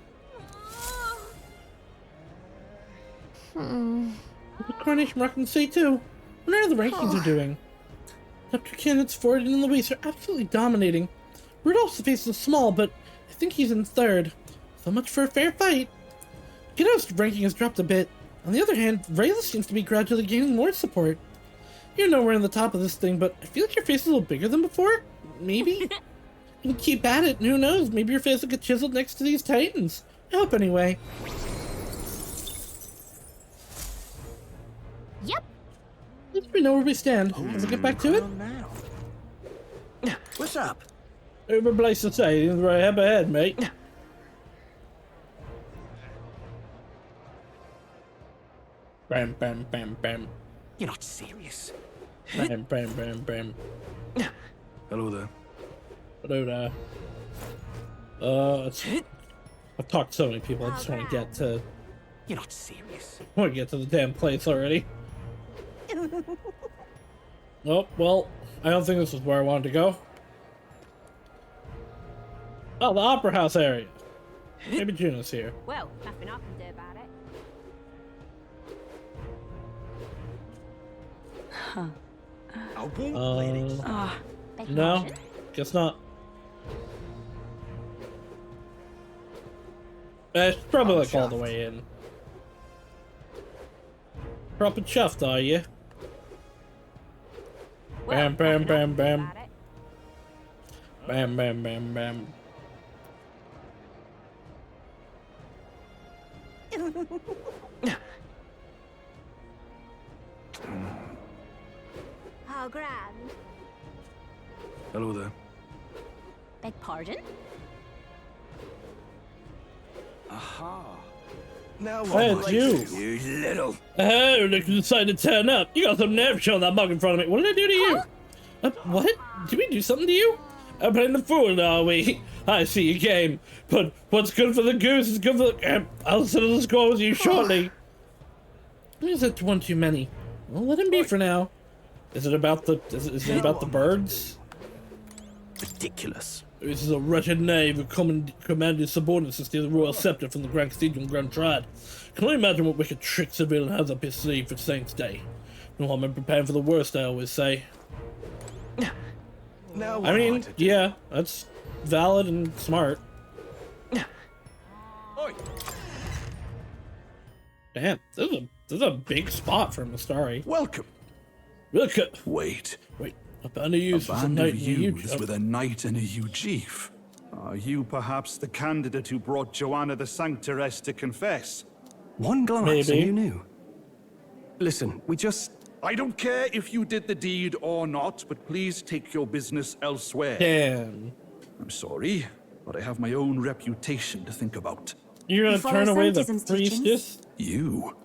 The Coronation Rock can see too. I wonder how the rankings are doing. The two candidates Ford and Luis are absolutely dominating. Rudolph's face is small, but I think he's in third. So much for a fair fight. Kiddo's ranking has dropped a bit. On the other hand, Rayla seems to be gradually gaining more support. You're nowhere in the top of this thing, but I feel like your face is a little bigger than before. Maybe? You can keep at it, and who knows, maybe your face will get chiseled next to these titans. I hope anyway. Yep. At least we know where we stand. Let's get back to it. What's up? Over place to say, right up ahead, mate. Bam, bam, bam, bam. You're not serious. Bam, bam, bam, bam. Hello there. Hello there. I've talked to so many people, I just want to get to... You're not serious. I want to get to the damn place already. Oh, well, I don't think this is where I wanted to go. Oh, the Opera House area. Maybe Juno's here. Well, nothing I can do about it. Huh. I won't, ladies. No, guess not. It's probably like all the way in. Proper chuffed, are you? Well, Bam, bam, bam, nothing bam. about it. Bam, bam, bam, bam. How grand. Hello there. Beg pardon? Aha. Now Hey, what it's am I you. to do, you little... Oh, look, you decided to turn up. You got some nerve showing that mug in front of me. What did I do to you? What? Did we do something to you? I'm playing the fool, are we? I see you came. But what's good for the goose is good for the... I'll settle the score with you shortly. Is that one too many? Well, let him be for now. Is it about the... Is it about the birds? Ridiculous. This is a wretched knave who commanded his subordinates to steal the royal scepter from the Grand Cathedral and Grand Triad. Can only imagine what wicked tricks the villain has up his sleeve for Saint's Day. No harm in preparing for the worst, I always say. Now I mean, yeah, that's valid and smart. Damn, this is a big spot for Mastari. Welcome. Look at... Wait. A band of youths A with a band knight of and a huge... youths with a knight and a huge chief. Are you perhaps the candidate who brought Joanna the Sanctoress to confess? One glance Maybe. and you knew. Listen, we just... I don't care if you did the deed or not, but please take your business elsewhere. Damn. I'm sorry, but I have my own reputation to think about. You're gonna You follow turn away the Santism's teachings? priestess? You?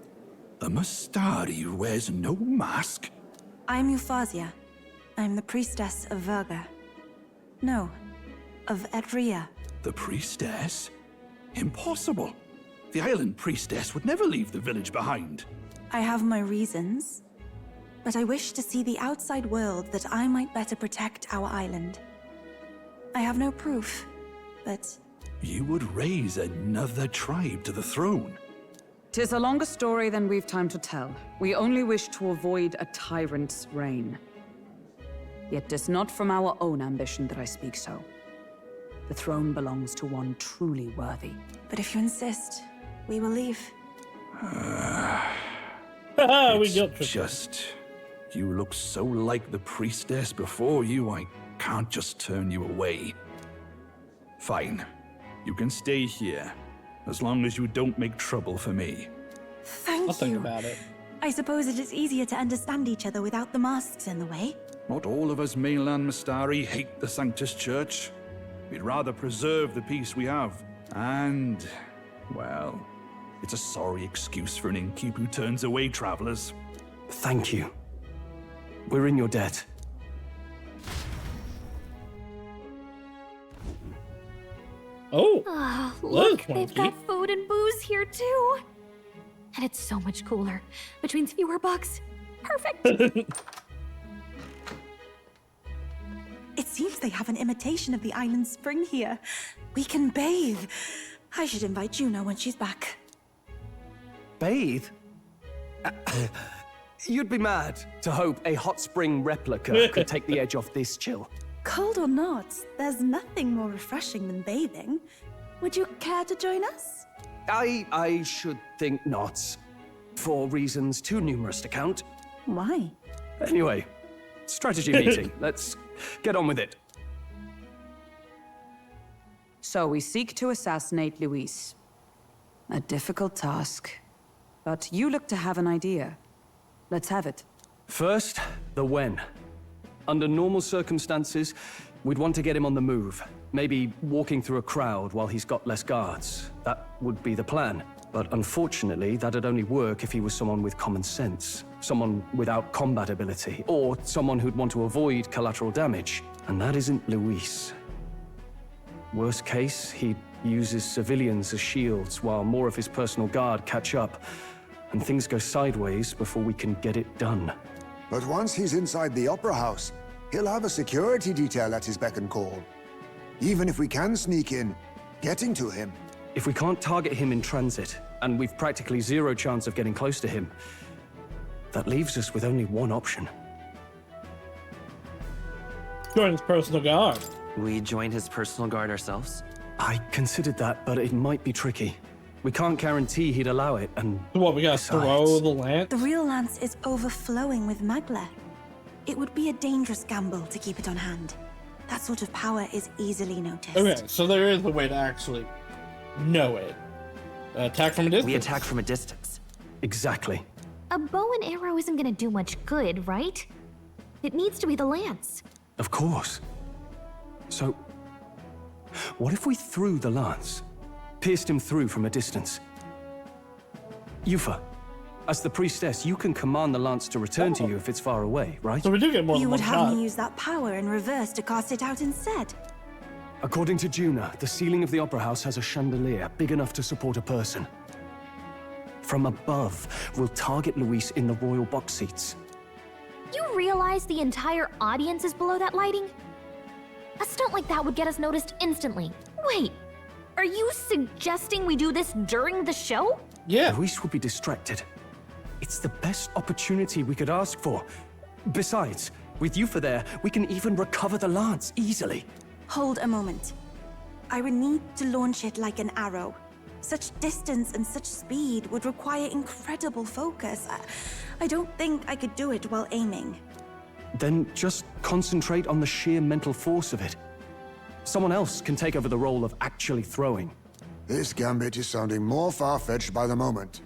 A Mastari who wears no mask? I'm Euphausia. I'm the priestess of Verga. No, of Edria. The priestess? Impossible. The island priestess would never leave the village behind. I have my reasons, but I wish to see the outside world that I might better protect our island. I have no proof, but... You would raise another tribe to the throne. 'Tis a longer story than we've time to tell. We only wish to avoid a tyrant's reign. Yet 'tis not from our own ambition that I speak so. The throne belongs to one truly worthy. But if you insist, we will leave. It's just... You look so like the priestess before you, I can't just turn you away. Fine. You can stay here, as long as you don't make trouble for me. Thank you. I'll think about it. I suppose it is easier to understand each other without the masks in the way. Not all of us mainland Mistari hate the Sanctus Church. We'd rather preserve the peace we have. And, well, it's a sorry excuse for an innkeep who turns away travelers. Thank you. We're in your debt. Oh, look, they've got food and booze here too. And it's so much cooler. Which means fewer bugs. Perfect. It seems they have an imitation of the island spring here. We can bathe. I should invite Juno when she's back. Bathe? You'd be mad to hope a hot spring replica could take the edge off this chill. Cold or not, there's nothing more refreshing than bathing. Would you care to join us? I should think not. For reasons too numerous to count. Why? Anyway, strategy meeting. Let's get on with it. So we seek to assassinate Luis. A difficult task. But you look to have an idea. Let's have it. First, the when. Under normal circumstances, we'd want to get him on the move. Maybe walking through a crowd while he's got less guards. That would be the plan. But unfortunately, that'd only work if he was someone with common sense. Someone without combat ability. Or someone who'd want to avoid collateral damage. And that isn't Luis. Worst case, he uses civilians as shields while more of his personal guard catch up. And things go sideways before we can get it done. But once he's inside the Opera House, he'll have a security detail at his beck and call. Even if we can sneak in, getting to him. If we can't target him in transit, and we've practically zero chance of getting close to him, that leaves us with only one option. Join his personal guard. We join his personal guard ourselves? I considered that, but it might be tricky. We can't guarantee he'd allow it, and what, we gotta throw the lance? The real lance is overflowing with magla. It would be a dangerous gamble to keep it on hand. That sort of power is easily noticed. Okay, so there is a way to actually know it. Attack from a distance. We attack from a distance. Exactly. A bow and arrow isn't gonna do much good, right? It needs to be the lance. Of course. So, what if we threw the lance? Pierced him through from a distance? Yufa, as the priestess, you can command the lance to return to you if it's far away, right? So we do get more you than would one have shot. me use that power in reverse to cast it out instead. According to Juna, the ceiling of the Opera House has a chandelier big enough to support a person. From above, we'll target Luis in the royal box seats. You realize the entire audience is below that lighting? A stunt like that would get us noticed instantly. Wait, are you suggesting we do this during the show? Yeah. Luis would be distracted. It's the best opportunity we could ask for. Besides, with Yufa there, we can even recover the lance easily. Hold a moment. I would need to launch it like an arrow. Such distance and such speed would require incredible focus. I don't think I could do it while aiming. Then just concentrate on the sheer mental force of it. Someone else can take over the role of actually throwing. This gambit is sounding more far-fetched by the moment.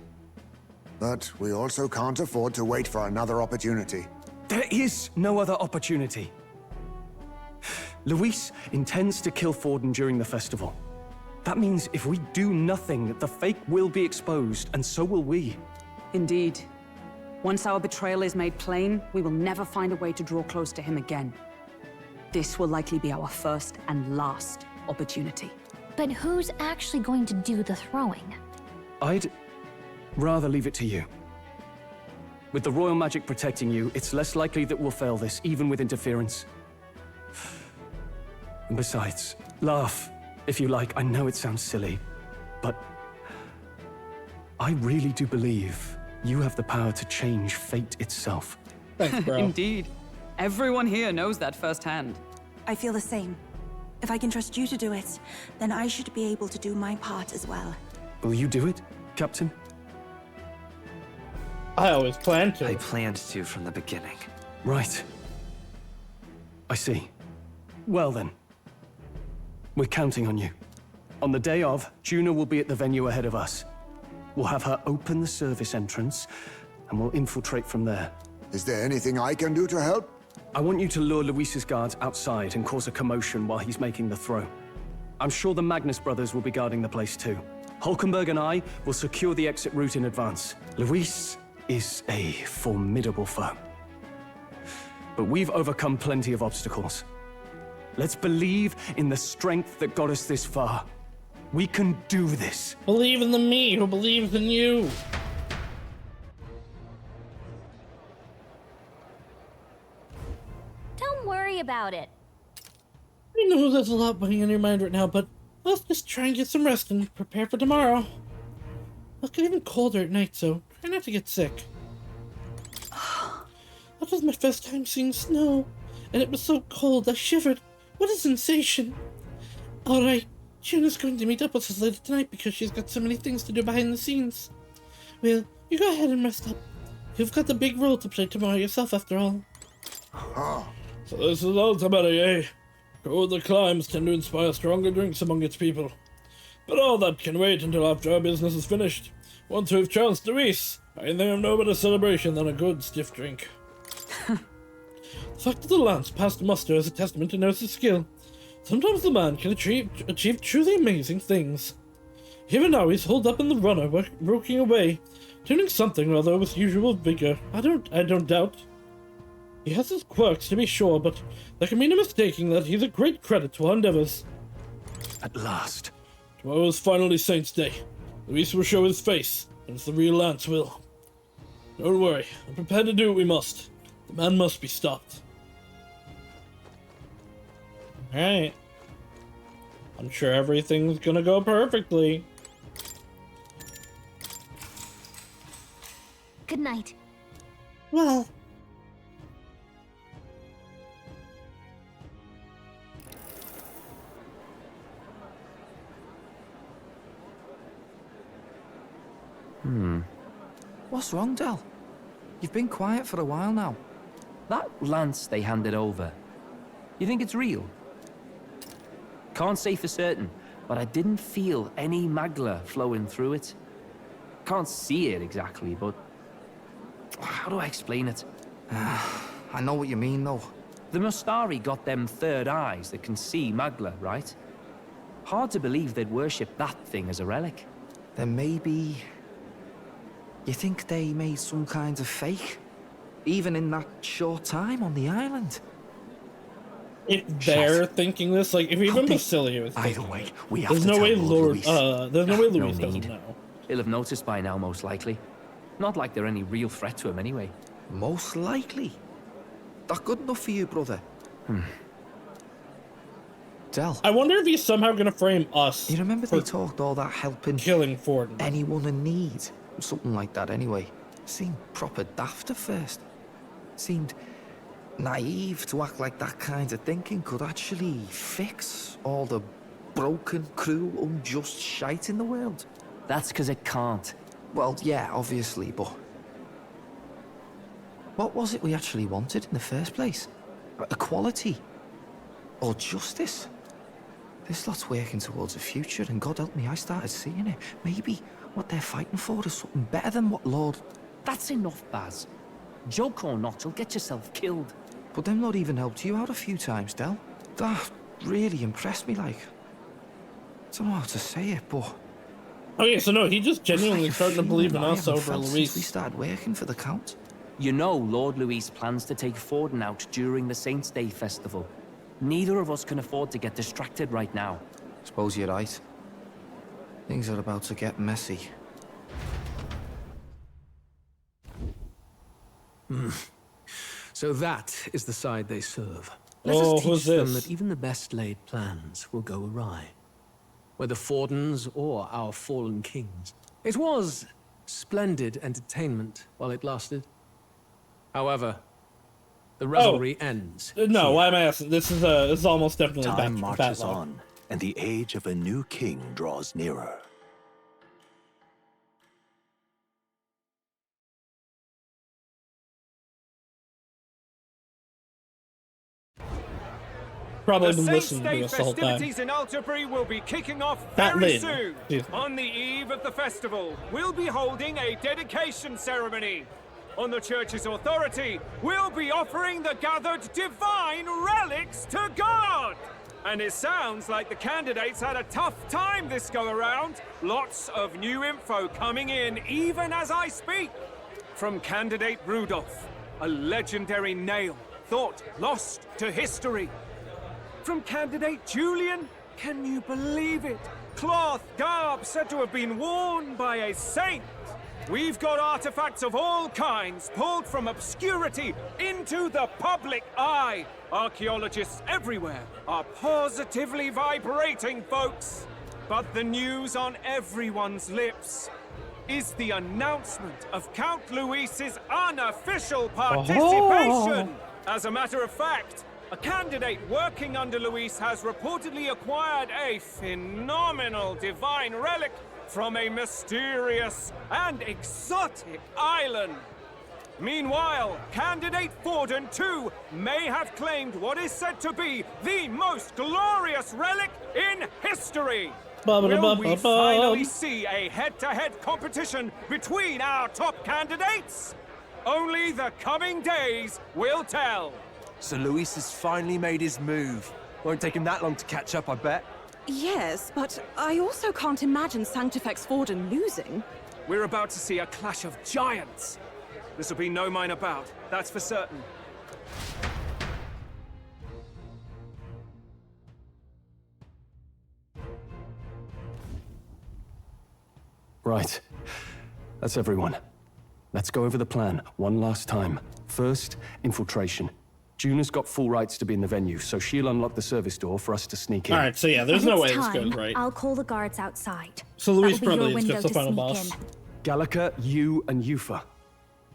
But we also can't afford to wait for another opportunity. There is no other opportunity. Luis intends to kill Forden during the festival. That means if we do nothing, the fake will be exposed, and so will we. Indeed. Once our betrayal is made plain, we will never find a way to draw close to him again. This will likely be our first and last opportunity. But who's actually going to do the throwing? I'd rather leave it to you. With the royal magic protecting you, it's less likely that we'll fail this, even with interference. And besides, laugh, if you like. I know it sounds silly, but I really do believe you have the power to change fate itself. Thanks, bro. Indeed. Everyone here knows that firsthand. I feel the same. If I can trust you to do it, then I should be able to do my part as well. Will you do it, Captain? I always planned to. I planned to from the beginning. Right. I see. Well then. We're counting on you. On the day of, Juna will be at the venue ahead of us. We'll have her open the service entrance, and we'll infiltrate from there. Is there anything I can do to help? I want you to lure Luis's guards outside and cause a commotion while he's making the throw. I'm sure the Magnus brothers will be guarding the place too. Hulkenberg and I will secure the exit route in advance. Luis is a formidable foe. But we've overcome plenty of obstacles. Let's believe in the strength that got us this far. We can do this. Believe in the me who believes in you. Don't worry about it. I know there's a lot weighing on your mind right now, but let's just try and get some rest and prepare for tomorrow. It'll get even colder at night, so try not to get sick. That was my first time seeing snow, and it was so cold I shivered. What a sensation! Alright, Juna's going to meet up with us later tonight because she's got so many things to do behind the scenes. Well, you go ahead and rest up. You've got the big role to play tomorrow yourself, after all. So this is ultimately, eh? Colder climes tend to inspire stronger drinks among its people. But all that can wait until after our business is finished. Once we've trounced Luis, I think of no better celebration than a good stiff drink. The fact that the lance passed muster is a testament to Nurse's skill. Sometimes the man can achieve truly amazing things. Even now he's holed up in the runner, working away, doing something or other with usual vigor. I don't doubt. He has his quirks, to be sure, but there can be no mistaking that he's a great credit to our endeavors. At last. Tomorrow is finally Saints' Day. Luis will show his face, and the real Lance will. Don't worry, I'm prepared to do what we must. The man must be stopped. Alright. I'm sure everything's gonna go perfectly. Good night. Well. What's wrong, Del? You've been quiet for a while now. That lance they handed over, you think it's real? Can't say for certain, but I didn't feel any magla flowing through it. Can't see it exactly, but how do I explain it? I know what you mean, though. The Mustari got them third eyes that can see magla, right? Hard to believe they'd worship that thing as a relic. Then maybe... You think they made some kind of fake? Even in that short time on the island? If they're thinking this, like, if even Basilio is thinking Either way, it, we have there's to no tell way Lord there's no way No Luis doesn't need. know. He'll have noticed by now, most likely. Not like they're any real threat to him anyway. Most likely. That good enough for you, brother? Del. I wonder if he's somehow gonna frame us. You remember they talked all that helping killing Ford. Anyone in need? Something like that anyway. Seemed proper daft at first. Seemed naive to act like that kind of thinking could actually fix all the broken, cruel, unjust shite in the world. That's because it can't. Well, yeah, obviously, but... What was it we actually wanted in the first place? Equality? Or justice? This lot's working towards a future, and God help me, I started seeing it. Maybe what they're fighting for is something better than what Lord... That's enough, Baz. Joke or not, you'll get yourself killed. But them not even helped you out a few times, Del. That really impressed me, like... I don't know how to say it, but... Okay, so no, he just genuinely starting to believe in us over Luis. Since we started working for the Count. You know Lord Luis plans to take Forden out during the Saints' Day festival. Neither of us can afford to get distracted right now. Suppose you're right. Things are about to get messy. So that is the side they serve. Let us teach them that even the best laid plans will go awry. Whether Fordens or our fallen kings. It was splendid entertainment while it lasted. However, the revelry ends. No, why am I asking? This is almost definitely Time back marches backlog. on, and the age of a new king draws nearer. Probably The been Saints' listening to Day us the whole time. festivities in Alterbury will be kicking off That very lady. soon. Excuse me. On the eve of the festival, we'll be holding a dedication ceremony. on the church's authority, we'll be offering the gathered divine relics to God! And it sounds like the candidates had a tough time this go-around. Lots of new info coming in, even as I speak. From candidate Rudolph, a legendary nail, thought lost to history. From candidate Julian, can you believe it? Cloth garb said to have been worn by a saint. We've got artifacts of all kinds pulled from obscurity into the public eye. Archaeologists everywhere are positively vibrating, folks. But the news on everyone's lips is the announcement of Count Luis's unofficial participation. As a matter of fact, a candidate working under Luis has reportedly acquired a phenomenal divine relic from a mysterious and exotic island. Meanwhile, candidate Forden, too, may have claimed what is said to be the most glorious relic in history. Will we finally see a head-to-head competition between our top candidates? Only the coming days will tell. So Luis has finally made his move. Won't take him that long to catch up, I bet. Yes, but I also can't imagine Sanctifex Forden losing. We're about to see a clash of giants. This will be no minor bout, that's for certain. Right. That's everyone. Let's go over the plan one last time. First, infiltration. Juna's got full rights to be in the venue, so she'll unlock the service door for us to sneak in. Alright, so yeah, there's no way this goes right. I'll call the guards outside. So Luis probably is just the final boss. Gallica, you, and Yufa.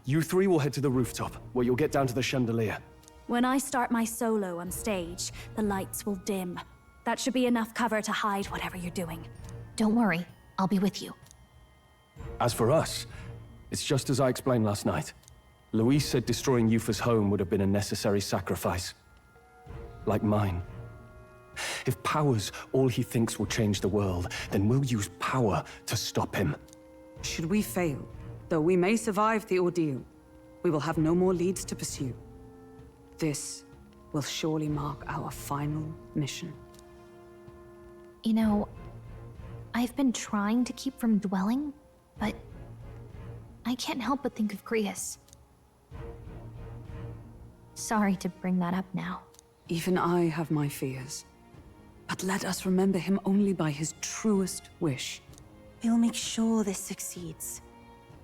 You three will head to the rooftop, where you'll get down to the chandelier. When I start my solo on stage, the lights will dim. That should be enough cover to hide whatever you're doing. Don't worry, I'll be with you. As for us, it's just as I explained last night. Luis said destroying Yufa's home would have been a necessary sacrifice. Like mine. If power's all he thinks will change the world, then we'll use power to stop him. Should we fail, though we may survive the ordeal, we will have no more leads to pursue. This will surely mark our final mission. You know, I've been trying to keep from dwelling, but I can't help but think of Grius. Sorry to bring that up now. Even I have my fears. But let us remember him only by his truest wish. We'll make sure this succeeds.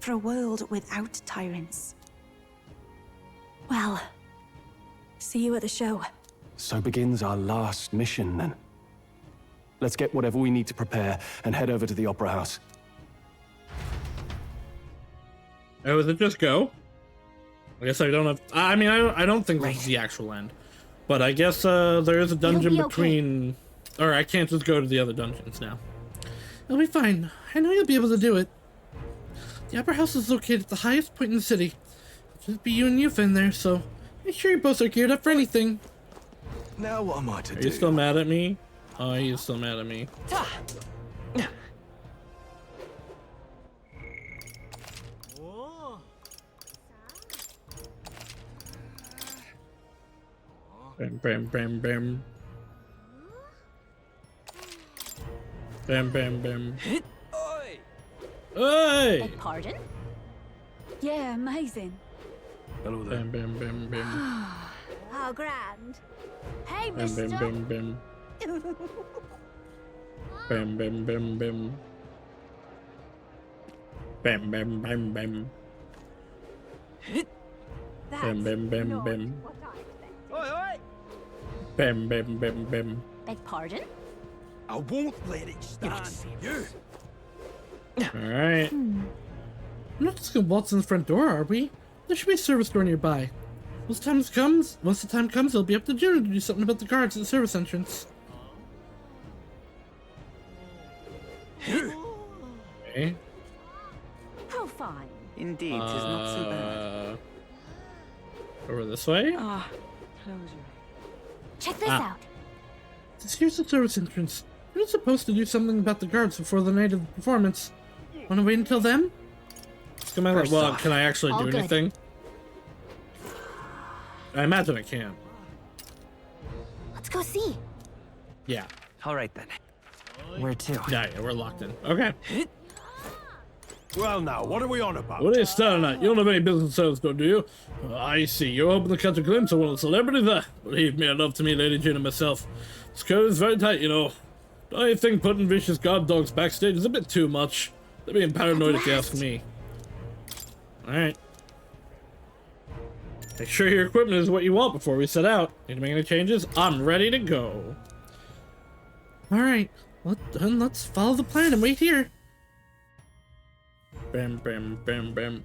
For a world without tyrants. Well, see you at the show. So begins our last mission, then. Let's get whatever we need to prepare and head over to the Opera House. Oh, is it just go? I guess I don't have... I mean, I don't think this is the actual end. But I guess there is a dungeon between... Or I can't just go to the other dungeons now. It'll be fine. I know you'll be able to do it. The Opera House is located at the highest point in the city. It'll just be you and Yufa in there, so make sure you both are geared up for anything. Now what am I to do? Are you still mad at me? Oh, he's still mad at me. Bam, bam, bam, bam. Bam, bam, bam. Hey! Beg pardon? Yeah, amazing. Hello there. Bam, bam, bam, bam. How grand. Hey, Bam, mister. bam, bam, bam. Bam, bam, bam, bam. Bam, bam, bam, bam. Bam, bam, bam, bam. Bam, bam, bam, bam. Beg pardon? I won't let it stand. You. Alright. We're not just gonna waltz in the front door, are we? There should be a service door nearby. Once the time comes, it'll be up to Juna to do something about the guards at the service entrance. Okay. How fine. Indeed, 'tis not so bad. Over this way? Ah, close your Check this out. Here's the service entrance. You're not supposed to do something about the guards before the night of the performance. Wanna wait until then? Well, can I actually do All good. anything? I imagine I can. Let's go see. Yeah. All right then. Where to? Yeah, we're locked in. Okay. Well, now, what are we on about? What are you staring at? You don't have any business sales done, do you? I see. You're hoping to catch a glimpse of one of the celebrities there. Believe me, I'd love to meet Lady June and myself. This curve is very tight, you know. Don't you think putting vicious guard dogs backstage is a bit too much? They're being paranoid if you ask me. Alright. Make sure your equipment is what you want before we set out. Need to make any changes? I'm ready to go. Alright, then let's follow the plan and wait here. Bam, bam, bam, bam.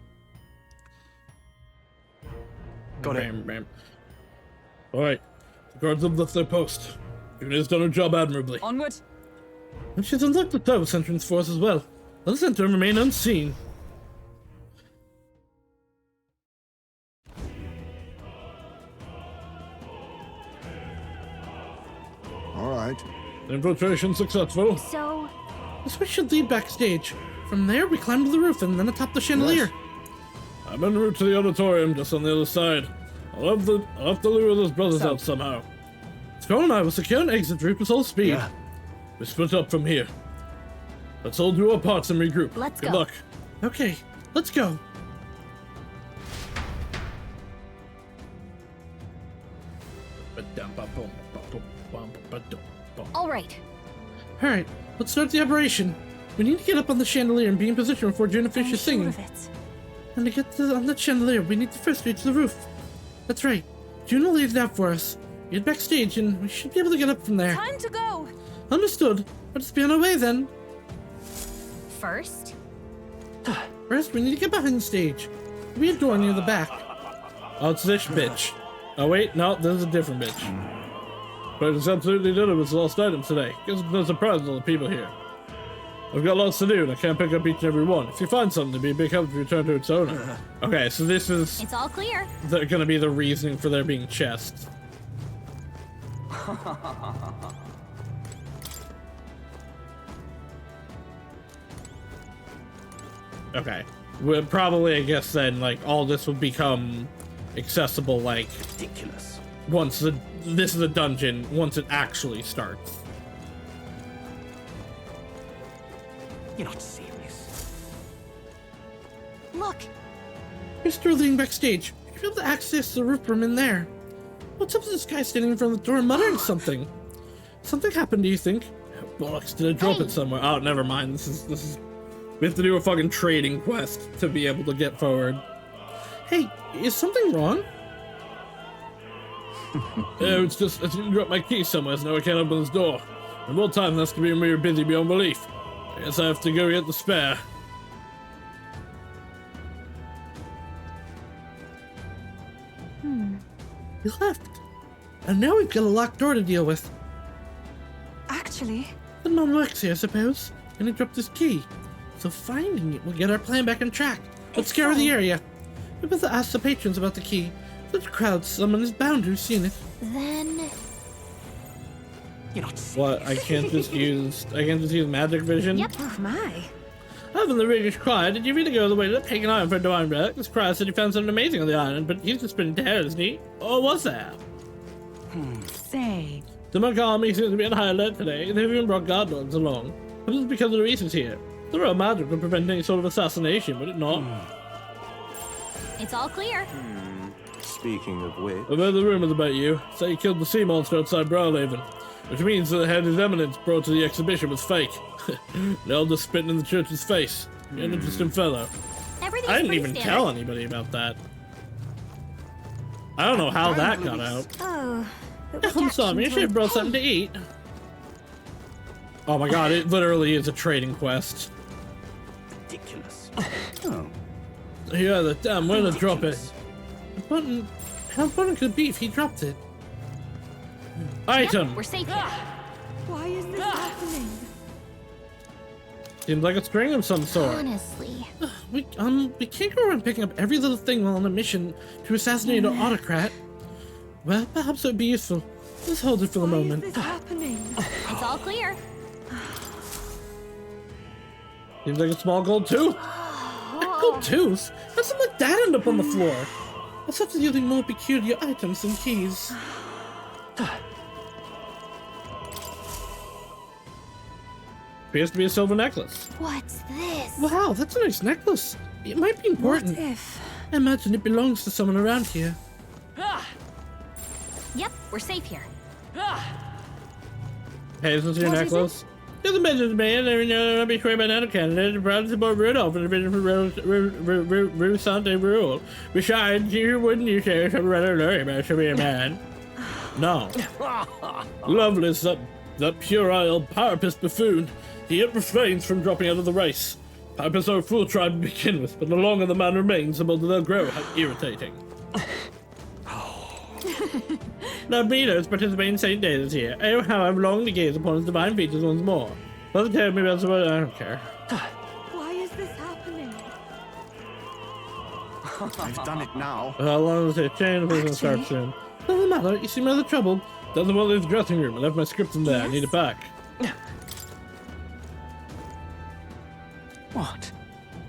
Got it. Bam, bam. Alright. The guards have left their post. June has done her job admirably. Onward. And she's unlocked the service entrance for us as well. Let us enter and remain unseen. All right. Infiltration successful. So, This way should lead backstage. From there, we climb to the roof and then atop the chandelier. Yes. I'm en route to the auditorium, just on the other side. I'll have to lure those brothers out somehow. Scroll and I will secure an exit route with all speed. Yeah. We split up from here. Let's all do our parts and regroup. Let's Good go. luck. Okay, let's go. all right. Alright, let's start the operation. We need to get up on the chandelier and be in position before June finishes singing. Of it. And to get on the chandelier, we need to first reach the roof. That's right. June will lead it out for us. Get backstage and we should be able to get up from there. Time to go. Understood. Let's be on our way then. First? First, we need to get behind the stage. There'll be a door near the back. Oh, it's this bitch. Oh wait, no, this is a different bitch. But it's absolutely done with lost items today. Guess it's no surprise to all the people here. I've got lots to do and I can't pick up each and every one. If you find something, it'd be a big help to return to its owner. Okay, so this is It's all clear. gonna be the reasoning for there being chests. Okay. Well, probably, I guess then, like, all this will become accessible, like, Ridiculous. once this is a dungeon, once it actually starts. You're not serious. Look. We're still leading backstage. You'll be able to access the roof room in there. What's up with this guy standing in front of the door muttering something? Something happened, do you think? Bollocks, did I drop it somewhere? Oh, never mind. This is... We have to do a fucking trading quest to be able to get forward. Hey, is something wrong? It's just, I dropped my key somewhere, so now I can't open this door. In more time, that's gonna be when we were busy beyond belief. I guess I have to go get the spare. He left. And now we've got a locked door to deal with. Actually, The man works here, I suppose, and he dropped his key. So finding it will get our plan back on track. Let's scour the area. We better ask the patrons about the key. Such crowd, someone is bound to have seen it. Then... You're not serious. What? I can't just use magic vision? Yep. Oh my. Other than the British cry, did you really go all the way to the pagan island for a divine relic? This cry said he found something amazing on the island, but he's just been dead, isn't he? Or was that? Say. The monk army seems to be on high alert today. They've even brought guard dogs along. But it's because of the reasons here. The royal magic would prevent any sort of assassination, would it not? It's all clear. Speaking of which... I've heard the rumors about you. Say you killed the sea monster outside Browhaven. Which means that His Eminence brought to the exhibition was fake. They'll just spitting in the church's face. You're an interesting fellow. Everything's I didn't pretty even standard. tell anybody about that. I don't know how that got out. oh, I'm sorry, I should have brought something to eat. Oh my god, it literally is a trading quest. Ridiculous. Yeah, the damn way to drop it. How important could it be if he dropped it? Item! Yep, we're safe here. Why is this happening? Seems like a string of some sort. Honestly. We can't go around picking up every little thing while on a mission to assassinate an autocrat. Well, perhaps it would be useful. Let's hold it for the moment. Why is this happening? It's all clear. Seems like a small gold tooth. A gold tooth? How'd something like that end up on the floor? I thought yielding more peculiar items than keys. Appears to be a silver necklace. What's this? Wow, that's a nice necklace. It might be important. What if? I imagine it belongs to someone around here. Yep, we're safe here. Hey, is this your necklace? You're the business man, and you'll be sure banana candidate, proud to support Rudolph in the vision for ReFantazio rule. Besides, you wouldn't you say something rather lurid about to be a man? No. Loveless, that puerile, power-pissed buffoon. He yet refrains from dropping out of the race. Power-pissed are a fool tribe to begin with, but the longer the man remains, the more they'll grow irritating. Now, Beatles participating in St. Day this year. Oh, how I've longed to gaze upon his divine features once more. Mother told me about what I don't care. Why is this happening? I've done it now. How long does it change for instruction? Doesn't matter, you seem rather troubled. Doesn't want to leave the dressing room. I left my script in there. Yes? I need it back. What?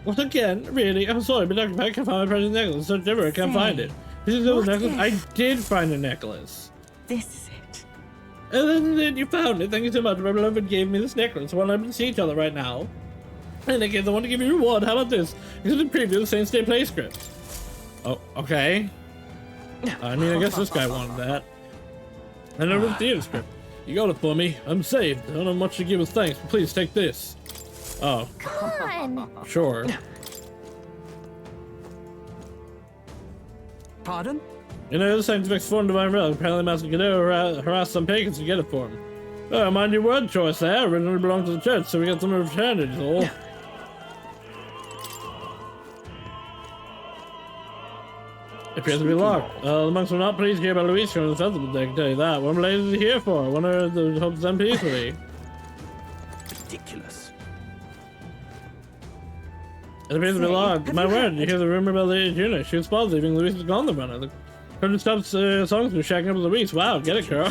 What again? Really? I'm sorry, but Dr. Peck can't find my precious necklace. Search everywhere, I can't find it. This is a necklace? I did find a necklace. This is it. And then you found it. Thank you so much. My beloved gave me this necklace. Well, I'm see each other right now. And again, I want to give you a reward. How about this? This is a preview of the Saints Day play script. Oh, okay. I mean, I guess this guy wanted that. I know the theater script. You got it for me. I'm saved. I don't have much to give as thanks, but please take this. Oh. Come on. Sure. Pardon? You know, the scientific form divine relic. Apparently, Master Godot harassed some pagans to get it for him. Oh, mind your word choice there. Originally belonged to the church, so we got some returned it, all. It appears to be locked. The monks were not pleased here by Luis on the festival day, I can tell you that. What lady is he here for? I wonder if they hope to send peacefully. Ridiculous. It appears to be locked. My word, you hear the rumor about Lady Juno. She was spotted leaving Luis is gone the runner. The couldn't stop songs from shacking up with Luis. Wow, get it, girl.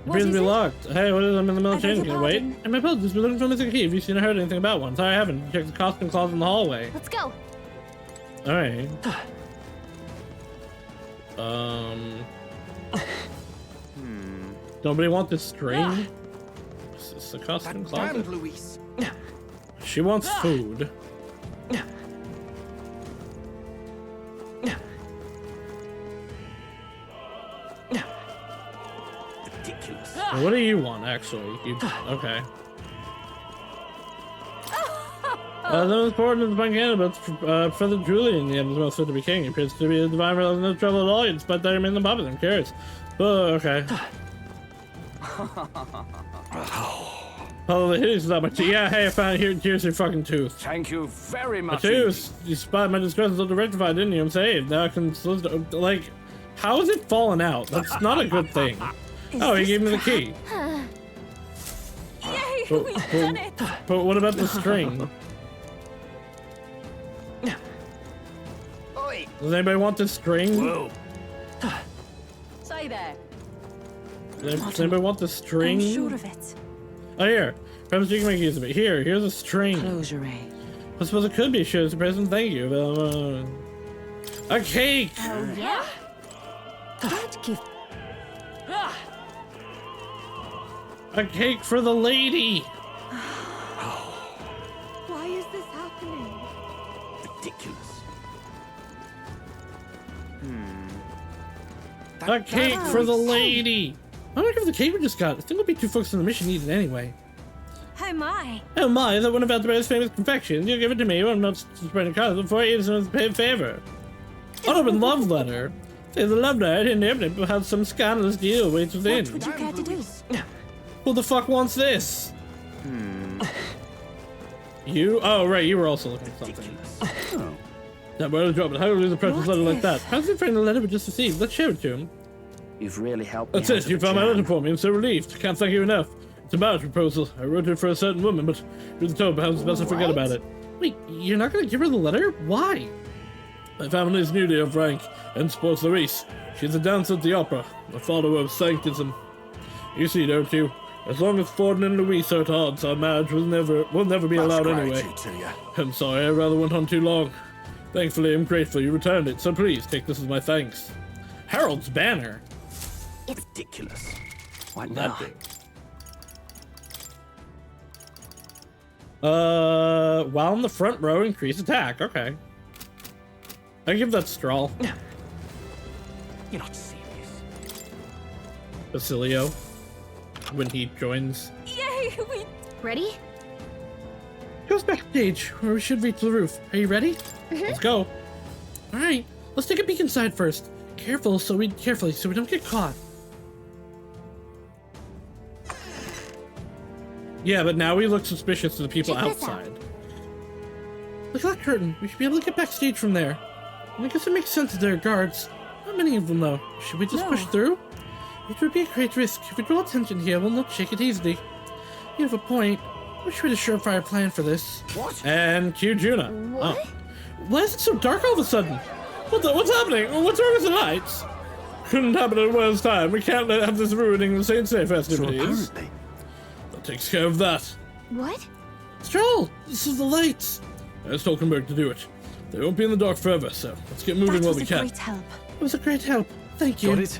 Appears to be locked. Hey, what is it? I'm in the middle of changing. Can I wait? And my apologies, we're looking for a missing key. Have you seen or heard anything about one? Sorry, I haven't. Check the costume closet in the hallway. Let's go. Alright. Nobody want this string? Is this the costume closet? Damn, Luis. She wants food. Ridiculous. Well, what do you want, actually? Okay. The most important is the punk candidates for the Julian, the end is most fit to be king. He appears to be a divine relative, no trouble at all, despite that remains unpopular. I'm curious. Oh, okay. Oh, the hideous is that much. Yeah, hey, I found it. Here's your fucking tooth. Thank you very much. A tooth. You spotted my distress until rectified, didn't you? I'm saved. Now I can, like, how is it falling out? That's not a good thing. Oh, he gave me the key. Yay, we've done it. But what about the string? Does anybody want this string? Whoa. Say there. Does anybody want the string? I'm sure of it. Oh, here. Perhaps you can make use of it. Here's a string. Close your eyes. I suppose it could be a show as a present. Thank you. A cake! Oh, yeah? That gift. A cake for the lady! Why is this happening? Ridiculous. A cake for the lady! I wonder if the cake we just got. I think we'll be too focused on the mission needed anyway. Oh my. Oh my, is that one about the most famous confection? You give it to me, I'm not spreading cards before I eat someone's paid favor. Unopened love letter. Say the love letter, I didn't open it, but had some scandalous deal waits within. What would you care to do? Who the fuck wants this? You? Oh, right, you were also looking for something. Oh. That word drop it. How do you lose a precious letter like that? How's it friend the letter we just received? Let's show it to him. You've really helped me. That's it, you found my letter for me. I'm so relieved. Can't thank you enough. It's a marriage proposal. I wrote it for a certain woman, but you're the told perhaps it's best to forget about it. Wait, you're not gonna give her the letter? Why? My family is newly of rank and supports the race. She's a dancer at the opera, a follower of sanctism. You see, don't you? As long as Forden and Louise are at odds, our marriage will never be allowed anyway. I'm sorry, I rather went on too long. Thankfully, I'm grateful you returned it, so please take this as my thanks. Harold's banner. It's ridiculous. What now? While in the front row, increase attack. Okay. I give that Strahl. You're not serious. Basilio. When he joins. Yay, we... Ready? Goes backstage, where we should reach the roof. Are you ready? Let's go. Alright, let's take a peek inside first. Carefully so we don't get caught. Yeah, but now we look suspicious to the people Check this out. outside. Look at that curtain. We should be able to get backstage from there. And I guess it makes sense that there are guards. Not many of them, though. Should we just push through? It would be a great risk. If we draw attention here, we'll not shake it easily. You have a point. Wish we had a surefire plan for this. What? And cue Juna. What? Oh. Why is it so dark all of a sudden? What's happening? What's wrong with the lights? Couldn't happen at a worse time. We can't have this ruining the Saints' Day festivities. So apparently. That takes care of that. What? Stroll! This is the lights! Ask Hulkenberg to do it. They won't be in the dark forever, so let's get moving while we can. Great help. It was a great help. Thank you. Got it?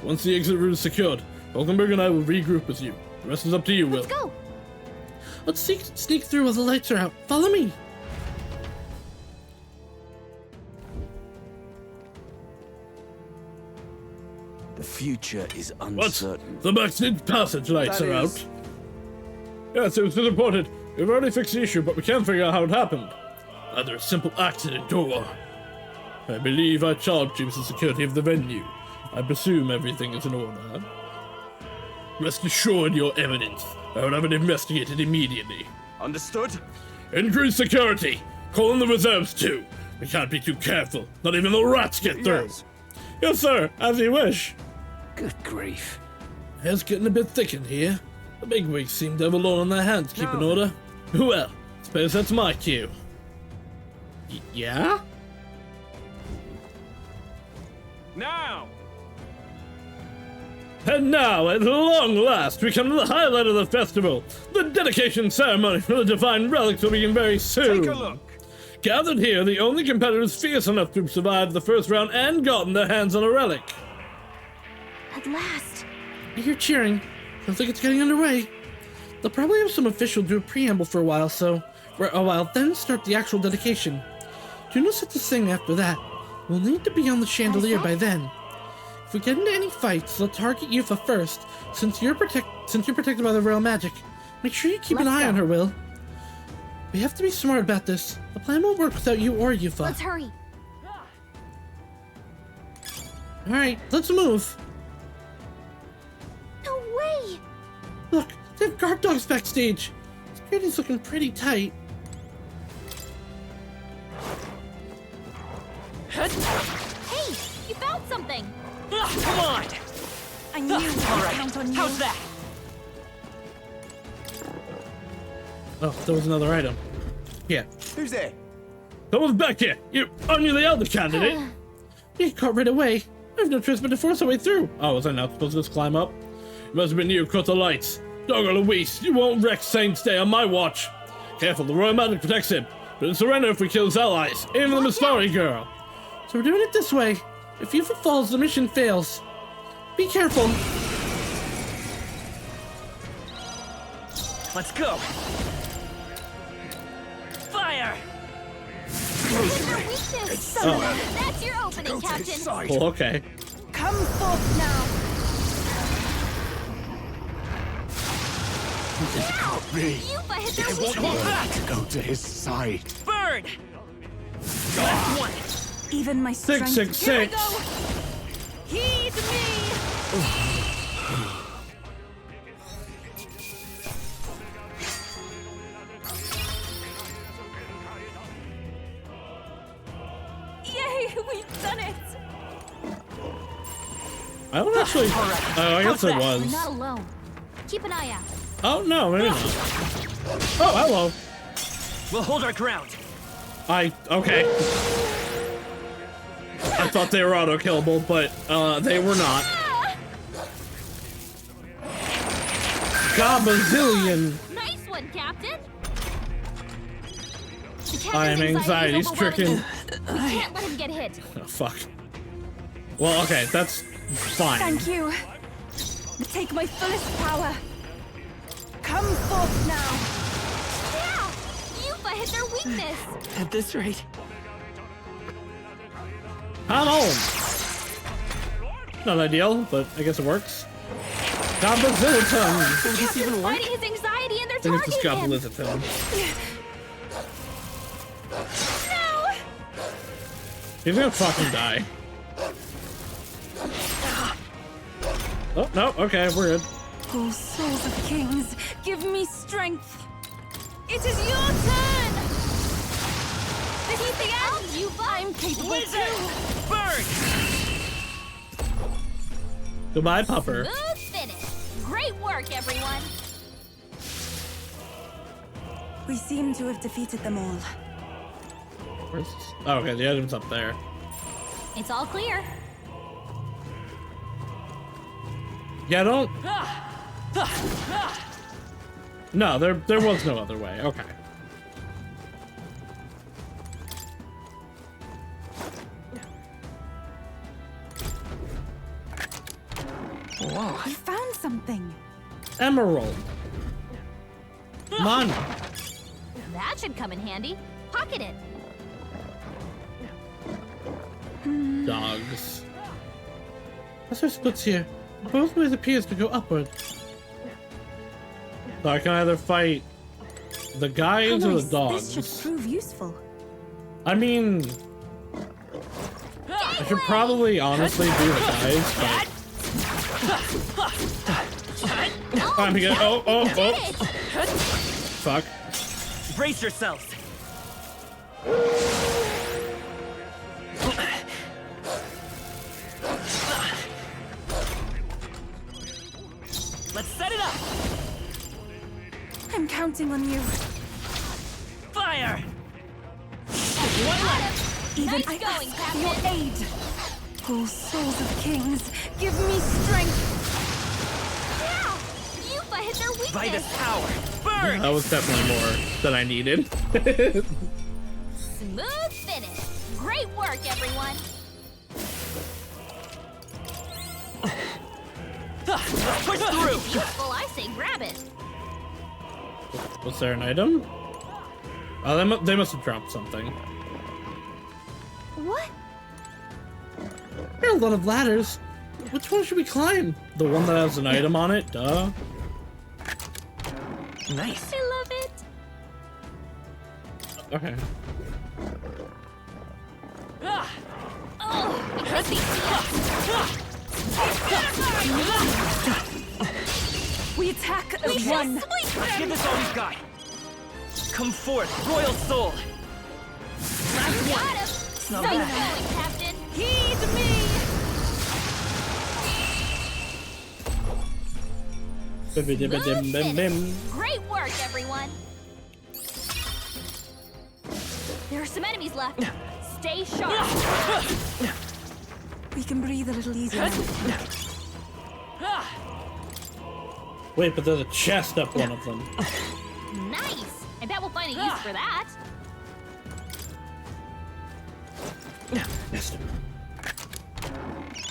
Once the exit route is secured, Hulkenberg and I will regroup with you. The rest is up to you, Will. Let's go! Let's sneak through while the lights are out. Follow me! The future is uncertain. What? The backstage passage lights are out. Yes, it was reported. We've already fixed the issue, but we can't figure out how it happened. Either a simple accident or... I believe I charged you with the security of the venue. I presume everything is in order. Rest assured, your evidence. I will have it investigated immediately. Understood? Increase security! Call in the reserves too. We can't be too careful. Not even the rats get through. Yes, sir. As you wish. Good grief. It's getting a bit thick in here. The bigwigs seem to have a lot on their hands keeping order. Well, suppose that's my cue. Yeah? Now! And now, at long last, we come to the highlight of the festival. The dedication ceremony for the divine relics will begin very soon. Take a look. Gathered here, the only competitors fierce enough to survive the first round and gotten their hands on a relic. At last! I hear cheering. Sounds like it's getting underway. They'll probably have some official do a preamble for a while, then start the actual dedication. Juno's set to sing after that. We'll need to be on the chandelier by then. If we get into any fights, they'll target Yufa first, since you're protected by the royal magic. Make sure you keep an eye on her, Will. We have to be smart about this. The plan won't work without you or Yufa. Let's hurry. Alright, let's move. No way! Look, they have guard dogs backstage. Security's looking pretty tight. Hey, you found something! Come on! I knew we could count on you. How's that? Oh, there was another item. Yeah. Who's there? Someone's back here! Aren't you the elder candidate? You got right away. I have no choice but to force our way through. Oh, was I not supposed to just climb up? It must have been you who cut the lights. Dog or Luis, you won't wreck Saints' Day on my watch. Careful, the royal magic protects him. But it'll surrender if we kill his allies, even the Mistari girl. So we're doing it this way. If Yufa falls, the mission fails. Be careful. Let's go! Fire! That's your opening, Captain! Oh, okay. Come forth now! It can't be. Yufa hit their I weakness! want to go to his side. Bird! Last one! Even my strength... 666. Heed me! Yay, we've done it! I don't actually... Oh, I guess it We're was. not alone. Keep an eye out. Oh, no, maybe not. Oh, hello. We'll hold our ground. Okay. I thought they were auto-killable, but they were not. Gabazillion. Nice one, Captain. I am anxiety stricken. We can't let him get hit. Oh, fuck. Well, okay, that's fine. Thank you. Take my fullest power. Come forth now. Yeah! Yufa hit their weakness. At this rate. Come on! Not ideal, but I guess it works. Gabazilliton! Will this even work? Fighting his anxiety and they're I think it's targeting just him. Gabazilliton. No! He's gonna fucking die. Oh, no, okay, we're good. Oh, souls of kings, give me strength. It is your turn! This is the end! Yufa, I'm capable too! Burn! Goodbye, Pupper. Smooth finish. Great work, everyone. We seem to have defeated them all. Where's this? Oh, okay, the item's up there. It's all clear. Yeah, don't... No, there was no other way. Okay. Whoa. I found something. Emerald. Come on. That should come in handy. Pocket it. Dogs. As our splits here, both ways appears to go upward. So I can either fight the guys How or nice. the dogs. This should prove useful. I mean, I should probably honestly do the guys, but I'm gonna oh. Fuck. Brace yourselves. Let's set it up. I'm counting on you. Fire! Even Nice I going, ask for your Captain. aid. Oh, souls of kings, give me strength. Yeah! Yufa hit their weakness. By this power. Burn! That was definitely more than I needed. Smooth finish. Great work, everyone. Let's push through. If useful, I say grab it. Was there an item? Oh, they must have dropped something. What? There are a lot of ladders. Which one should we climb? The one that has an item on it? Duh. Nice. I love it. Okay. Oh, it could be. We attack as one. Let's give this all we've got. Come forth, royal soul. Last got him. Not Nice bad. going, Captain. Heed me. Smooth finish. Great work, everyone. There are some enemies left. Stay sharp. We can breathe a little easier. Wait, but there's a chest up one of them. Nice. I bet we'll find a use for that. Missed him.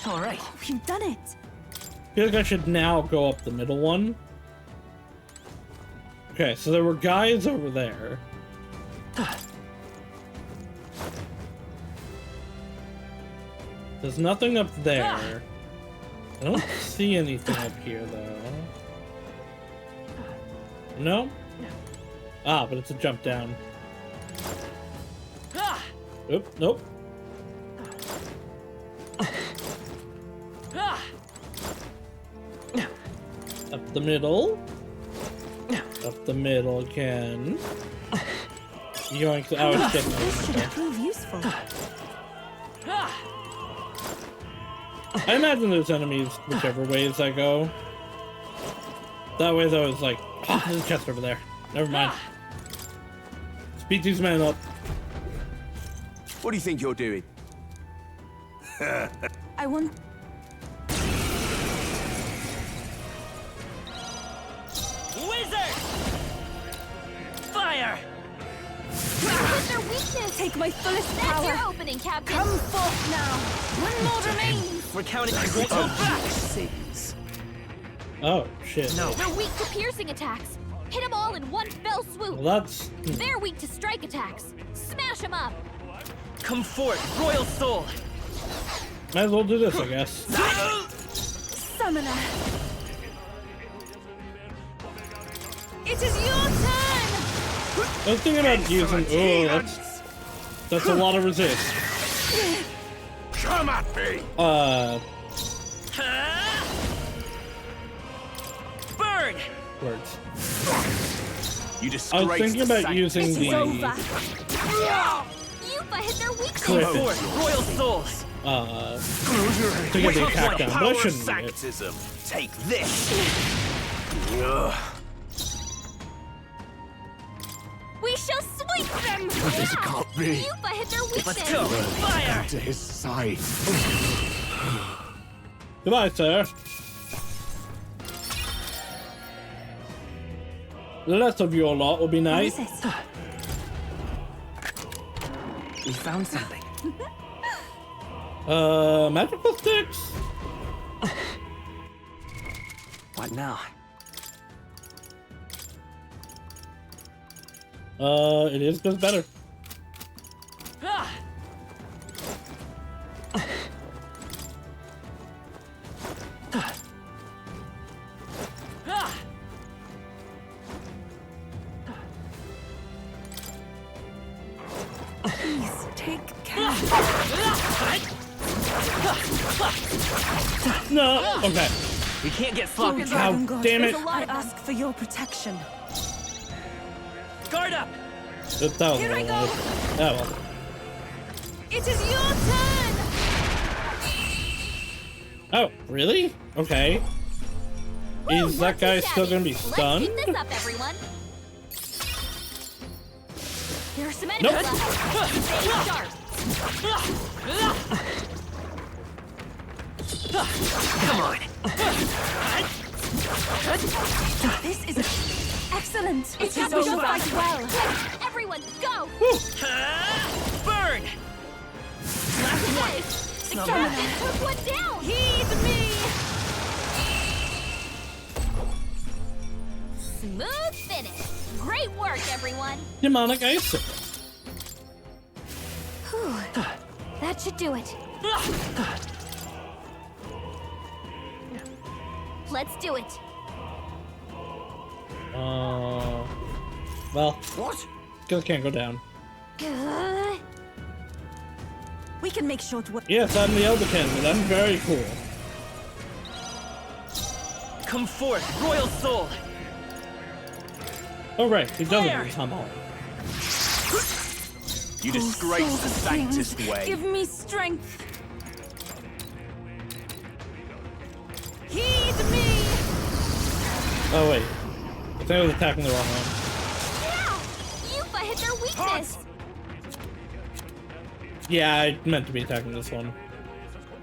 All right. We've done it. I feel like I should now go up the middle one. Okay, so there were guys over there. There's nothing up there. I don't see anything up here, though. No? Ah, but it's a jump down. Oop, nope. Up the middle. Up the middle again. Yoink. Oh, it's getting This should prove useful. I imagine there's enemies whichever ways I go. That way, though, it's like, oh, there's a chest over there. Never mind. Speed these men up. What do you think you're doing? I want... Laser! Fire! What's their weakness? Take my fullest That's power. your opening, Captain. Come forth now. One more remains. We're counting on won't hold back! Oh, shit. No. They're weak to piercing attacks. Hit them all in one fell swoop. Well, that's... They're weak to strike attacks. Smash them up. Come forth, Royal Soul! Might as well do this, I guess. Summoner. It is your turn. I was thinking about using... Oh, that's a lot of resist. Come at me! Burn! Words. You I disgrace was thinking about using It is the... over. Yufa hit their weakness. Come Cliff. forth, Royal Souls! to get the attack down, but I shouldn't need it. Sanctism. Take this. We shall sweep them. This can't be. Yufa hit their weakness. Let's go! Fire! To his side. Goodbye, sir. Less of your lot would be nice. What is it? We found something. Magical sticks? What now? It is just better. Ah! Ah! Please take care. No, okay. We can't get sloppy. Oh, Dragon God, damn it. I ask for your protection. Guard up! That was Here I a go. little- Oh, well. It is your turn. Oh, really? Okay. Is that guy still gonna be Let's stunned? keep this up, everyone. There are some enemies Nope. left. Stay sharp. Come on! This is excellent. It It's is happening over. fight well. Everyone, go! Burn! Last one. not Captain bad. took one down. Heed me. Smooth finish. Great work, everyone. Demonic ice. Whew. That should do it. Let's do it. Well. What? Still can't go down. We can make short work. Yes, I'm the Elder Candidate. I'm very cool. Come forth, Royal Soul! Oh, right. He doesn't Fire! come home. You disgrace Soul the of Kings, Sanctist way. Give me strength. Heed me. Oh, wait. I think I was attacking the wrong one. Yeah! Yufa hit their weakness. Yeah, I meant to be attacking this one.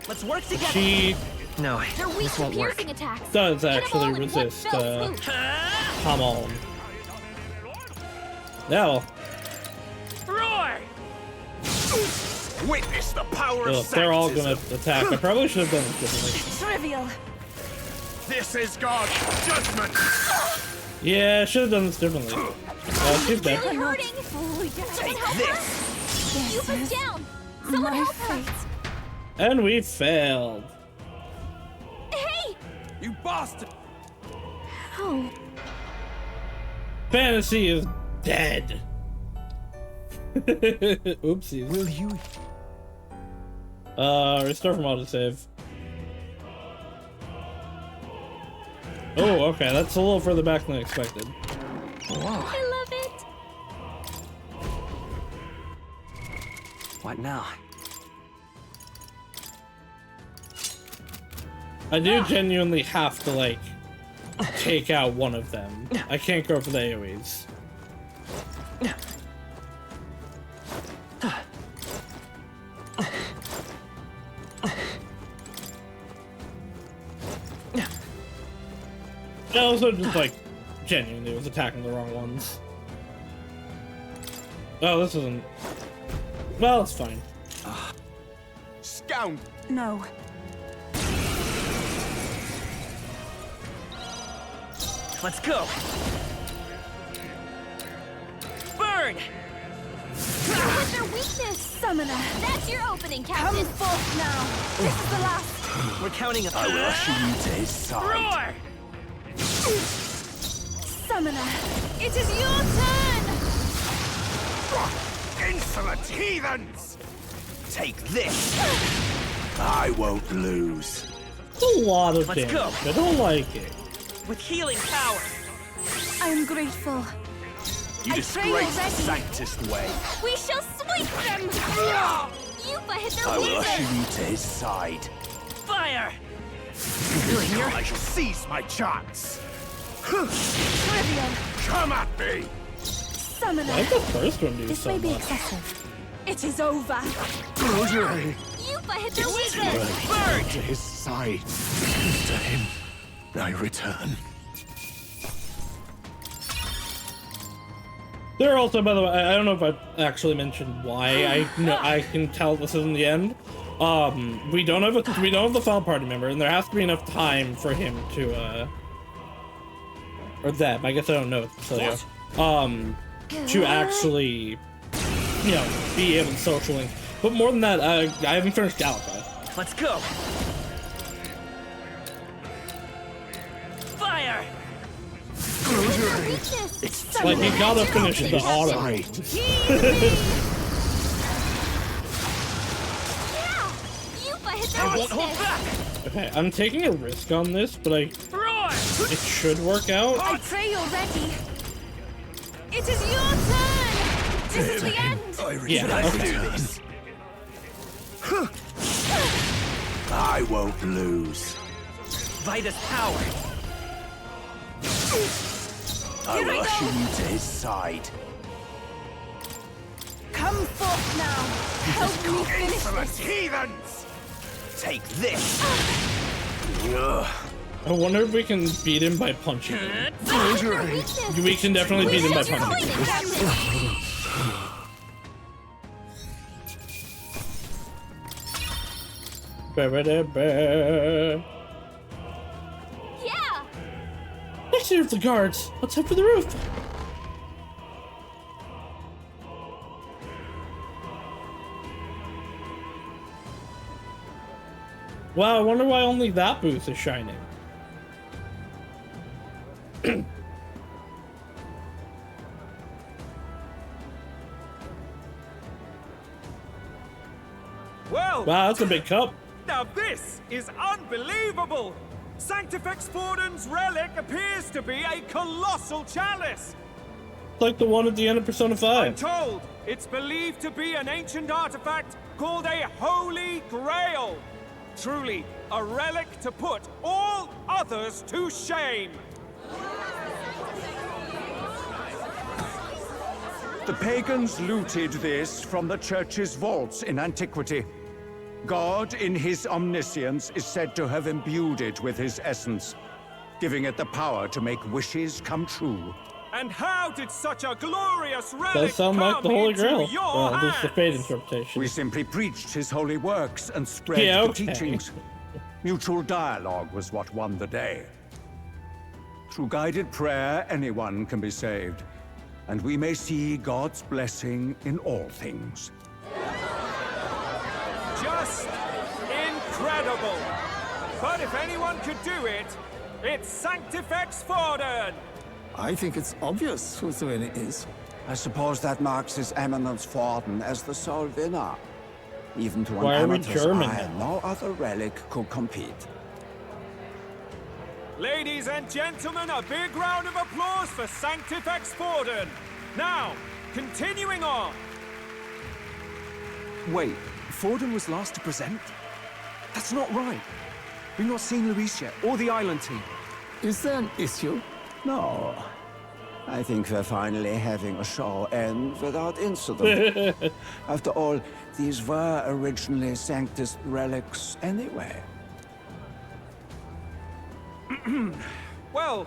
Let's work together! She No, They're weak this to won't work. piercing attacks. does Hit 'em all actually in one resist, fell swoop. come on. Yeah, well, Roar! Witness the power of if they're all Sanctism. gonna attack. I probably should have done it differently. Trivial. This is God's judgment. Yeah, I should have done this differently. She's dead. Really hurting. Someone help her. Yufa's down. Someone help her. And we failed. Hey! You bastard! Oh. Fantasy is dead. Oopsies. Will you? Restore from autosave. Oh, okay, that's a little further back than I expected. I love it. What now? I do genuinely have to, like, take out one of them. I can't go for the AoEs. I also just, like, genuinely was attacking the wrong ones. Oh, this isn't... Well, it's fine. Scound! No. Let's go! Burn! What's their weakness? Summoner. That's your opening, Captain. Come forth now. This is the last. We're counting up. I will usher you to his side. Roar! Summoner. It is your turn! Insolent heathens! Take this! I won't lose. It's a lot of Let's damage. go. I don't like it. With healing power! I am grateful. You I disgrace pray the already. sanctest way. We shall sweep them! Yupa hit their I will usher weakness! you to his side. Fire! I shall seize my chance. Trivial. Come at me! Summoner. Why did the first one do This so may be much? excessive. It is over. Yupa hit their weakness! Burn! To his side. To him, I return. There are also, by the way, I don't know if I actually mentioned why. I can tell this isn't the end. We don't have the final party member, and there has to be enough time for him to or them. I guess I don't know what to tell you. To actually, you know, be able to social link. But more than that, I haven't finished Galaga. Let's go! Fire! It's Like, you gotta finish the auto. Yupa hit their I won't hold weakness! back! Okay, I'm taking a risk on this, but Roar! it should work out. I pray you're ready. It is your turn. This is the end. Yeah, Let's okay. do this. I won't lose. Vitus power! I will usher you to his side. Come forth now. Help me finish Insolent this. heathens! Take this! I wonder if we can beat him by punching him. We can definitely beat him by punching him. Yeah! Let's hear the guards. Let's head for the roof. Wow, I wonder why only that booth is shining. Well, Wow, that's a big cup. now this is unbelievable! Sanctifex Forden's relic appears to be a colossal chalice. It's like the one at the end of Persona 5. I'm told it's believed to be an ancient artifact called a Holy Grail. Truly, a relic to put all others to shame. The pagans looted this from the church's vaults in antiquity. God, in his omniscience, is said to have imbued it with his essence, giving it the power to make wishes come true. And how did such a glorious relic Does sound like come the Holy into Grail. your Well, this is the hands? Fate interpretation. We simply preached his holy works and spread Yeah, the okay. teachings. Mutual dialogue was what won the day. Through guided prayer, anyone can be saved, and we may see God's blessing in all things. Just incredible. But if anyone could do it, it's Sanctifex Forden. I think it's obvious who the winner is. I suppose that marks His Eminence Forden as the sole winner. Even to an Why are we amateur's German eye, now? no other relic could compete. Ladies and gentlemen, a big round of applause for Sanctifex Forden. Now, continuing on. Wait, Forden was last to present? That's not right. We've not seen Luis yet, or the island team. Is there an issue? No. I think we're finally having a show end without incident. After all, these were originally Sanctus relics anyway. Well,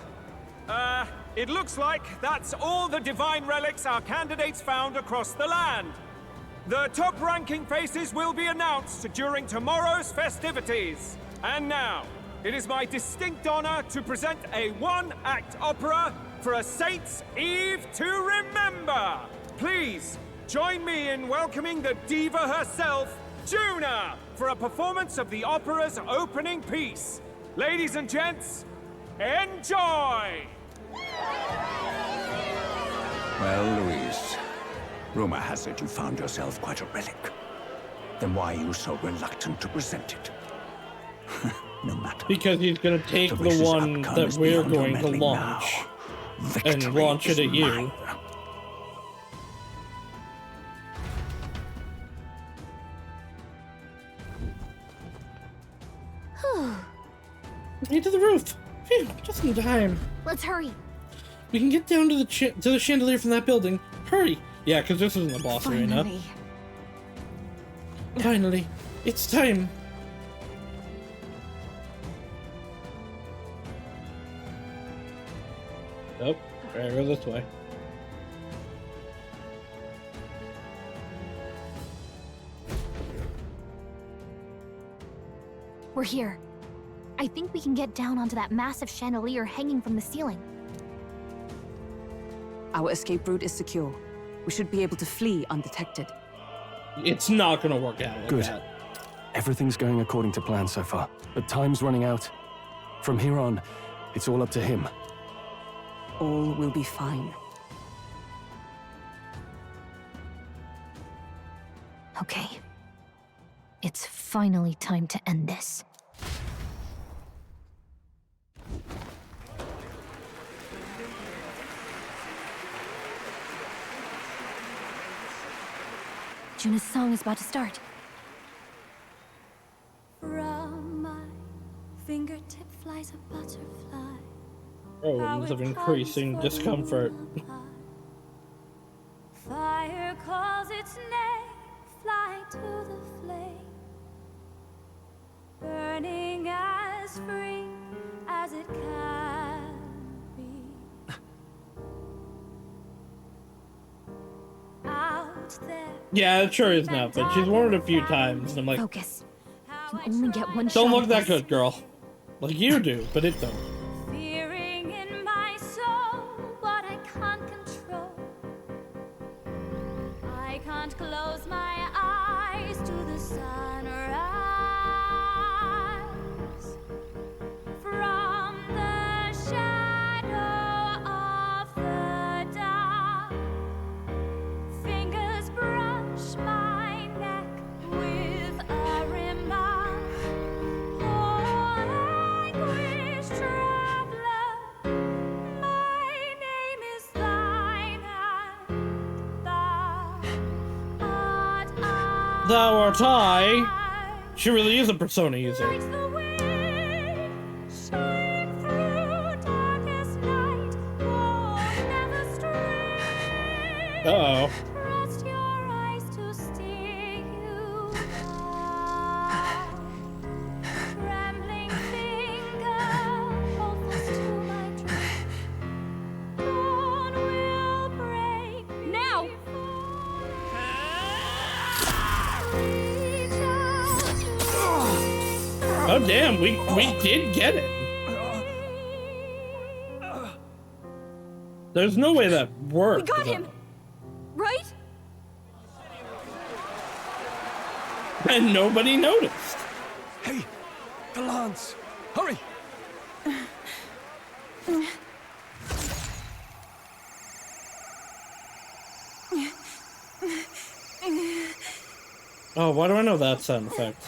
it looks like that's all the divine relics our candidates found across the land. The top-ranking faces will be announced during tomorrow's festivities. And now, it is my distinct honor to present a one-act opera for a Saint's Eve to remember. Please, join me in welcoming the diva herself, Juna, for a performance of the opera's opening piece. Ladies and gents, enjoy! Well, Louise, rumor has it you found yourself quite a relic. Then why are you so reluctant to present it? No matter. Because he's gonna take the one that we're going to launch and launch it at you. Get to the roof. Phew, just in time. Let's hurry. We can get down to the chandelier from that building. Hurry. Yeah, because this isn't the boss arena. Finally, it's time. Oh, right, go this way. We're here. I think we can get down onto that massive chandelier hanging from the ceiling. Our escape route is secure. We should be able to flee undetected. It's not gonna work out like Good. that. Everything's going according to plan so far, but time's running out. From here on, it's all up to him. All will be fine. Okay. It's finally time to end this. Juna's song is about to start. From my fingertip flies a butterfly. Problems of increasing discomfort. Fire calls its name, fly to the flame. Burning as free as it can be. Out there. Yeah, it sure is not, but she's worn it a few times, and I'm like, focus. You only get one shot. don't look at that this. good, girl. Like you do, but it don't. Fearing in my soul what I can't control. I can't close my eyes to the sunrise. From the shadow of the dark, fingers brush my neck with a remark. Oh, anguish traveler, my name is thine, and Thou art I. She really is a Persona user. the wind, shine through darkest night. Oh, never stray. Uh-oh. Trust your eyes to steer you by. Trembling finger hold close to my dream. Dawn will break now. Oh damn, we did get it. There's no way that worked. We got him, right? And nobody noticed. Hey, the lance! Hurry! Oh, why do I know that sound effect?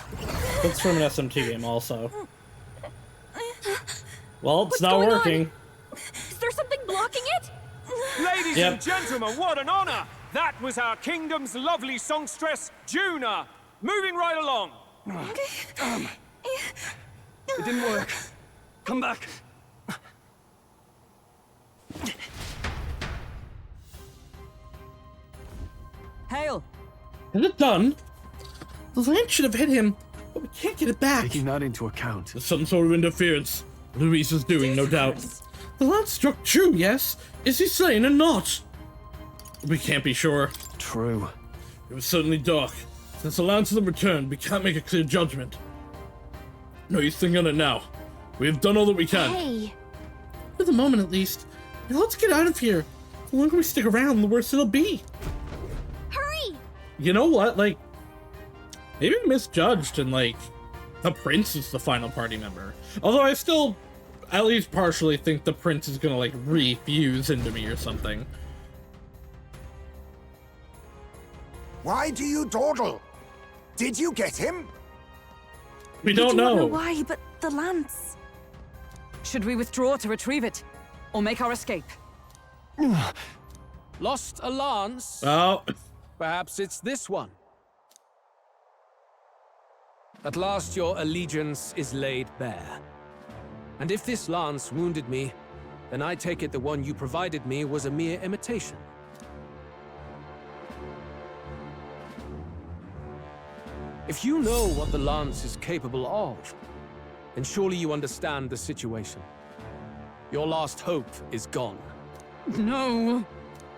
That's from an SMT game also. Well, it's not working. Is there something blocking it? Ladies Yep. and gentlemen, what an honor! That was our kingdom's lovely songstress, Juna. Moving right along. It didn't work. Come back. Hail! Is it done? The lance should have hit him, but we can't get it back. Taking that into account. There's some sort of interference Luis is doing, no doubt. The lance struck true, yes? Is he slain or not? We can't be sure. True. It was certainly dark. Since the lance hasn't returned, we can't make a clear judgment. No use thinking on it now. We have done all that we can. Hey! For the moment, at least. Now let's get out of here. The longer we stick around, the worse it'll be. Hurry! You know what? Like, maybe I misjudged and, like, the prince is the final party member. Although I still, at least partially, think the prince is gonna, like, refuse into me or something. Why do you dawdle? Did you get him? We don't know. Why, but the lance. Should we withdraw to retrieve it? Or make our escape? Lost a lance? Oh. Perhaps it's this one. At last your allegiance is laid bare. And if this lance wounded me, then I take it the one you provided me was a mere imitation. If you know what the lance is capable of, then surely you understand the situation. Your last hope is gone. No!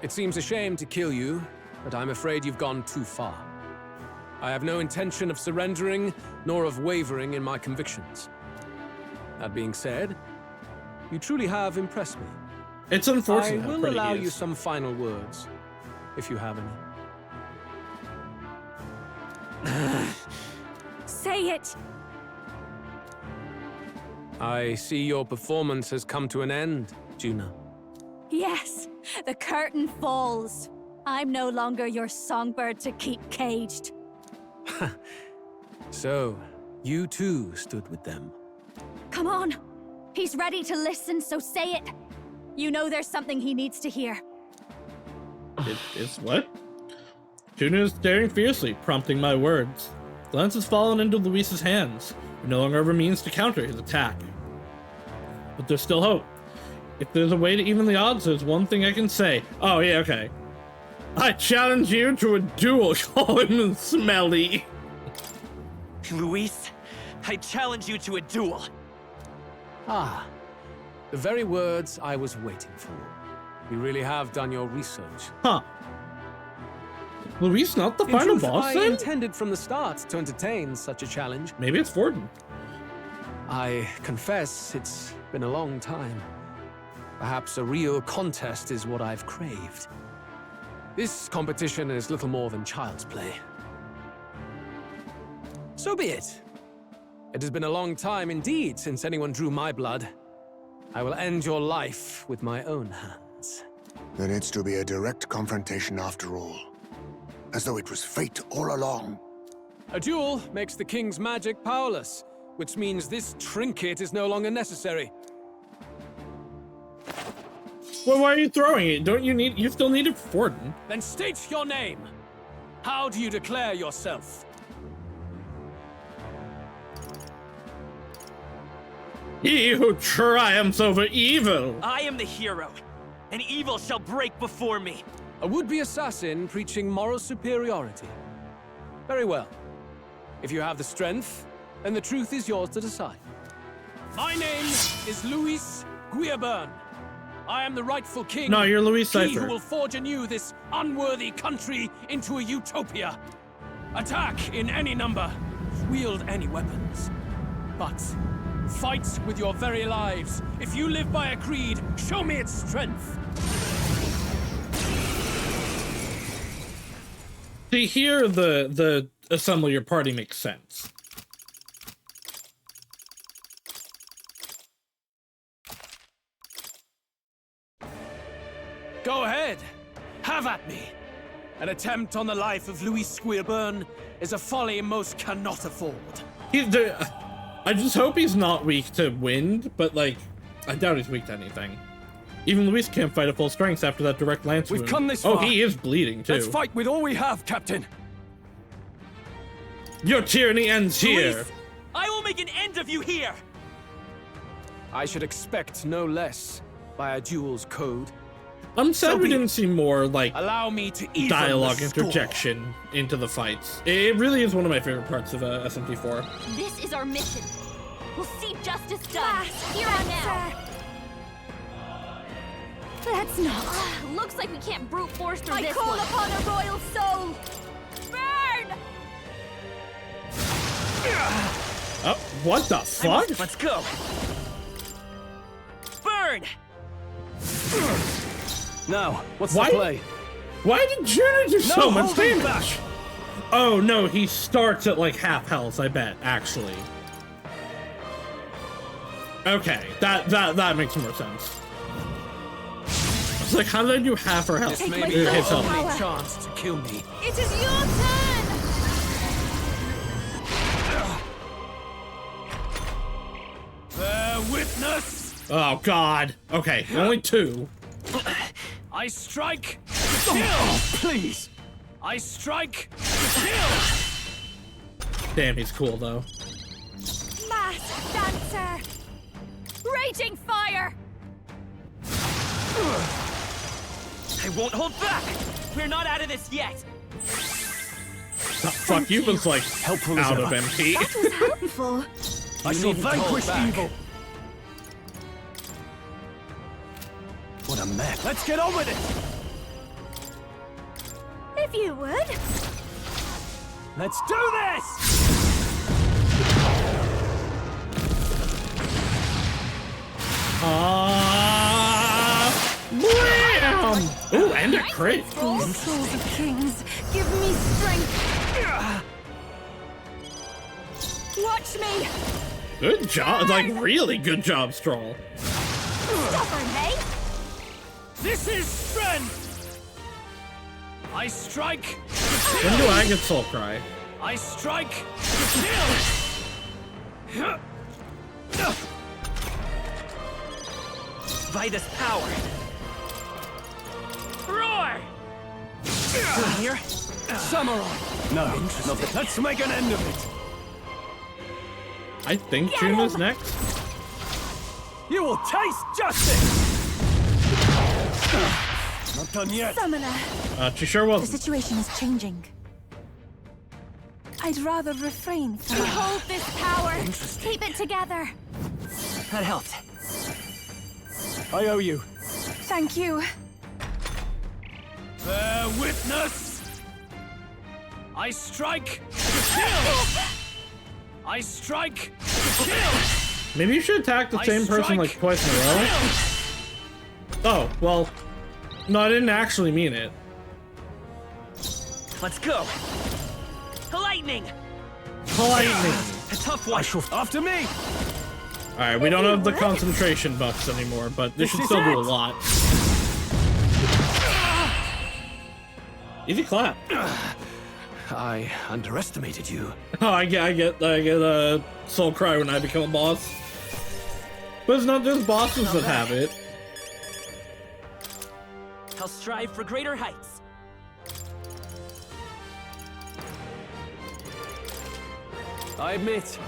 It seems a shame to kill you, but I'm afraid you've gone too far. I have no intention of surrendering, nor of wavering in my convictions. That being said, you truly have impressed me. It's unfortunate. I will allow you some final words, if you have any. Say it! I see your performance has come to an end, Juna. Yes, the curtain falls. I'm no longer your songbird to keep caged. So, you too stood with them. Come on. He's ready to listen, so say it. You know there's something he needs to hear. It's what? Juna is staring fiercely, prompting my words. The lance has fallen into Luis's hands. We no longer have a means to counter his attack. But there's still hope. If there's a way to even the odds, there's one thing I can say. Oh, yeah, okay. I challenge you to a duel. Call him Smelly. Luis, I challenge you to a duel. Ah, the very words I was waiting for. You really have done your research. Huh. Luis not the final boss, I then? intended from the start to entertain such a challenge. Maybe it's Forden. I confess it's been a long time. Perhaps a real contest is what I've craved. This competition is little more than child's play. So be it. It has been a long time indeed since anyone drew my blood. I will end your life with my own hands. There needs to be a direct confrontation after all. As though it was fate all along. A duel makes the king's magic powerless, which means this trinket is no longer necessary. Well, why are you throwing it? Don't you need? You still need it for Forden. Then state your name. How do you declare yourself? He who triumphs over evil. I am the hero, and evil shall break before me. A would-be assassin preaching moral superiority. Very well. If you have the strength, then the truth is yours to decide. My name is Luis Guillaburn. I am the rightful king. No, you're Luis He Cipher. who will forge anew this unworthy country into a utopia. Attack in any number. Wield any weapons. But fight with your very lives. If you live by a creed, show me its strength. See, here the assemble your party makes sense. Go ahead. Have at me. An attempt on the life of Luis Guillaburn is a folly most cannot afford. I just hope he's not weak to wind, but like, I doubt he's weak to anything. Even Luis can't fight at full strength after that direct lance wound. We've come this Oh, far. he is bleeding too. Let's fight with all we have, Captain. Your tyranny ends here. Luis, I will make an end of you here. I should expect no less by a duel's code. I'm sad we didn't see more like Allow me to even dialogue the score. interjection into the fights. It really is one of my favorite parts of SMT4. This is our mission. We'll see justice done. Here and now. Let's not. Looks like we can't brute force through this one. I call upon a royal soul! Burn! Oh, what the fuck? Let's go. Burn! Now, what's Why? the play? Why did Juno do so much holding damage? Oh no, he starts at like half health, I bet, actually. Okay, that makes more sense. It's like, how did I do half her health? This may be Or your his health. only chance to kill me. It is your turn! Bear witness! Oh god. Okay, only 2. I strike to kill! Please! I strike to kill! Damn, he's cool though. Mass dancer! Raging fire! I won't hold back! We're not out of this yet! Oh, fuck, you was like helpful out of MP. That was helpful. I shall vanquish evil! What a mess. Let's get on with it! If you would. Let's do this! Blam! Ooh, and a crit. Oh, souls of kings, give me strength. Watch me! Good job, like really good job, Stroll. Stubborn, hey? This is strength! I strike to When kill! do I get Soul Cry? I strike to kill! By this power! Roar! Here? Samurai! No, not let's make an end of it! I think Juno's next. You will taste justice! Not done yet. Summoner, She sure the wasn't. situation is changing. I'd rather refrain from... Hold this power! Keep it together. That helped. I owe you. Thank you. Bear witness! I strike to kill! I strike to kill! Maybe you should attack the same person like twice in a row. Oh, well. No, I didn't actually mean it. Let's go! Lightning! Lightning! A tough one! After me! Alright, we don't have the concentration buffs anymore, but this should still do a lot. Easy clap. I underestimated you. Oh, I get a Soul Cry when I become a boss. But it's not just bosses that have it. I'll strive for greater heights. I admit,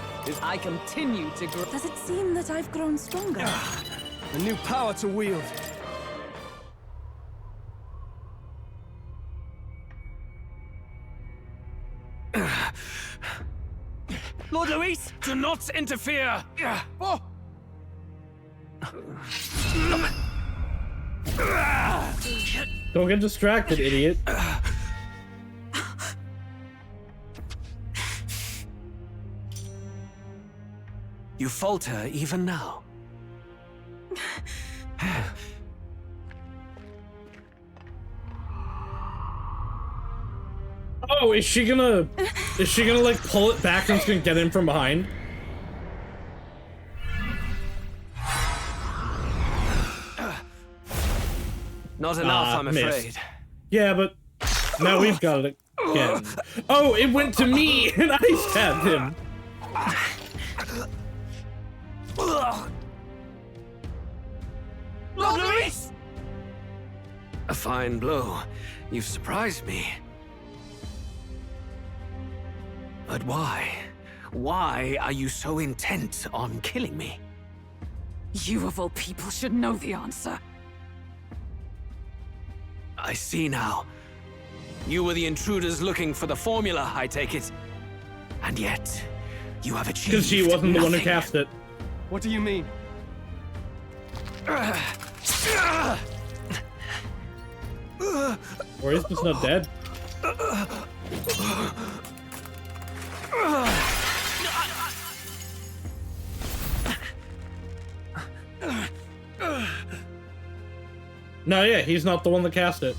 I continue to grow. Does it seem that I've grown stronger? A new power to wield. Lord Luis, do not interfere! Oh. Don't get distracted, idiot. You falter even now. Oh, is she gonna like pull it back and it's gonna get in from behind? Not enough, I'm missed. afraid. Yeah, but now we've got it again. Oh, it went to me and I stabbed him. Lord Luis! A fine blow. You've surprised me. But why? Why are you so intent on killing me? You of all people should know the answer. I see now. You were the intruders looking for the formula, I take it. And yet, you have achieved Because she wasn't the one who nothing. cast it. What do you mean? Or he's just not dead. No, yeah, he's not the one that cast it.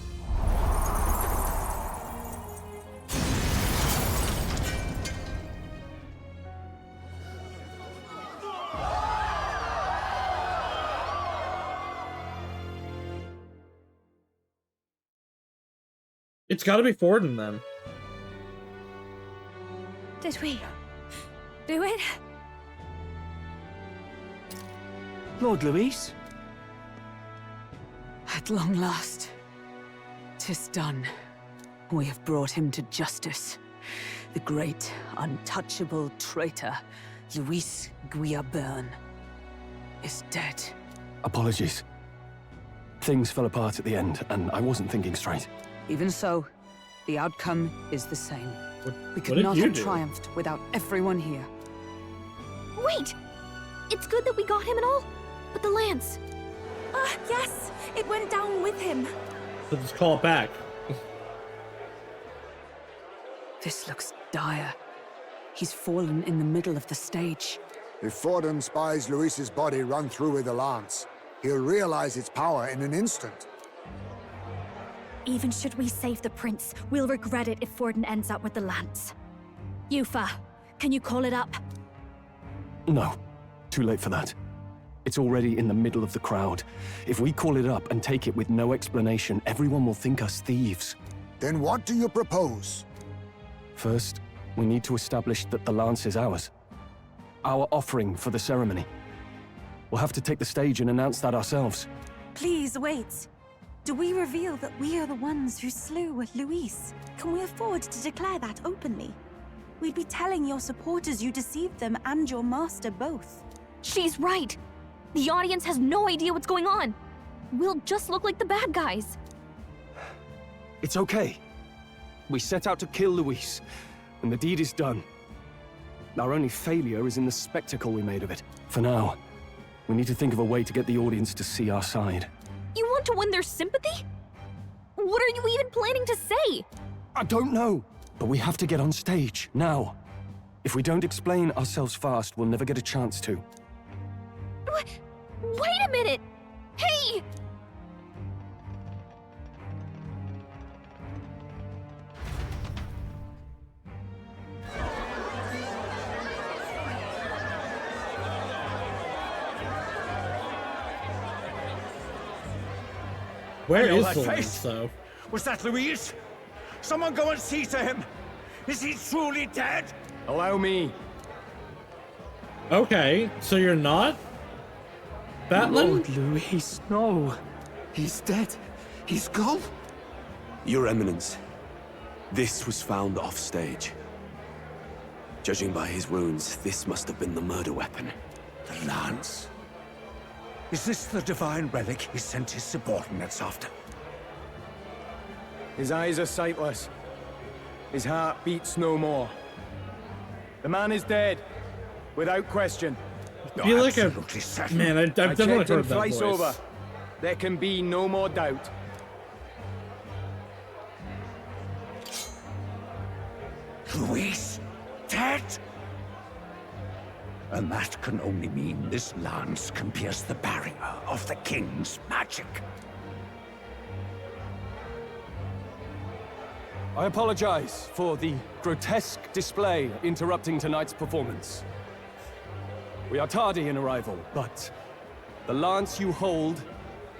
It's gotta be Forden then. Did we do it? Lord Luis? At long last, 'tis done. We have brought him to justice. The great, untouchable traitor, Luis Guillaburn, is dead. Apologies. Things fell apart at the end, and I wasn't thinking straight. Even so, the outcome is the same. We could did not you have do? triumphed without everyone here. Wait! It's good that we got him and all, but the lance. Yes, it went down with him. So just call it back. This looks dire. He's fallen in the middle of the stage. If Forden spies Luis's body run through with a lance, he'll realize its power in an instant. Even should we save the prince, we'll regret it if Forden ends up with the lance. Yufa, can you call it up? No, too late for that. It's already in the middle of the crowd. If we call it up and take it with no explanation, everyone will think us thieves. Then what do you propose? First, we need to establish that the lance is ours. Our offering for the ceremony. We'll have to take the stage and announce that ourselves. Please wait. Do we reveal that we are the ones who slew Luis? Can we afford to declare that openly? We'd be telling your supporters you deceived them and your master both. She's right! The audience has no idea what's going on! We'll just look like the bad guys. It's okay. We set out to kill Luis, and the deed is done. Our only failure is in the spectacle we made of it. For now, we need to think of a way to get the audience to see our side. You want to win their sympathy? What are you even planning to say? I don't know, but we have to get on stage, now. If we don't explain ourselves fast, we'll never get a chance to. Wait a minute! Hey! Where I know is that the face. lance, though? Was that Luis? Someone go and see to him. Is he truly dead? Allow me. Okay, so you're not? Batlin? Lord Luis, no. He's dead. He's gone. Your Eminence, this was found off stage. Judging by his wounds, this must have been the murder weapon. The lance. Is this the divine relic he sent his subordinates after? His eyes are sightless. His heart beats no more. The man is dead, without question. I feel like man, I've definitely checked him heard that thrice voice. over. There can be no more doubt. Luis? Dead? And that can only mean this lance can pierce the barrier of the king's magic. I apologize for the grotesque display interrupting tonight's performance. We are tardy in arrival, but the lance you hold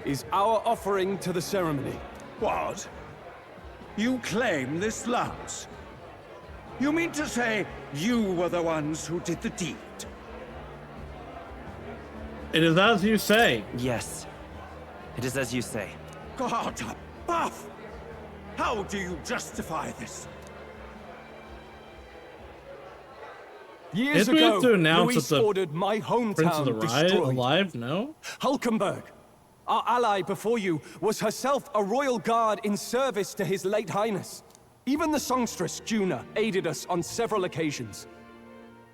is our offering to the ceremony. What? You claim this lance? You mean to say you were the ones who did the deed? It is as you say. Yes. It is as you say. God above! How do you justify this? Years Did we ago, have to announce Luis that the ordered my Prince of hometown the Riot destroyed. alive? No? Hulkenberg, our ally before you, was herself a royal guard in service to his late highness. Even the songstress, Juna, aided us on several occasions.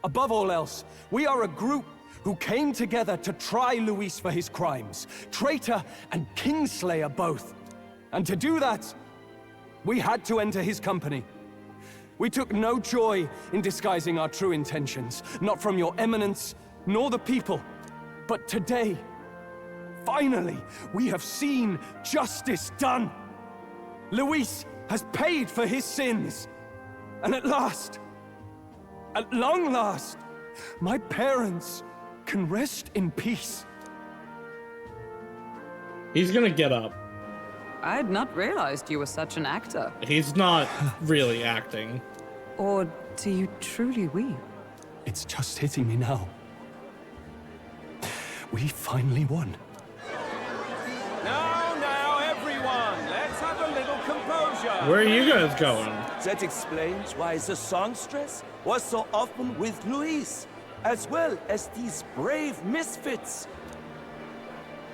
Above all else, we are a group who came together to try Luis for his crimes. Traitor and kingslayer both. And to do that, we had to enter his company. We took no joy in disguising our true intentions, not from your eminence, nor the people. But today, finally, we have seen justice done. Luis has paid for his sins. And at last, at long last, my parents can rest in peace. He's gonna get up. I had not realized you were such an actor. He's not really acting. Or do you truly weep? It's just hitting me now. We finally won. Now, everyone, let's have a little composure. Where are you guys going? That explains why the songstress was so often with Luis, as well as these brave misfits.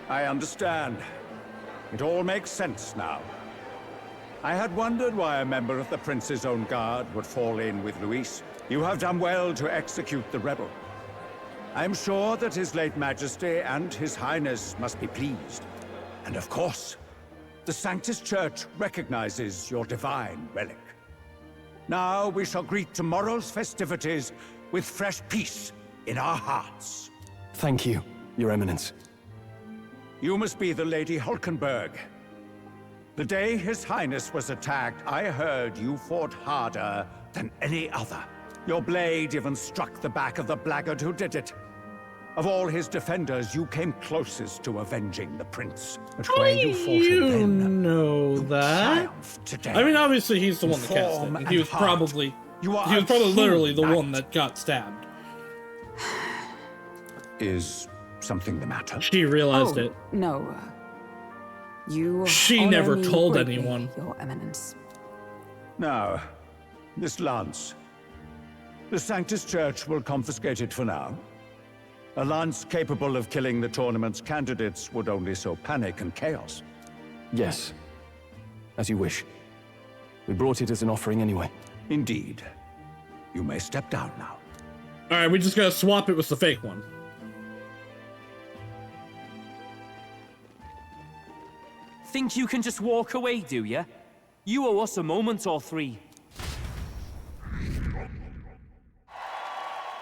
I understand. It all makes sense now. I had wondered why a member of the Prince's own guard would fall in with Luis. You have done well to execute the rebel. I am sure that His late Majesty and His Highness must be pleased. And of course, the Sanctus Church recognizes your divine relic. Now we shall greet tomorrow's festivities with fresh peace in our hearts. Thank you, Your Eminence. You must be the Lady Hulkenberg. The day His Highness was attacked, I heard you fought harder than any other. Your blade even struck the back of the blackguard who did it. Of all his defenders, you came closest to avenging the prince. But where you fought him then, know that? today. I mean, obviously he's the one that cast Form it. He and was heart. probably You are he was a probably true literally the knight. one that got stabbed. Is something the matter? She realized it. No. You She honor never me told greatly, anyone. Your Eminence. Now, this lance. The Sanctus Church will confiscate it for now. A lance capable of killing the tournament's candidates would only sow panic and chaos. Yes, as you wish. We brought it as an offering anyway. Indeed. You may step down now. Alright, we just gotta swap it with the fake one. Think you can just walk away, do ya? You owe us a moment or three.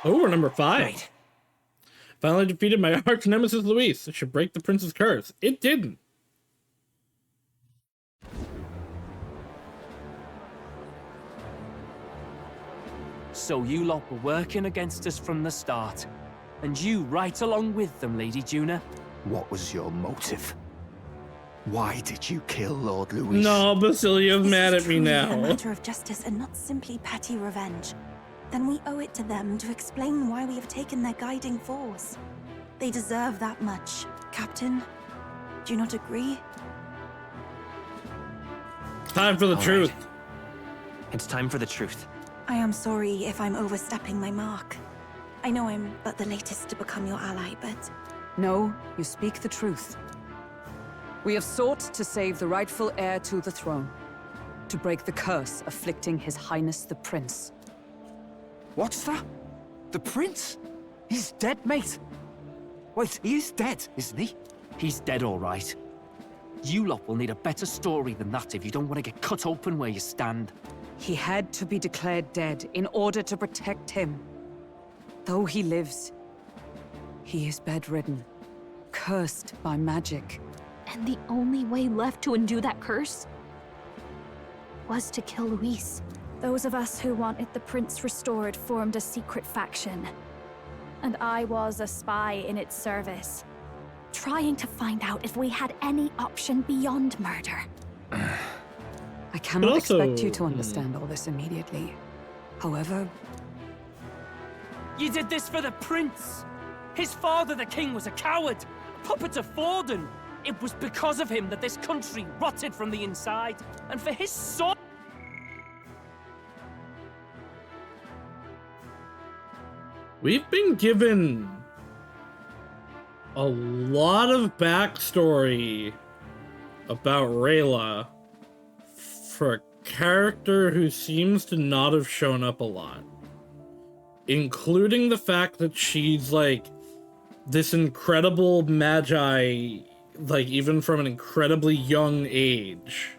Oh, we're number 5. Finally defeated my arch nemesis Luis. It should break the prince's curse. It didn't. So you lot were working against us from the start. And you right along with them, Lady Juna. What was your motive? Why did you kill Lord Luis? No, Basilia's mad at me Truly now. a matter of justice and not simply petty revenge. Then we owe it to them to explain why we have taken their guiding force. They deserve that much. Captain, do you not agree? Time for the All truth. right. It's time for the truth. I am sorry if I'm overstepping my mark. I know I'm but the latest to become your ally, but... No, you speak the truth. We have sought to save the rightful heir to the throne. To break the curse afflicting His Highness the Prince. What's that? The prince? He's dead, mate. Wait, he is dead, isn't he? He's dead, all right. You lot will need a better story than that if you don't want to get cut open where you stand. He had to be declared dead in order to protect him. Though he lives, he is bedridden, cursed by magic. And the only way left to undo that curse was to kill Luis. Those of us who wanted the prince restored formed a secret faction. And I was a spy in its service, trying to find out if we had any option beyond murder. I cannot expect you to understand all this immediately. However... You did this for the prince! His father, the king, was a coward! Puppet of Forden! It was because of him that this country rotted from the inside. And for his son... We've been given a lot of backstory about Rayla for a character who seems to not have shown up a lot. Including the fact that she's like this incredible magi like, even from an incredibly young age.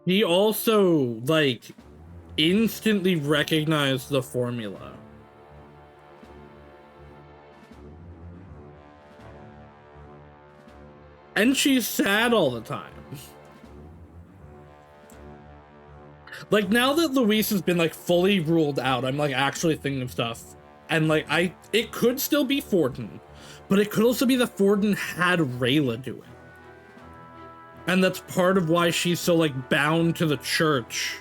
He also, like, instantly recognized the formula. And she's sad all the time. Like, now that Luis has been, like, fully ruled out, I'm, like, actually thinking of stuff. And, like, it could still be Forden, but it could also be that Forden had Rayla do it. And that's part of why she's so, like, bound to the church.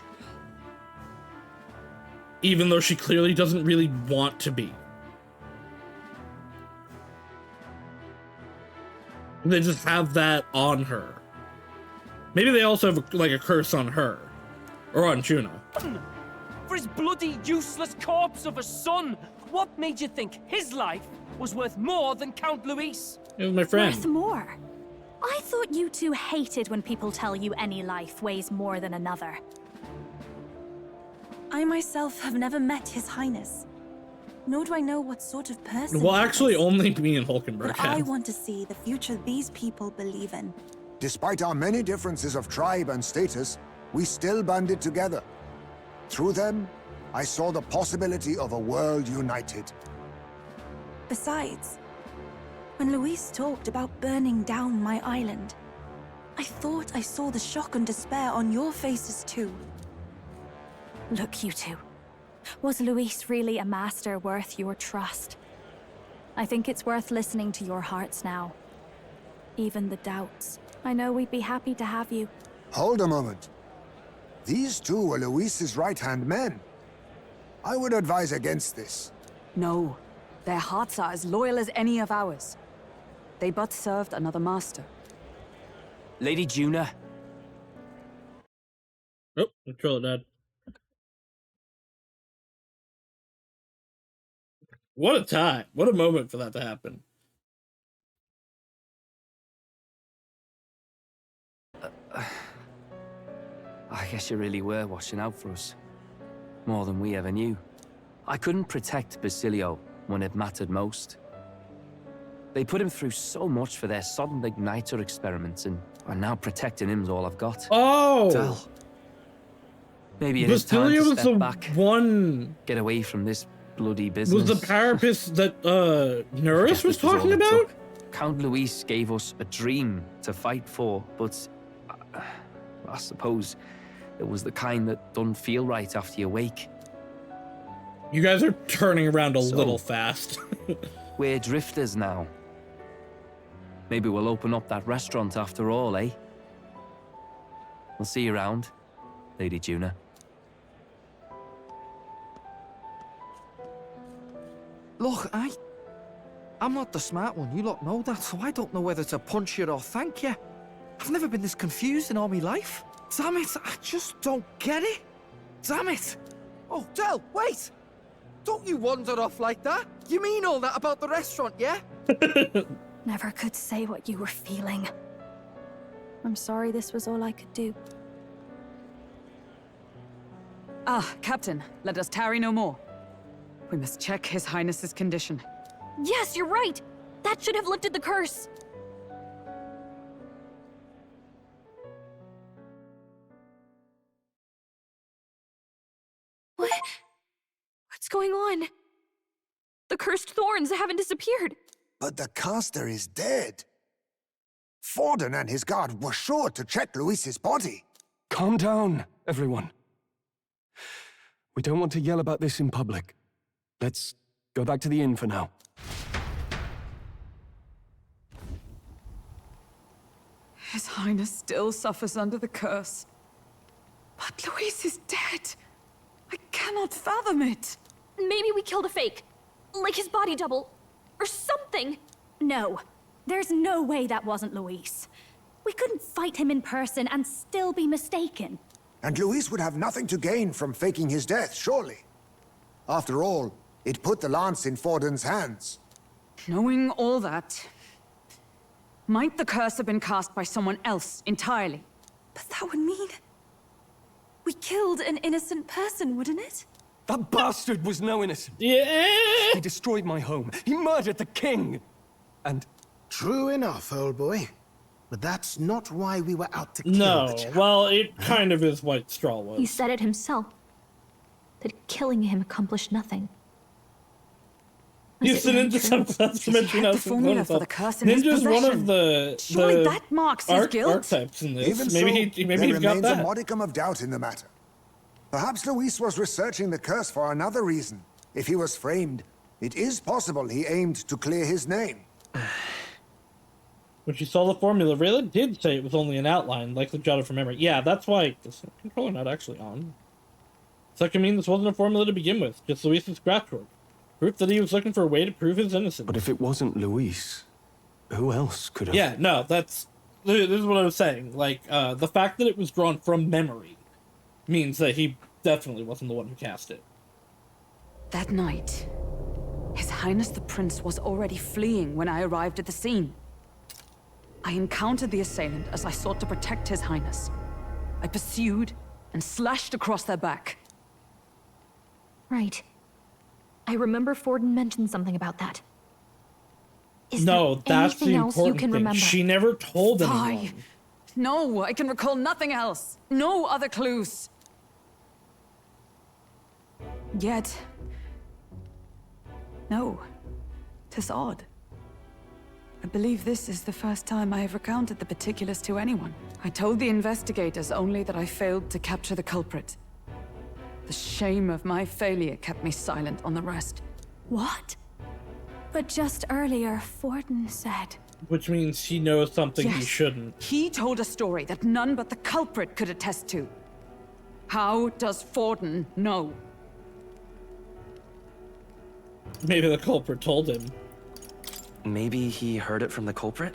Even though she clearly doesn't really want to be. They just have that on her. Maybe they also have, like, a curse on her. Or on Juno. For his bloody, useless corpse of a son! What made you think his life was worth more than Count Luis? It was my friend. Worth more? I thought you two hated when people tell you any life weighs more than another. I myself have never met His Highness. Nor do I know what sort of person Well, he actually, is. only me and Hulkenberg But have. I want to see the future these people believe in. Despite our many differences of tribe and status, we still banded together. Through them, I saw the possibility of a world united. Besides, when Luis talked about burning down my island, I thought I saw the shock and despair on your faces too. Look, you two. Was Luis really a master worth your trust? I think it's worth listening to your hearts now. Even the doubts. I know we'd be happy to have you. Hold a moment. These two were Luis's right-hand men. I would advise against this. No. Their hearts are as loyal as any of ours. They but served another master. Lady Juna. Oh, control it, Dad. What a time. What a moment for that to happen. I guess you really were watching out for us. More than we ever knew. I couldn't protect Basilio when it mattered most. They put him through so much for their sudden igniter experiments, and now protecting him's all I've got. Oh! Del. Maybe it is time Basilio to was step the back. One. Get away from this bloody business. Was the Parapus that Norris was talking about? Count Luis gave us a dream to fight for, but I suppose it was the kind that don't feel right after you wake. You guys are turning around a little fast. We're drifters now. Maybe we'll open up that restaurant after all, eh? We'll see you around, Lady Juna. Look, I'm not the smart one, you lot know that, so I don't know whether to punch you or thank you. I've never been this confused in all my life. Damn it, I just don't get it. Damn it. Oh, Del, wait! Don't you wander off like that? You mean all that about the restaurant, yeah? Never could say what you were feeling. I'm sorry this was all I could do. Ah, Captain, let us tarry no more. We must check His Highness's condition. Yes, you're right! That should have lifted the curse! What's going on? The cursed thorns haven't disappeared. But the caster is dead. Forden and his guard were sure to check Luis's body. Calm down, everyone. We don't want to yell about this in public. Let's go back to the inn for now. His Highness still suffers under the curse. But Luis is dead. I cannot fathom it. Maybe we killed a fake. Like his body double. Or something. No. There's no way that wasn't Luis. We couldn't fight him in person and still be mistaken. And Luis would have nothing to gain from faking his death, surely. After all, it put the lance in Forden's hands. Knowing all that, might the curse have been cast by someone else entirely? But that would mean... we killed an innocent person, wouldn't it? That bastard was no innocent. Yeah. He destroyed my home. He murdered the king. And... True enough, old boy. But that's not why we were out to kill the chap. Well, it kind of is what Straw was. He said it himself. That killing him accomplished nothing. He's the ninja subclass for mentioning the formula for the curse in his Ninja's one possession. of the Surely that marks his guilt. archetypes in this. Even Maybe so, maybe there he's got remains a that. modicum of doubt in the matter. Perhaps Luis was researching the curse for another reason. If he was framed, it is possible he aimed to clear his name. When she saw the formula, Rayla did say it was only an outline, likely jotted from memory. Yeah, that's why the controller not actually on. So that could mean this wasn't a formula to begin with, just Luis's scratch work. Proof that he was looking for a way to prove his innocence. But if it wasn't Luis, who else could have... Yeah, no, this is what I was saying. Like, the fact that it was drawn from memory means that he definitely wasn't the one who cast it. That night, His Highness the Prince was already fleeing when I arrived at the scene. I encountered the assailant as I sought to protect His Highness. I pursued and slashed across their back. Right. I remember Forden mentioned something about that. Is No, there that's the anything else you important can thing. remember? She never told anyone. No, I can recall nothing else. No other clues. Yet... no. 'Tis odd. I believe this is the first time I have recounted the particulars to anyone. I told the investigators only that I failed to capture the culprit. The shame of my failure kept me silent on the rest. What? But just earlier, Forden said... Which means he knows something he Yes. shouldn't. He told a story that none but the culprit could attest to. How does Forden know? Maybe the culprit told him. Maybe he heard it from the culprit?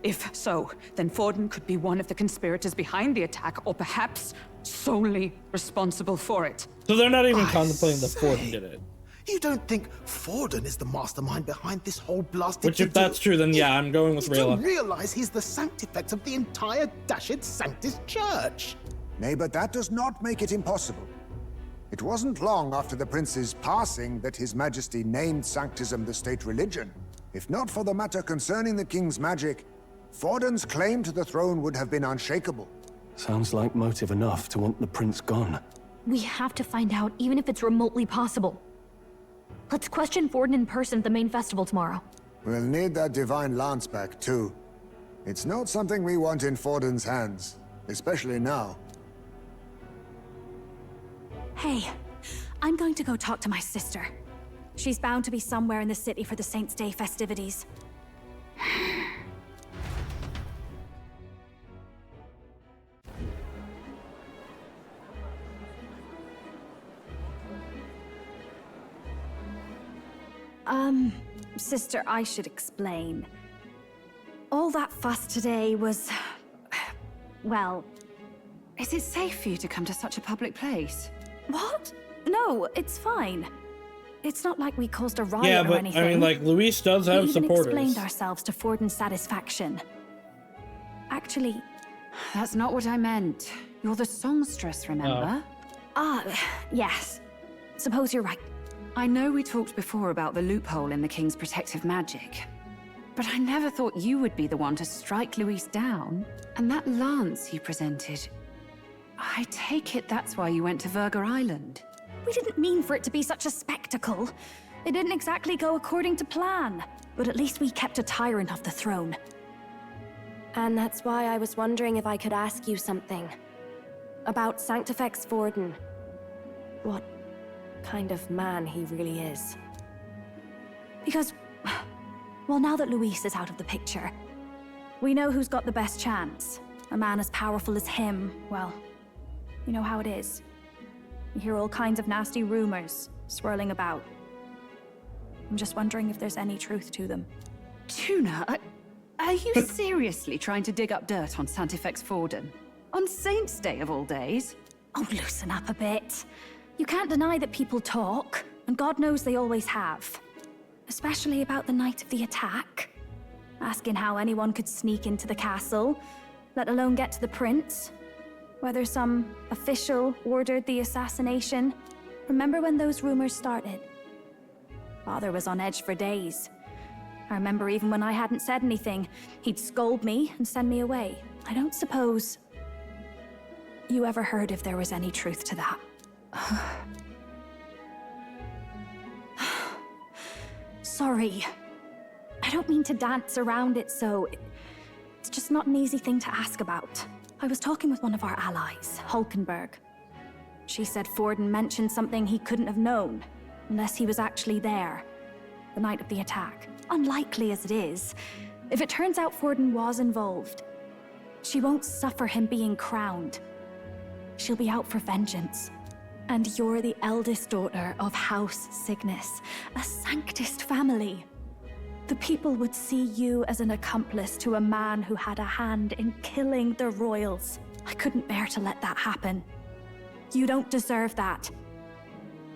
If so, then Forden could be one of the conspirators behind the attack, or perhaps solely responsible for it. So they're not even I contemplating that say. Forden did it. You don't think Forden is the mastermind behind this whole blasted... Which, if that's true, then yeah, I'm going with You don't Rayla. realize he's the sanctifex of the entire dashed Sanctus Church. Nay, but that does not make it impossible. It wasn't long after the prince's passing that His Majesty named Sanctism the state religion. If not for the matter concerning the king's magic, Forden's claim to the throne would have been unshakable. Sounds like motive enough to want the prince gone. We have to find out, even if it's remotely possible. Let's question Forden in person at the main festival tomorrow. We'll need that divine lance back, too. It's not something we want in Forden's hands, especially now. Hey, I'm going to go talk to my sister. She's bound to be somewhere in the city for the Saints' Day festivities. Sister, I should explain. All that fuss today was... well... Is it safe for you to come to such a public place? What? No, it's fine. It's not like we caused a riot Yeah, or but anything. I mean, like, Luis does have we even supporters. explained ourselves to Forden's satisfaction. Actually... That's not what I meant. You're the songstress, remember? Yes. Suppose you're right. I know we talked before about the loophole in the king's protective magic. But I never thought you would be the one to strike Luis down. And that lance you presented... I take it that's why you went to Virga Island. We didn't mean for it to be such a spectacle. It didn't exactly go according to plan. But at least we kept a tyrant off the throne. And that's why I was wondering if I could ask you something. About Sanctifex Forden. What kind of man he really is. Because... well, now that Luis is out of the picture, we know who's got the best chance. A man as powerful as him, well, you know how it is. You hear all kinds of nasty rumors swirling about. I'm just wondering if there's any truth to them. Tuna, are you seriously trying to dig up dirt on Sanctifex Forden? On Saints' Day of all days? Oh, loosen up a bit. You can't deny that people talk, and God knows they always have. Especially about the night of the attack. Asking how anyone could sneak into the castle, let alone get to the prince. Whether some official ordered the assassination. Remember when those rumors started? Father was on edge for days. I remember even when I hadn't said anything, he'd scold me and send me away. I don't suppose you ever heard if there was any truth to that. Sorry. I don't mean to dance around it, so it's just not an easy thing to ask about. I was talking with one of our allies, Hulkenberg. She said Forden mentioned something he couldn't have known, unless he was actually there, the night of the attack. Unlikely as it is, if it turns out Forden was involved, she won't suffer him being crowned. She'll be out for vengeance. And you're the eldest daughter of House Cygnus, a Sanctist family. The people would see you as an accomplice to a man who had a hand in killing the royals. I couldn't bear to let that happen. You don't deserve that.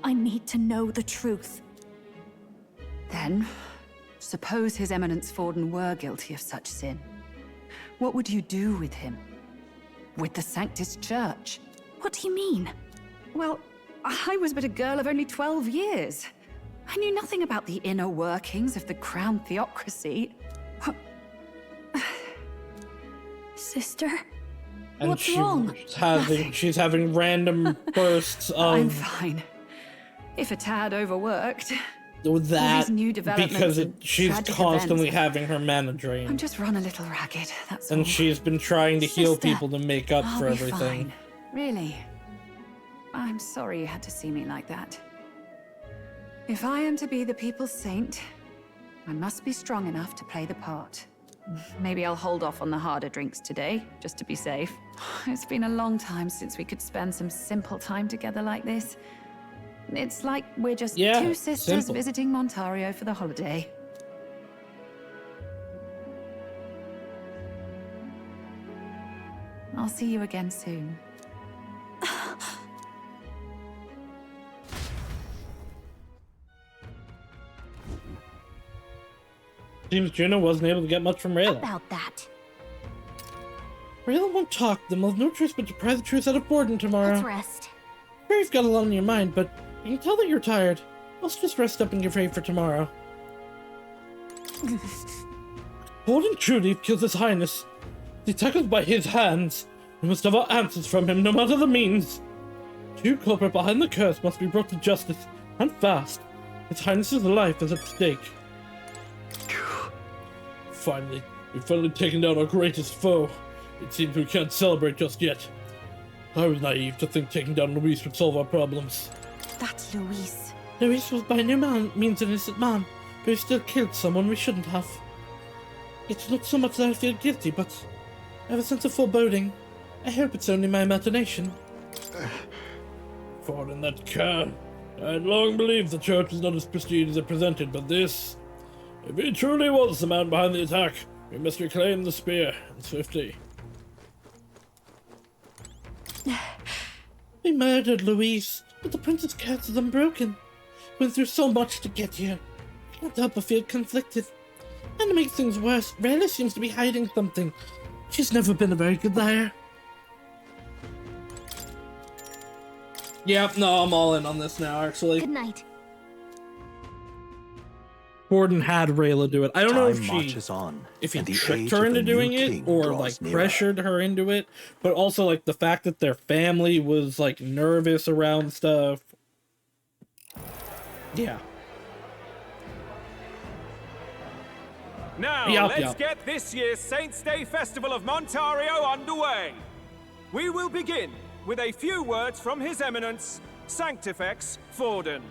I need to know the truth. Then, suppose His Eminence Forden were guilty of such sin. What would you do with him? With the Sanctist Church? What do you mean? Well, I was but a girl of only 12 years. I knew nothing about the inner workings of the crown theocracy. Sister? And What's wrong? She's having random bursts of... I'm fine. If a tad overworked. That, new because she's constantly having her mana drained. I'm just run a little ragged, that's and all. She's been trying to heal people to make up I'll for be everything. Fine. Really? I'm sorry you had to see me like that. If I am to be the people's saint, I must be strong enough to play the part. Maybe I'll hold off on the harder drinks today, just to be safe. It's been a long time since we could spend some simple time together like this. It's like we're just two sisters visiting Montario for the holiday. I'll see you again soon. Seems Juno wasn't able to get much from Rayla. About that. Rayla won't talk, then we'll have no choice but to pry the truth out of Borden tomorrow. Let's rest. Sure, you've got a lot on your mind, but you can tell that you're tired. Let's just rest up and get ready for tomorrow. Borden truly killed His Highness. The attack was by his hands. We must have our answers from him, no matter the means. The true culprit behind the curse must be brought to justice, and fast. His Highness's life is at stake. Finally, we've taken down our greatest foe. It seems we can't celebrate just yet. I was naive to think taking down Luis would solve our problems. That's Luis. Luis was by no means an innocent man, but he still killed someone we shouldn't have. It's not so much that I feel guilty, but I have a sense of foreboding. I hope it's only my imagination. For in that can, I had long believed the church was not as pristine as it presented, but this... If he truly was the man behind the attack, we must reclaim the spear, and swiftly. We murdered Luis, but the prince's curse is unbroken. Went through so much to get here. I can't help but feel conflicted. And to make things worse, Rayla seems to be hiding something. She's never been a very good liar. Yep, no, I'm all in on this now, actually. Good night. Borden had Rayla do it. I don't know if he the tricked age her of the into doing new it king or draws like nearer. pressured her into it, but also like the fact that their family was like nervous around stuff. Yeah. Now, let's get this year's Saints' Day Festival of Montario underway. We will begin with a few words from His Eminence, Sanctifex Forden.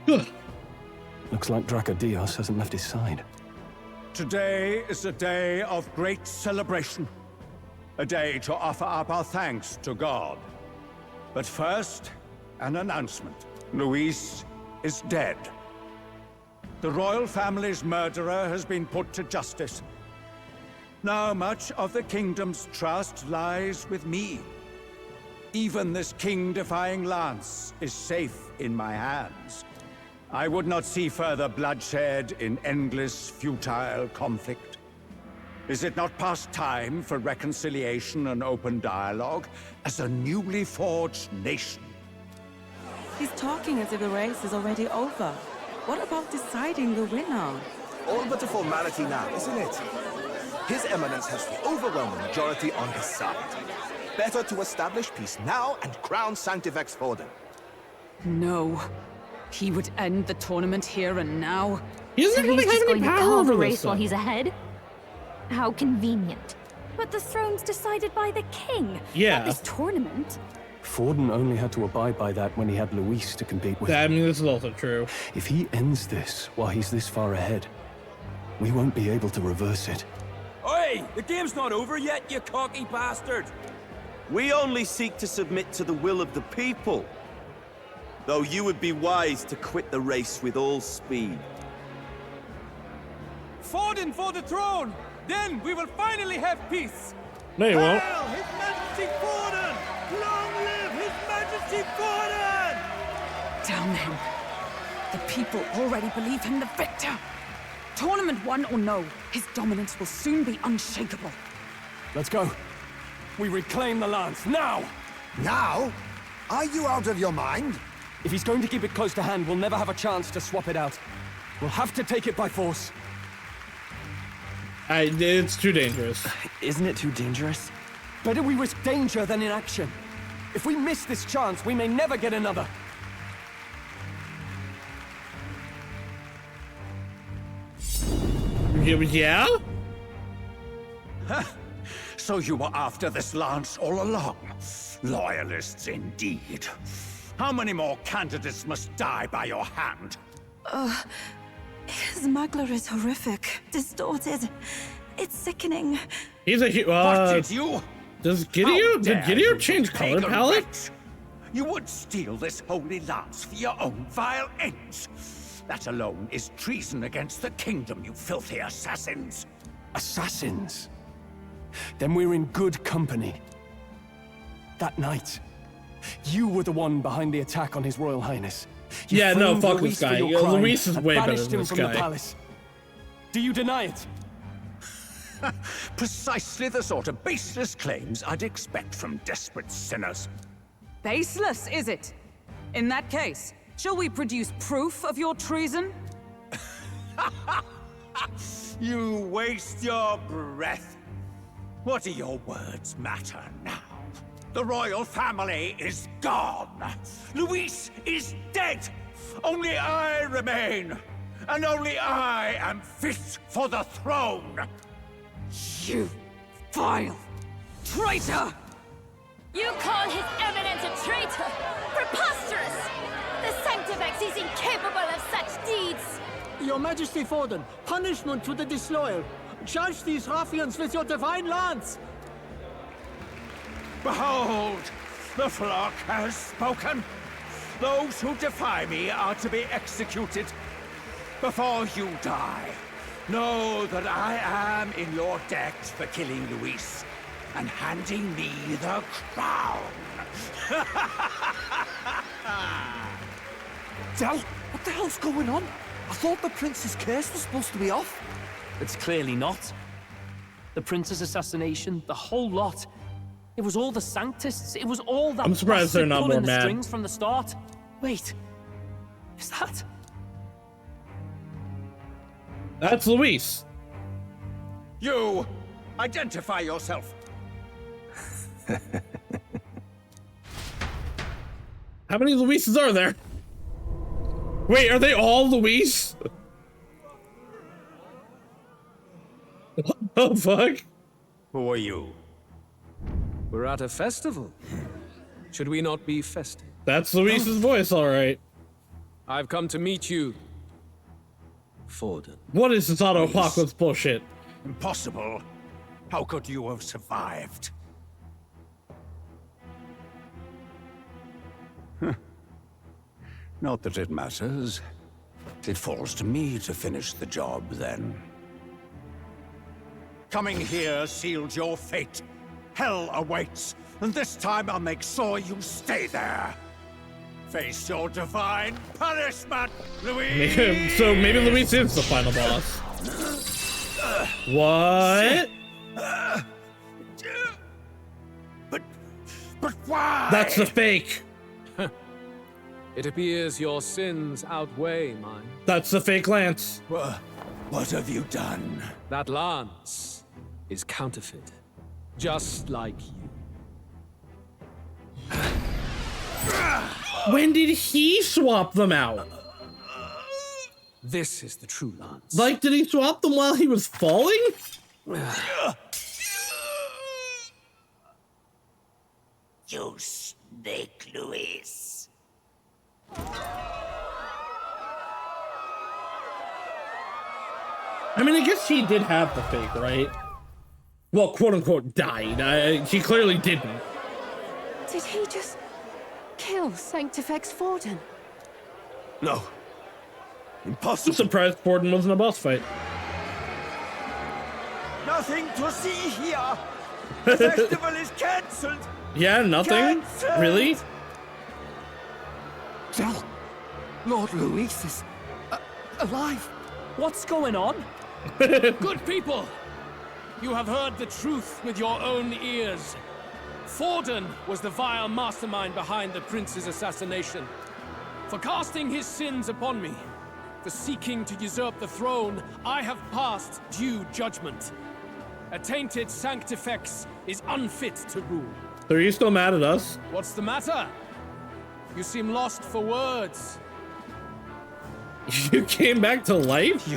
Looks like Dracodios hasn't left his side. Today is a day of great celebration. A day to offer up our thanks to God. But first, an announcement. Luis is dead. The royal family's murderer has been put to justice. Now much of the kingdom's trust lies with me. Even this king-defying lance is safe in my hands. I would not see further bloodshed in endless, futile conflict. Is it not past time for reconciliation and open dialogue as a newly forged nation? He's talking as if the race is already over. What about deciding the winner? All but a formality now, isn't it? His Eminence has the overwhelming majority on his side. Better to establish peace now and crown Sanctifex Forden. No. He would end the tournament here and now. He doesn't really have any power call the over race this while stuff. he's ahead. How convenient. But the throne's decided by the king. Yeah. Not this tournament. Forden only had to abide by that when he had Luis to compete with. I mean, this is also true. If he ends this while he's this far ahead, we won't be able to reverse it. Oi! The game's not over yet, you cocky bastard! We only seek to submit to the will of the people. Though you would be wise to quit the race with all speed. Forden for the throne! Then we will finally have peace! No, you won't. Hail His Majesty Forden! Long live His Majesty Forden! Damn him. The people already believe him the victor. Tournament won or no, his dominance will soon be unshakable. Let's go. We reclaim the lance, now! Now? Are you out of your mind? If he's going to keep it close to hand, we'll never have a chance to swap it out. We'll have to take it by force. It's too dangerous. Isn't it too dangerous? Better we risk danger than inaction. If we miss this chance, we may never get another. Yeah? So you were after this lance all along? Loyalists indeed. How many more candidates must die by your hand? His smuggler is horrific, distorted. It's sickening. He's a What did you? Does Gideon? Did Gideon change color pagan palette? wretch? You would steal this holy lance for your own vile ends. That alone is treason against the kingdom, you filthy assassins. Assassins? Then we're in good company. That night, you were the one behind the attack on His Royal Highness. You Yeah, no, framed fuck Luis this for guy. your Yeah, crime Luis is and way better banished than him this from guy. the palace. Do you deny it? Precisely the sort of baseless claims I'd expect from desperate sinners. Baseless, is it? In that case, shall we produce proof of your treason? You waste your breath. What do your words matter now? The royal family is gone. Luis is dead. Only I remain. And only I am fit for the throne. You vile traitor! You call His Eminence a traitor? Preposterous! The Sanctifex is incapable of such deeds! Your Majesty Forden, punishment to the disloyal. Judge these ruffians with your divine lance! Behold, the flock has spoken. Those who defy me are to be executed. Before you die, know that I am in your debt for killing Luis and handing me the crown. Del, what the hell's going on? I thought the prince's curse was supposed to be off. It's clearly not. The prince's assassination, the whole lot. It was all the Sanctists. It was all that. I'm surprised they're bastard not pulling more the mad. strings from the start. Wait, is that? That's Luis. You, identify yourself. How many Luises are there? Wait, are they all Luis? What the fuck? Who are you? We're at a festival. Should we not be festive? That's Luis's voice, all right. I've come to meet you, Forden. What is this auto-apocalypse bullshit? Impossible. How could you have survived? Not that it matters. It falls to me to finish the job, then. Coming here sealed your fate. Hell awaits, and this time I'll make sure you stay there. Face your divine punishment, Luis! So maybe Luis is the final boss. What? But why? That's the fake. It appears your sins outweigh mine. That's the fake lance. What have you done? That lance is counterfeit, just like you. When did he swap them out? This is the true lance. Like, did he swap them while he was falling? You snake, Luis. I mean, I guess he did have the fake, right? Well, quote-unquote, died. He clearly didn't. Did he just kill Sanctifex Forden? No. Impossible. I'm surprised Forden wasn't a boss fight. Nothing to see here. The festival is cancelled. Yeah, nothing? Cancelled. Really? Del, Lord Luis is alive. What's going on? Good people! You have heard the truth with your own ears. Forden was the vile mastermind behind the prince's assassination. For casting his sins upon me, for seeking to usurp the throne, I have passed due judgment. A tainted Sanctifex is unfit to rule. So are you still mad at us? What's the matter? You seem lost for words. You came back to life?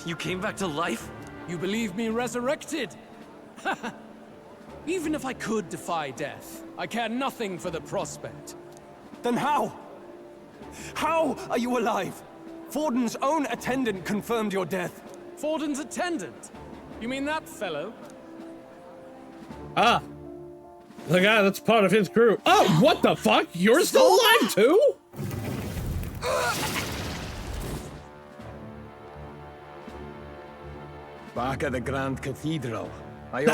You came back to life? You believe me resurrected? Even if I could defy death, I care nothing for the prospect. Then how? How are you alive? Forden's own attendant confirmed your death. Forden's attendant? You mean that fellow? Ah. The guy that's part of his crew. Oh, what the fuck? You're still alive too? Back at the Grand Cathedral. I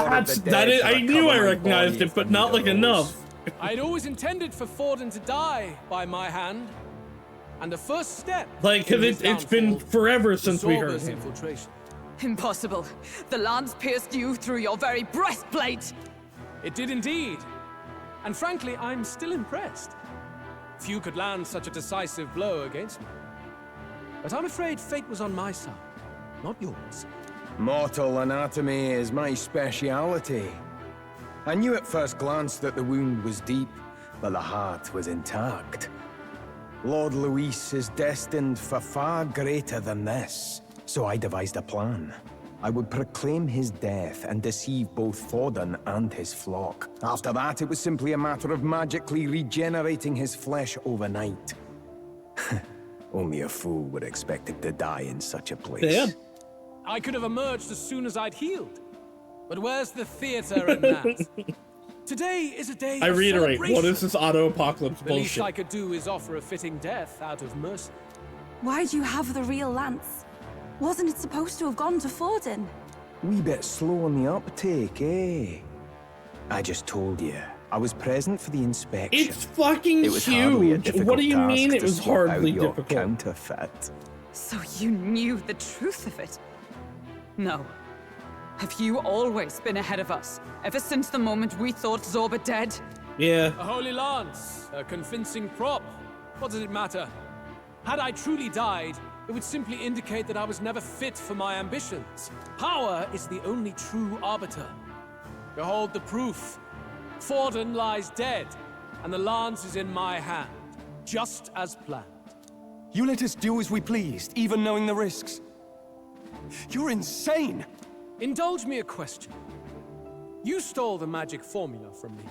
knew I recognized it, but not like enough. I'd always intended for Forden to die by my hand. And the first step... Like, cause it's been forever since we heard him. Infiltration. Impossible. The lance pierced you through your very breastplate. It did indeed. And frankly, I'm still impressed. Few could land such a decisive blow against me. But I'm afraid fate was on my side, not yours. Mortal anatomy is my speciality. I knew at first glance that the wound was deep, but the heart was intact. Lord Luis is destined for far greater than this, so I devised a plan. I would proclaim his death and deceive both Forden and his flock. After that, it was simply a matter of magically regenerating his flesh overnight. Only a fool would expect it to die in such a place. Yeah. I could have emerged as soon as I'd healed. But where's the theater in that? Today is a day I of reiterate, what celebration. is this auto-apocalypse The least bullshit? I could do is offer a fitting death out of mercy. Why'd you have the real lance? Wasn't it supposed to have gone to Forden? Wee bit slow on the uptake, eh? I just told you. I was present for the inspection. It's fucking It was hardly a huge. difficult What do you task mean it to was swap out hardly your difficult? Counterfeit. So you knew the truth of it? No. Have you always been ahead of us? Ever since the moment we thought Zorba dead? Yeah. A holy lance, a convincing prop. What does it matter? Had I truly died, it would simply indicate that I was never fit for my ambitions. Power is the only true arbiter. Behold the proof. Forden lies dead, and the lance is in my hand, just as planned. You let us do as we pleased, even knowing the risks. You're insane! Indulge me a question. You stole the magic formula from me.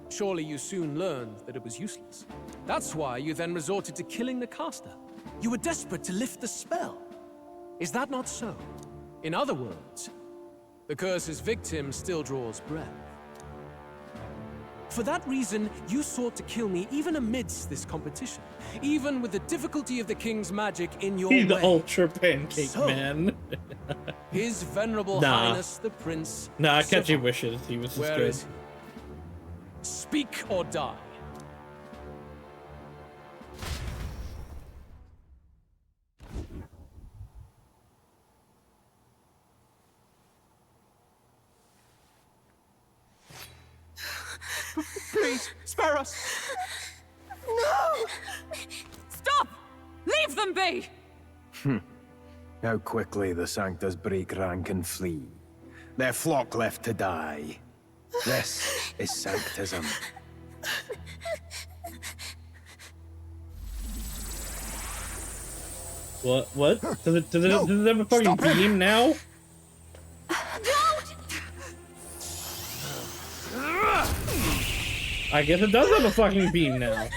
Surely you soon learned that it was useless. That's why you then resorted to killing the caster. You were desperate to lift the spell. Is that not so? In other words, the curse's victim still draws breath. For that reason, you sought to kill me even amidst this competition, even with the difficulty of the king's magic in your He's way. the ultra pancake man. His venerable highness, the prince. Nah, catchy survived. wishes. He was just Where good. is he? Speak or die. Please, spare us! No! Stop! Leave them be! How quickly the Sanctus break rank and flee. Their flock left to die. This is Sanctism. What? Does it have a fucking beam now? I guess it does have a fucking beam now.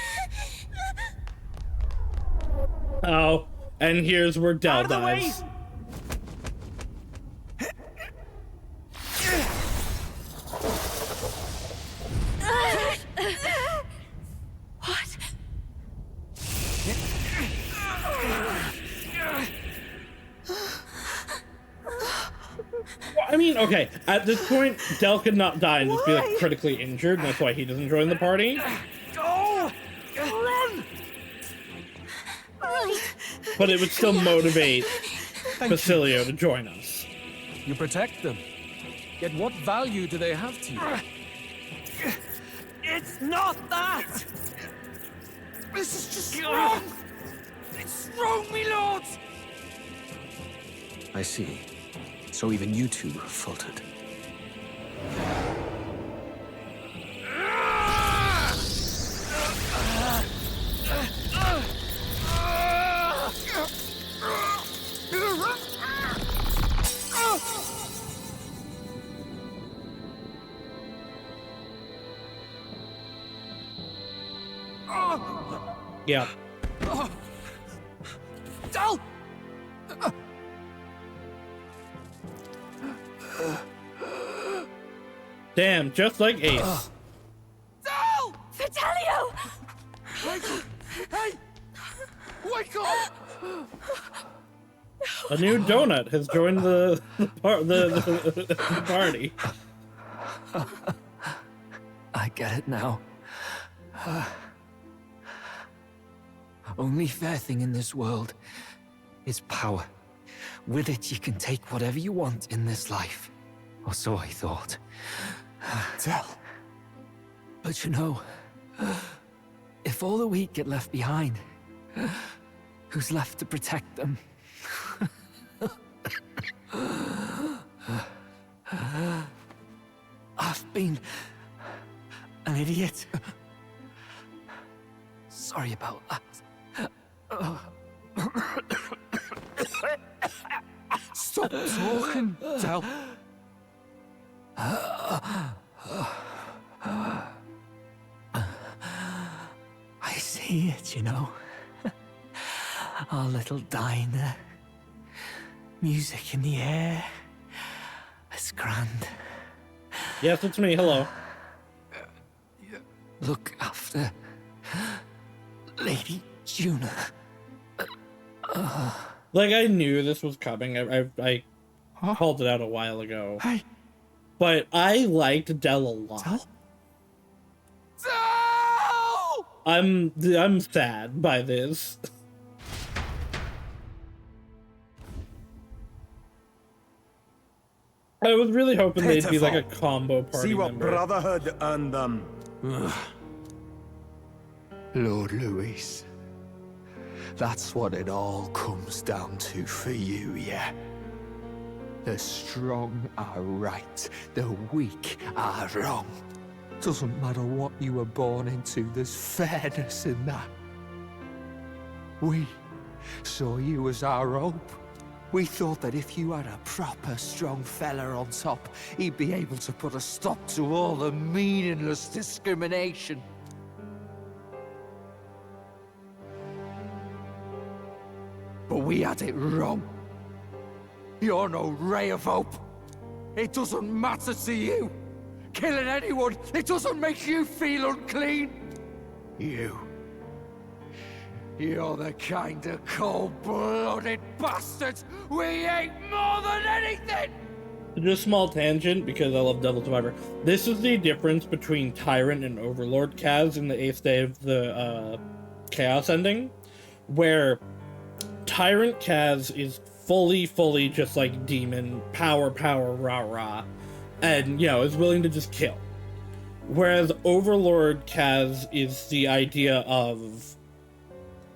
Oh, and here's where Del dies. What? I mean, okay, at this point, Del could not die and just be like critically injured, and that's why he doesn't join the party. Go! Run! But it would still motivate Basilio to join us. You protect them. Yet what value do they have to you? It's not that! This is just wrong! It's wrong, me lords! I see. So even you two faltered. Yeah. Del! Damn, just like Ace. Del! Fidelio! Hey! Wake up! A new donut has joined the party. I get it now. Only fair thing in this world is power. With it, you can take whatever you want in this life. Or so I thought. Del. But you know, if all the weak get left behind, who's left to protect them? I've been an idiot. Sorry about that. Stop talking, Del. I see it, you know. Our little diner. Music in the air. It's grand. Yes, it's me. Hello. Look after Lady Juna. Like, I knew this was coming. I called it out a while ago. Hey. But I liked Del a lot. Del? I'm sad by this. I was really hoping they'd be like a combo party. See what member. Brotherhood earned them. Lord Louis. That's what it all comes down to for you, yeah? The strong are right, the weak are wrong. Doesn't matter what you were born into, there's fairness in that. We saw you as our hope. We thought that if you had a proper strong fella on top, he'd be able to put a stop to all the meaningless discrimination. But we had it wrong. You're no ray of hope. It doesn't matter to you. Killing anyone, it doesn't make you feel unclean. You're the kind of cold-blooded bastards we hate more than anything! Just a small tangent, because I love Devil Survivor. This is the difference between Tyrant and Overlord Kaz in the 8th day of the Chaos ending, where Tyrant Kaz is fully just like demon, power, rah-rah, and, you know, is willing to just kill. Whereas Overlord Kaz is the idea of,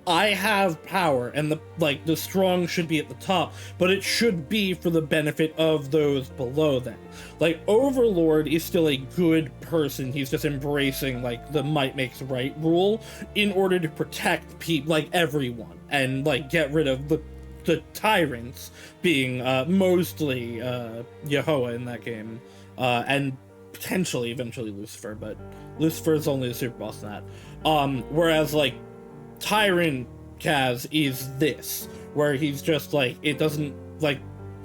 I have power, and the strong should be at the top, but it should be for the benefit of those below them. Like, Overlord is still a good person. He's just embracing, like, the might makes right rule in order to protect people, like, everyone, and, like, get rid of the tyrants, being mostly Yehoah in that game, and potentially eventually Lucifer, but Lucifer's only the super boss in that. Whereas, like, Tyrant Kaz is this, where he's just like, it doesn't, like,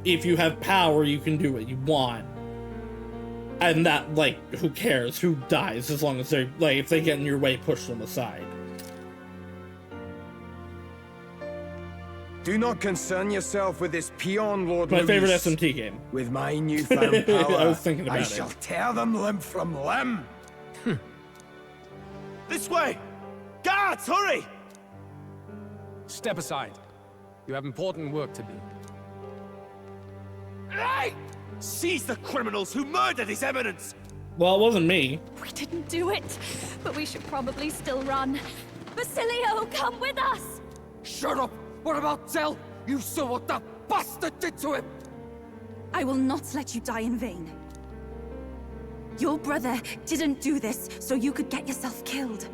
if you have power, you can do what you want. And that, like, who cares who dies, as long as they're, like, if they get in your way, push them aside. Do not concern yourself with this peon, Lord My Luis. favorite SMT game. With my newfound power, I was thinking about I it. shall tear them limb from limb. This way! Guards, hurry! Step aside. You have important work to do. Hey! Seize the criminals who murdered His Eminence! Well, it wasn't me. We didn't do it, but we should probably still run. Basilio, come with us! Shut up! What about Zell? You saw what that bastard did to him! I will not let you die in vain. Your brother didn't do this so you could get yourself killed.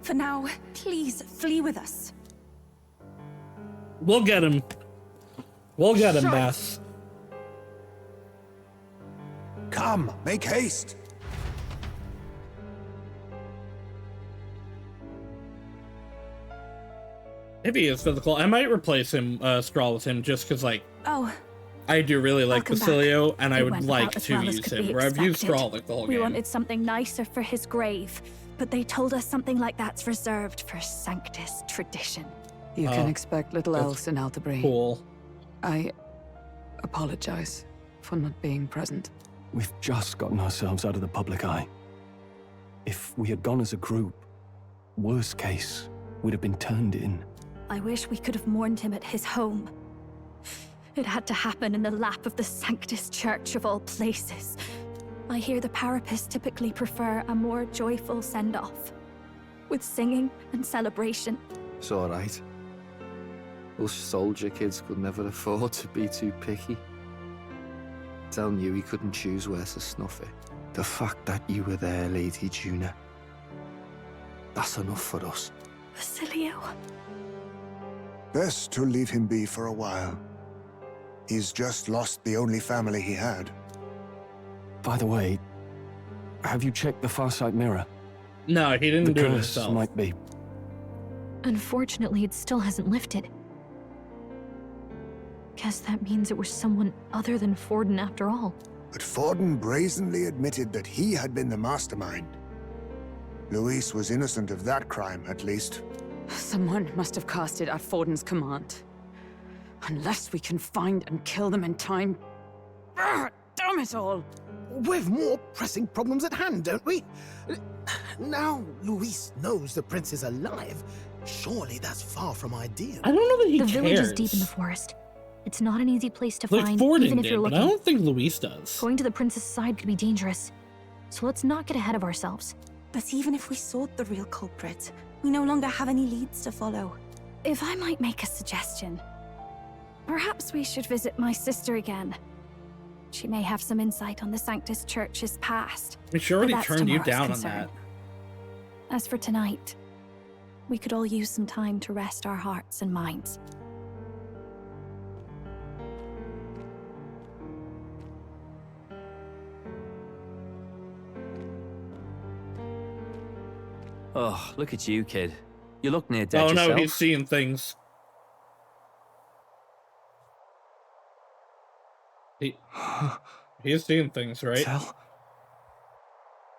For now, please flee with us. We'll get him. We'll get him, Bass. Come, make haste. If he is physical, I might replace him, Skrull with him, just because, like, Oh, I do really like Welcome Basilio, back. and I It would went like about as to well as use could him, be where I've used expected. Skrull, like, the whole We game. wanted something nicer for his grave, but they told us something like that's reserved for Sanctus tradition. You can expect little that's else in Altabri. Cool. I apologize for not being present. We've just gotten ourselves out of the public eye. If we had gone as a group, worst case, we'd have been turned in. I wish we could have mourned him at his home. It had to happen in the lap of the Sanctus Church of all places. I hear the Parapists typically prefer a more joyful send-off, with singing and celebration. It's all right. Us soldier kids could never afford to be too picky. Zell knew he couldn't choose where to snuff it. The fact that you were there, Lady Juna, that's enough for us. Basilio. Best to leave him be for a while. He's just lost the only family he had. By the way, have you checked the Farsight mirror? No, he didn't The do it curse himself. might be. Unfortunately, it still hasn't lifted. Guess that means it was someone other than Forden after all. But Forden brazenly admitted that he had been the mastermind. Luis was innocent of that crime, at least. Someone must have cast it at Forden's command. Unless we can find and kill them in time. Damn it all! We've more pressing problems at hand, don't we? Now Luis knows the prince is alive. Surely that's far from ideal. I don't know that he The cares. village is deep in the forest. It's not an easy place to Like, find, Forden even if did, you're but looking. I don't think Luis does. Going to the prince's side could be dangerous. So let's not get ahead of ourselves. But even if we sought the real culprit, we no longer have any leads to follow. If I might make a suggestion, perhaps we should visit my sister again. She may have some insight on the Sanctus Church's past. I mean, she already but that's turned you tomorrow's down on concern. that. As for tonight, we could all use some time to rest our hearts and minds. Oh, look at you, kid. You look near dead Oh no, yourself. he's seeing things. He's seeing things, right?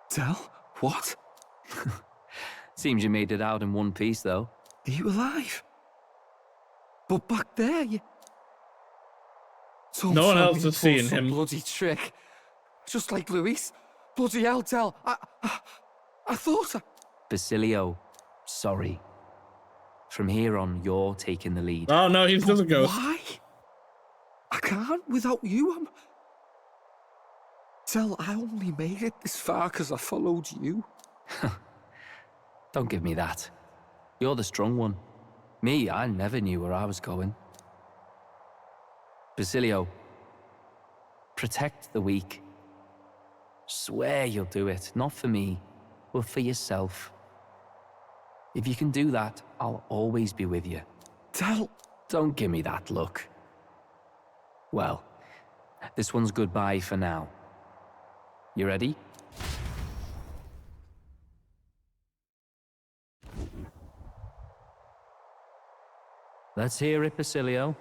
Tell? What? Seems you made it out in one piece, though. Are you alive? But back there, you... No one else Something is seeing pulled some him. bloody trick. Just like Luis. Bloody hell, Tell. I thought I... Basilio, sorry. From here on, you're taking the lead. Oh no, he's just a ghost. Why? I can't without you. Del, I only made it this far because I followed you. Don't give me that. You're the strong one. Me, I never knew where I was going. Basilio, protect the weak. Swear you'll do it, not for me, but for yourself. If you can do that, I'll always be with you. Del... Don't give me that look. Well, this one's goodbye for now. You ready? Let's hear it, Basilio.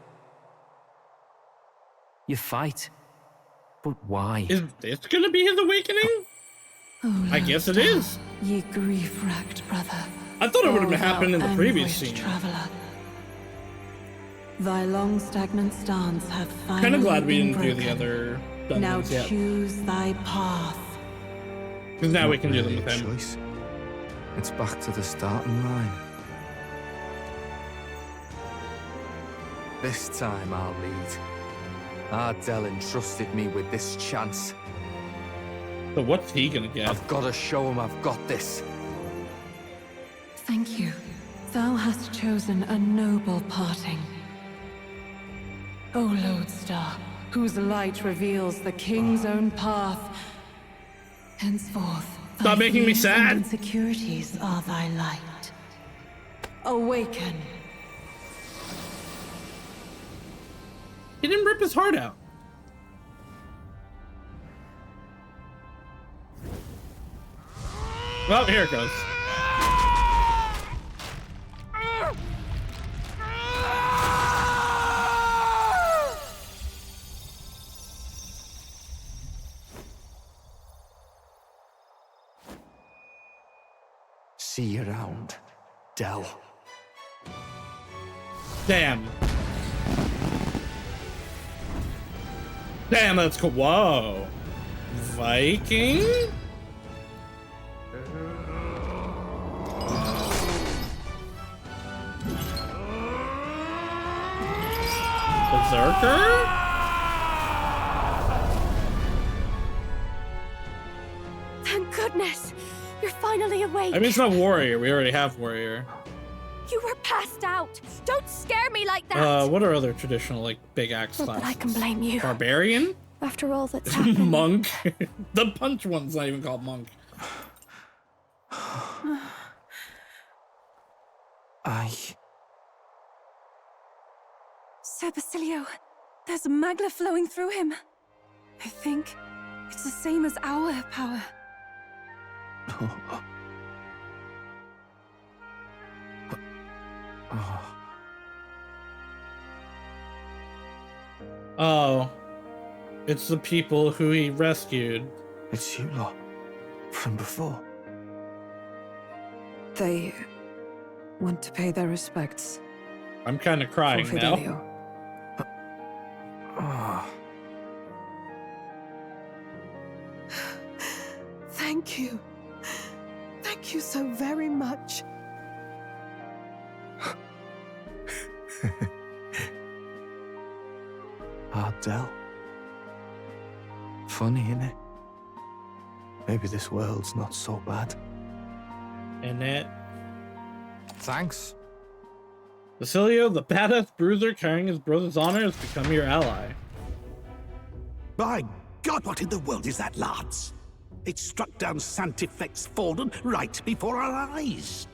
You fight. But why? Is this gonna be his awakening? Oh, I guess it is. Ye grief-racked brother. I thought it would have happened in the previous scene. Traveler. Thy long stagnant stance hath finally Kind of glad we been didn't do the broken. other Now dungeons yet. choose thy path. Because now we can do them with him. Choice. It's back to the starting line. This time I'll lead. Ardell entrusted me with this chance. So what's he gonna get? I've got to show him I've got this. Thank you. Thou hast chosen a noble parting. O Lodestar, whose light reveals the king's own path. Henceforth, Stop making me fears sad. and insecurities are thy light. Awaken. He didn't rip his heart out. Well, here it goes. See you around, Del. Damn. Damn, that's cool. Whoa. Viking? Berserker? Thank goodness! You're finally awake! I mean, it's not warrior. We already have warrior. You were passed out! Don't scare me like that! What are other traditional, like, big axe Not classes? that I can blame you. Barbarian? After all that's happened. Monk? The punch one's not even called monk. Sir Basilio, there's magla flowing through him. I think it's the same as our power. Oh. It's the people who he rescued. It's you lot. From before. They want to pay their respects. I'm kind of crying for now. Fidelio. Thank you. Thank you so very much. Ardell. Funny, innit? Maybe this world's not so bad. And it. Thanks. Basilio, the badass bruiser carrying his brother's honor, has become your ally. By God, what in the world is that, lads? It struck down Santifex Forden right before our eyes.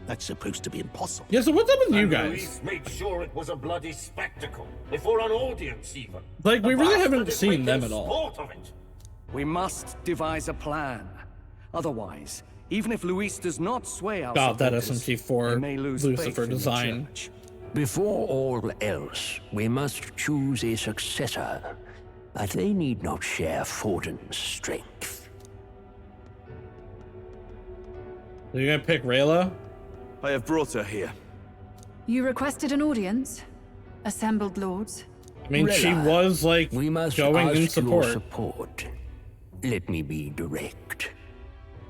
That's supposed to be impossible. Yeah, so what's up with you And guys? Luis made sure it was a bloody spectacle, before an audience even. Like, we The really bastard haven't is seen making them at all. sport of it. We must devise a plan. Otherwise, even if Luis does not sway our God, that supporters, SMT4 we may lose faith Lucifer in the design. church. Before all else, we must choose a successor, but they need not share Forden's strength. Are you gonna pick Rayla? I have brought her here. You requested an audience? Assembled lords? I mean, she Rayla, was, like, we must going in ask your support. support. Let me be direct.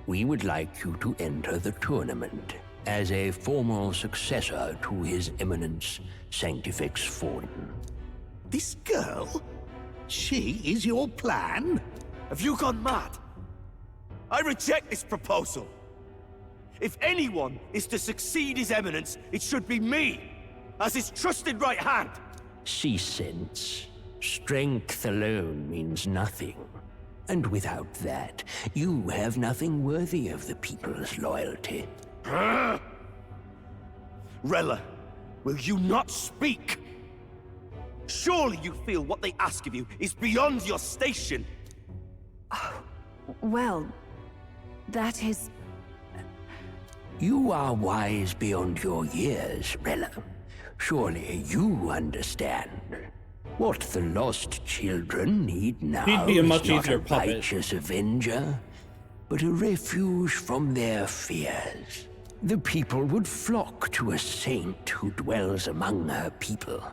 We would like you to enter the tournament as a formal successor to His Eminence Sanctifex Forden. This girl? She is your plan? Have you gone mad? I reject this proposal. If anyone is to succeed His Eminence, it should be me, as his trusted right hand. See sense. Strength alone means nothing. And without that, you have nothing worthy of the people's loyalty. Rella, will you not speak? Surely you feel what they ask of you is beyond your station. Well, that is... You are wise beyond your years, Rella. Surely you understand. What the lost children need now He'd be a much is not easier a puppet. righteous avenger, but a refuge from their fears. The people would flock to a saint who dwells among her people.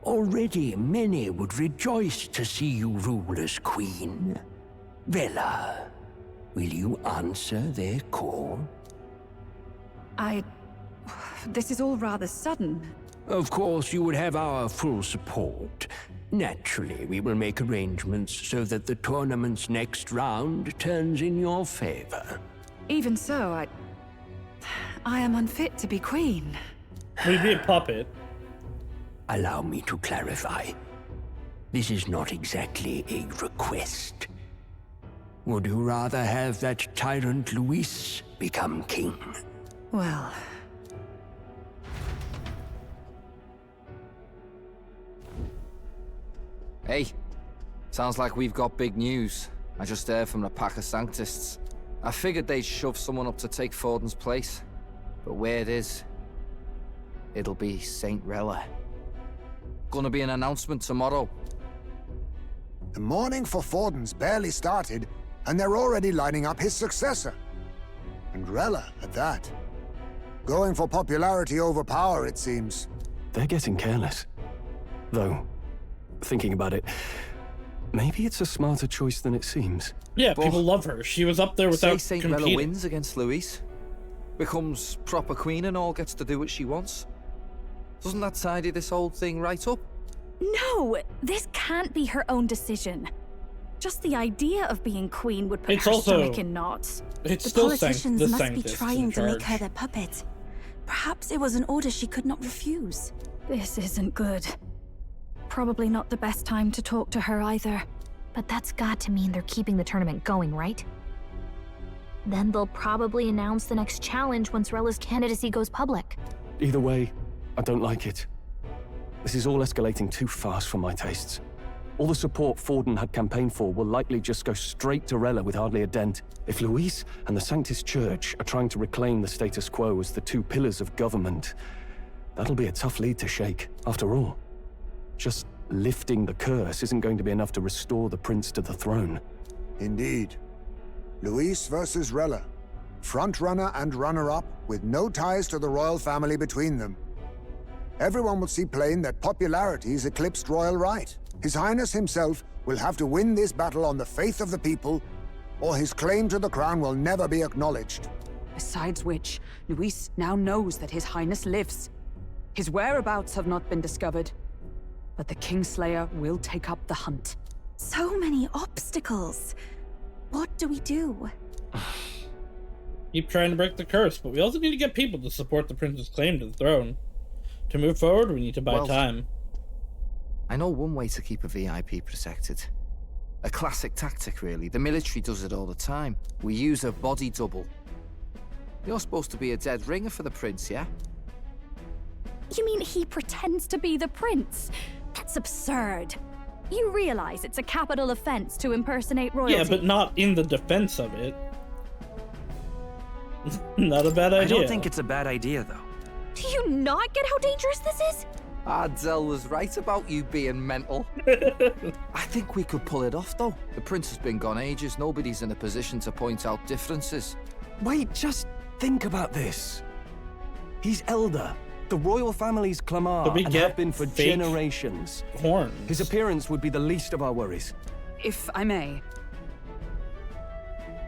Already many would rejoice to see you rule as queen. Rella, will you answer their call? This is all rather sudden. Of course, you would have our full support. Naturally, we will make arrangements so that the tournament's next round turns in your favor. Even so, I am unfit to be queen. We'd be a puppet. Allow me to clarify. This is not exactly a request. Would you rather have that tyrant Luis become king? Well... Hey, sounds like we've got big news. I just heard from the pack of Sanctists. I figured they'd shove someone up to take Forden's place. But where it is, it'll be Saint Rella. Gonna be an announcement tomorrow. The mourning for Forden's barely started, and they're already lining up his successor. And Rella, at that. Going for popularity over power, it seems. They're getting careless. Though, thinking about it, maybe it's a smarter choice than it seems. Yeah, people love her. She was up there without Say Saint competing. Rella wins against Luis, becomes proper queen and all gets to do what she wants. Doesn't that tidy this whole thing right up? No, this can't be her own decision. Just the idea of being queen would put It's her also- stomach in knots. It's The still politicians the must be Sanctist in trying to make charge. her their puppet. Perhaps it was an order she could not refuse. This isn't good. Probably not the best time to talk to her either. But that's got to mean they're keeping the tournament going, right? Then they'll probably announce the next challenge once Rella's candidacy goes public. Either way, I don't like it. This is all escalating too fast for my tastes. All the support Forden had campaigned for will likely just go straight to Rella with hardly a dent. If Luis and the Sanctist Church are trying to reclaim the status quo as the two pillars of government, that'll be a tough lead to shake. After all, just lifting the curse isn't going to be enough to restore the prince to the throne. Indeed. Luis versus Rella. Frontrunner and runner-up, with no ties to the royal family between them. Everyone will see plain that popularity's eclipsed royal right. His Highness himself will have to win this battle on the faith of the people, or his claim to the crown will never be acknowledged. Besides which, Luis now knows that His Highness lives. His whereabouts have not been discovered, but the Kingslayer will take up the hunt. So many obstacles. What do we do? Keep trying to break the curse, but we also need to get people to support the prince's claim to the throne. To move forward, we need to buy time. I know one way to keep a VIP protected. A classic tactic, really. The military does it all the time. We use a body double. You're supposed to be a dead ringer for the prince, yeah? You mean he pretends to be the prince? That's absurd. You realize it's a capital offense to impersonate royalty? Yeah, but not in the defense of it. Not a bad idea. I don't think it's a bad idea, though. Do you not get how dangerous this is? Ardell was right about you being mental. I think we could pull it off, though. The prince has been gone ages. Nobody's in a position to point out differences. Wait, just think about this. He's elder. The royal family's Clamar But we and get have been for fake generations. Horns. His appearance would be the least of our worries. If I may.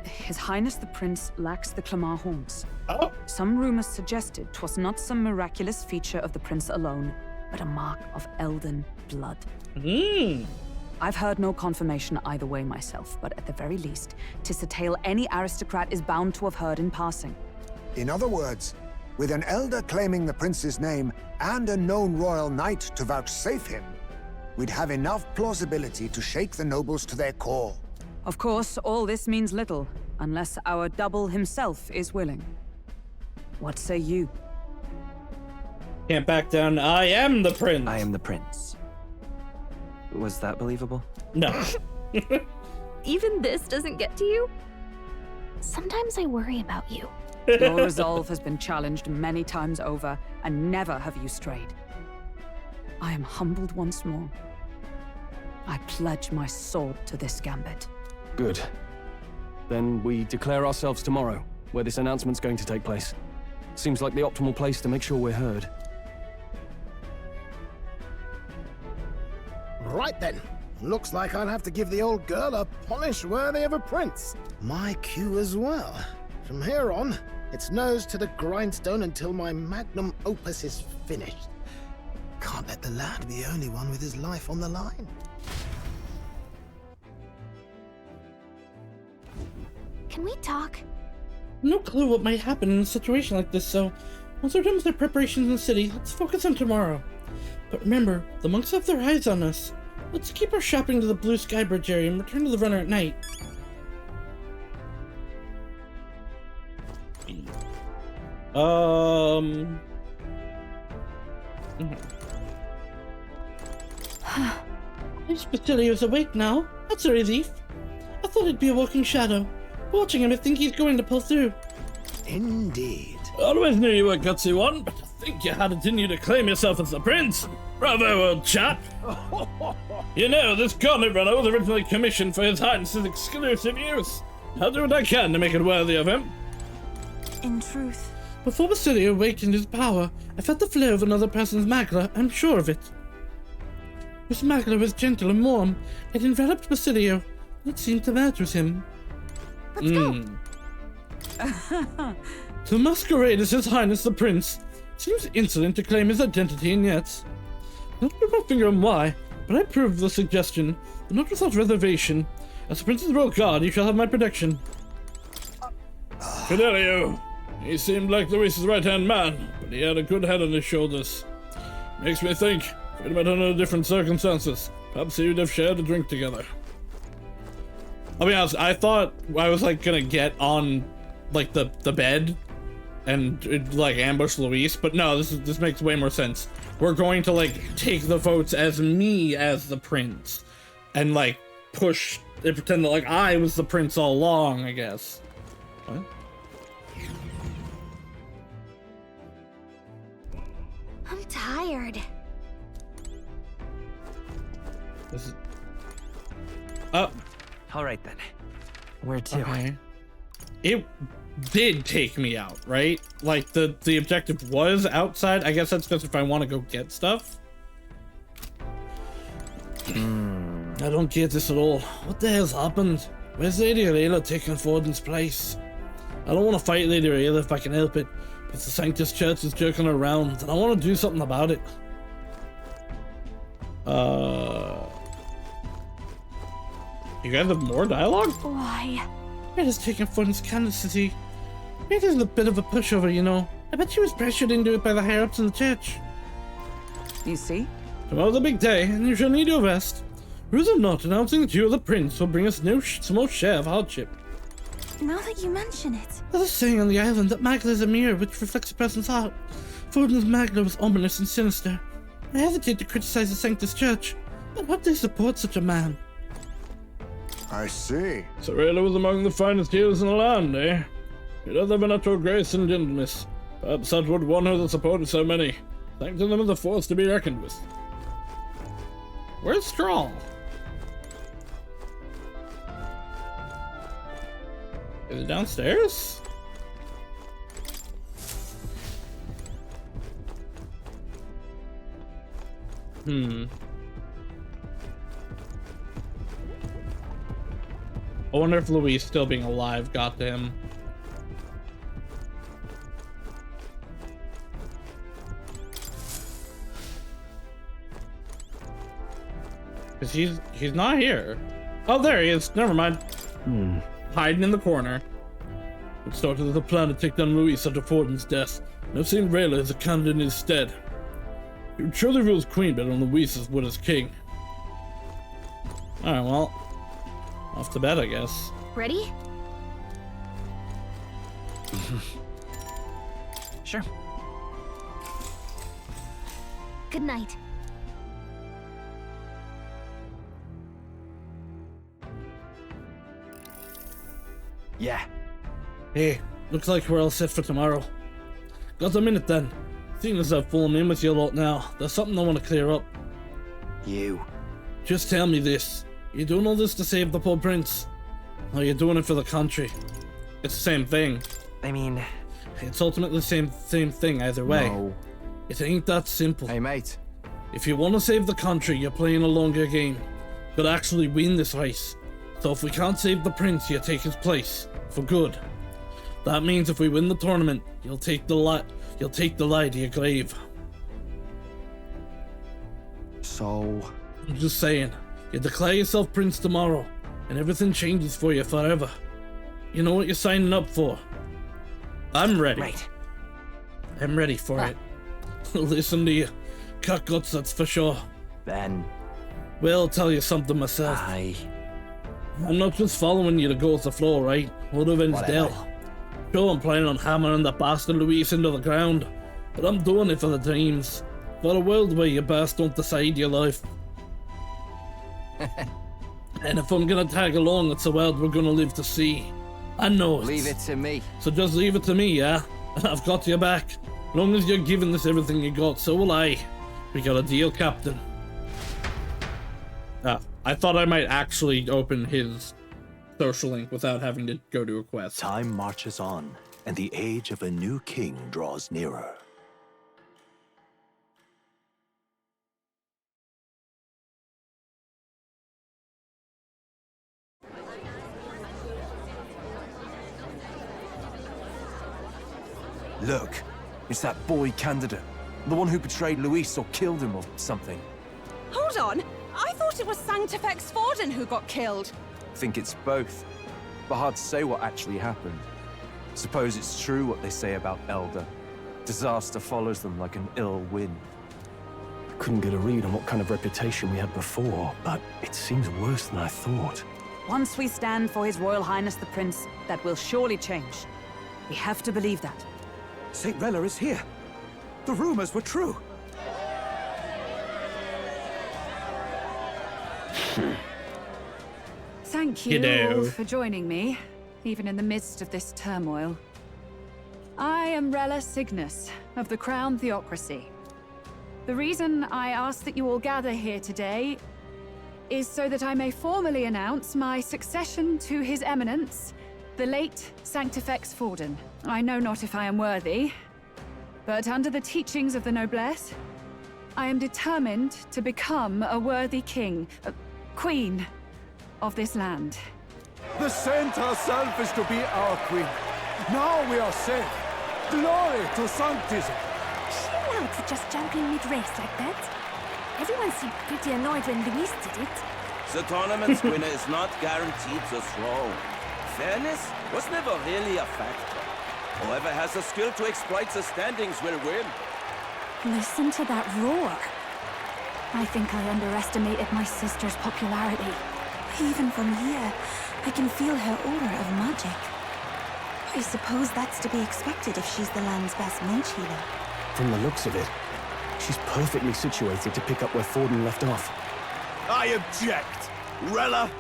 His Highness the Prince lacks the Clamar horns. Oh. Some rumors suggested 'twas not some miraculous feature of the prince alone, but a mark of Elden blood. I've heard no confirmation either way myself, but at the very least, 'tis a tale any aristocrat is bound to have heard in passing. In other words, with an elder claiming the prince's name and a known royal knight to vouchsafe him, we'd have enough plausibility to shake the nobles to their core. Of course, all this means little, unless our double himself is willing. What say you? Can't back down. I am the prince. I am the prince. Was that believable? No. Even this doesn't get to you? Sometimes I worry about you. Your resolve has been challenged many times over, and never have you strayed. I am humbled once more. I pledge my sword to this gambit. Good. Then we declare ourselves tomorrow, where this announcement's going to take place. Seems like the optimal place to make sure we're heard. Right then. Looks like I'll have to give the old girl a polish worthy of a prince. My cue as well. From here on, it's nose to the grindstone until my magnum opus is finished. Can't let the lad be the only one with his life on the line. Can we talk? No clue what might happen in a situation like this, so once we're done with our preparations in the city, let's focus on tomorrow. But remember, the monks have their eyes on us. Let's keep our shopping to the Blue Sky Bridge area and return to the runner at night. His Basilio's awake now. That's a relief. I thought he'd be a walking shadow. Watching him, I think he's going to pull through. Indeed. Always knew you were a gutsy one, but to think you had it in you to claim yourself as the prince. Bravo, old chap. You know, this gauntlet runner was originally commissioned for His Highness's exclusive use. I'll do what I can to make it worthy of him. In truth. Before Basilio awakened his power, I felt the flow of another person's magla, I'm sure of it. This magla was gentle and warm. It enveloped Basilio. It seemed to match with him. Let's go. To masquerade as His Highness the Prince seems insolent to claim his identity, and yet... Not put my finger on why, but I approve of the suggestion, but not without reservation. As the Prince's royal guard, you shall have my protection. Fidelio. He seemed like Luis's right-hand man, but he had a good head on his shoulders. Makes me think, if we'd met under different circumstances, perhaps you'd have shared a drink together. I'll be honest, I thought I was like gonna get on like the bed and like ambush Luis, but no, this makes way more sense. We're going to like take the votes as me as the prince and like push and pretend that like I was the prince all along, I guess. What? I'm tired. This is... All right then. Where to? Okay. It did take me out, right? Like the objective was outside. I guess that's just if I want to go get stuff. I don't get this at all. What the hell's happened? Where's Lady Ayla taking Forden's place? I don't want to fight Lady Ayla if I can help it, but the Sanctus Church is jerking her around, and I want to do something about it. You guys have more dialogue? Why? It has taken Forden's candidacy. It is a bit of a pushover, you know. I bet she was pressured into it by the higher-ups in the church. You see? Tomorrow's a big day, and you shall need your rest. Rules of not announcing that you are the prince will bring us no small share of hardship. Now that you mention it. There's a saying on the island that magla is a mirror which reflects a person's heart. Forden's magla was ominous and sinister. I hesitate to criticize the Sanctus Church, but how do they support such a man? I see. Sorella was among the finest heroes in the land, eh? You'd have the natural grace and gentleness. Perhaps that would won her the support of so many. Thanks to them as a force to be reckoned with. Where's Strahl? Is it downstairs? I wonder if Luis still being alive got to him. Because he's not here. Oh, there he is. Never mind. Hiding in the corner. It started with a plan to take down Luis after Fortin's death. Now seeing Rayla as a candidate in his stead. He would surely rule as queen, but on Luis as would as king. Alright, well. Off to bed, I guess. Ready? Sure. Good night. Yeah. Hey, looks like we're all set for tomorrow. Got a minute then. Seeing as I've fallen in with you lot now, there's something I want to clear up. You. Just tell me this. You doing all this to save the poor prince? Or are you doing it for the country? It's the same thing. I mean... It's ultimately the same thing either way. No. It ain't that simple. Hey, mate. If you want to save the country, you're playing a longer game. But actually win this race. So if we can't save the prince, you take his place. For good. That means if we win the tournament, you'll take the lie to your grave. So... I'm just saying, you declare yourself prince tomorrow, and everything changes for you forever. You know what you're signing up for. I'm ready. Right. I'm ready for it. Listen to you. Cut guts, that's for sure. Then... Well, I'll tell you something myself. I'm not just following you to go with the flow, right? Or revenge Dell. Sure, I'm planning on hammering that bastard Luis into the ground, but I'm doing it for the dreams. For a world where your past don't decide your life. And if I'm gonna tag along, it's a world we're gonna live to see. I know it. Leave it to me. So just leave it to me, yeah? I've got your back. As long as you're giving this everything you got, so will I. We got a deal, Captain. I thought I might actually open his social link without having to go to a quest. Time marches on, and the age of a new king draws nearer. Look, it's that boy candidate. The one who betrayed Luis or killed him or something. Hold on! I thought it was Sanctifex Forden who got killed. Think it's both. But hard to say what actually happened. Suppose it's true what they say about Elder. Disaster follows them like an ill wind. Couldn't get a read on what kind of reputation we had before, but it seems worse than I thought. Once we stand for His Royal Highness the Prince, that will surely change. We have to believe that. St. Rella is here. The rumors were true. Thank you all for joining me, even in the midst of this turmoil. I am Rella Cygnus of the Crown Theocracy. The reason I ask that you all gather here today is so that I may formally announce my succession to His Eminence, the late Sanctifex Forden. I know not if I am worthy, but under the teachings of the noblesse, I am determined to become a worthy king, queen of this land. The saint herself is to be our queen. Now we are safe. Glory to Sanctism. Is she allowed to just jump in mid-race like that? Everyone seemed pretty annoyed when Luis did it. The tournament's winner is not guaranteed the throne. Fairness was never really a factor. Whoever has the skill to exploit the standings will win. Listen to that roar. I think I underestimated my sister's popularity. Even from here, I can feel her aura of magic. I suppose that's to be expected if she's the land's best mage healer. From the looks of it, she's perfectly situated to pick up where Forden left off. I object! Rella,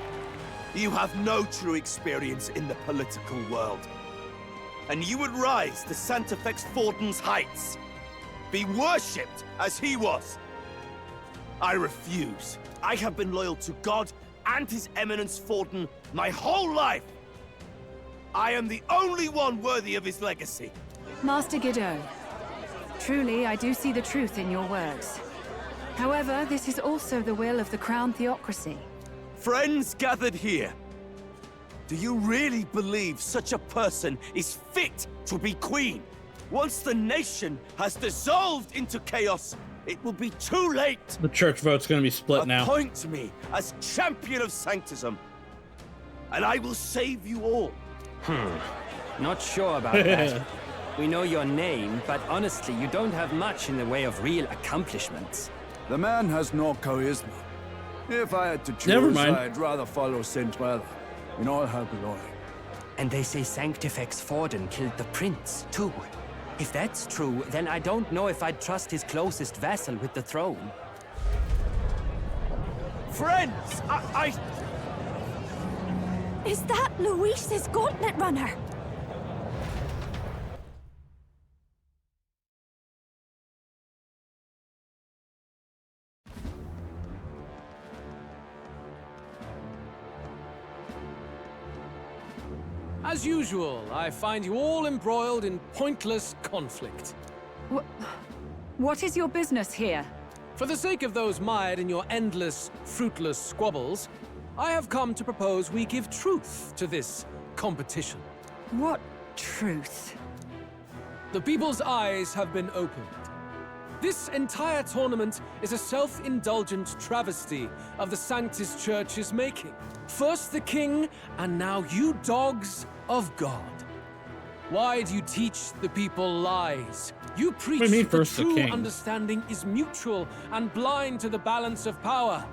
you have no true experience in the political world. And you would rise to Sanctifex Forden's heights. Be worshipped as he was. I refuse. I have been loyal to God and His Eminence Forden my whole life. I am the only one worthy of his legacy. Master Guido, truly I do see the truth in your words. However, this is also the will of the Crown Theocracy. Friends gathered here, do you really believe such a person is fit to be queen? Once the nation has dissolved into chaos, it will be too late. The church vote's gonna be split now. Appoint me as champion of sanctism, and I will save you all. Not sure about that. We know your name, but honestly, you don't have much in the way of real accomplishments. The man has no charisma. If I had to choose, Never mind. I'd rather follow Saint Rella in all her glory. And they say Sanctifex Forden killed the prince, too. If that's true, then I don't know if I'd trust his closest vassal with the throne. Friends, Is that Luis's gauntlet runner? As usual, I find you all embroiled in pointless conflict. What is your business here? For the sake of those mired in your endless, fruitless squabbles, I have come to propose we give truth to this competition. What truth? The people's eyes have been opened. This entire tournament is a self-indulgent travesty of the Sanctus Church's making. First the king, and now you dogs of God. Why do you teach the people lies? You preach that true understanding is mutual and blind to the balance of power.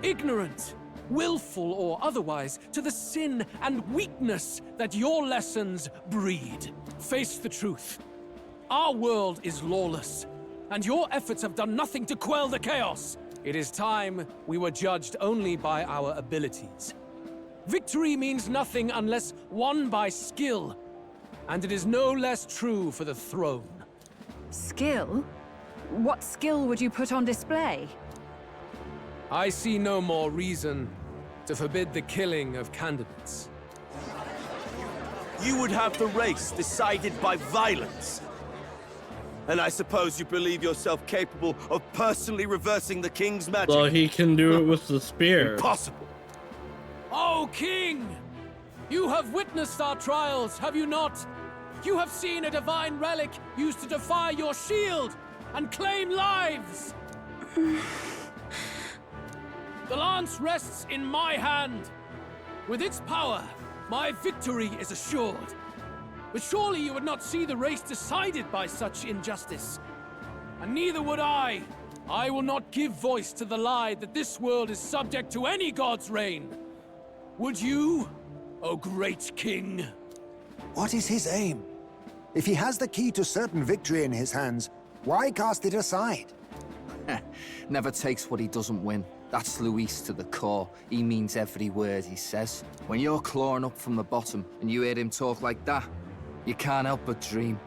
Ignorant, willful or otherwise, to the sin and weakness that your lessons breed. Face the truth. Our world is lawless, and your efforts have done nothing to quell the chaos. It is time we were judged only by our abilities. Victory means nothing unless won by skill, and it is no less true for the throne. Skill? What skill would you put on display? I see no more reason to forbid the killing of candidates. You would have the race decided by violence. And I suppose you believe yourself capable of personally reversing the king's magic? Well, he can do it with the spear. Impossible. Oh, king! You have witnessed our trials, have you not? You have seen a divine relic used to defy your shield and claim lives! The lance rests in my hand. With its power, my victory is assured. But surely you would not see the race decided by such injustice. And neither would I. I will not give voice to the lie that this world is subject to any god's reign. Would you, O great king? What is his aim? If he has the key to certain victory in his hands, why cast it aside? Never takes what he doesn't win. That's Luis to the core. He means every word he says. When you're clawing up from the bottom and you hear him talk like that, you can't help but dream.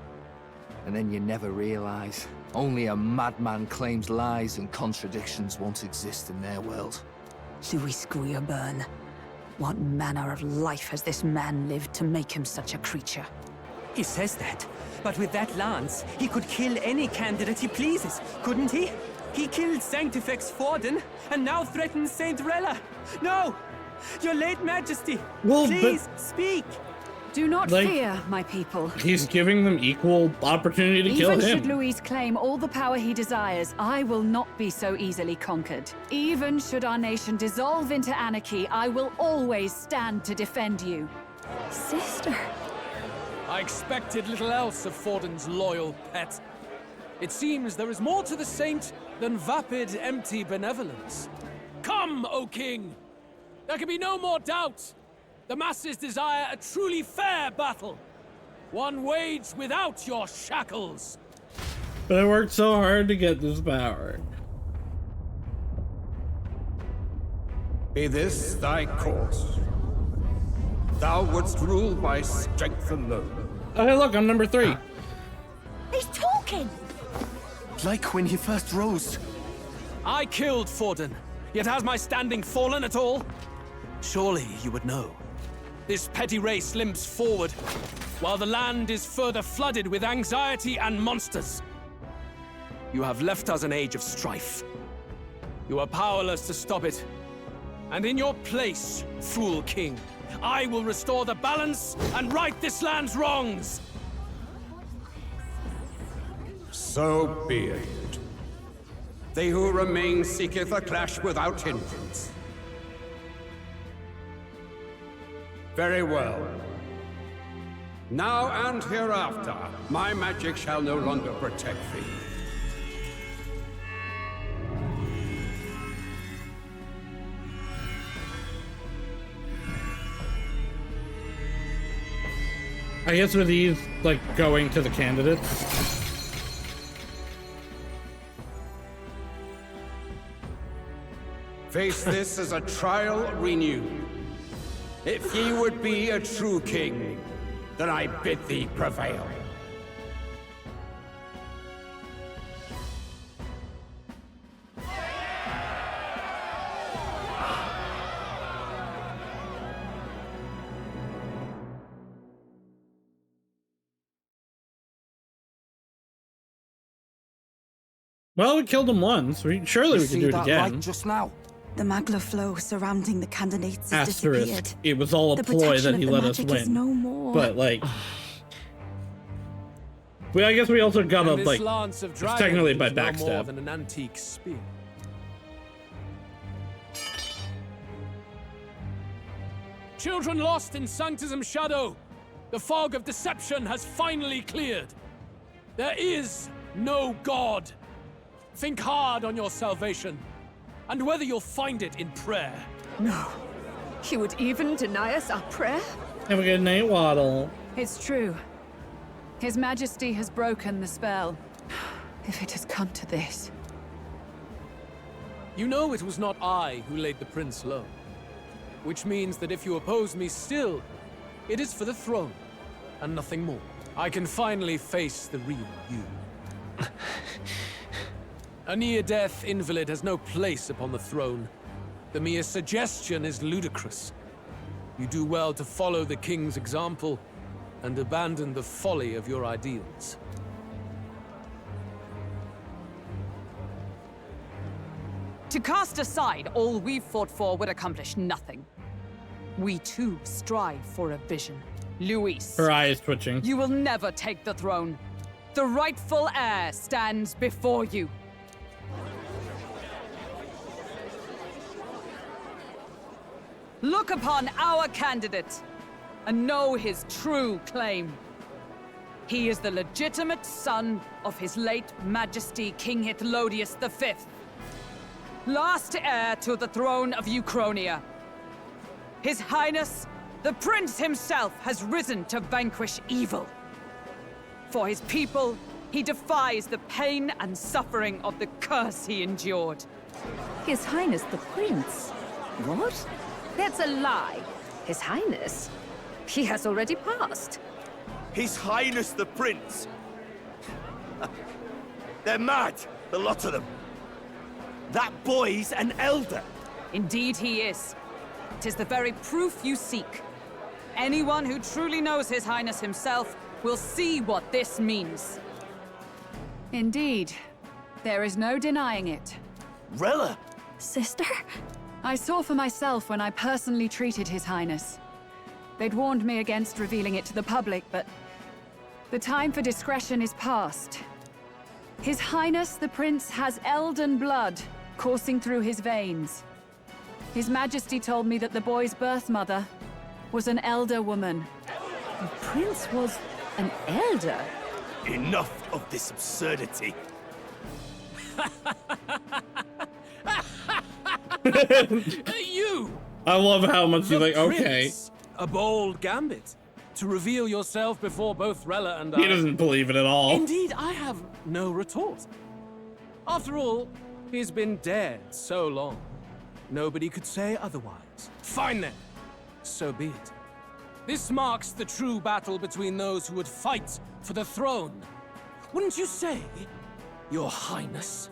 And then you never realize. Only a madman claims lies and contradictions won't exist in their world. Luis Guillerburn. What manner of life has this man lived to make him such a creature? He says that, but with that lance, he could kill any candidate he pleases, couldn't he? He killed Sanctifex Forden, and now threatens Saint Rella. No! Your late majesty! Well, please, speak! Do not fear, my people. He's giving them equal opportunity to kill him. Even should Luis claim all the power he desires, I will not be so easily conquered. Even should our nation dissolve into anarchy, I will always stand to defend you. Sister. I expected little else of Forden's loyal pet. It seems there is more to the saint than vapid, empty benevolence. Come, O king! There can be no more doubt. The masses desire a truly fair battle. One waged without your shackles. But I worked so hard to get this power. Be this thy course. Thou wouldst rule by strength alone. Oh, hey, look, I'm number 3. He's talking! Like when you first rose. I killed Forden, yet has my standing fallen at all? Surely you would know. This petty race limps forward, while the land is further flooded with anxiety and monsters. You have left us an age of strife. You are powerless to stop it. And in your place, fool king, I will restore the balance and right this land's wrongs! So be it. They who remain seeketh a clash without hindrance. Very well. Now and hereafter, my magic shall no longer protect thee. I guess with these, like, going to the candidates. Face this as a trial renewed. If ye would be a true king, then I bid thee prevail. Well, we killed him once. Surely we can do it again. Just now. The magla flow surrounding the candidates has Asterisk. disappeared. It was all a The ploy protection that he of the let us magic is win. no more. But like, well, I guess we also got And a this like. lance of It's dragon technically by is no more backstab. than an antique spear. Children lost in Sanctism shadow, the fog of deception has finally cleared. There is no God. Think hard on your salvation, and whether you'll find it in prayer. No. He would even deny us our prayer? Have a good night, Waddle. It's true. His Majesty has broken the spell. If it has come to this. You know it was not I who laid the prince low. Which means that if you oppose me still, it is for the throne, and nothing more. I can finally face the real you. A near-death invalid has no place upon the throne. The mere suggestion is ludicrous. You do well to follow the king's example, and abandon the folly of your ideals. To cast aside all we've fought for would accomplish nothing. We too strive for a vision. Luis. Her eye is twitching. You will never take the throne. The rightful heir stands before you. Look upon our candidate and know his true claim. He is the legitimate son of his late Majesty King Hithlodius V, last heir to the throne of Euchronia. His Highness, the Prince himself, has risen to vanquish evil. For his people, he defies the pain and suffering of the curse he endured. His Highness the Prince? What? That's a lie. His Highness? He has already passed. His Highness the Prince. They're mad, the lot of them. That boy's an elder. Indeed he is. 'Tis the very proof you seek. Anyone who truly knows His Highness himself will see what this means. Indeed. There is no denying it. Rella! Sister? I saw for myself when I personally treated His Highness. They'd warned me against revealing it to the public, but the time for discretion is past. His Highness the Prince has Elden blood coursing through his veins. His Majesty told me that the boy's birth mother was an elder woman. The Prince was an elder? Enough of this absurdity. You! I love how much you're like, okay. Prince, a bold gambit. To reveal yourself before both Rella and He I. doesn't believe it at all. Indeed, I have no retort. After all, he's been dead so long. Nobody could say otherwise. Fine then. So be it. This marks the true battle between those who would fight for the throne. Wouldn't you say, Your Highness?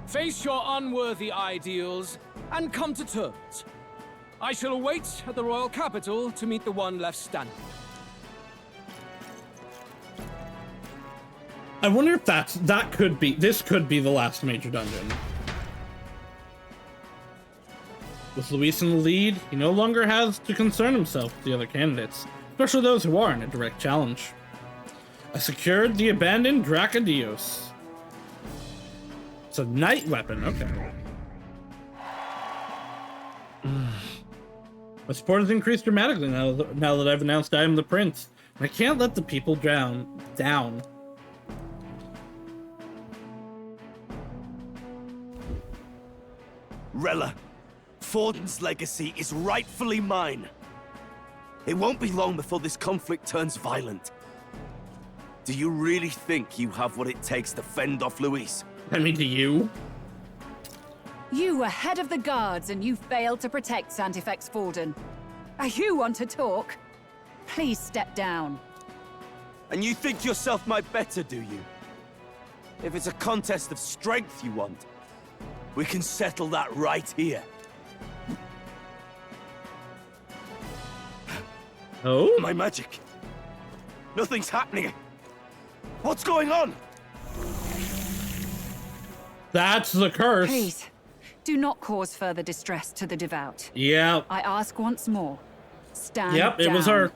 Face your unworthy ideals and come to terms. I shall await at the royal capital to meet the one left standing. I wonder if this could be the last major dungeon. With Luis in the lead, he no longer has to concern himself with the other candidates, especially those who are in a direct challenge. I secured the abandoned Dracodios. It's a night weapon, okay. My support has increased dramatically now that I've announced I am the prince. I can't let the people down. Rella, Forden's legacy is rightfully mine. It won't be long before this conflict turns violent. Do you really think you have what it takes to fend off Luis? I mean, do you? You were head of the guards and you failed to protect Santifex Forden. You want to talk? Please step down. And you think yourself my better, do you? If it's a contest of strength you want, we can settle that right here. Oh? My magic. Nothing's happening. What's going on? That's the curse. Please, do not cause further distress to the devout. Yep. I ask once more. Stand Yep, down. it was her.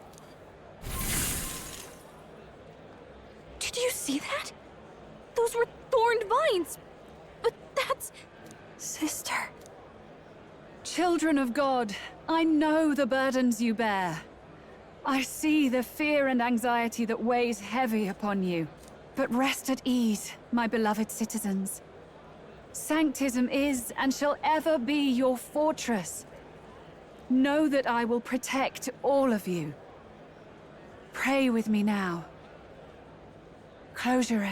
Did you see that? Those were thorned vines. But that's... Sister. Children of God, I know the burdens you bear. I see the fear and anxiety that weighs heavy upon you. But rest at ease, my beloved citizens. Sanctism is and shall ever be your fortress. Know that I will protect all of you. Pray with me now. Closure.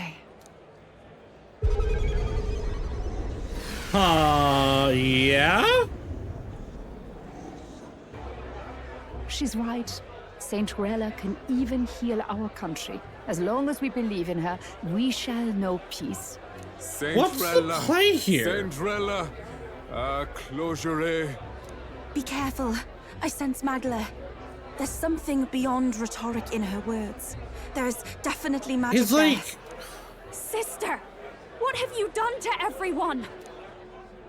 Yeah? She's right. Saint Rella can even heal our country. As long as we believe in her, we shall know peace. Saint What's Rella, the play here? Saint Rella, closure. Be careful. I sense Magla. There's something beyond rhetoric in her words. There's definitely magic He's there. like... Sister, what have you done to everyone?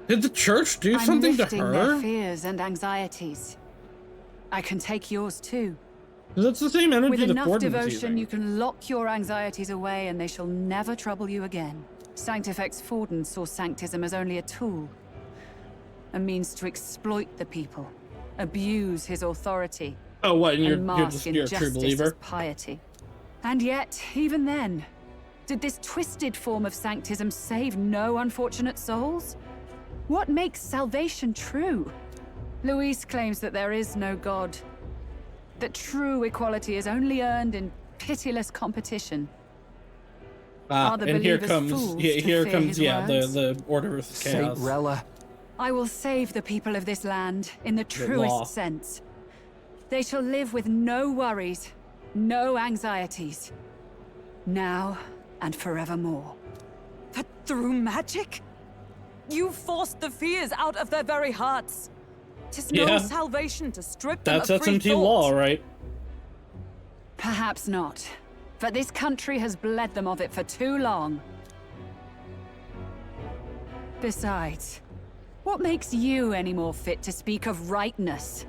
Did the church do I'm something to lifting her? their fears and anxieties. I can take yours too. That's the same energy With the enough Forden's devotion, using. you can lock your anxieties away and they shall never trouble you again. Sanctifex Forden saw Sanctism as only a tool. A means to exploit the people, abuse his authority, Oh, what, and and mask you're a true injustice believer? as piety. And yet, even then, did this twisted form of Sanctism save no unfortunate souls? What makes salvation true? Luis claims that there is no God. That true equality is only earned in pitiless competition. Are the And here believers comes, fools yeah, to here fear comes, his yeah, words? the Order of Chaos. Saint Rella. I will save the people of this land in the law. truest sense. They shall live with no worries, no anxieties. Now and forevermore. But through magic? You forced the fears out of their very hearts. 'Tis no Yeah. salvation to strip them That's of free SMT thought. law, right? Perhaps not. But this country has bled them of it for too long. Besides, what makes you any more fit to speak of rightness?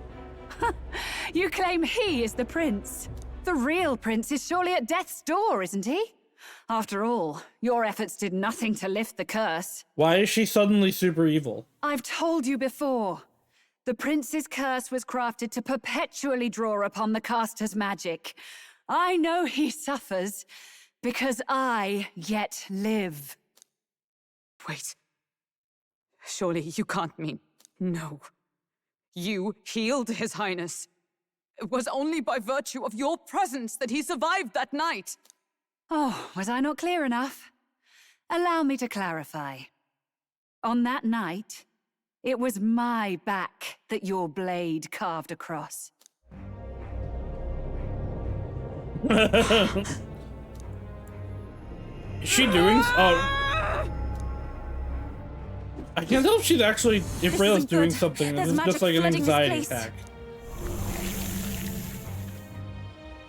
You claim he is the prince. The real prince is surely at death's door, isn't he? After all, your efforts did nothing to lift the curse. Why is she suddenly super evil? I've told you before. The prince's curse was crafted to perpetually draw upon the caster's magic. I know he suffers, because I yet live. Wait. Surely you can't mean... No. You healed His Highness. It was only by virtue of your presence that he survived that night. Oh, was I not clear enough? Allow me to clarify. On that night, it was my back that your blade carved across. Is she doing... Oh. I can't tell if she's actually... If Rayla's doing something. There's This is just like an magic flooding anxiety this place. attack.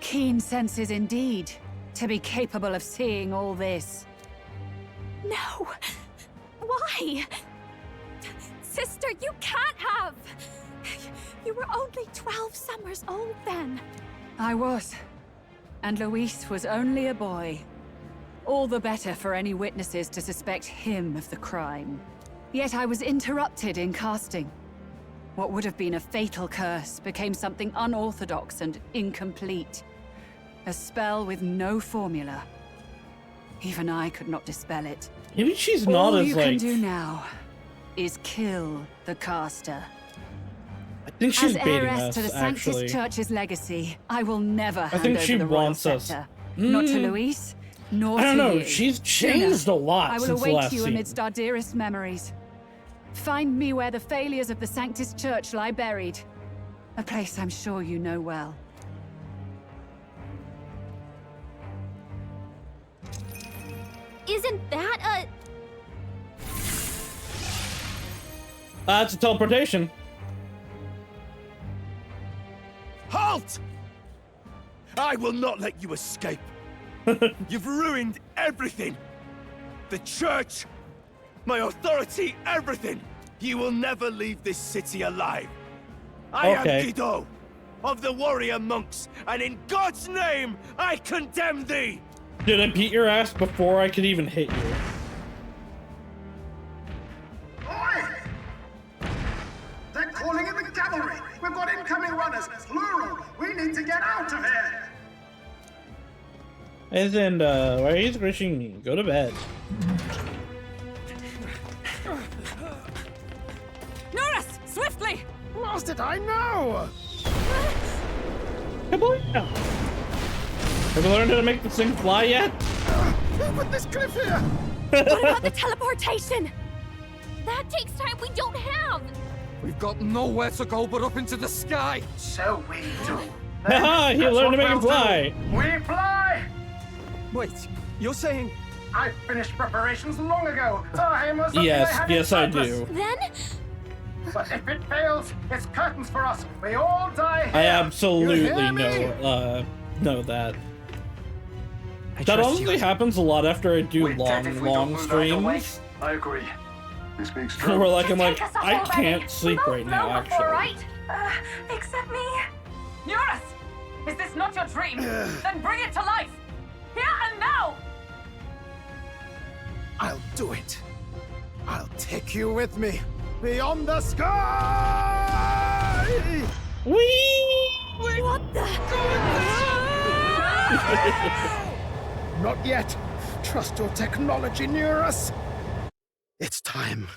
Keen senses indeed, to be capable of seeing all this. No! Why? Sister, you can't have! You were only 12 summers old then. I was. And Luis was only a boy. All the better for any witnesses to suspect him of the crime. Yet I was interrupted in casting. What would have been a fatal curse became something unorthodox and incomplete. A spell with no formula. Even I could not dispel it. Maybe she's not All as you like... can do now is kill the caster. I think she's As baiting heiress us, to the actually. Sanctus Church's legacy, I will never hand think over she the royal wants us. scepter. Not to Luis, nor I don't to know, you. she's changed a lot I will since the await last you scene. amidst our dearest memories. Find me where the failures of the Sanctus Church lie buried. A place I'm sure you know well. Isn't that a... It's a teleportation. Halt! I will not let you escape. You've ruined everything. The church, my authority, everything. You will never leave this city alive. I am Guido, of the warrior monks, and in God's name, I condemn thee! Did I beat your ass before I could even hit you? They're calling in the cavalry! We've got incoming runners, plural! We need to get out of here! As in, why are you squishing me? Go to bed. Norris, swiftly! Lost it, I know! Kablooey! Have you learned how to make this thing fly yet? Who put this cliff here? What about the teleportation? That takes time we don't have! We've got nowhere to go but up into the sky! So we do. Haha, he learned to make it fly! We fly! Wait, you're saying... I finished preparations long ago. Time was something Yes, I had yes in I purpose. do. Then? But if it fails, it's curtains for us. We all die here. I absolutely You hear me? know that. I That trust honestly you. happens a lot after I do long streams. I agree. This makes true. Where like I'm like, I can't sleep right now, actually. Except me. Norris! Is this not your dream? Then bring it to life! Here and now! I'll do it. I'll take you with me. Beyond the sky! Whee! What the? Not yet. Trust your technology near us. It's time.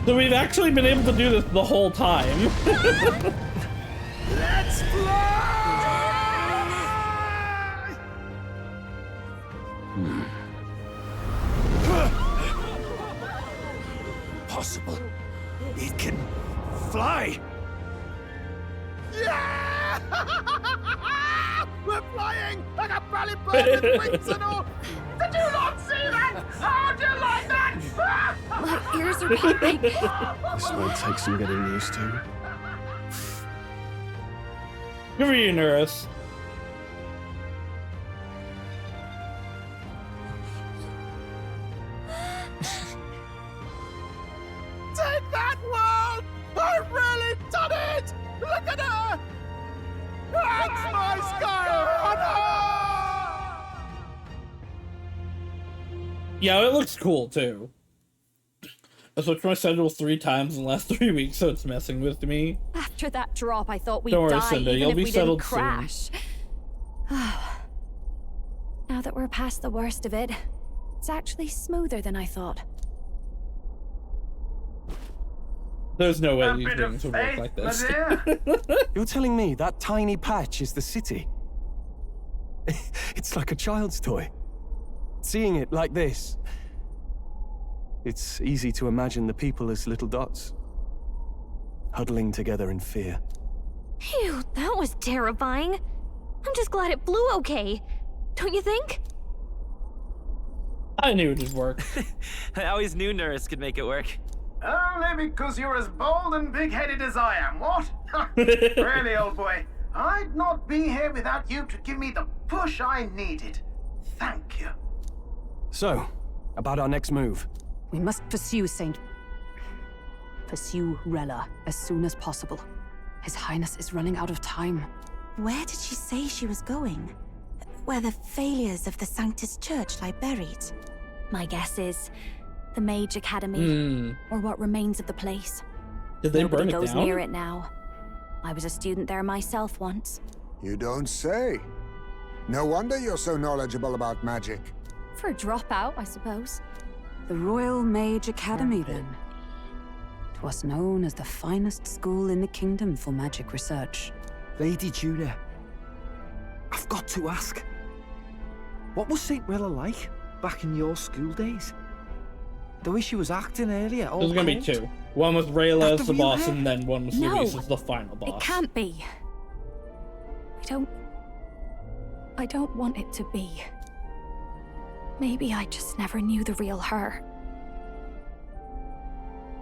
So we've actually been able to do this the whole time. Let's fly! Impossible. It can fly. Yeah! We're flying like a bally bird with wings and all. Did you not see that? How do you like that? My ears are popping. This might take some getting used to. Good for you, Norris. Take that, world! I've really done it! Look at her! That's my sky runner! Yeah, it looks cool too. I switched my schedule 3 times in the last 3 weeks, so it's messing with me. After that drop, I thought we'd Don't worry, die Cinda, even you'll if be we settled didn't soon. crash. Now that we're past the worst of it, it's actually smoother than I thought. There's no way A these bit of things would work faith, like this. my You're telling me that tiny patch is the city? It's like a child's toy. Seeing it like this, it's easy to imagine the people as little dots, huddling together in fear. Phew, that was terrifying. I'm just glad it flew okay. Don't you think? I knew it'd work. I always knew Norris could make it work. Only because you're as bold and big-headed as I am, what? Really, old boy, I'd not be here without you to give me the push I needed. Thank you. So, about our next move. We must pursue Rella as soon as possible. His Highness is running out of time. Where did she say she was going? Where the failures of the Sanctus Church lie buried? My guess is the Mage Academy, or what remains of the place. Did they Nobody burn it goes down? near it now. I was a student there myself once. You don't say. No wonder you're so knowledgeable about magic. For a dropout, I suppose. The Royal Mage Academy, then. 'Twas known as the finest school in the kingdom for magic research. Lady Julia, I've got to ask. What was St. Rella like back in your school days? The way she was acting earlier. There's gonna be two. One with Rayla as the boss, hair? and then one with No, Luis as the final boss. It can't be. I don't want it to be. Maybe I just never knew the real her.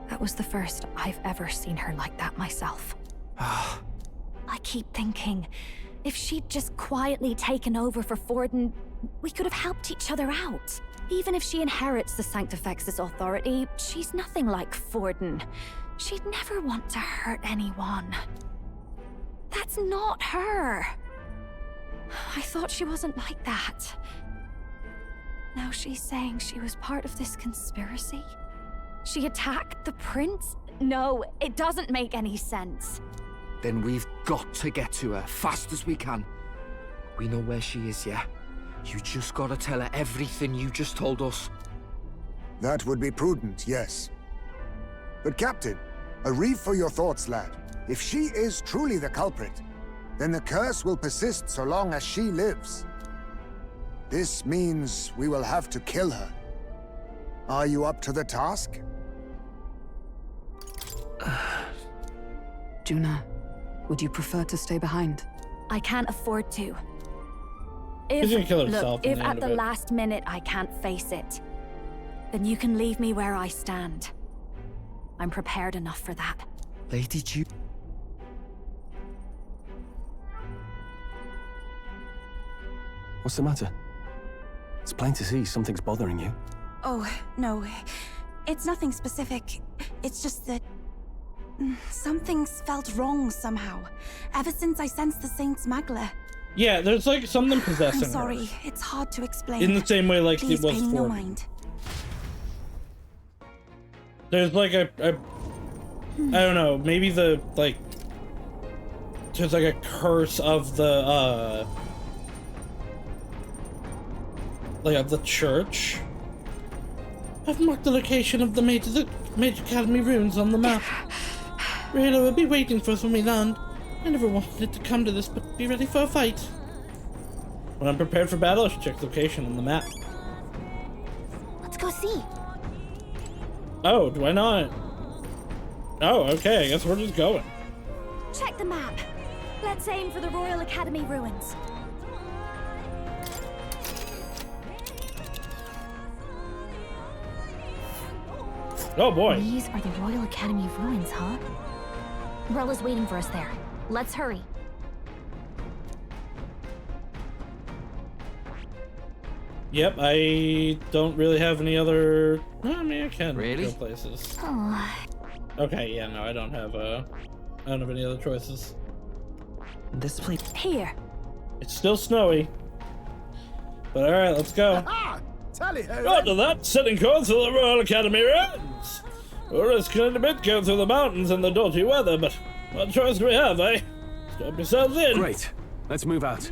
That was the first I've ever seen her like that myself. I keep thinking, if she'd just quietly taken over for Forden, we could have helped each other out. Even if she inherits the Sanctifex's authority, she's nothing like Forden. She'd never want to hurt anyone. That's not her. I thought she wasn't like that. Now she's saying she was part of this conspiracy? She attacked the prince? No, it doesn't make any sense. Then we've got to get to her fast as we can. We know where she is, yeah? You just gotta tell her everything you just told us. That would be prudent, yes. But Captain, a reef for your thoughts, lad. If she is truly the culprit, then the curse will persist so long as she lives. This means we will have to kill her. Are you up to the task? Juna, would you prefer to stay behind? I can't afford to. She's gonna kill herself Look, in if the at end the of it. last minute I can't face it, then you can leave me where I stand. I'm prepared enough for that. Lady Ju... What's the matter? It's plain to see something's bothering you. Oh, no. It's nothing specific. It's just that... something's felt wrong somehow. Ever since I sensed the Saint Smuggler. Yeah, there's like something possessing I'm sorry, her. it's hard to explain. In the same way like Please it was pay me no for mind. There's like I don't know, maybe the like there's like a curse of the like of the church. I've marked the location of the Mage Academy ruins on the map. Rayla will be waiting for us when we land. I never wanted it to come to this, but be ready for a fight. When I'm prepared for battle, I should check the location on the map. Let's go see. Oh, do I not? Oh, okay, I guess we're just going. Check the map. Let's aim for the Royal Academy ruins. Oh boy. These are the Royal Academy ruins, huh? Rella's waiting for us there. Let's hurry. Yep, I don't really have any other... I mean, I can go places. Oh. Okay, yeah, no, I don't have any other choices. This place... Here. It's still snowy. But alright, let's go. Tally ho! After that, setting course for the Royal Academy ruins. We're risking a bit going through the mountains in the dodgy weather, but what choice do we have, eh? Strap yourselves in. Great. Let's move out.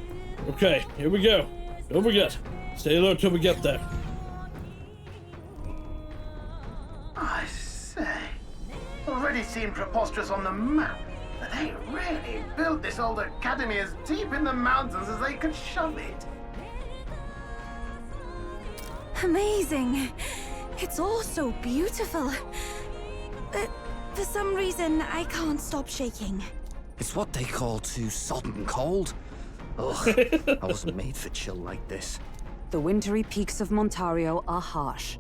Okay, here we go. Don't forget, stay low till we get there. I say, already seemed preposterous on the map, but they really built this old academy as deep in the mountains as they could shove it. Amazing. It's all so beautiful. But for some reason, I can't stop shaking. It's what they call too sodden cold. Ugh, I wasn't made for chill like this. The wintry peaks of Montario are harsh.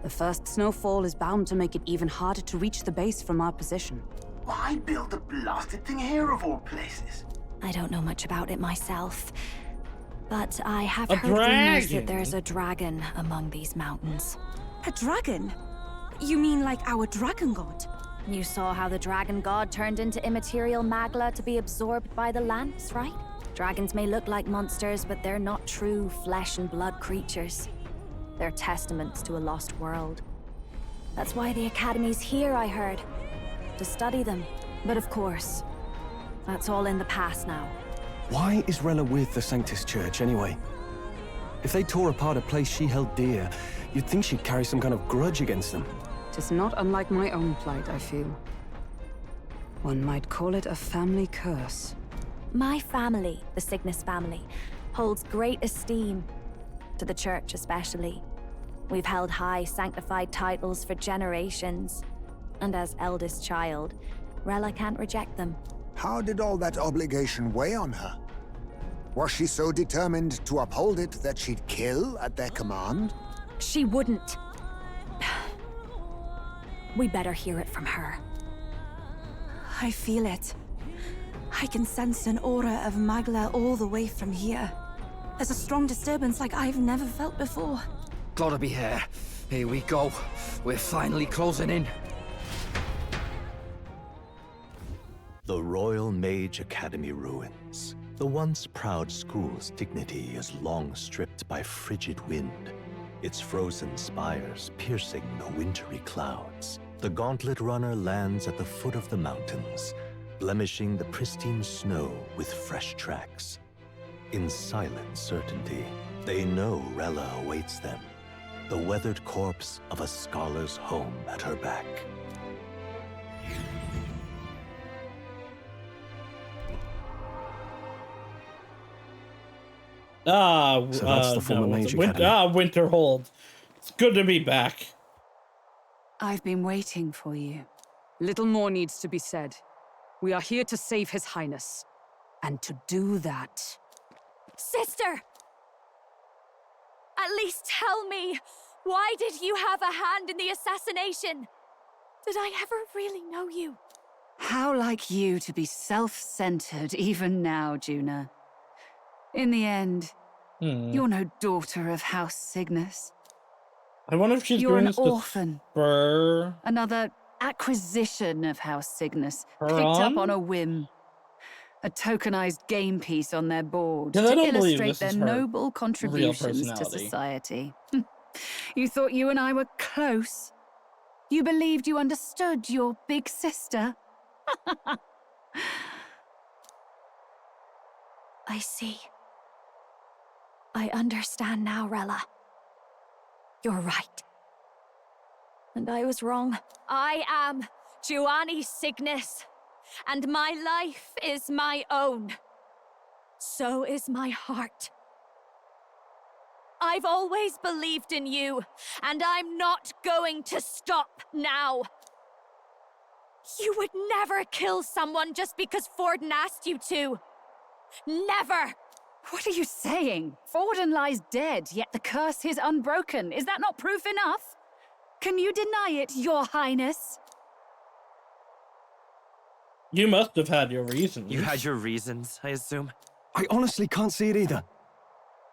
The first snowfall is bound to make it even harder to reach the base from our position. Why build the blasted thing here of all places? I don't know much about it myself, but I have A heard rumors dragon? that there's a dragon among these mountains. A dragon? You mean like our dragon god? You saw how the dragon god turned into immaterial magla to be absorbed by the lance, right? Dragons may look like monsters, but they're not true flesh and blood creatures. They're testaments to a lost world. That's why the Academy's here, I heard. To study them. But of course, that's all in the past now. Why is Rella with the Sanctus Church, anyway? If they tore apart a place she held dear, you'd think she'd carry some kind of grudge against them. Tis not unlike my own plight, I feel. One might call it a family curse. My family, the Cygnus family, holds great esteem. To the Church especially. We've held high sanctified titles for generations. And as eldest child, Rella can't reject them. How did all that obligation weigh on her? Was she so determined to uphold it that she'd kill at their command? She wouldn't. We better hear it from her. I feel it. I can sense an aura of Magla all the way from here. There's a strong disturbance like I've never felt before. Gotta be here. Here we go. We're finally closing in. The Royal Mage Academy ruins. The once proud school's dignity is long stripped by frigid wind, its frozen spires piercing the wintry clouds. The gauntlet runner lands at the foot of the mountains, blemishing the pristine snow with fresh tracks. In silent certainty, they know Rella awaits them, the weathered corpse of a scholar's home at her back. So that's the former Mage Academy. Winterhold. It's good to be back. I've been waiting for you. Little more needs to be said. We are here to save His Highness. And to do that... Sister! At least tell me, why did you have a hand in the assassination? Did I ever really know you? How like you to be self-centered even now, Juna. In the end, you're no daughter of House Cygnus. I wonder if she's You're doing an this to orphan. spur Another acquisition of House Cygnus, her picked up on? on a whim. A tokenized game piece on their board 'Cause I to don't believe illustrate this their is her noble real contributions to personality. society. You thought you and I were close? You believed you understood your big sister? I see. I understand now, Rella. You're right. And I was wrong. I am Giovanni Cygnus, and my life is my own. So is my heart. I've always believed in you, and I'm not going to stop now. You would never kill someone just because Forden asked you to. Never! What are you saying? Forden lies dead, yet the curse is unbroken. Is that not proof enough? Can you deny it, Your Highness? You must have had your reasons. You had your reasons, I assume? I honestly can't see it either.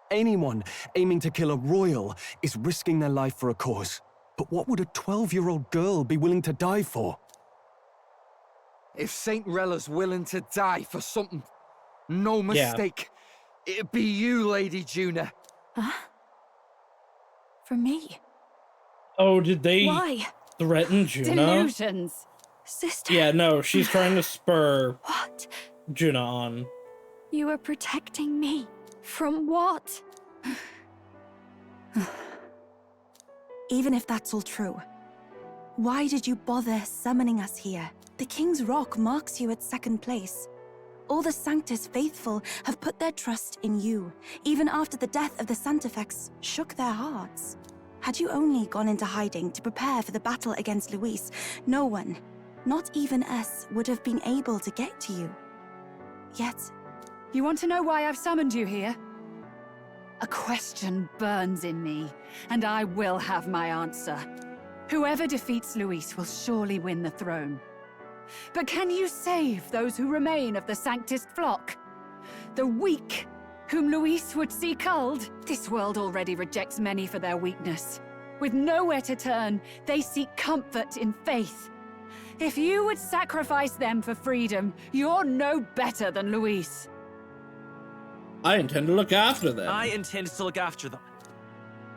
Anyone aiming to kill a royal is risking their life for a cause. But what would a 12-year-old girl be willing to die for? If Saint Rella's willing to die for something, no mistake. It'd be you, Lady Juna. Huh? For me? Oh, did they Why? threaten Juna? Delusions. Sister. Yeah, no, she's trying to spur What? Juna on. You are protecting me. From what? Even if that's all true, why did you bother summoning us here? The King's Rock marks you at second place. All the Sanctus faithful have put their trust in you, even after the death of the Santafex shook their hearts. Had you only gone into hiding to prepare for the battle against Luis, no one, not even us, would have been able to get to you. Yet... You want to know why I've summoned you here? A question burns in me, and I will have my answer. Whoever defeats Luis will surely win the throne. But can you save those who remain of the Sanctist flock? The weak, whom Luis would see culled? This world already rejects many for their weakness. With nowhere to turn, they seek comfort in faith. If you would sacrifice them for freedom, you're no better than Luis. I intend to look after them. I intend to look after them.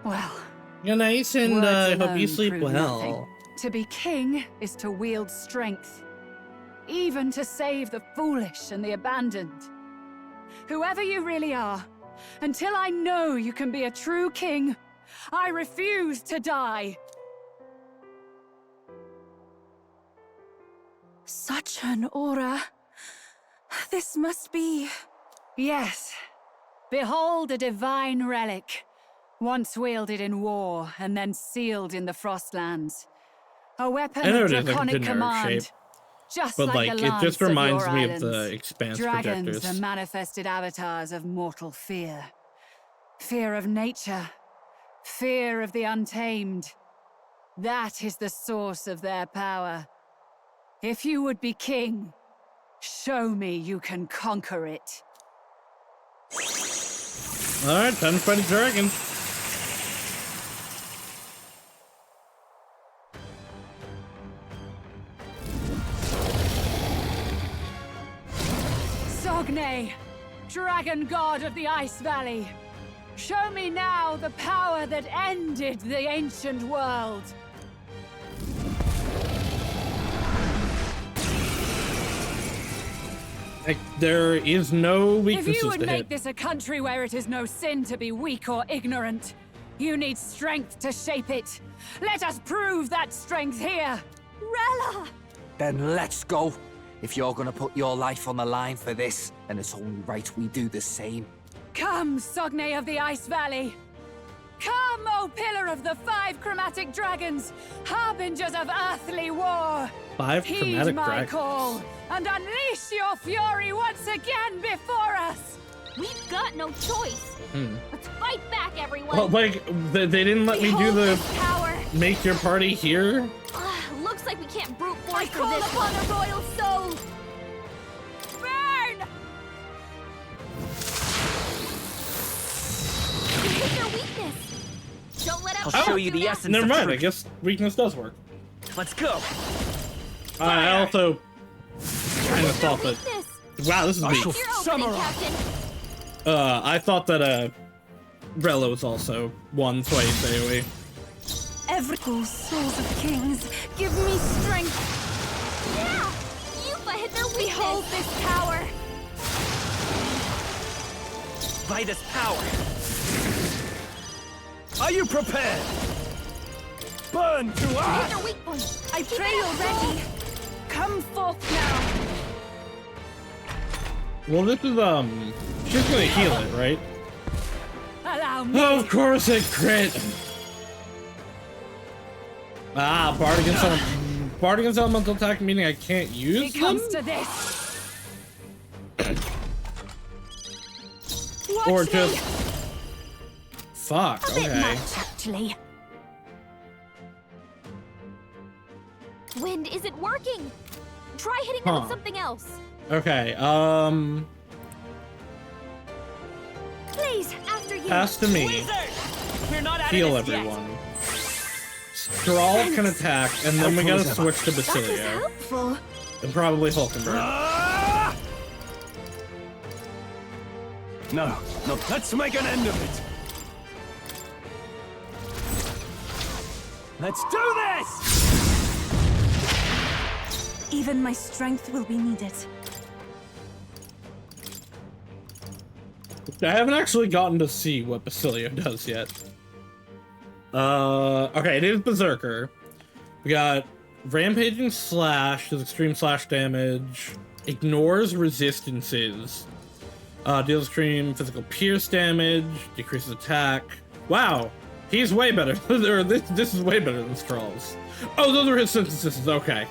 Well, good night, and words I hope you alone sleep prove well. nothing. To be king is to wield strength, even to save the foolish and the abandoned. Whoever you really are, until I know you can be a true king, I refuse to die. Such an aura. This must be... Yes. Behold a divine relic, once wielded in war and then sealed in the Frostlands. A weapon I know of it is like a draconic generic command. shape, Just but like like the it lance just of reminds your me of islands. the expanse Dragons projectors. are manifested avatars of mortal fear. Fear of nature. Fear of the untamed. That is the source of their power. If you would be king, show me you can conquer it. Alright, time to fight a dragon. Sogne, dragon god of the Ice Valley. Show me now the power that ended the ancient world. Like, there is no weaknesses If you would to make hit. this a country where it is no sin to be weak or ignorant, you need strength to shape it. Let us prove that strength here. Rella! Then let's go. If you're gonna put your life on the line for this, then it's only right we do the same. Come, Sogne of the Ice Valley. Come, O Pillar of the 5 chromatic dragons, harbingers of earthly war. 5 Heed chromatic my dragons. call and unleash your fury once again before us. We've got no choice. Let's fight back, everyone. Well, like, they didn't let me do Behold the this power. make your party here. Looks like we can't brute force I for call this. upon a royal soul! Burn! You hit their weakness. Don't let up. I'll show you the essence Never of mind, I truth. guess weakness does work. Let's go. I also kind of thought that... Wow, this is weak. I thought that, Rella was also one, so I stay away. Every souls of kings, give me strength. Yeah! Yufa hit their weakness. Behold this power! Vitus power. Are you prepared? Burn to Hit ash! their weak point. I pray you're ready! Come forth now! Well, this is, she's gonna heal it, right? Allow me. Of course it crit! Ah, Bard against elemental attack, meaning I can't use It them? comes to this. Or just... Fuck, A bit okay. much, actually. Wind isn't working. Try hitting them Huh. with something else. Okay, Please, after you. pass to me. We're not out Heal of this everyone. Strawl can attack, and then we gotta switch to Basilio. Helpful. And probably Hulkenberg. No, no, let's make an end of it. Let's do this! Even my strength will be needed. I haven't actually gotten to see what Basilio does yet. Okay, it is Berserker. We got Rampaging Slash, does extreme slash damage, ignores resistances, deals extreme physical pierce damage, decreases attack. Wow, he's way better. Or this is way better than Strawl's. Oh, those are his sentences, okay.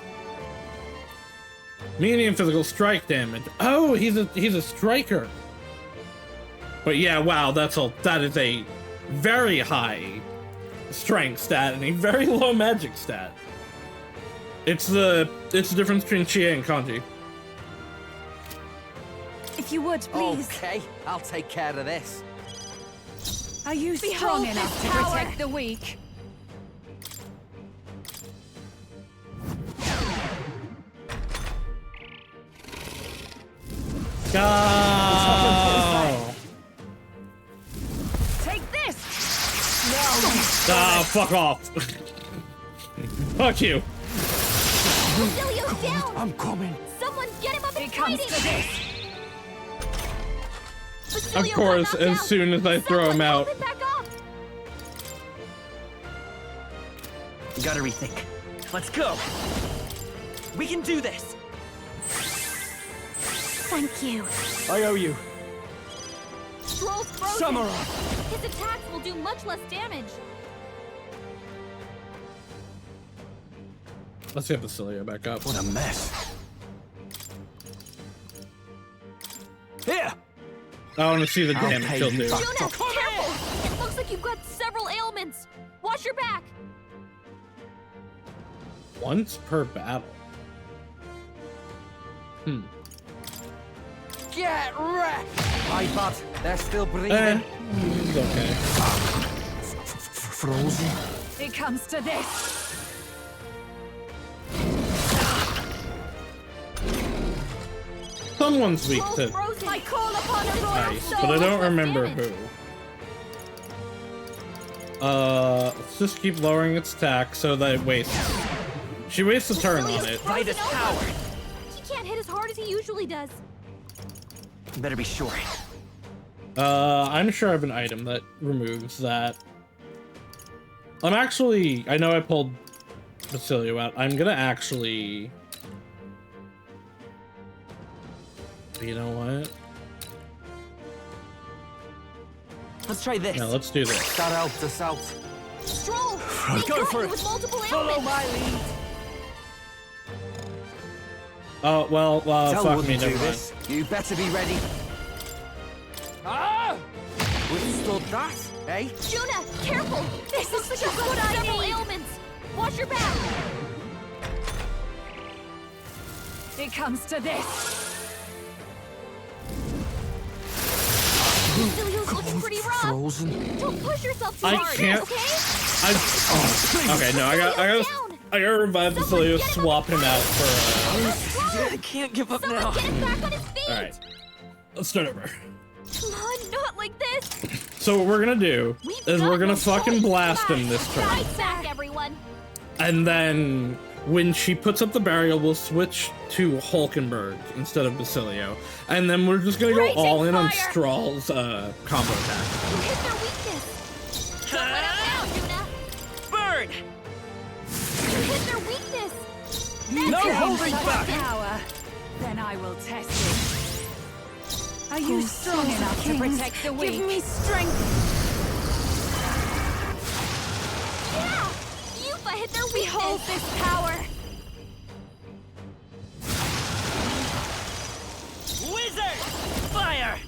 Medium physical strike damage. Oh, he's a striker. But yeah, wow, that is a very high strength stat and a very low magic stat. It's the difference between Chie and Kanji. If you would, please. Okay, I'll take care of this. Are you Behold strong this enough to power. protect the weak? Go! Take this! Ah, fuck off. Fuck you. Basilio's down! I'm coming. Someone get him up and It comes fight to it! this! Of Basilio course, got as knocked out. soon as I throw him out. Someone help him back up! Gotta rethink. Let's go. We can do this. Thank you. I owe you. Stroll's frozen. Samurai! His attacks will do much less damage. Let's get Basilio back up. What a mess. Here! I want to see the I'll damage pay he'll you do. back. Juna, careful! It looks like you've got several ailments. Watch your back. Once per battle. Get wrecked! Aye, bud. They're still breathing. He's okay. Frozen. It comes to this! Someone's weak Stroll's to frozen. I call upon a royal ice, soul. but I don't Much remember damage. who. Let's just keep lowering its attack so that it wastes. She wastes a turn on it. Vitus power. He can't hit as hard as he usually does. Better be sure. I'm sure I have an item that removes that. I know I pulled Basilio out. I'm gonna actually... You know what? Let's try this. No, let's do this. That helped us out. Stroll! Go for it. With multiple Follow ailments. my lead. Oh, well, Tell fuck wouldn't me, do never mind. this. You better be ready. Ah! Withstood that, eh? Juna, careful! This is just what I several ailments. Watch your back. It comes to this! Basilio's looking pretty rough. Frozen. Don't push yourself too I hard, can't- okay? Okay, no, I gotta revive Basilio, swap him out for, I can't give up now. Get him back on his feet. Alright. Let's start over. Come on, not like this. So what we're gonna do is we're gonna fucking blast him this turn. Fight back, everyone. And then when she puts up the barrier, we'll switch to Hulkenberg instead of Basilio. And then we're just gonna go Raging all in on fire. Stroll's combo attack. You hit their weakness. Don't let up now, Juna. Burn! You hit their weakness. No holding back. Power. Then I will test it. Are you strong enough to protect the weak? Give me strength. Yeah! Yufa hit their weakness. Behold this power! Wizard! Fire!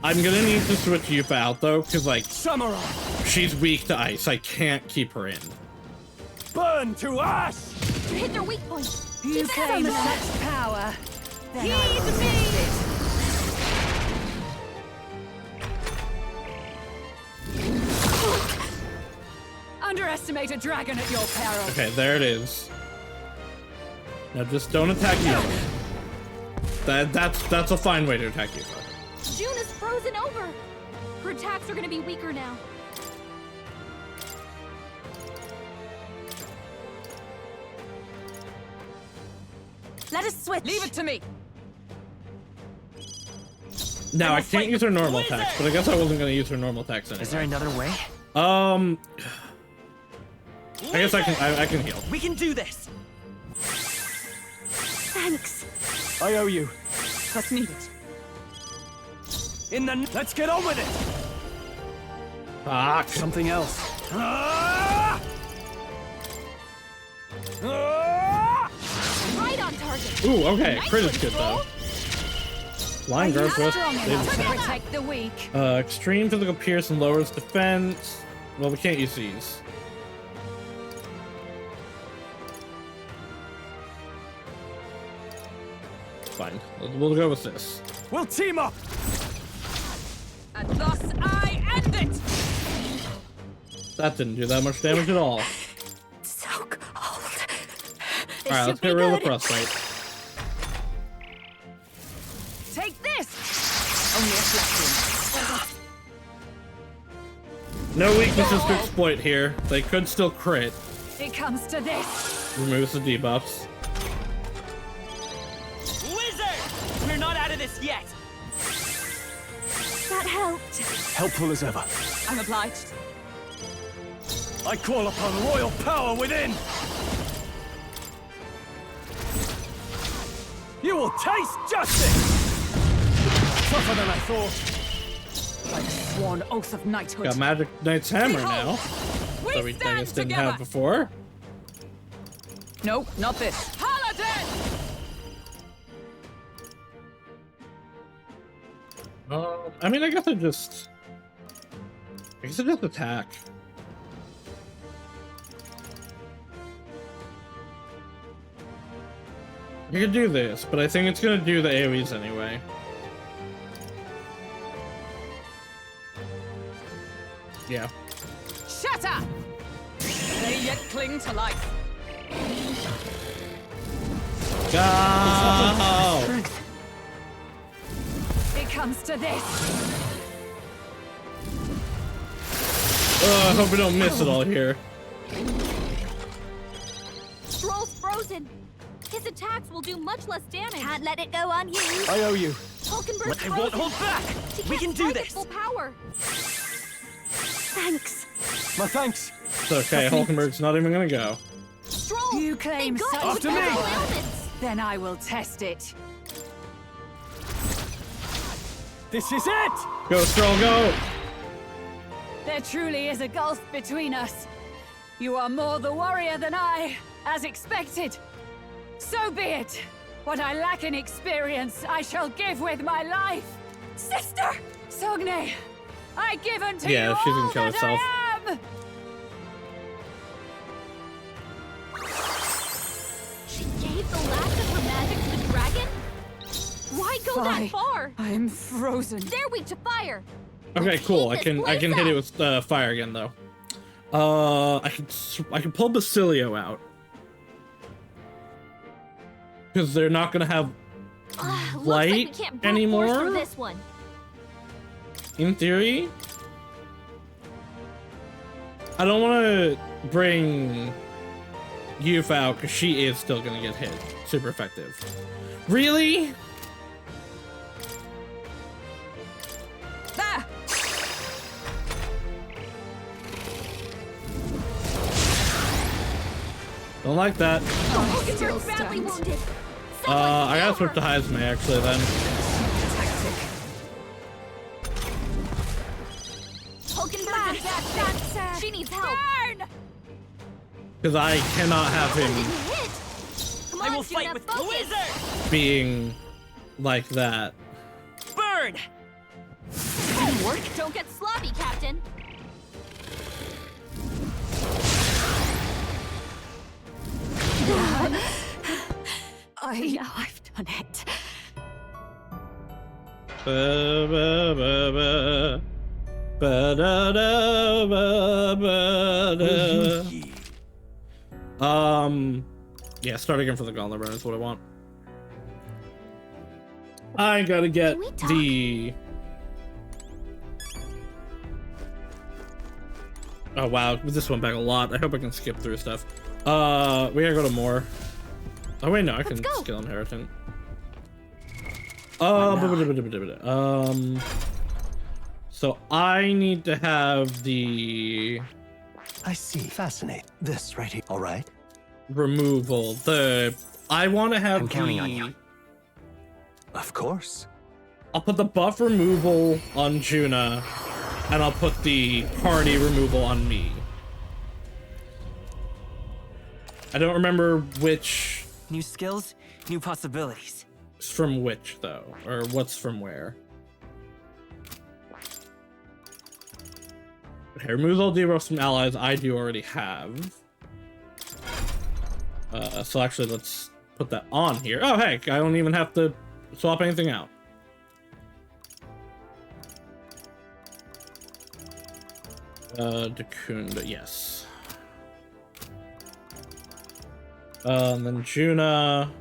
I'm gonna need to switch Yufa out though, because like Samurai! she's weak to ice. I can't keep her in. Burn to ash! You hit their weak point. You Keep it claim up, Juna. such power. Then I Heed will me. test it. Underestimate a dragon at your peril. Okay, there it is. Now just don't attack Yufa. That's a fine way to attack Yufa. Juna's frozen over. Her attacks are gonna be weaker now. Let us switch. Leave it to me. Now I can't use her normal attacks, but I guess I wasn't gonna use her normal attacks anyway. Is there another way? I guess I can heal. We can do this. Thanks. I owe you. What's needed? Let's get on with it! Fuck. Something else. Ah! Ah! Right on target. Ooh, okay. Nice Crit one, is good Stroll. though. Flying Guard Thrust. Strong enough to protect the weak. Extreme physical pierce and lowers defense. Well, we can't use these. Fine. We'll go with this. We'll team up! And thus I end it! That didn't do that much damage at all. So cold. Alright, let's get rid of the frostbite. Take this! only a flesh wound. No weaknesses to exploit here. They could still crit. It comes to this. Removes the debuffs. Wizard! We're not out of this yet. That helped. Helpful as ever. I'm obliged. I call upon royal power within! You will taste justice! Tougher than I thought. By the sworn oath of knighthood. Got Magic Knight's hammer Behold, now. we That we I stand guess didn't together. have before. No, not this. Paladin! I mean, I guess I just attack. You could do this, but I think it's gonna do the AoEs anyway. Yeah. Shatter! They yet cling to life. Go! It comes to this. I hope we don't miss it all here. Stroll's frozen. His attacks will do much less damage. Can't let it go unused. I owe you. Hulkenberg's I won't hold back. She We can't can do strike at this. full power. Thanks. My thanks. It's okay, Hulkenberg's not even gonna go. Stroll. You claim got such you with powerful power. elements. Then I will test it. This is it! Go, Stroll, go! There truly is a gulf between us. You are more the warrior than I, as expected. So be it. What I lack in experience, I shall give with my life. Sister! Sogne, I give unto Yeah, you she's gonna all kill that herself. I am! She gave the last of her magic to the dragon? Why go that far? I am frozen. They're weak to fire. Okay, cool. I this can place hit up. it with fire again though. I can pull Basilio out because they're not gonna have Looks like light we can't brute force anymore. through this one. In theory, I don't want to bring Yufa out because she is still gonna get hit. Super effective. Really? There! Don't like that. Hulkenberg's badly wounded. I gotta switch to Heisme actually then. Hulkenberg's attack. She needs help. Burn! Because I cannot have him Hit. Come on, I will fight Juna, with the focus. wizard! being like that. Burn! Steady work. Don't get sloppy, Captain. I know I've done it. Ba, ba, ba, ba. Ba, da, da, ba, ba, da. Yeah, start again for the Gauntlet Run is what I want. I gotta get the... Oh wow, this went back a lot. I hope I can skip through stuff. We gotta go to more. Oh wait, no, I can skill inheritant. So I need to have the... I see. Fascinating. This right here. All right. Removal. I want to have I'm counting on you. Of course. I'll put the buff removal on Juna, and I'll put the party removal on me. I don't remember which... New skills, new possibilities. From which, though? Or what's from where? Okay, removes all debuffs from allies I do already have. So actually, let's put that on here. Oh, heck, I don't even have to swap anything out. Dakunda, yes. And then Juna.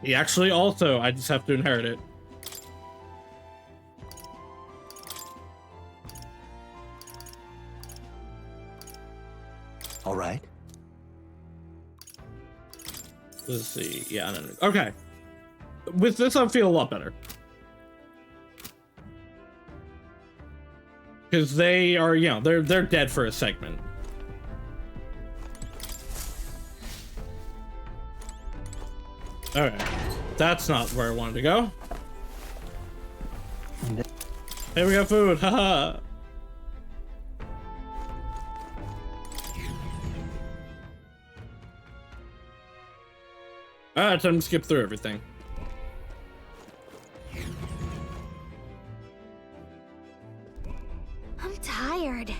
He actually also, I just have to inherit it. All right. Let's see. Yeah, no. Okay. With this, I feel a lot better. Because they are, you know, they're dead for a segment. Okay. That's not where I wanted to go. Hey, we got food. Haha. Alright, time to skip through everything. I'm tired.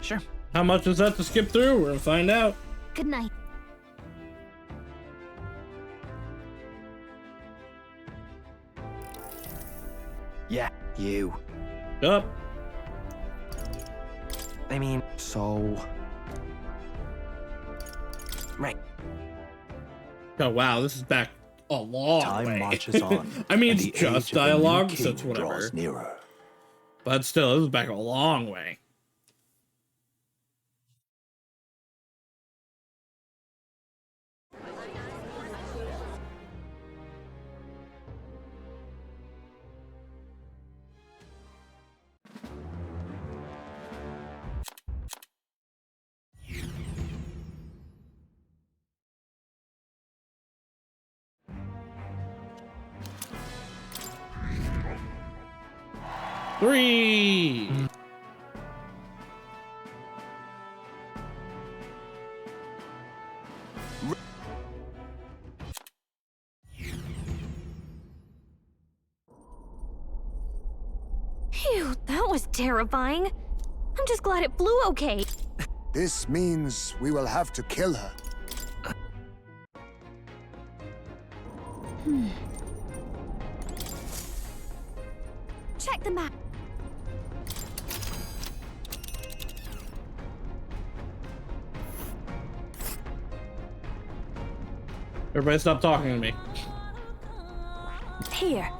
Sure. How much is that to skip through? We're gonna find out. Good night. Yeah, you. Up. I mean, so... Right. Oh wow, this is back a long Time way. marches on. I mean, and it's the just age of the new dialogue, so king it's whatever. draws nearer. But still, this is back a long way. Three. Phew, that was terrifying. I'm just glad it flew okay. This means we will have to kill her. Check the map. Everybody stop talking to me. Here.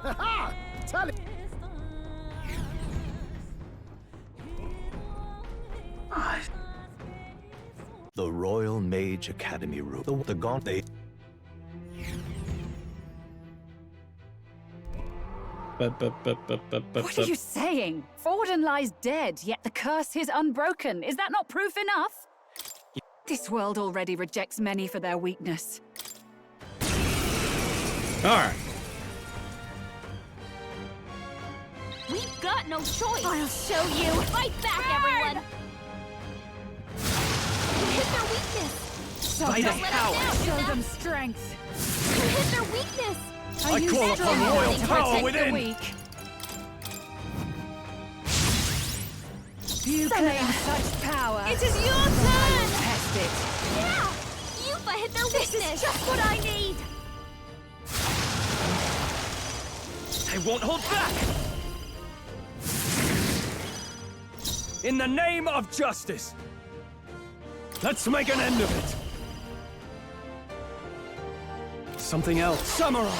Ha Tell it. The Royal Mage Academy room. The gauntlet. What are you saying? Forden lies dead, yet the curse is unbroken. Is that not proof enough? This world already rejects many for their weakness. Alright. We've got no choice. I'll show you. Fight back, everyone. You hit their weakness. Fight us out. Show them strength. You hit their weakness. I call upon royal power within. You claim such power. It is your turn. Test it. Yeah. Yuffie hit their weakness. This is just what I need. I won't hold back! In the name of justice, let's make an end of it. Something else. Samurai!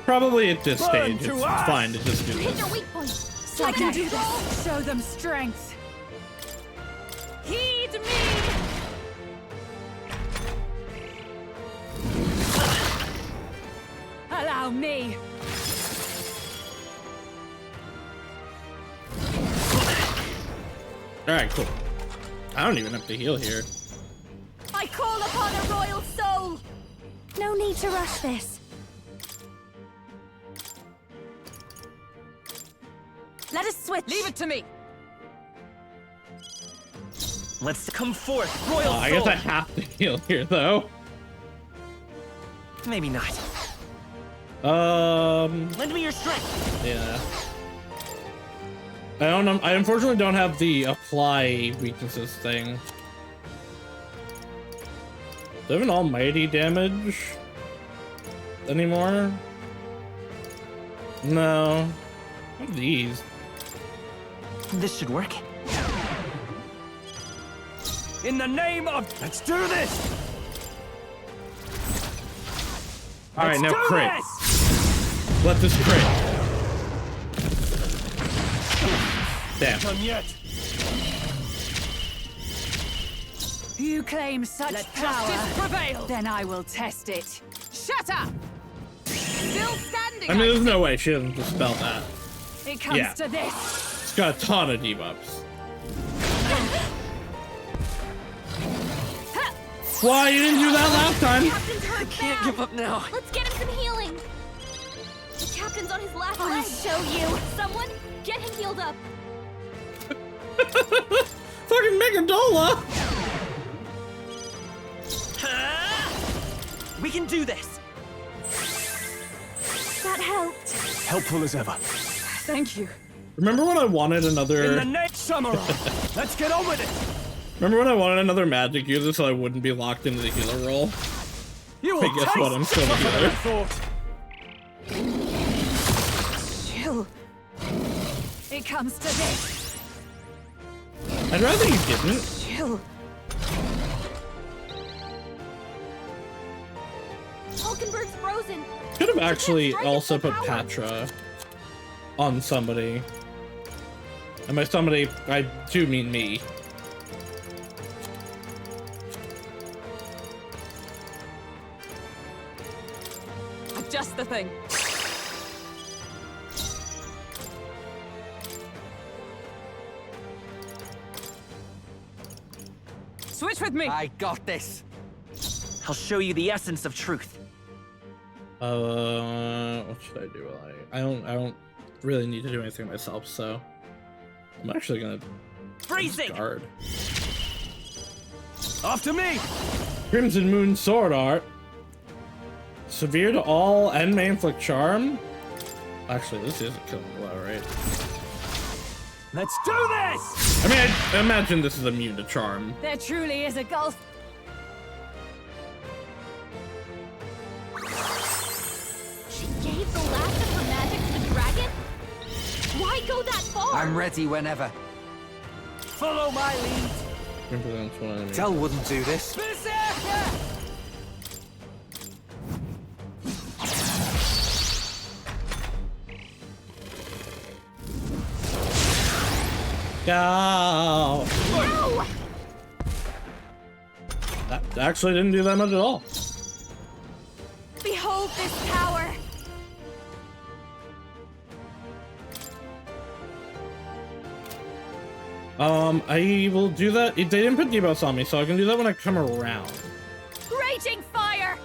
Probably at this Burn stage, to it's ash! fine to just do Hit this. their weak point. I can do this. Show them strength. Heed me! Allow me. Alright, cool. I don't even have to heal here. I call upon a royal soul. No need to rush this. Let us switch. Leave it to me! Let's come forth, royal soul! I guess I have to heal here, though. Maybe not. Lend me your strength! Yeah. I unfortunately don't have the apply weaknesses thing. Do I have an almighty damage anymore? No. What are these? This should work. In the name of... Let's do this! Alright, now do crit. this! Let this crit. Damn. Done yet. You claim such Let power. justice prevail. Then I will test it. Shut up! Still standing. I mean, there's no way she doesn't dispel that. It comes Yeah. to this. It's got a ton of debuffs. Why you didn't do that last time? I can't give up now. Let's get him some healing. The captain's on his last leg. I'll show you. Someone, get him healed up. Fucking Megadola! We can do this. That helped. Helpful as ever. Thank you. Remember when I wanted another... In the next samurai. Let's get on with it. Remember when I wanted another magic user so I wouldn't be locked into the healer role? You Hey, guess what? I'm still the healer. Chill. It comes to this. I'd rather you didn't. Chill. Hulkenberg's frozen. Could have actually also put Patra on somebody. And by somebody, I do mean me. Just the thing. Switch with me. I got this. I'll show you the essence of truth. What should I do? I don't really need to do anything myself, so I'm actually gonna Freezing. guard. After me. Crimson Moon Sword Art. Severe to all and may inflict charm. Actually, this is a killing blow, right? Let's do this! I mean, I imagine this is immune to charm. There truly is a gulf. She gave the last of her magic to the dragon? Why go that far? I'm ready whenever. Follow my lead. Represents one enemy. Tell wouldn't do this. Berserker! Go! No! That actually didn't do that much at all. Behold this power! I will do that. They didn't put debuffs on me, so I can do that when I come around. Raging fire!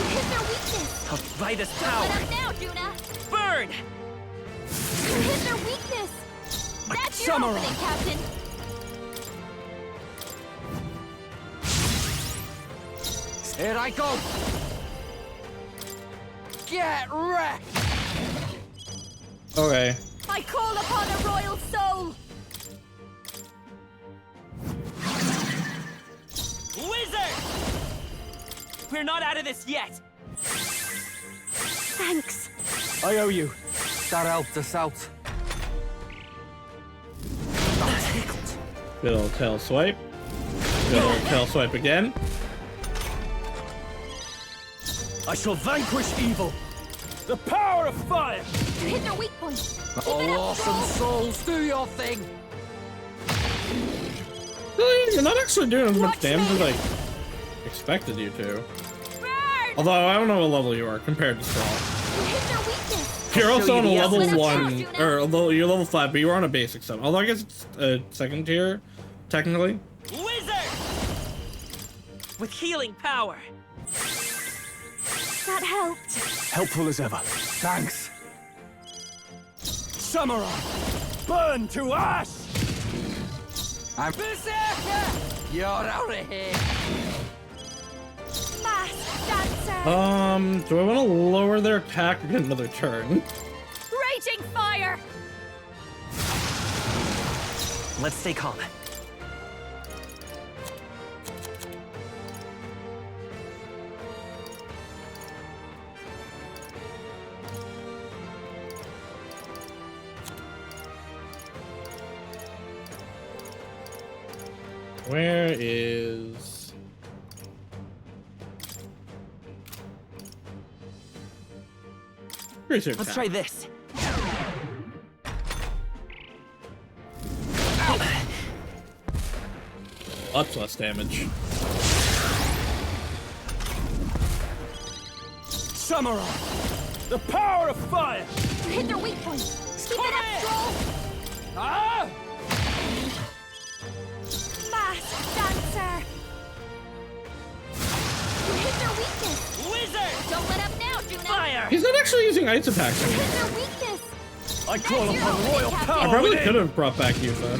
Hit their weakness! I'll buy this Don't power. let up now, Juna! Burn! Hit their weakness! That's your samurai. opening, Captain! Here I go. Get wrecked. Okay. I call upon a royal soul! Wizard! We're not out of this yet. Thanks. I owe you. That helped us out. Good old tail swipe. Good old tail swipe again. I shall vanquish evil. The power of fire. You hit their weak point! Oh, awesome souls, do your thing. Really? You're not actually doing as much damage as I expected you to. Although I don't know what level you are compared to Saul. You hit their weakness! You're I'll also show on a you the level essence. 1, or although you're level 5, but you are on a basic summon. Although I guess it's a second tier, technically. Wizard! With healing power. That helped. Helpful as ever. Thanks. Samurai. Burn to ash. I'm Berserker! You're out of here. Masked dancer! Do I want to lower their attack or get another turn? Raging fire! Let's stay calm. Where is... Where's your Let's attack? try this. Lots less damage. Samurai! The power of fire! You hit their weak point. Keep it up, Stroll. Ah! Masked dancer. You hit their weakness. Wizard! Don't let up now, Juno. Fire! He's not actually using ice attacks You anymore. hit their weakness. I call upon royal power I probably within. could have brought back Yufa.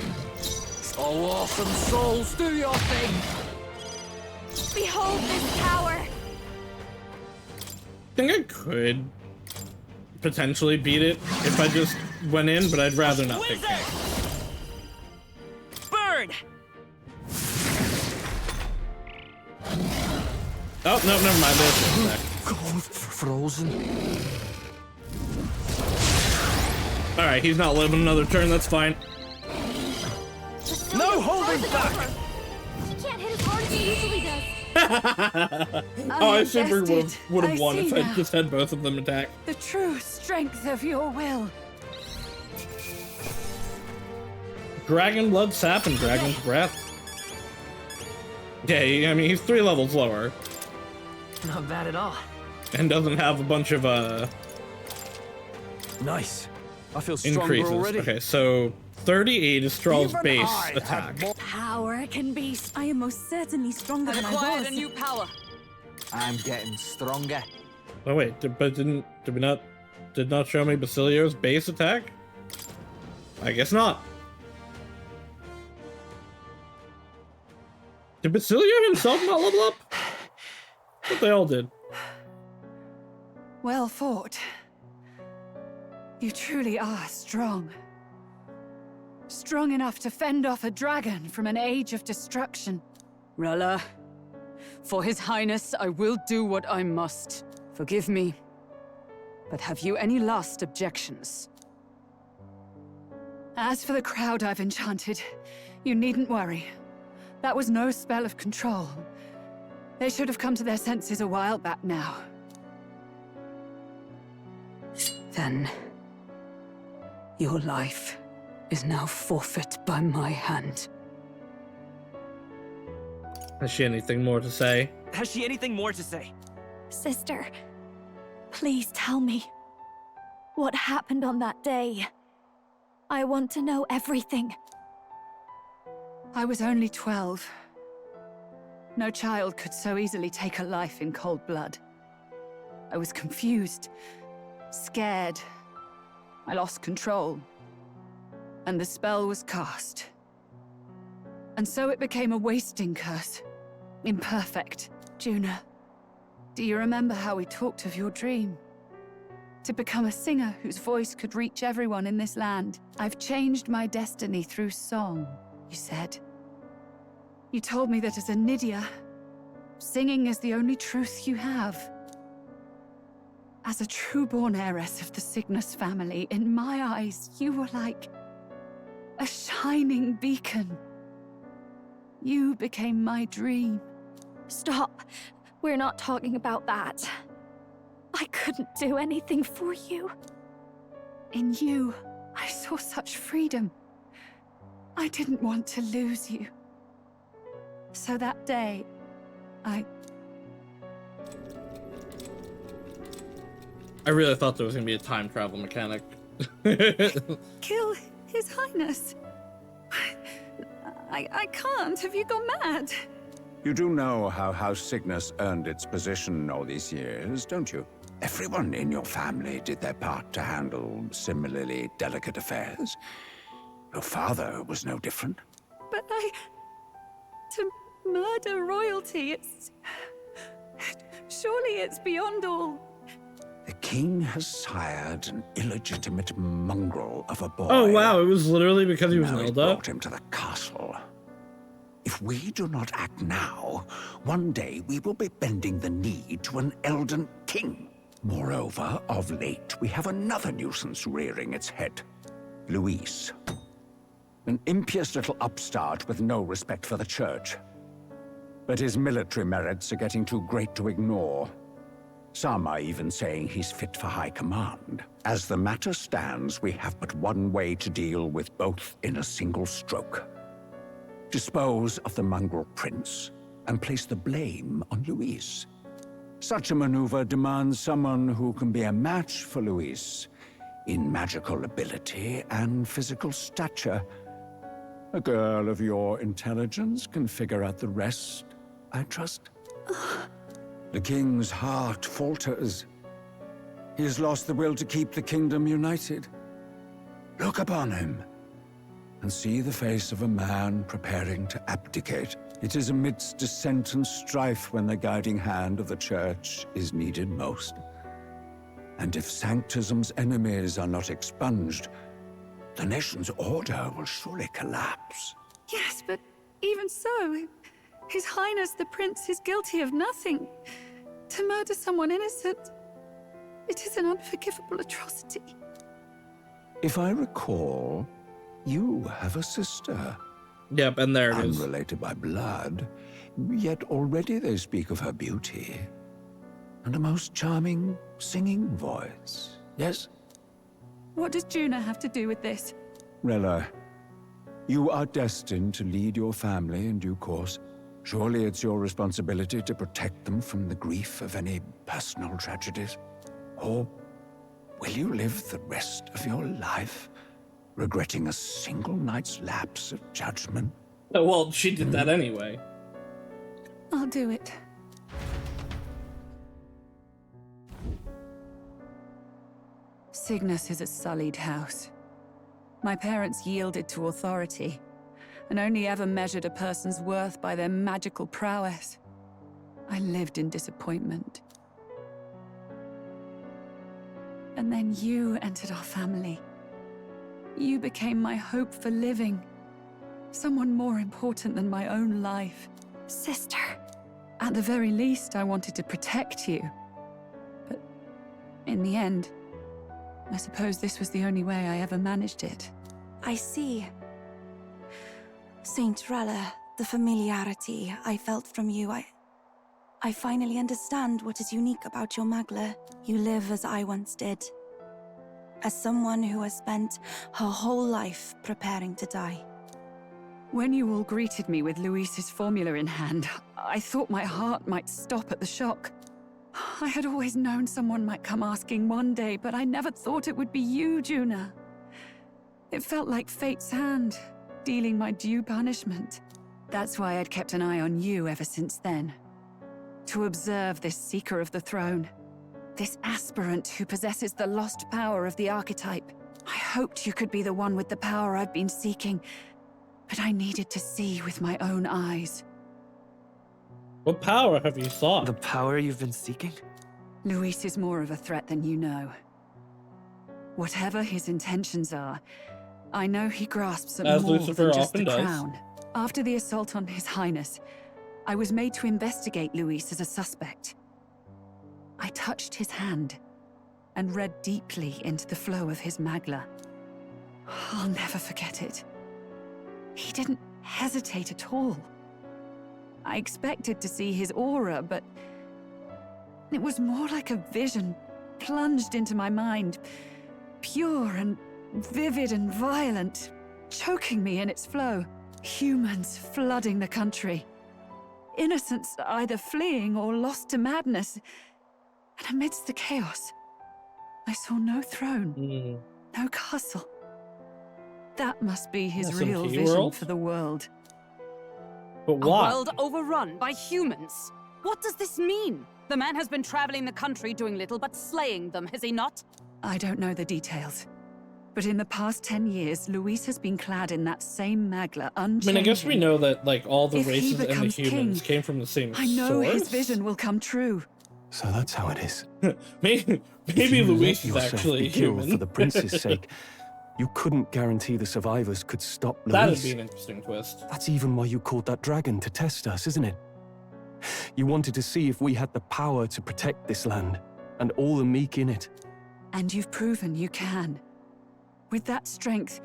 Oh, awesome souls, do your thing! Behold this power. I think I could potentially beat it if I just went in, but I'd rather not take Wizard! Burn! Oh, no, never mind. There's one back. God, frozen. Alright, he's not living another turn, that's fine. No holding back! He can't hit as hard as he usually does. Oh, I super would I have won see if I now. just had both of them attack. The true strength of your will. Dragon Blood Sap and Dragon's Breath. Yeah, I mean, he's 3 levels lower. Not bad at all. And doesn't have a bunch of, Nice. I feel stronger increases. already. Okay, so 38 is Stroll's Even base I attack. Power can be. I am most certainly stronger than I was. a new power. I'm getting stronger. Oh wait, did not show me Basilio's base attack? I guess not. Did Basilio himself not level up? But they all did. Well fought. You truly are strong. Strong enough to fend off a dragon from an age of destruction. Rella, for His Highness, I will do what I must. Forgive me, but have you any last objections? As for the crowd I've enchanted, you needn't worry. That was no spell of control. They should have come to their senses a while back now. Then, your life is now forfeit by my hand. Has she anything more to say? Has she anything more to say? Sister, please tell me. What happened on that day? I want to know everything. I was only 12. No child could so easily take a life in cold blood. I was confused, scared. I lost control. And the spell was cast. And so it became a wasting curse. Imperfect. Juna, do you remember how we talked of your dream? To become a singer whose voice could reach everyone in this land. I've changed my destiny through song, you said. You told me that as a Nydia, singing is the only truth you have. As a true-born heiress of the Cygnus family, in my eyes, you were like a shining beacon. You became my dream. Stop. We're not talking about that. I couldn't do anything for you. In you, I saw such freedom. I didn't want to lose you. So that day, I really thought there was gonna be a time travel mechanic. kill His Highness. I can't. Have you gone mad? You do know how House Cygnus earned its position all these years, don't you? Everyone in your family did their part to handle similarly delicate affairs. Your father was no different. But to murder royalty, surely it's beyond all. The king has sired an illegitimate mongrel of a boy. Oh wow, it was literally because he was Now an it Elda? brought him to the castle. If we do not act now, one day we will be bending the knee to an Elden king. Moreover, of late, we have another nuisance rearing its head. Luis. An impious little upstart with no respect for the church. But his military merits are getting too great to ignore. Some are even saying he's fit for high command. As the matter stands, we have but one way to deal with both in a single stroke. Dispose of the mongrel prince and place the blame on Louise. Such a maneuver demands someone who can be a match for Louise in magical ability and physical stature. A girl of your intelligence can figure out the rest, I trust. The king's heart falters. He has lost the will to keep the kingdom united. Look upon him and see the face of a man preparing to abdicate. It is amidst dissent and strife when the guiding hand of the church is needed most. And if Sanctism's enemies are not expunged, the nation's order will surely collapse. Yes, but even so, His Highness the Prince is guilty of nothing. To murder someone innocent, it is an unforgivable atrocity. If I recall, you have a sister. Yep, and there it is. Unrelated by blood, yet already they speak of her beauty. And a most charming singing voice, yes? What does Juna have to do with this? Rella, you are destined to lead your family in due course. Surely it's your responsibility to protect them from the grief of any personal tragedies. Or will you live the rest of your life regretting a single night's lapse of judgment? Oh, well, she did that anyway. I'll do it. Cygnus is a sullied house. My parents yielded to authority, and only ever measured a person's worth by their magical prowess. I lived in disappointment. And then you entered our family. You became my hope for living. Someone more important than my own life. Sister. At the very least, I wanted to protect you. But in the end, I suppose this was the only way I ever managed it. I see. Saint Rella, the familiarity I felt from you, I finally understand what is unique about your Magla. You live as I once did. As someone who has spent her whole life preparing to die. When you all greeted me with Luis's formula in hand, I thought my heart might stop at the shock. I had always known someone might come asking one day, but I never thought it would be you, Juna. It felt like fate's hand, dealing my due punishment. That's why I'd kept an eye on you ever since then. To observe this seeker of the throne. This aspirant who possesses the lost power of the archetype. I hoped you could be the one with the power I've been seeking, but I needed to see with my own eyes. What power have you sought? The power you've been seeking? Luis is more of a threat than you know. Whatever his intentions are, I know he grasps at As more Lucifer than just often the does. crown. After the assault on His Highness, I was made to investigate Luis as a suspect. I touched his hand and read deeply into the flow of his Magla. I'll never forget it. He didn't hesitate at all. I expected to see his aura, but it was more like a vision plunged into my mind, pure and vivid and violent, choking me in its flow. Humans flooding the country. Innocents either fleeing or lost to madness. And amidst the chaos, I saw no throne, no castle. That must be his real SMT vision world? for the world. But A what? world overrun by humans. What does this mean? The man has been traveling the country doing little but slaying them, has he not? I don't know the details. But in the past 10 years, Luis has been clad in that same Magla, I unchanging. mean, I guess we know that like all the If he races and the becomes humans king, came from the same I know source. his vision will come true. So that's how it is. maybe If you Luis let is yourself actually be killed human. for the prince's sake, you couldn't guarantee the survivors could stop Luis. That'd be an interesting twist. That's even why you called that dragon to test us, isn't it? You wanted to see if we had the power to protect this land, and all the meek in it. And you've proven you can. With that strength,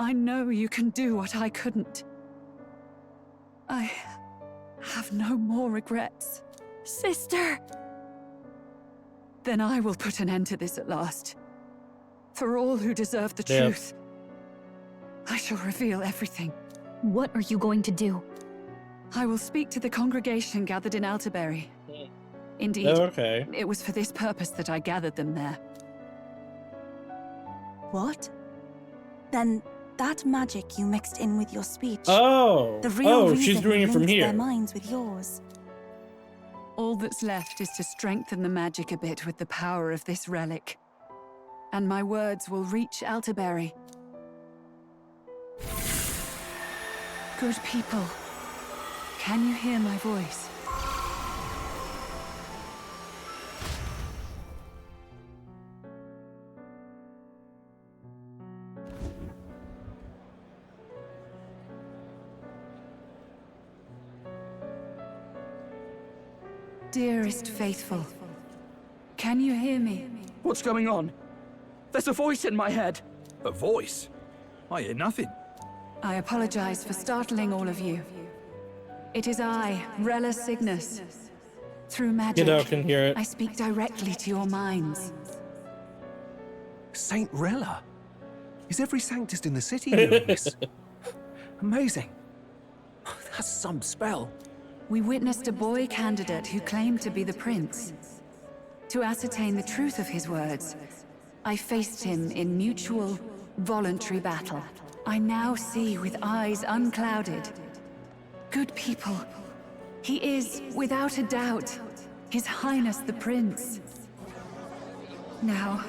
I know you can do what I couldn't. I have no more regrets. Sister! Then I will put an end to this at last. For all who deserve the truth, I shall reveal everything. What are you going to do? I will speak to the congregation gathered in Alterbury. Indeed, it was for this purpose that I gathered them there. What? Then that magic you mixed in with your speech. Oh, the real she's reason doing it from linked here. Their minds with yours. All that's left is to strengthen the magic a bit with the power of this relic. And my words will reach Alterbury. Good people, can you hear my voice? Dearest faithful, can you hear me? What's going on? There's a voice in my head. A voice? I hear nothing. I apologize for startling all of you. It is I, Rella Cygnus. Through magic, can hear it. I speak directly to your minds. Saint Rella? Is every Sanctist in the city doing this? Amazing. That's some spell. We witnessed a boy candidate who claimed to be the prince. To ascertain the truth of his words, I faced him in mutual, voluntary battle. I now see with eyes unclouded. Good people, he is, without a doubt, His Highness the Prince. Now,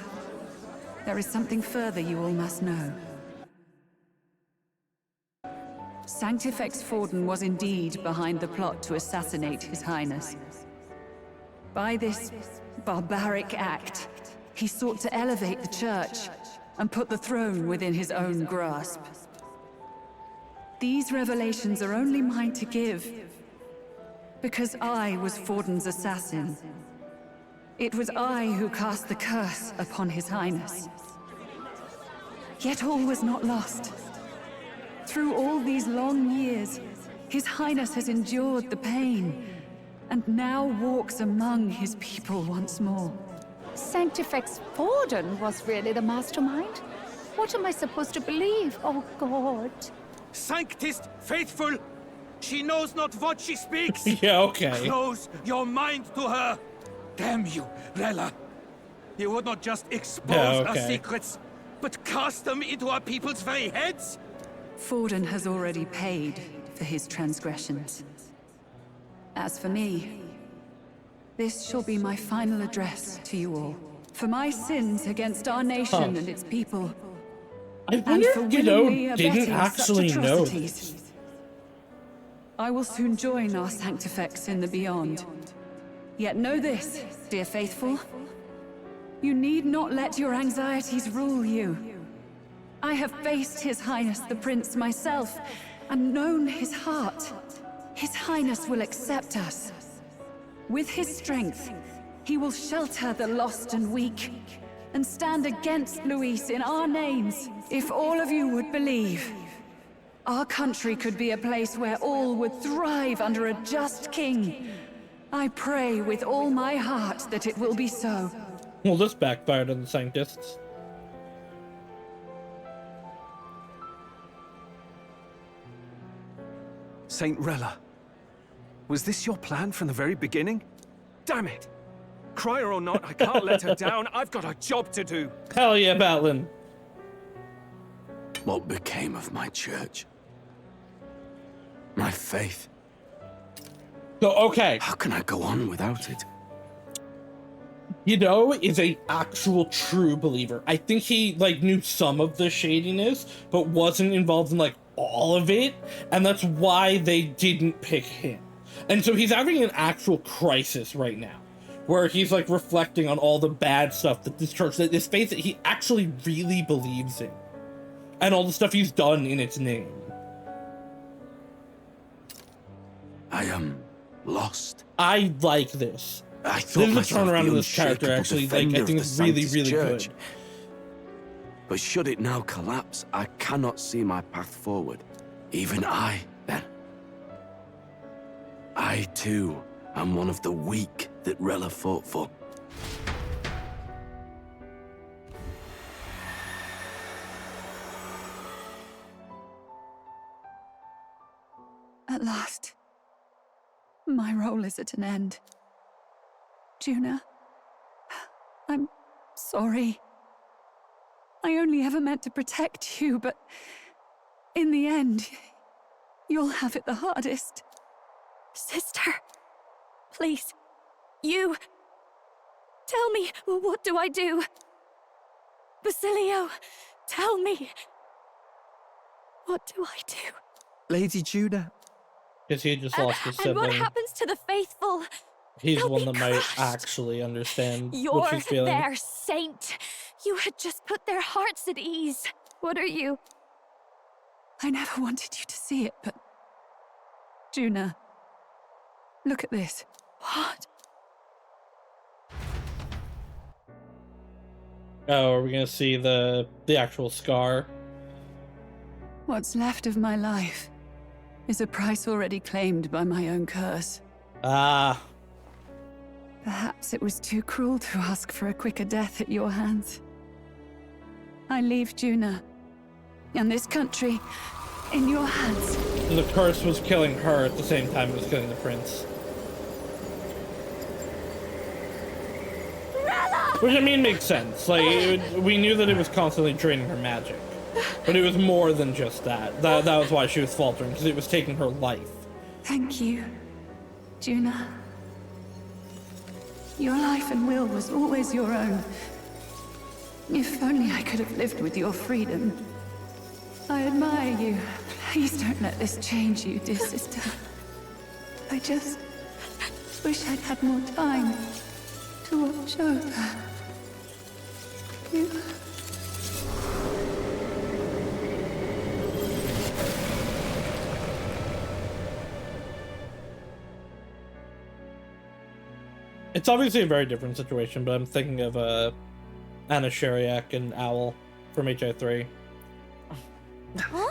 there is something further you all must know. Sanctifex Forden was indeed behind the plot to assassinate His Highness. By this barbaric act, he sought to elevate the Church and put the throne within his own grasp. These revelations are only mine to give, because I was Forden's assassin. It was I who cast the curse upon His Highness. Yet all was not lost. Through all these long years, His Highness has endured the pain, and now walks among his people once more. Sanctifex Forden was really the mastermind? What am I supposed to believe? Oh, God. Sanctist faithful! She knows not what she speaks! Yeah, okay. Close your mind to her! Damn you, Rella! You would not just expose our secrets, but cast them into our people's very heads? Forden has already paid for his transgressions. As for me, this shall be my final address to you all. For my sins against our nation and its people. I wonder if willingly didn't abetting actually such know atrocities. this. I will soon join our Sanctifex in the beyond. Yet know this, dear faithful. You need not let your anxieties rule you. I have faced His Highness the Prince myself, and known his heart. His Highness will accept us. With his strength, he will shelter the lost and weak, and stand against Luis in our names. If all of you would believe, our country could be a place where all would thrive under a just king. I pray with all my heart that it will be so. Well, this backfired on the Sanctists. Saint Rella, was this your plan from the very beginning? Damn it! Crier or not, I can't let her down. I've got a job to do. Hell yeah, Batlin. What became of my church? My faith? So, okay. How can I go on without it? Is a actual true believer. I think he, knew some of the shadiness, but wasn't involved in, all of it, and that's why they didn't pick him. And so he's having an actual crisis right now, where he's, reflecting on all the bad stuff that this church, that this faith that he actually really believes in, and all the stuff he's done in its name. I am lost. I like this. I thought There's a myself turnaround the in this character, unshakable actually. I defender think of it's the really, Sanctus really Church. good. But should it now collapse, I cannot see my path forward. Even I, then. I, too, am one of the weak that Rella fought for. At last, my role is at an end. Juna, I'm sorry. I only ever meant to protect you, but in the end, you'll have it the hardest. Sister, please, you... Tell me, what do I do? Basilio, tell me. What do I do? Lady Juna. Because he just lost his sibling. And what happens to the faithful? He's They'll the one be that might crushed. actually understand You're what she's feeling. their saint. You had just put their hearts at ease. What are you? I never wanted you to see it, but... Juna, look at this. What? Oh, are we gonna see the actual scar? What's left of my life is a price already claimed by my own curse. Ah. Perhaps it was too cruel to ask for a quicker death at your hands. I leave Juna and this country in your hands. The curse was killing her at the same time it was killing the prince. Which, I mean, makes sense. Like, we knew that it was constantly draining her magic. But it was more than just that. That was why she was faltering, because it was taking her life. Thank you, Juna. Your life and will was always your own. If only I could have lived with your freedom. I admire you. Please don't let this change you, dear sister. I just wish I'd had more time to watch over you. It's obviously a very different situation, but I'm thinking of Anna Sheriak and Owl from HI3. Huh?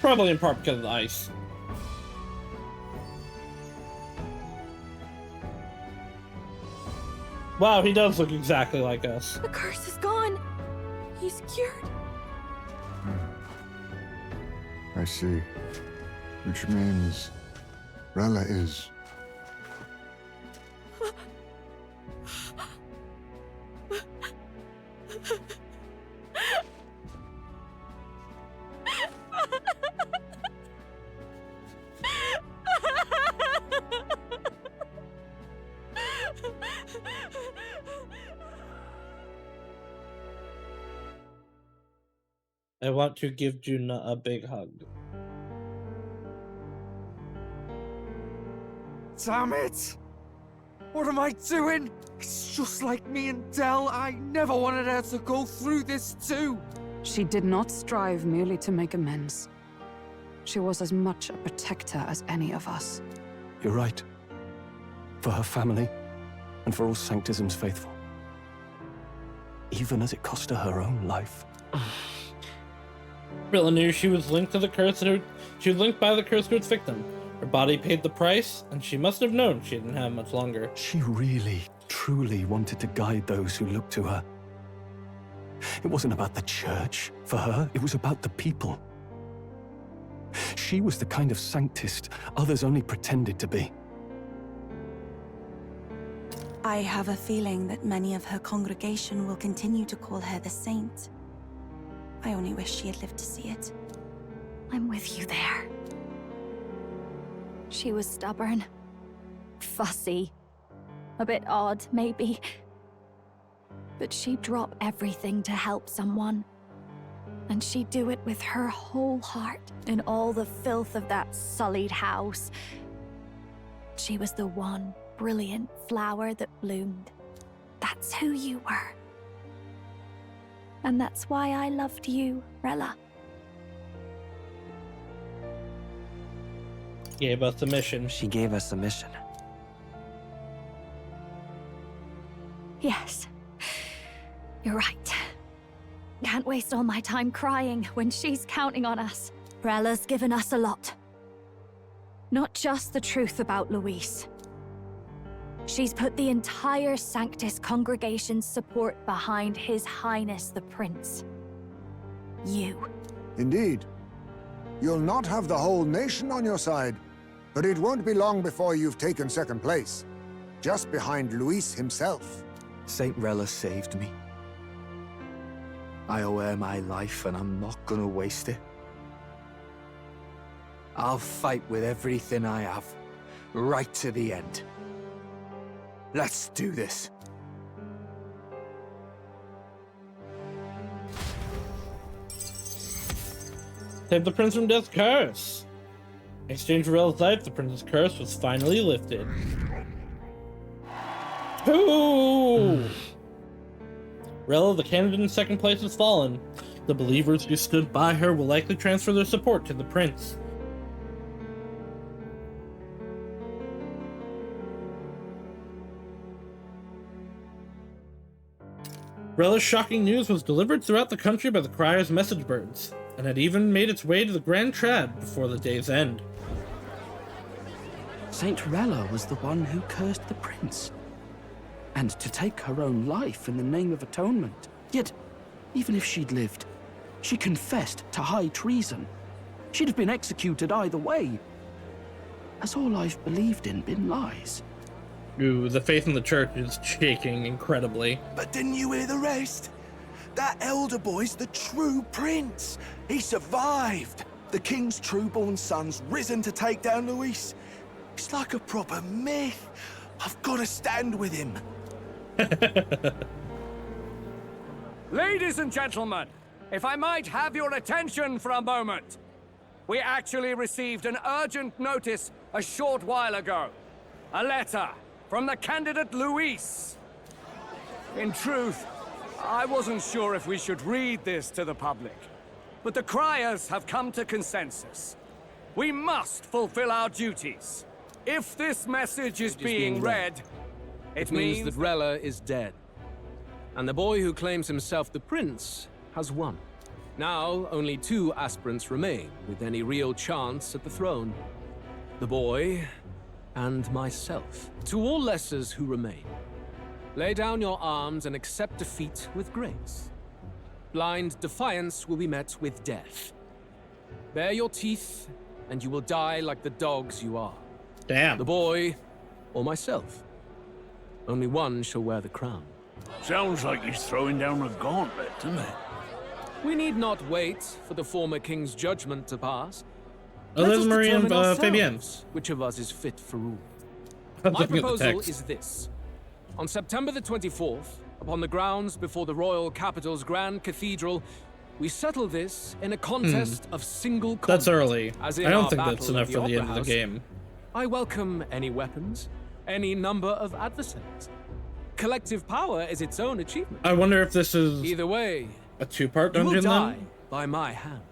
Probably in part because of the ice. Wow, he does look exactly like us. The curse is gone. He's cured. I see. Which means Rella is... I want to give Juna a big hug. Damn it! What am I doing? It's just like me and Del. I never wanted her to go through this too. She did not strive merely to make amends. She was as much a protector as any of us. You're right. For her family, and for all Sanctism's faithful. Even as it cost her her own life. Rilla knew she was linked to the curse. She was linked by the curse to its victim. Her body paid the price, and she must have known she didn't have much longer. She really, truly wanted to guide those who looked to her. It wasn't about the church. For her, it was about the people. She was the kind of Sanctist others only pretended to be. I have a feeling that many of her congregation will continue to call her the saint. I only wish she had lived to see it. I'm with you there. She was stubborn, fussy, a bit odd, maybe. But she'd drop everything to help someone. And she'd do it with her whole heart in all the filth of that sullied house. She was the one brilliant flower that bloomed. That's who you were. And that's why I loved you, Rella. Gave us a mission. She gave us a mission. Yes. You're right. Can't waste all my time crying when she's counting on us. Rella's given us a lot. Not just the truth about Luis. She's put the entire Sanctus congregation's support behind His Highness the Prince. You. Indeed. You'll not have the whole nation on your side, but it won't be long before you've taken second place, just behind Luis himself. Saint Rella saved me. I owe her my life, and I'm not gonna waste it. I'll fight with everything I have, right to the end. Let's do this. Save the prince from death's curse. In exchange for Rella's life, the prince's curse was finally lifted. Ooh! Rella, the candidate in second place, has fallen. The believers who stood by her will likely transfer their support to the prince. Rella's shocking news was delivered throughout the country by the crier's message birds, and had even made its way to the Grand Trad before the day's end. Saint Rella was the one who cursed the prince. And to take her own life in the name of atonement. Yet, even if she'd lived, she confessed to high treason. She'd have been executed either way. Has all I've believed in been lies? Ooh, the faith in the church is shaking incredibly. But didn't you hear the rest? That elder boy's the true prince. He survived. The king's true-born son's risen to take down Luis. It's like a proper myth. I've got to stand with him. Ladies and gentlemen, if I might have your attention for a moment. We actually received an urgent notice a short while ago. A letter from the candidate Luis. In truth, I wasn't sure if we should read this to the public, but the criers have come to consensus. We must fulfill our duties. If this message is being read, it means that Rella is dead. And the boy who claims himself the prince has won. Now, only 2 aspirants remain with any real chance at the throne. The boy and myself. To all lessers who remain, lay down your arms and accept defeat with grace. Blind defiance will be met with death. Bare your teeth, and you will die like the dogs you are. Damn. The boy, or myself. Only one shall wear the crown. Sounds like he's throwing down a gauntlet, doesn't it? We need not wait for the former king's judgment to pass. Oh, there's Marie and Fabienne. Which of us is fit for rule? I'm My looking at the proposal text. is this. On September the 24th, upon the grounds before the royal capital's Grand Cathedral, we settle this in a contest of single combat. That's early. As I in don't our think battle that's of enough for the Opera end of the House. game. I welcome any weapons, any number of adversaries. Collective power is its own achievement. I wonder if this is Either way, a 2-part you will dungeon die then? by my hand.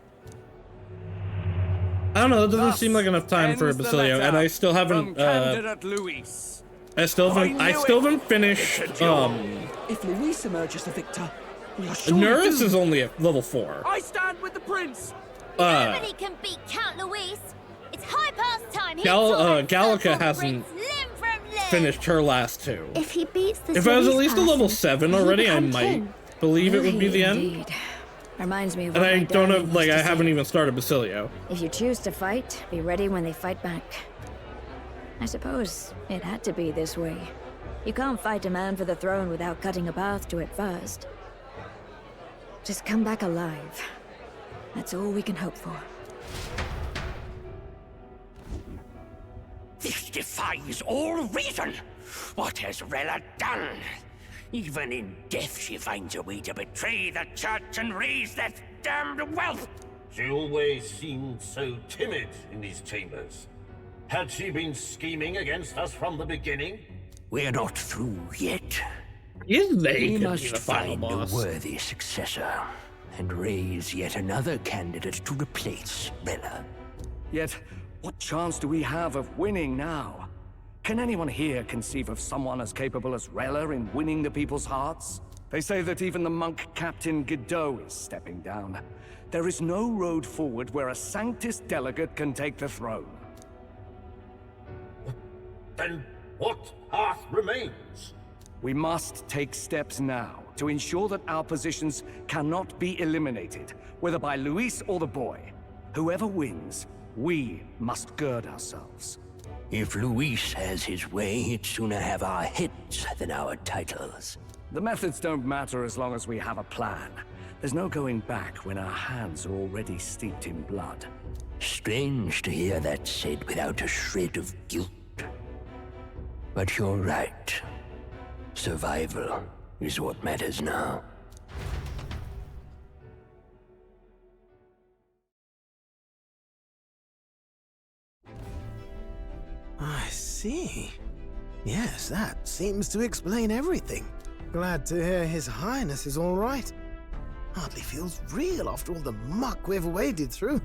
I don't know, that doesn't Thus seem like enough time for ends the Basilio, letter and I still from haven't candidate Luis. I still haven't finished If Luis emerges the victor, we are surely Nurse doomed. is only at level 4. I stand with the prince. Nobody can beat Count Luis. It's high past time. He tore that Gallica so-called hasn't prince limb from limb. finished her last 2. If he beats the If I was at city's least a level person, 7 he already, I becomes might king. believe it would be the end. Indeed. Reminds me of And what I my don't daddy know, like, used I to haven't say. even started Basilio. If you choose to fight, be ready when they fight back. I suppose it had to be this way. You can't fight a man for the throne without cutting a path to it first. Just come back alive. That's all we can hope for. This defies all reason. What has Rella done? Even in death she finds a way to betray the church and raise that damned wealth. She always seemed so timid in these chambers. Had she been scheming against us from the beginning? We're not through yet. Is they We could be must the final find boss. a worthy successor and raise yet another candidate to replace Rella. Yet, What chance do we have of winning now? Can anyone here conceive of someone as capable as Rella in winning the people's hearts? They say that even the monk Captain Godot is stepping down. There is no road forward where a Sanctus delegate can take the throne. Then what path remains? We must take steps now to ensure that our positions cannot be eliminated, whether by Luis or the boy. Whoever wins, we must gird ourselves. If Luis has his way, he'd sooner have our heads than our titles. The methods don't matter as long as we have a plan. There's no going back when our hands are already steeped in blood. Strange to hear that said without a shred of guilt. But you're right. Survival is what matters now. I see. Yes, that seems to explain everything. Glad to hear His Highness is all right. Hardly feels real after all the muck we've waded through.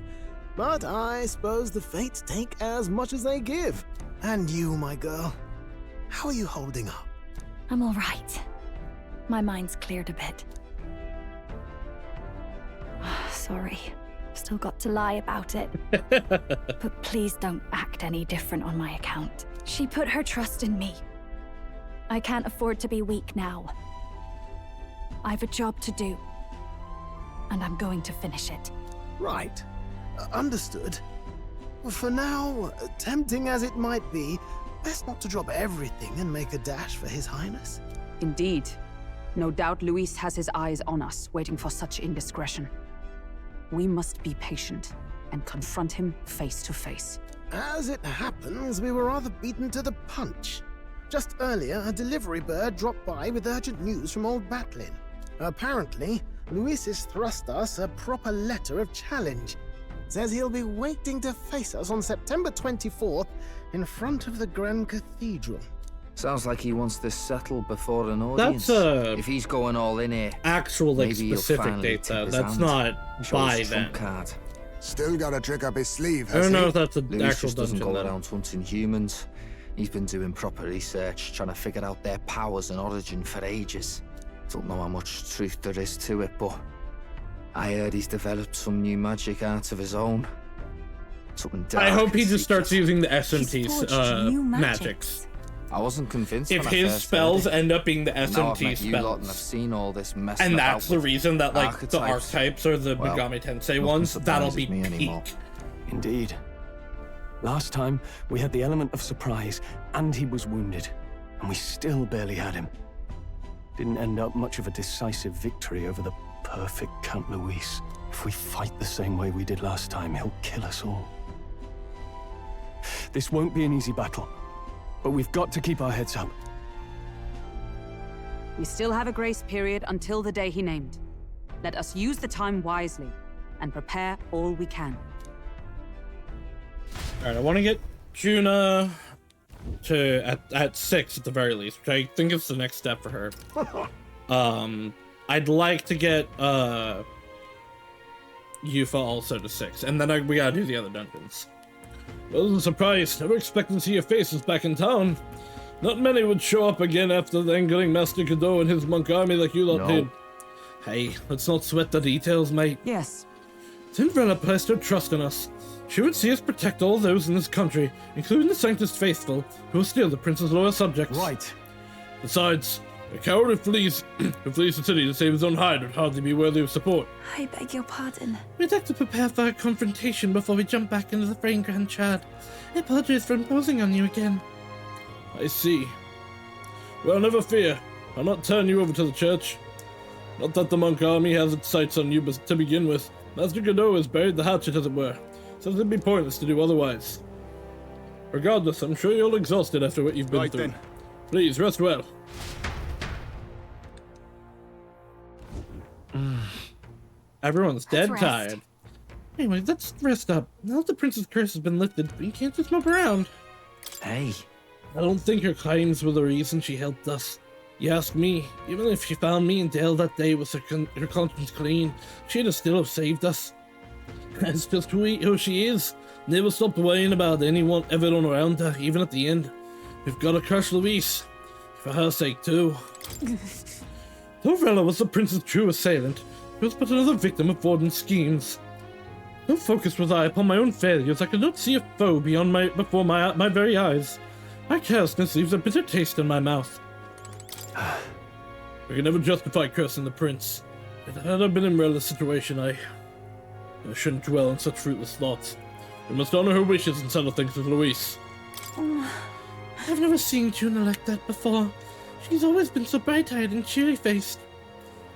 But I suppose the fates take as much as they give. And you, my girl, how are you holding up? I'm all right. My mind's cleared a bit. Sorry. Still got to lie about it. But please don't act any different on my account. She put her trust in me. I can't afford to be weak now. I've a job to do. And I'm going to finish it. Right. Understood. For now, tempting as it might be, best not to drop everything and make a dash for His Highness. Indeed. No doubt Luis has his eyes on us, waiting for such indiscretion. We must be patient and confront him face to face. As it happens, we were rather beaten to the punch. Just earlier, a delivery bird dropped by with urgent news from old Batlin. Apparently, Luis has thrust us a proper letter of challenge. Says he'll be waiting to face us on September 24th in front of the Grand Cathedral. Sounds like he wants this settled before an audience. That's if he's going all in here, actual like maybe specific date though. That's not by then. Card. Still got a trick up his sleeve, I has don't know he? if that's an Luis actual just doesn't dungeon go then. around hunting humans. He's been doing proper research, trying to figure out their powers and origin for ages. Don't know how much truth there is to it, but I heard he's developed some new magic art of his own. Something dark I hope he and just starts secret. using the SMT magics. I wasn't convinced If when I his first spells heard it. end up being the Now I've SMT met you lot and I've spells, seen all this messing and about that's the with reason that like the archetypes. archetypes or the Well, Megami Tensei nothing ones, that'll surprises be me anymore. peak. Indeed. Last time, we had the element of surprise, and he was wounded, and we still barely had him. Didn't end up much of a decisive victory over the perfect Count Luis. If we fight the same way we did last time, he'll kill us all. This won't be an easy battle, but we've got to keep our heads up. We still have a grace period until the day he named. Let us use the time wisely and prepare all we can. Alright, I want to get Juna to at 6 at the very least, which I think is the next step for her. I'd like to get Yufa also to 6, and then we gotta do the other dungeons. Wasn't surprised. Never expected to see your faces back in town. Not many would show up again after angering Master Godot and his monk army like you lot did. Hey, let's not sweat the details, mate. Yes. Cinderella placed her trust in us. She would see us protect all those in this country, including the Sanctus faithful, who are still the prince's loyal subjects. Right. Besides, a coward who flees the city to save his own hide would hardly be worthy of support. I beg your pardon. We'd like to prepare for a confrontation before we jump back into the frame, Grand Chad. I apologize for imposing on you again. I see. Well, never fear. I'll not turn you over to the church. Not that the monk army has its sights on you to begin with. Master Godot has buried the hatchet, as it were. So it'd be pointless to do otherwise. Regardless, I'm sure you're all exhausted after what you've been through. Then. Please, rest well. Everyone's dead Let's rest. tired. Anyway, let's rest up. Now that the prince's curse has been lifted, we can't just mope around. Hey. I don't think her claims were the reason she helped us. You ask me, even if she found me and Dale that day with her conscience clean, she'd have still have saved us. That's just who she is. Never stopped worrying about everyone around her, even at the end. We've got to crush Luis. For her sake, too. Though Rella was the prince's true assailant, he was but another victim of Vorden's schemes. So focused was I upon my own failures, I could not see a foe before my very eyes. My carelessness leaves a bitter taste in my mouth. I can never justify cursing the prince. Had I been in Rella's situation, I shouldn't dwell on such fruitless thoughts. We must honor her wishes and settle things with Luis. I've never seen Juna like that before. She's always been so bright-eyed and cheery-faced.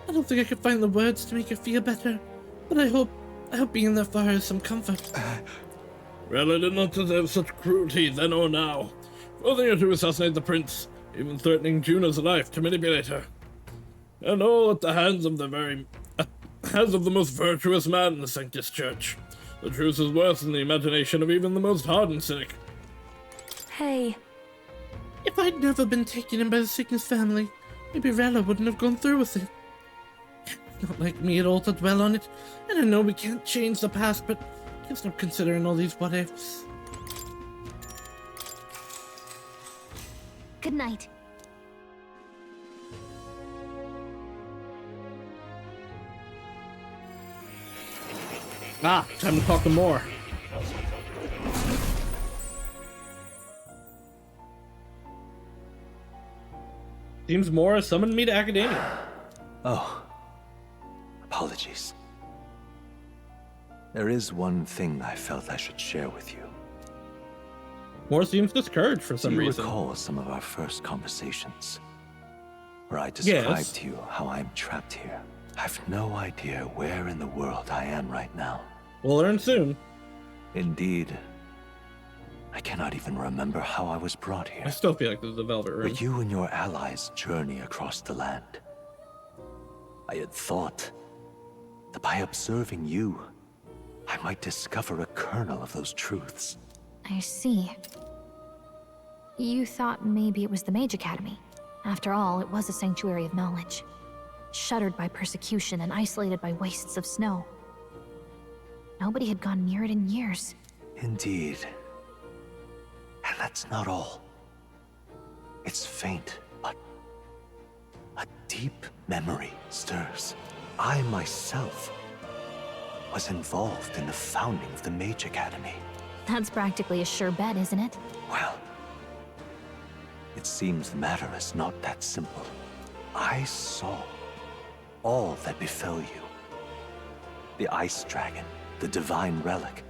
I don't think I could find the words to make her feel better, but I hope being there for her is some comfort. Rella did not deserve such cruelty then or now. Forcing her to assassinate the prince, even threatening Juna's life to manipulate her. And all at the hands of the most virtuous man in the Sanctus Church. The truth is worse than the imagination of even the most hardened cynic. Hey. If I'd never been taken in by the sickness family, maybe Rella wouldn't have gone through with it. It's not like me at all to dwell on it, and I know we can't change the past, but can't stop considering all these what-ifs. Good night. Time to talk to more. Seems Mora summoned me to academia. Oh. Apologies. There is one thing I felt I should share with you. Mora seems discouraged for some reason. Do you recall some of our first conversations? Where I described to you how I'm trapped here. I've no idea where in the world I am right now. We'll learn soon. Indeed. I cannot even remember how I was brought here. I still feel like this is a velvet room. But you and your allies journey across the land. I had thought that by observing you, I might discover a kernel of those truths. I see. You thought maybe it was the Mage Academy. After all, it was a sanctuary of knowledge. Shuttered by persecution and isolated by wastes of snow. Nobody had gone near it in years. Indeed. And that's not all. It's faint, but a deep memory stirs. I myself was involved in the founding of the Mage Academy. That's practically a sure bet, isn't it? Well, it seems the matter is not that simple. I saw all that befell you. The Ice Dragon, the Divine Relic,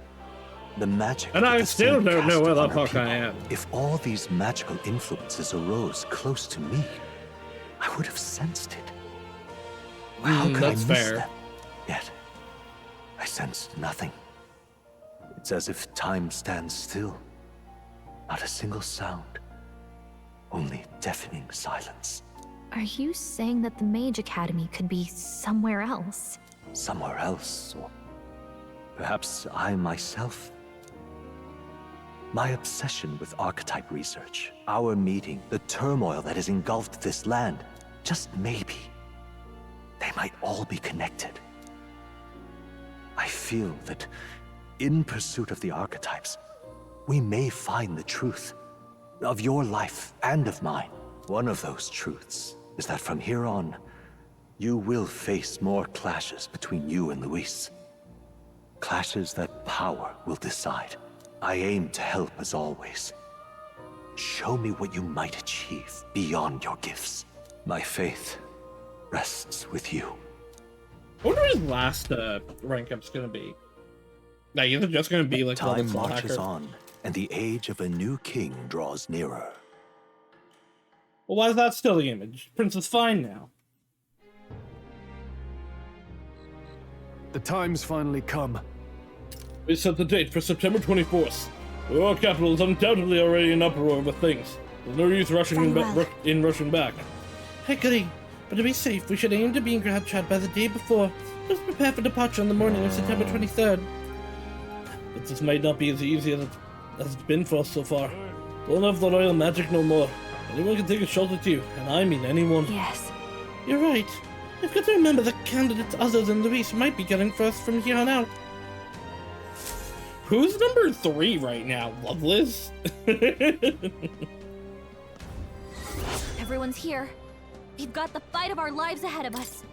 the magic. And I still don't know where the fuck I am. If all these magical influences arose close to me, I would have sensed it. How could I miss them? Yet, I sensed nothing. It's as if time stands still. Not a single sound. Only deafening silence. Are you saying that the Mage Academy could be somewhere else? Somewhere else, or perhaps I myself? My obsession with archetype research, our meeting, the turmoil that has engulfed this land, just maybe, they might all be connected. I feel that in pursuit of the archetypes, we may find the truth of your life and of mine. One of those truths is that from here on, you will face more clashes between you and Luis. Clashes that power will decide. I aim to help as always. Show me what you might achieve beyond your gifts. My faith rests with you. I wonder what his last rank up's gonna be. Like, is it just gonna be like time marches on, and the age of a new king draws nearer. Well, why is that still the image? Prince is fine now. The time's finally come. We set the date for September 24th. The royal capital is undoubtedly already in uproar over things. There's no use rushing back. I agree, but to be safe, we should aim to be in Grabchat by the day before. Just prepare for departure on the morning of September 23rd. But this might not be as easy as it's been for us so far. Don't have the royal magic no more. Anyone can take a shot at you, and I mean anyone. Yes. You're right. We've got to remember that candidates other than Luis might be getting first from here on out. Who's number 3 right now? Loveless? Everyone's here. We've got the fight of our lives ahead of us.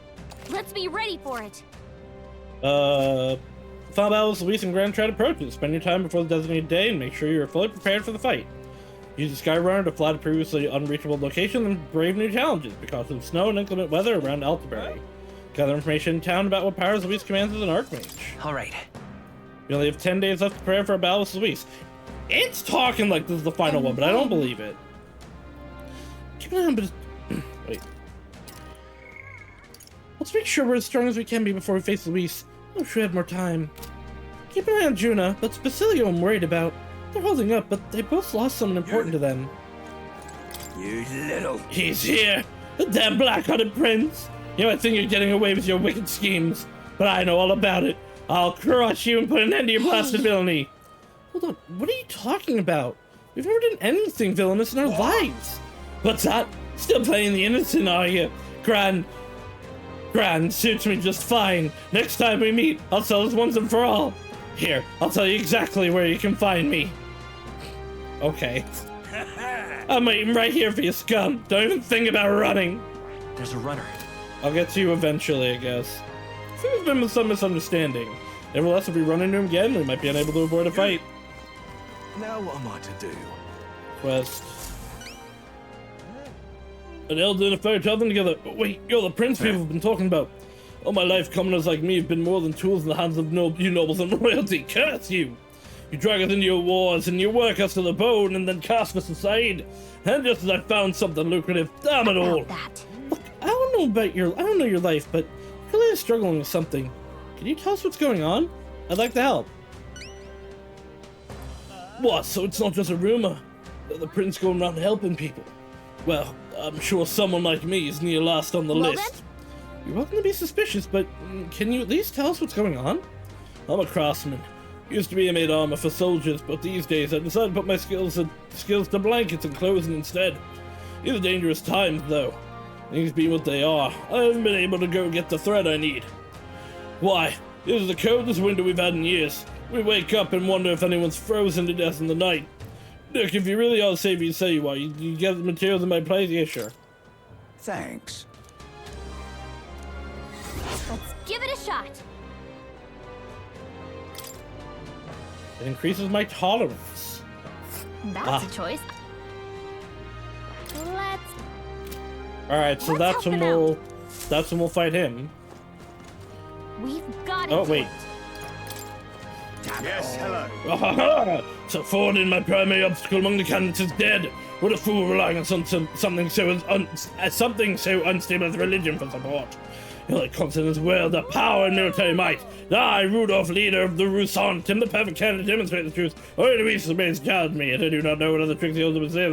Let's be ready for it. Final battle with Luis and Grand Tread approaches. Spend your time before the designated day and make sure you are fully prepared for the fight. Use the Skyrunner to fly to previously unreachable locations and brave new challenges because of snow and inclement weather around Altabury. Gather information in town about what powers Luis commands as an Archmage. Alright. You only have 10 days left to prepare for a battle with Luis. It's talking like this is the final one, but I don't believe it. Keep an eye on, but wait. Let's make sure we're as strong as we can be before we face Luis. I wish we had more time. Keep an eye on Juna, but Basilio I'm worried about. They're holding up, but they both lost someone important to them. You little... He's here! The damn black-hearted prince! You might think you're getting away with your wicked schemes, but I know all about it. I'll crush you and put an end to your blasted villainy. Hold on, what are you talking about? We've never done anything villainous in our lives. What's that? Still playing the innocent, are you? Grand suits me just fine. Next time we meet, I'll sell this once and for all. Here, I'll tell you exactly where you can find me. Okay. I'm waiting right here for you, scum. Don't even think about running. There's a runner. I'll get to you eventually, I guess. I think there's been some misunderstanding. Nevertheless, if we run into him again, we might be unable to avoid a fight. Now what am I to do? Quest. An elder and a fairy tell them together. Wait, you're the prince people have been talking about. All my life, commoners like me have been more than tools in the hands of you nobles and royalty. Curse you! You drag us into your wars, and you work us to the bone, and then cast us aside. And just as I found something lucrative, damn it all! Look, I don't know your life, but you're clearly struggling with something. Can you tell us what's going on? I'd like to help. What? So it's not just a rumor? The prince going around helping people? Well, I'm sure someone like me is near last on the list. You're welcome to be suspicious, but can you at least tell us what's going on? I'm a craftsman. Used to be a made armor for soldiers, but these days I decided to put my skills to blankets and clothing instead. These are dangerous times, though. Things being what they are, I haven't been able to go get the thread I need. Why? This is the coldest winter we've had in years. We wake up and wonder if anyone's frozen to death in the night. Look, if you really are the savior you say you are, you get the materials in my place? Yeah, sure. Thanks. Let's give it a shot. It increases my tolerance. That's a choice. Alright, so that's when we'll fight him. We've got it. Oh, wait. Yes, hello. So Fordin, my primary obstacle among the candidates, is dead. What a fool relying on something so unstable as religion for support. The only constant in this world are power and military might. I, Rudolph, leader of the Roussant, am the perfect candidate to demonstrate the truth. Only Luis remains guard me, and I do not know what other tricks he holds to say.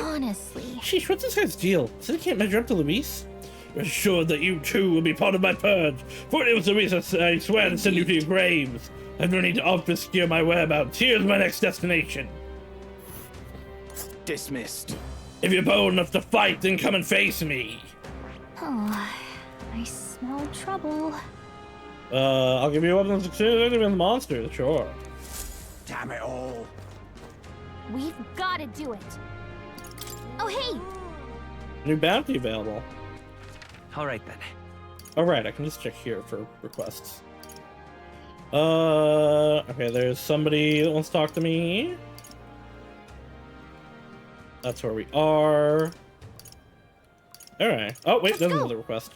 Honestly. Sheesh, what's this guy's deal? So he can't measure up to Luis? Rest assured that you too will be part of my purge. For it was Luis, I swear to send you to your graves. I have no need to obscure my whereabouts. Here's my next destination. Dismissed. If you're bold enough to fight, then come and face me. Oh, I smell trouble. I'll give you a weapon of success with monsters, sure. Damn it all. We've got to do it. Oh, hey! New bounty available. Alright then. Alright, I can just check here for requests. Okay, there's somebody that wants to talk to me. That's where we are. Alright. Oh, wait, there's another request.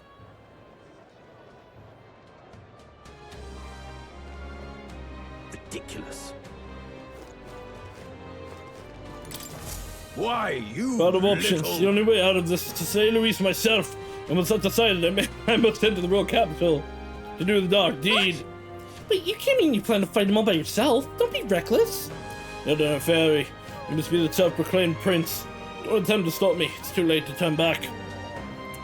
Ridiculous. Why, you Out of options. The only way out of this is to say Luis myself. And once that's decided, I must enter the royal capital to do the dark deed. What? Wait, you can't mean you plan to fight him all by yourself. Don't be reckless. No, fairy. You must be the self-proclaimed prince. Don't attempt to stop me. It's too late to turn back.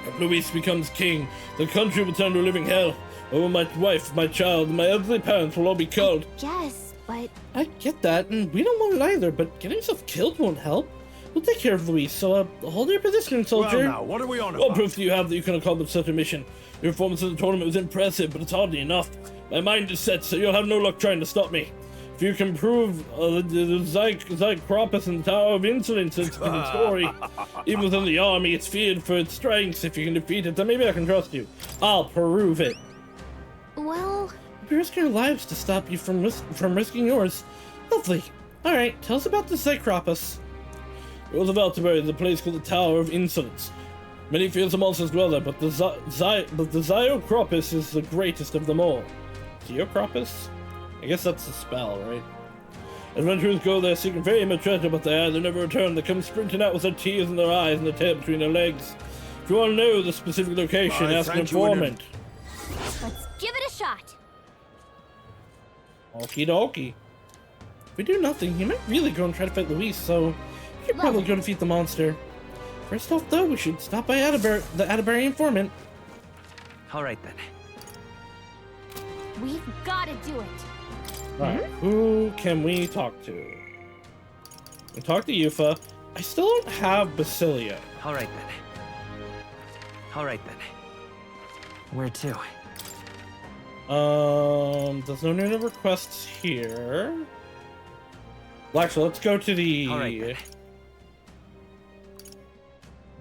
If Luis becomes king, the country will turn to a living hell. Over my wife, my child, and my elderly parents will all be killed. Yes, but... I get that, and we don't want it either, but getting yourself killed won't help. We'll take care of Luis, so hold your position, soldier. Well, now, what are we on about? What proof do you have that you can accomplish such a mission? Your performance in the tournament was impressive, but it's hardly enough. My mind is set, so you'll have no luck trying to stop me. If you can prove the Zycropus and the Tower of Insolence is the story, even within the army, it's feared for its strengths. If you can defeat it, then maybe I can trust you. I'll prove it. Well... You risk your lives to stop you from risking yours. Lovely. Alright, tell us about the Zycropus. Roosevelt is a place called the Tower of Insolence. Many fearsome monsters dwell there, but the Zycropus is the greatest of them all. Zycropus? I guess that's the spell, right? Adventurers go there seeking fame and treasure, but they either never return. They come sprinting out with their tears in their eyes and their tail between their legs. If you want to know the specific location, ask an informant. Let's give it a shot. Okie dokie. If we do nothing, he might really go and try to fight Luis, so we should probably go defeat the monster. First off, though, we should stop by the Atterbury informant. Alright then. We've got to do it. Alright, who can we talk to? We talk to Yufa. I still don't have Basilia. Alright then. Where to? There's no new requests here. Well, actually, let's go to the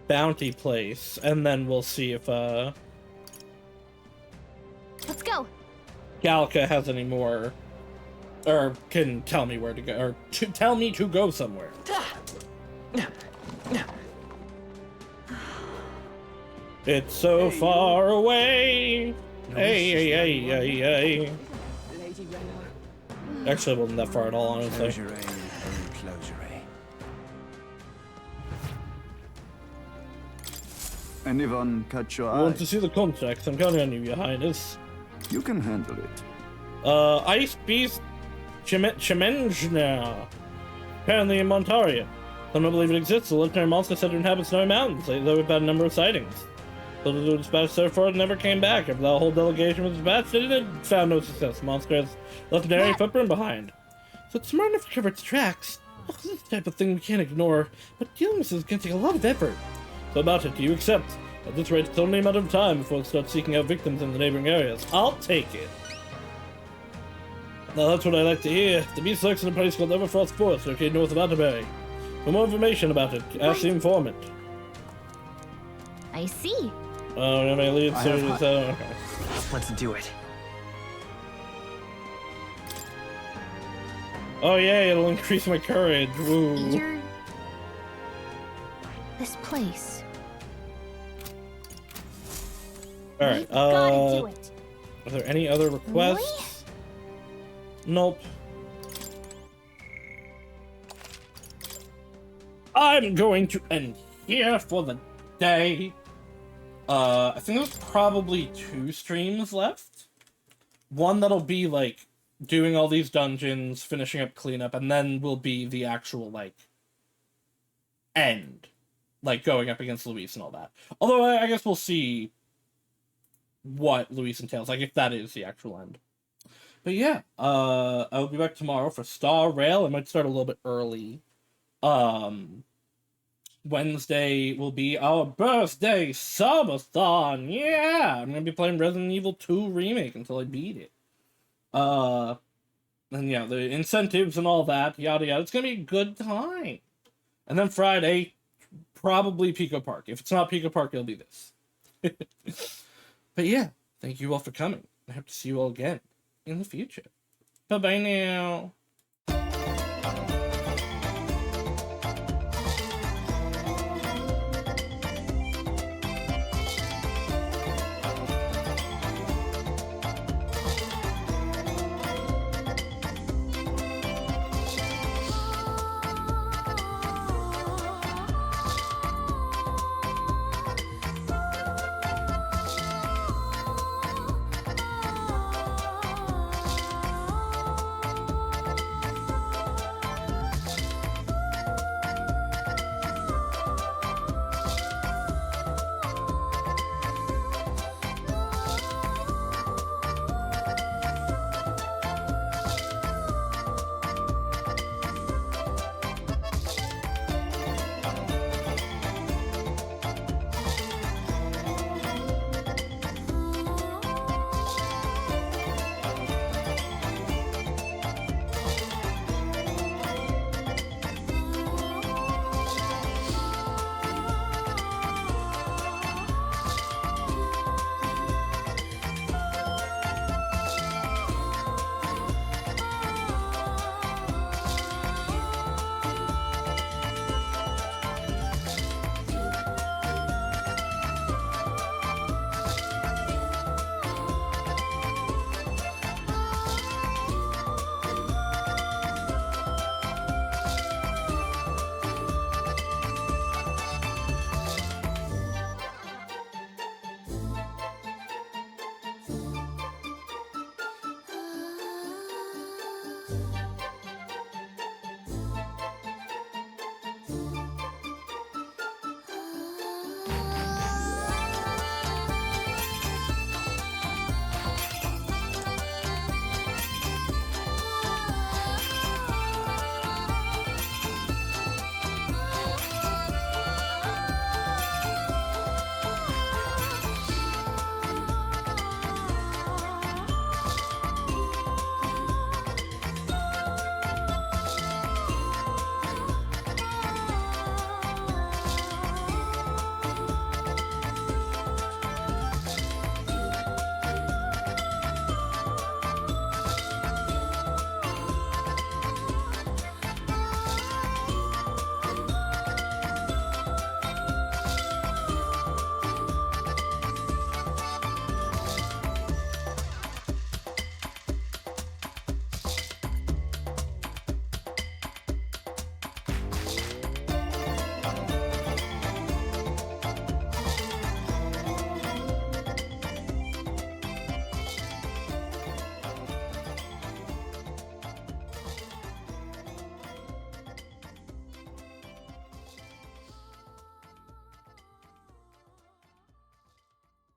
bounty place, and then we'll see if, Let's go. Galca has any more, or can tell me where to go, or tell me to go somewhere. It's so far away. Hey. Actually, it wasn't that far at all, honestly. Anyone catch your I eye? want to see the contracts. I'm counting on you, Your Highness. You can handle it. Ice Beast Chimenjna. Apparently in Montaria. Some don't believe it exists. The legendary monster said it inhabits Snowy Mountains. Though we've had a number of sightings. So the dispatch so far never came back. After the whole delegation was dispatched, it found no success. The monster has left an airy footprint behind. So it's smart enough to cover its tracks. Oh, this is the type of thing we can't ignore. But dealing with this is going to take a lot of effort. So about it, do you accept? At this rate, it's only a matter of time before it starts seeking out victims in the neighboring areas. I'll take it. Now that's what I like to hear. The beast lurks in a place called Everfrost Forest, located north of Atterbury. For more information about it, ask the informant. I see. Oh, my lead series. Okay. Let's do it. Oh yeah, it'll increase my courage. Woo. This place. Alright, gotta do it. Are there any other requests? Really? Nope. I'm going to end here for the day. I think there's probably 2 streams left. One that'll be, like, doing all these dungeons, finishing up cleanup, and then will be the actual, like, end. Like, going up against Luis and all that. Although, I guess we'll see what Luis entails, like, if that is the actual end. But yeah, I'll be back tomorrow for Star Rail. I might start a little bit early. Wednesday will be our birthday subathon. Yeah, I'm gonna be playing Resident Evil 2 Remake until I beat it. And yeah, the incentives and all that, yada yada. It's gonna be a good time. And then Friday, probably Pico Park. If it's not Pico Park, it'll be this. But yeah, thank you all for coming. I hope to see you all again in the future. Bye-bye now.